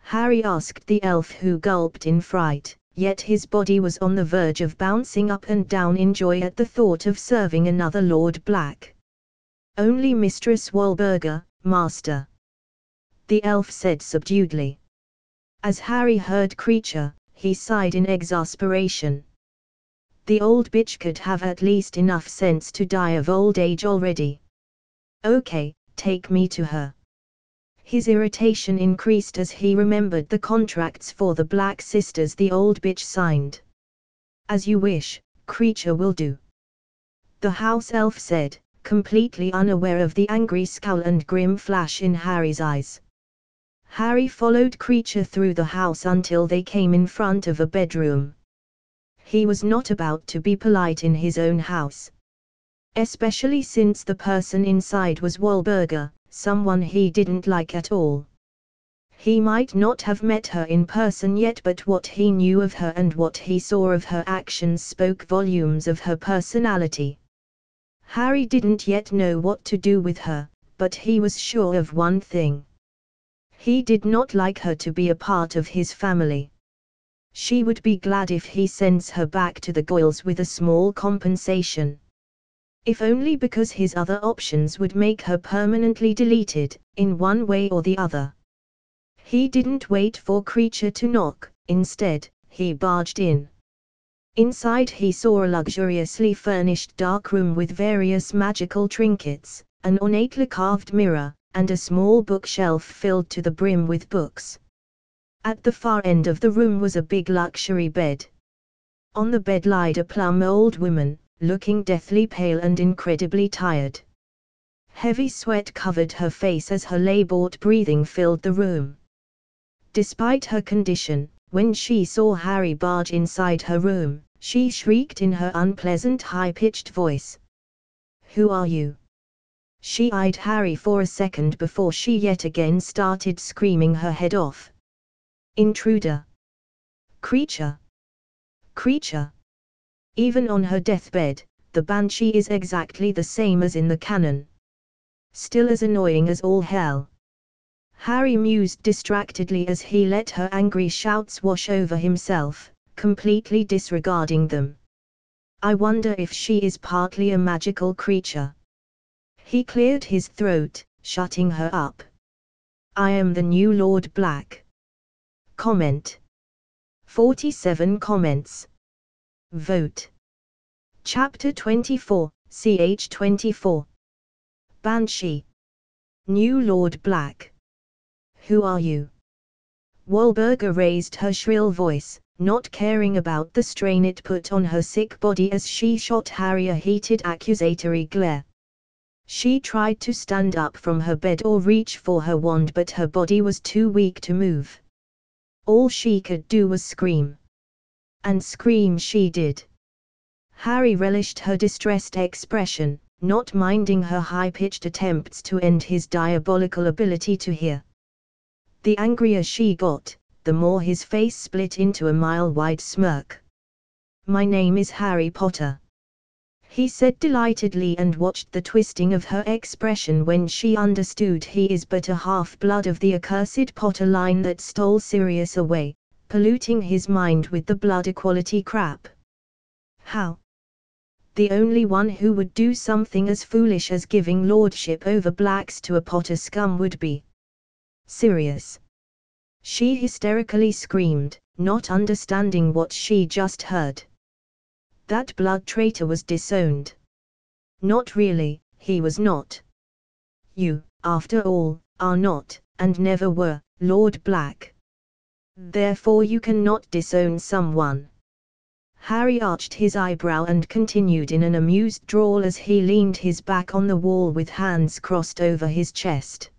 Harry asked the elf, who gulped in fright, yet his body was on the verge of bouncing up and down in joy at the thought of serving another Lord Black. "Only Mistress Wahlburger, master," the elf said subduedly. As Harry heard creature, he sighed in exasperation. The old bitch could have at least enough sense to die of old age already. "Okay, take me to her." His irritation increased as he remembered the contracts for the Black Sisters the old bitch signed. "As you wish, creature will do," the house elf said, completely unaware of the angry scowl and grim flash in Harry's eyes. Harry followed creature through the house until they came in front of a bedroom. He was not about to be polite in his own house. Especially since the person inside was Wahlburger, someone he didn't like at all. He might not have met her in person yet, but what he knew of her and what he saw of her actions spoke volumes of her personality. Harry didn't yet know what to do with her, but he was sure of one thing. He did not like her to be a part of his family. She would be glad if he sends her back to the Goyles with a small compensation. If only because his other options would make her permanently deleted, in one way or the other. He didn't wait for creature to knock, instead, he barged in. Inside he saw a luxuriously furnished dark room with various magical trinkets, an ornately carved mirror, and a small bookshelf filled to the brim with books. At the far end of the room was a big luxury bed. On the bed lied a plump old woman, looking deathly pale and incredibly tired. Heavy sweat covered her face as her labored breathing filled the room. Despite her condition, when she saw Harry barge inside her room, she shrieked in her unpleasant high-pitched voice. "Who are you?" She eyed Harry for a second before she yet again started screaming her head off. "Intruder! Creature! Creature!" Even on her deathbed, the Banshee is exactly the same as in the canon. Still as annoying as all hell. Harry mused distractedly as he let her angry shouts wash over himself, completely disregarding them. "I wonder if she is partly a magical creature." He cleared his throat, shutting her up. "I am the new Lord Black." Comment. 47 comments. Vote. Chapter 24, ch 24. Banshee. New Lord Black. Who are you? Wahlburger raised her shrill voice, not caring about the strain it put on her sick body as she shot Harry a heated accusatory glare. She tried to stand up from her bed or reach for her wand, but her body was too weak to move. All she could do was scream. And scream she did. Harry relished her distressed expression, not minding her high-pitched attempts to end his diabolical ability to hear. The angrier she got, the more his face split into a mile-wide smirk. "My name is Harry Potter," he said delightedly, and watched the twisting of her expression when she understood he is but a half-blood of the accursed Potter line that stole Sirius away, polluting his mind with the blood equality crap. How? The only one who would do something as foolish as giving lordship over blacks to a Potter scum would be Sirius. She hysterically screamed, not understanding what she just heard. That blood traitor was disowned. Not really, he was not. You, after all, are not, and never were, Lord Black. Therefore you cannot disown someone. Harry arched his eyebrow and continued in an amused drawl as he leaned his back on the wall with hands crossed over his chest.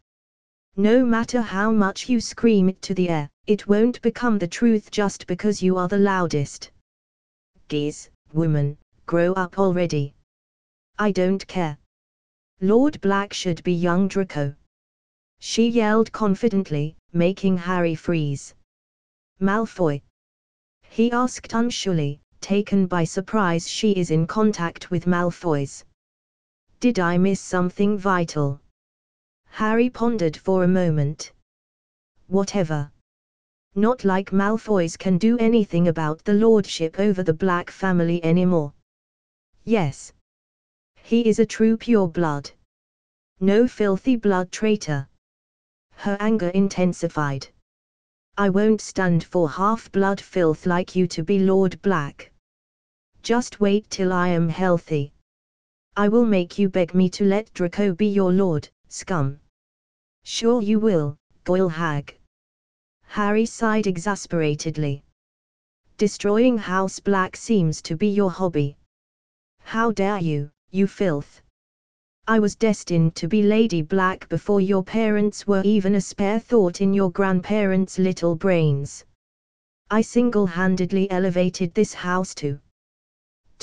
No matter how much you scream it to the air, it won't become the truth just because you are the loudest. Geez, woman, grow up already. I don't care. Lord Black should be young Draco. She yelled confidently, making Harry freeze. Malfoy? He asked unsurely, taken by surprise. She is in contact with Malfoys. Did I miss something vital? Harry pondered for a moment. Whatever. Not like Malfoys can do anything about the lordship over the Black family anymore. Yes. He is a true pureblood. No filthy blood traitor. Her anger intensified. I won't stand for half-blood filth like you to be Lord Black. Just wait till I am healthy. I will make you beg me to let Draco be your lord, scum. Sure you will, Goyle hag. Harry sighed exasperatedly. Destroying House Black seems to be your hobby. How dare you, you filth. I was destined to be Lady Black before your parents were even a spare thought in your grandparents' little brains. I single-handedly elevated this house to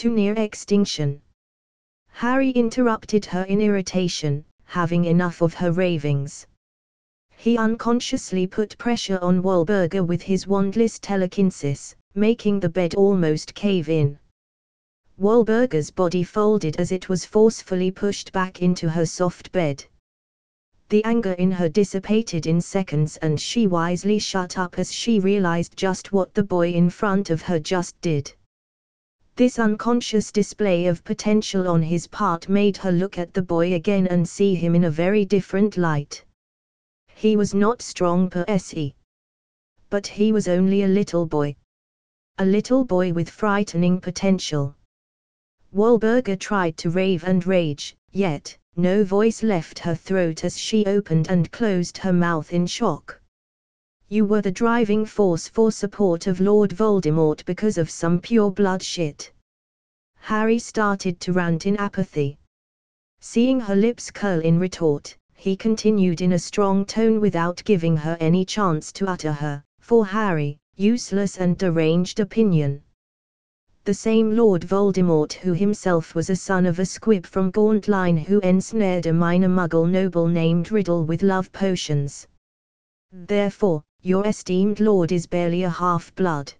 near extinction. Harry interrupted her in irritation, having enough of her ravings. He unconsciously put pressure on Wahlberger with his wandless telekinesis, making the bed almost cave in. Wahlberger's body folded as it was forcefully pushed back into her soft bed. The anger in her dissipated in seconds, and she wisely shut up as she realized just what the boy in front of her just did. This unconscious display of potential on his part made her look at the boy again and see him in a very different light. He was not strong per se. But he was only a little boy. A little boy with frightening potential. Wahlberger tried to rave and rage, yet, no voice left her throat as she opened and closed her mouth in shock. You were the driving force for support of Lord Voldemort because of some pure blood shit. Harry started to rant in apathy. Seeing her lips curl in retort, he continued in a strong tone without giving her any chance to utter her, for Harry, useless and deranged opinion. The same Lord Voldemort who himself was a son of a squib from Gaunt line who ensnared a minor muggle noble named Riddle with love potions. Therefore, your esteemed lord is barely a half-blood.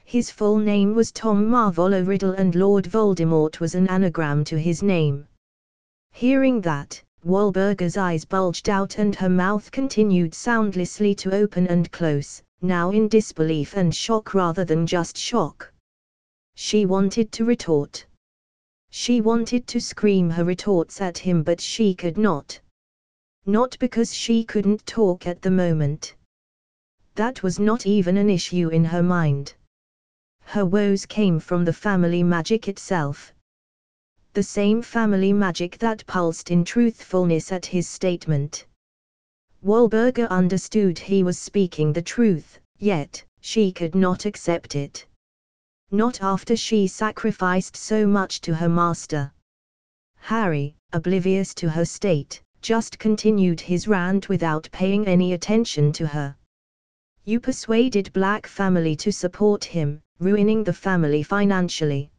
His full name was Tom Marvolo Riddle, and Lord Voldemort was an anagram to his name. Hearing that, Wahlberger's eyes bulged out and her mouth continued soundlessly to open and close, now in disbelief and shock rather than just shock. She wanted to retort. She wanted to scream her retorts at him, but she could not. Not because she couldn't talk at the moment. That was not even an issue in her mind. Her woes came from the family magic itself. The same family magic that pulsed in truthfulness at his statement. Wahlberger understood he was speaking the truth, yet, she could not accept it. Not after she sacrificed so much to her master. Harry, oblivious to her state, just continued his rant without paying any attention to her. You persuaded Black family to support him, ruining the family financially.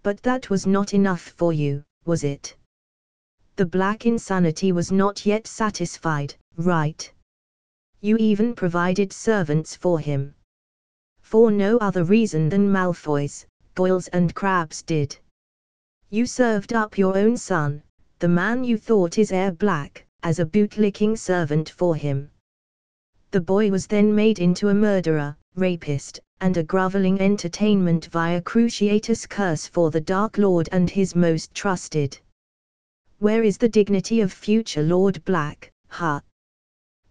But that was not enough for you, was it? The Black insanity was not yet satisfied, right? You even provided servants for him. For no other reason than Malfoys, Goyles and Crabs did. You served up your own son, the man you thought is heir Black, as a bootlicking servant for him. The boy was then made into a murderer, rapist, and a groveling entertainment via Cruciatus Curse for the Dark Lord and his most trusted. Where is the dignity of future Lord Black, huh?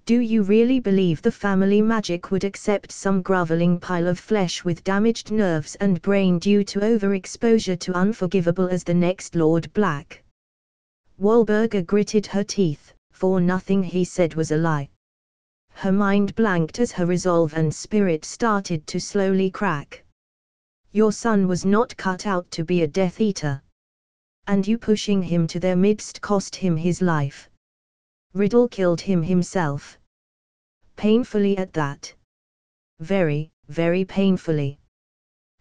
Do you really believe the family magic would accept some groveling pile of flesh with damaged nerves and brain due to overexposure to unforgivable as the next Lord Black? Wahlberger gritted her teeth, for nothing he said was a lie. Her mind blanked as her resolve and spirit started to slowly crack. Your son was not cut out to be a Death Eater. And you pushing him to their midst cost him his life. Riddle killed him himself. Painfully at that. Very, very painfully.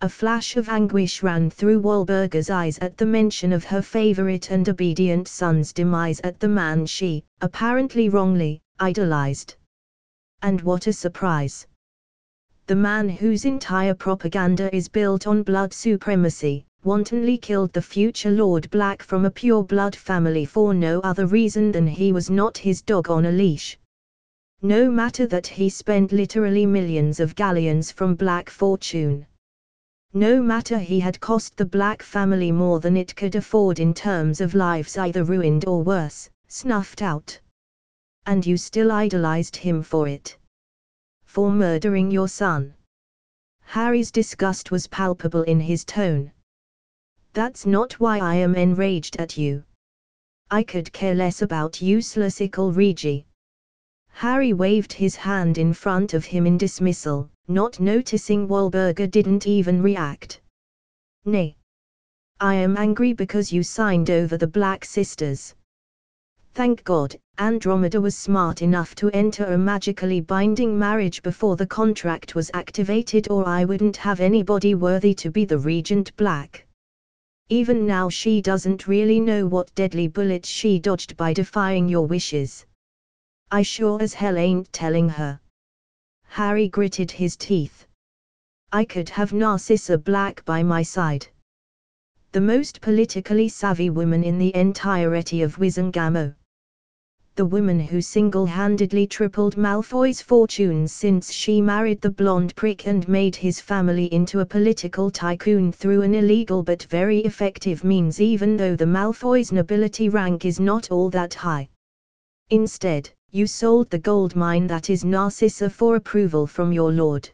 A flash of anguish ran through Wahlberger's eyes at the mention of her favorite and obedient son's demise at the man she, apparently wrongly, idolized. And what a surprise! The man whose entire propaganda is built on blood supremacy, wantonly killed the future Lord Black from a pure-blood family for no other reason than he was not his dog on a leash. No matter that he spent literally millions of galleons from Black fortune. No matter he had cost the Black family more than it could afford in terms of lives either ruined or worse, snuffed out. And you still idolized him for it. For murdering your son. Harry's disgust was palpable in his tone. That's not why I am enraged at you. I could care less about useless Ickle Regi. Harry waved his hand in front of him in dismissal, not noticing Wahlberger didn't even react. Nay. I am angry because you signed over the Black sisters. Thank God, Andromeda was smart enough to enter a magically binding marriage before the contract was activated, or I wouldn't have anybody worthy to be the Regent Black. Even now she doesn't really know what deadly bullets she dodged by defying your wishes. I sure as hell ain't telling her. Harry gritted his teeth. I could have Narcissa Black by my side. The most politically savvy woman in the entirety of Wizengamot. The woman who single-handedly tripled Malfoy's fortunes since she married the blonde prick and made his family into a political tycoon through an illegal but very effective means, even though the Malfoy's nobility rank is not all that high. Instead, you sold the gold mine that is Narcissa for approval from your lord.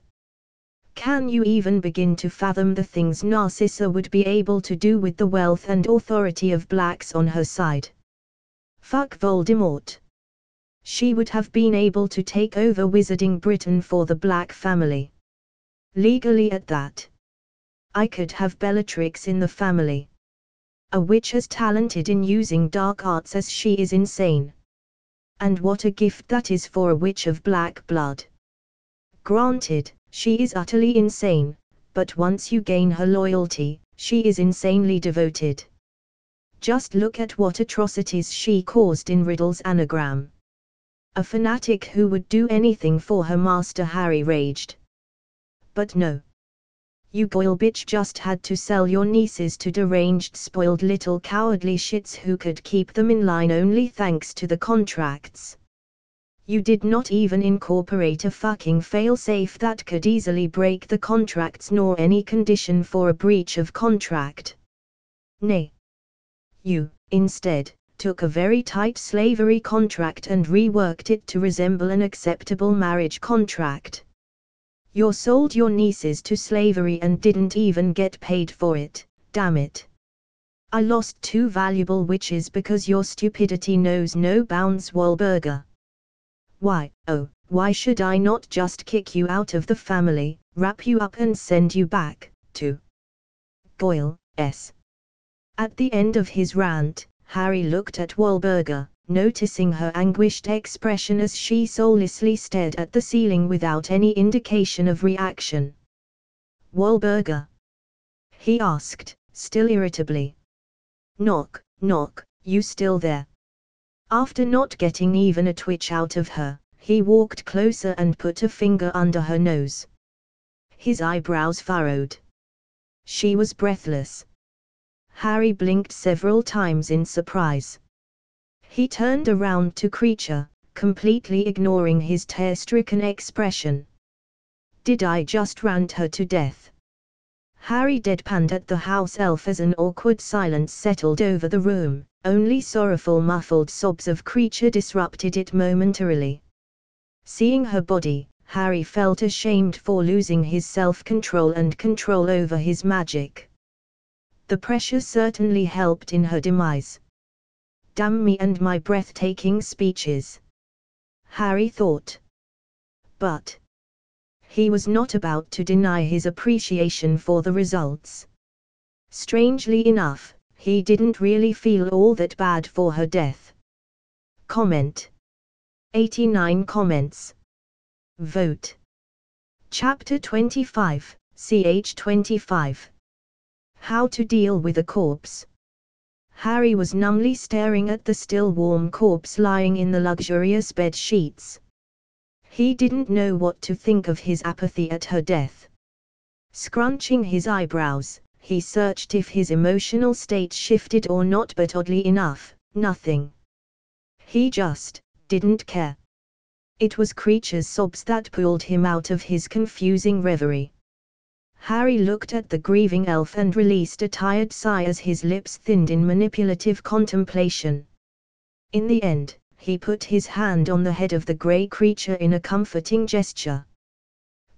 Can you even begin to fathom the things Narcissa would be able to do with the wealth and authority of Blacks on her side? Fuck Voldemort. She would have been able to take over Wizarding Britain for the Black family. Legally at that. I could have Bellatrix in the family. A witch as talented in using dark arts as she is insane. And what a gift that is for a witch of black blood. Granted, she is utterly insane, but once you gain her loyalty, she is insanely devoted. Just look at what atrocities she caused in Riddle's anagram. A fanatic who would do anything for her master, Harry raged. But no. You Goyle bitch just had to sell your nieces to deranged, spoiled little cowardly shits who could keep them in line only thanks to the contracts. You did not even incorporate a fucking failsafe that could easily break the contracts, nor any condition for a breach of contract. Nay. You, instead, took a very tight slavery contract and reworked it to resemble an acceptable marriage contract. You sold your nieces to slavery and didn't even get paid for it, damn it. I lost 2 valuable witches because your stupidity knows no bounds, Wahlberger. Why, oh, why should I not just kick you out of the family, wrap you up and send you back, to Goyle, s. At the end of his rant, Harry looked at Wahlberger, noticing her anguished expression as she soullessly stared at the ceiling without any indication of reaction. "Wahlberger?" he asked, still irritably. "Knock, knock, you still there?" After not getting even a twitch out of her, he walked closer and put a finger under her nose. His eyebrows furrowed. She was breathless. Harry blinked several times in surprise. He turned around to Kreacher, completely ignoring his tear-stricken expression. "Did I just rant her to death?" Harry deadpanned at the house elf as an awkward silence settled over the room. Only sorrowful muffled sobs of Kreacher disrupted it momentarily. Seeing her body, Harry felt ashamed for losing his self-control and control over his magic. The pressure certainly helped in her demise. Damn me and my breathtaking speeches, Harry thought. But he was not about to deny his appreciation for the results. Strangely enough, he didn't really feel all that bad for her death. Comment. 89 comments. Vote. Chapter 25, ch 25. How to deal with a corpse. Harry was numbly staring at the still warm corpse lying in the luxurious bed sheets. He didn't know what to think of his apathy at her death. Scrunching his eyebrows, he searched if his emotional state shifted or not, but oddly enough, nothing. He just didn't care. It was Kreacher's sobs that pulled him out of his confusing reverie. Harry looked at the grieving elf and released a tired sigh as his lips thinned in manipulative contemplation. In the end, he put his hand on the head of the grey creature in a comforting gesture.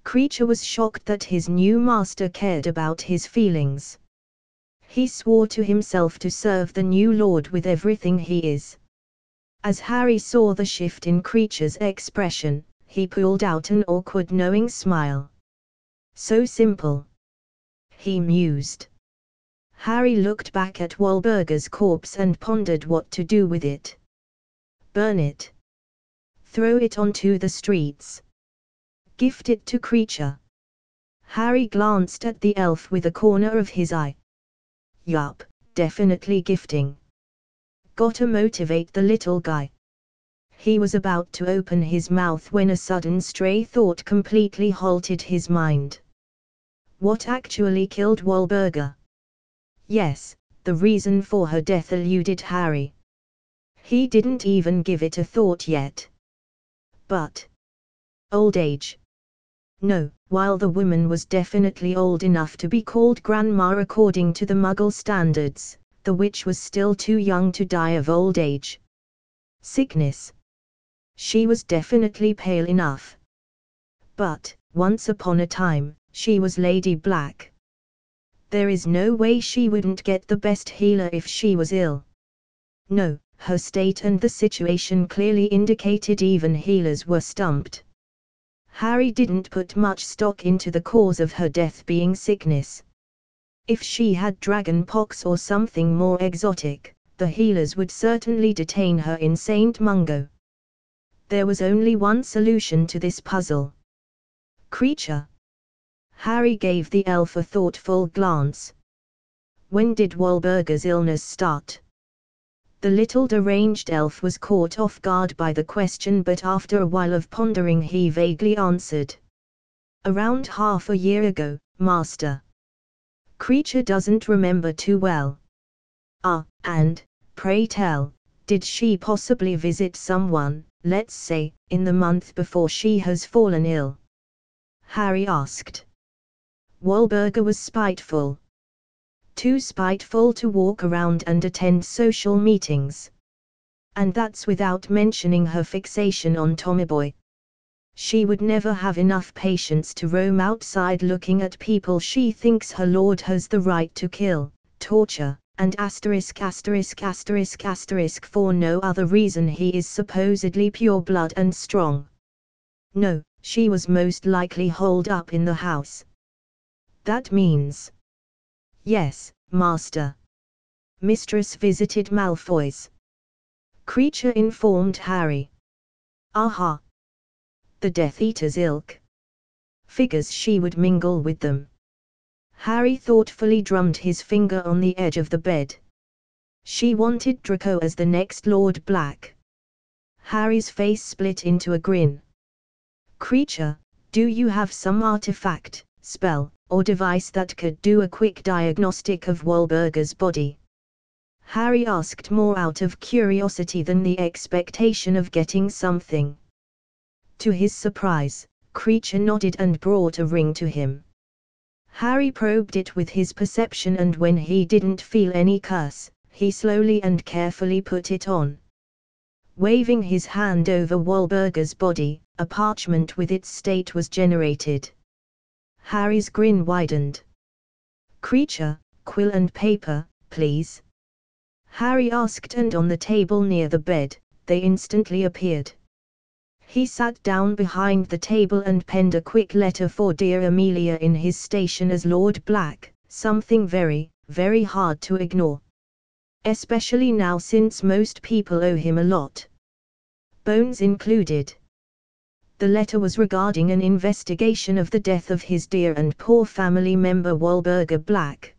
Kreacher was shocked that his new master cared about his feelings. He swore to himself to serve the new lord with everything he is. As Harry saw the shift in Kreacher's expression, he pulled out an awkward knowing smile. So simple, he mused. Harry looked back at Wahlberger's corpse and pondered what to do with it. Burn it. Throw it onto the streets. Gift it to Kreacher. Harry glanced at the elf with a corner of his eye. Yup, definitely gifting. Gotta motivate the little guy. He was about to open his mouth when a sudden stray thought completely halted his mind. What actually killed Wahlberger? Yes, the reason for her death eluded Harry. He didn't even give it a thought yet. But old age. No, while the woman was definitely old enough to be called grandma according to the Muggle standards, the witch was still too young to die of old age. Sickness. She was definitely pale enough. But, once upon a time, she was Lady Black. There is no way she wouldn't get the best healer if she was ill. No, her state and the situation clearly indicated even healers were stumped. Harry didn't put much stock into the cause of her death being sickness. If she had dragon pox or something more exotic, the healers would certainly detain her in St. Mungo. There was only one solution to this puzzle. Kreacher. Harry gave the elf a thoughtful glance. When did Wahlberger's illness start? The little deranged elf was caught off guard by the question, but after a while of pondering he vaguely answered. Around half a year ago, Master. Kreacher doesn't remember too well. Ah, and, pray tell, did she possibly visit someone, let's say, in the month before she has fallen ill? Harry asked. Wahlberger was spiteful. Too spiteful to walk around and attend social meetings. And that's without mentioning her fixation on Tommy Boy. She would never have enough patience to roam outside looking at people she thinks her lord has the right to kill, torture, and **** for no other reason he is supposedly pure blood and strong. No, she was most likely holed up in the house. That means... Yes, Master. Mistress visited Malfoy's. Kreacher informed Harry. Aha! The Death Eater's ilk. Figures she would mingle with them. Harry thoughtfully drummed his finger on the edge of the bed. She wanted Draco as the next Lord Black. Harry's face split into a grin. Kreacher, do you have some artifact, spell, or device that could do a quick diagnostic of Wahlburger's body? Harry asked more out of curiosity than the expectation of getting something. To his surprise, Kreacher nodded and brought a ring to him. Harry probed it with his perception, and when he didn't feel any curse, he slowly and carefully put it on. Waving his hand over Wahlburger's body, a parchment with its state was generated. Harry's grin widened. Kreacher, quill and paper, please. Harry asked, and on the table near the bed, they instantly appeared. He sat down behind the table and penned a quick letter for dear Amelia in his station as Lord Black, something very, very hard to ignore. Especially now, since most people owe him a lot. Bones included. The letter was regarding an investigation of the death of his dear and poor family member Wahlburger Black.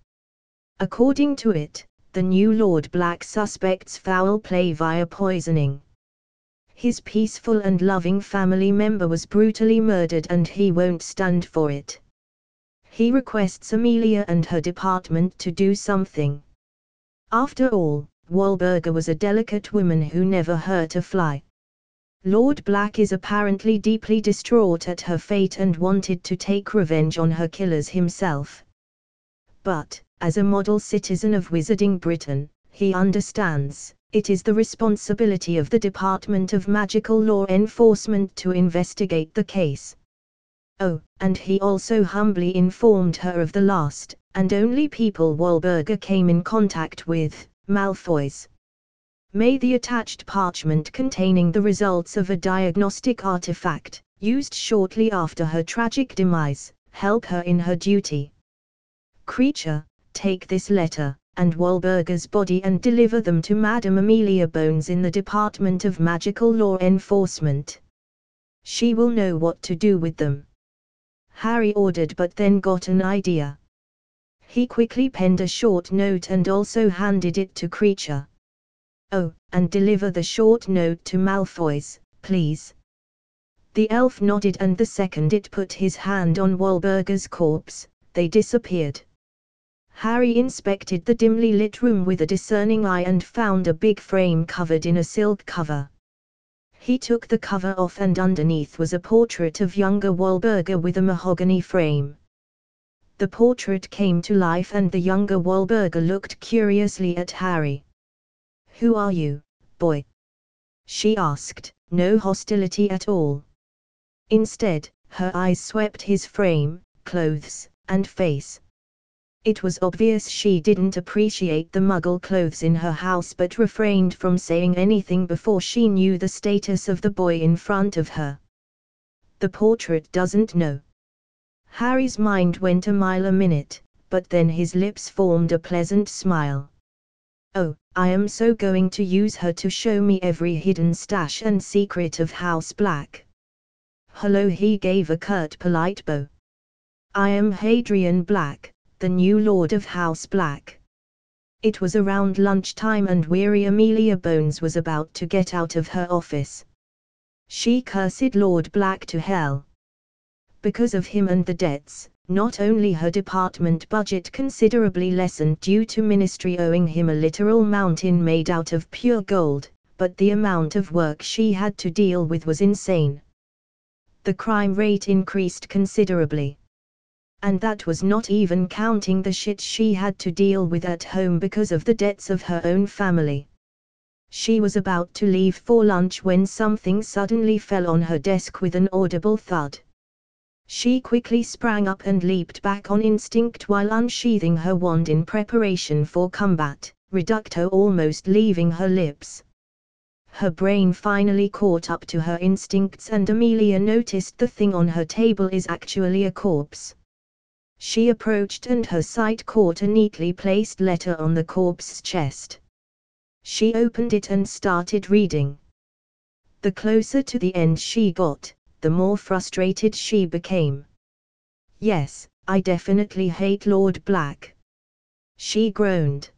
According to it, the new Lord Black suspects foul play via poisoning. His peaceful and loving family member was brutally murdered, and he won't stand for it. He requests Amelia and her department to do something. After all, Wahlburger was a delicate woman who never hurt a fly. Lord Black is apparently deeply distraught at her fate and wanted to take revenge on her killers himself. But, as a model citizen of Wizarding Britain, he understands, it is the responsibility of the Department of Magical Law Enforcement to investigate the case. Oh, and he also humbly informed her of the last, and only people Wahlburger came in contact with, Malfoy's. May the attached parchment containing the results of a diagnostic artifact, used shortly after her tragic demise, help her in her duty. Kreacher, take this letter, and Wahlburger's body, and deliver them to Madame Amelia Bones in the Department of Magical Law Enforcement. She will know what to do with them. Harry ordered, but then got an idea. He quickly penned a short note and also handed it to Kreacher. Oh, and deliver the short note to Malfoy's, please. The elf nodded, and the second it put his hand on Wahlburger's corpse, they disappeared. Harry inspected the dimly lit room with a discerning eye and found a big frame covered in a silk cover. He took the cover off, and underneath was a portrait of younger Wahlburger with a mahogany frame. The portrait came to life, and the younger Wahlburger looked curiously at Harry. "Who are you, boy?" she asked, no hostility at all. Instead, her eyes swept his frame, clothes, and face. It was obvious she didn't appreciate the Muggle clothes in her house, but refrained from saying anything before she knew the status of the boy in front of her. The portrait doesn't know. Harry's mind went a mile a minute, but then his lips formed a pleasant smile. Oh, I am so going to use her to show me every hidden stash and secret of House Black. Hello, he gave a curt polite bow. I am Hadrian Black, the new Lord of House Black. It was around lunchtime, and weary Amelia Bones was about to get out of her office. She cursed Lord Black to hell. Because of him and the debts, not only her department budget considerably lessened due to Ministry owing him a literal mountain made out of pure gold, but the amount of work she had to deal with was insane. The crime rate increased considerably. And that was not even counting the shit she had to deal with at home because of the debts of her own family. She was about to leave for lunch when something suddenly fell on her desk with an audible thud. She quickly sprang up and leaped back on instinct while unsheathing her wand in preparation for combat, reducto almost leaving her lips. Her brain finally caught up to her instincts, and Amelia noticed the thing on her table is actually a corpse. She approached and her sight caught a neatly placed letter on the corpse's chest. She opened it and started reading. The closer to the end she got, the more frustrated she became. "Yes, I definitely hate Lord Black," she groaned.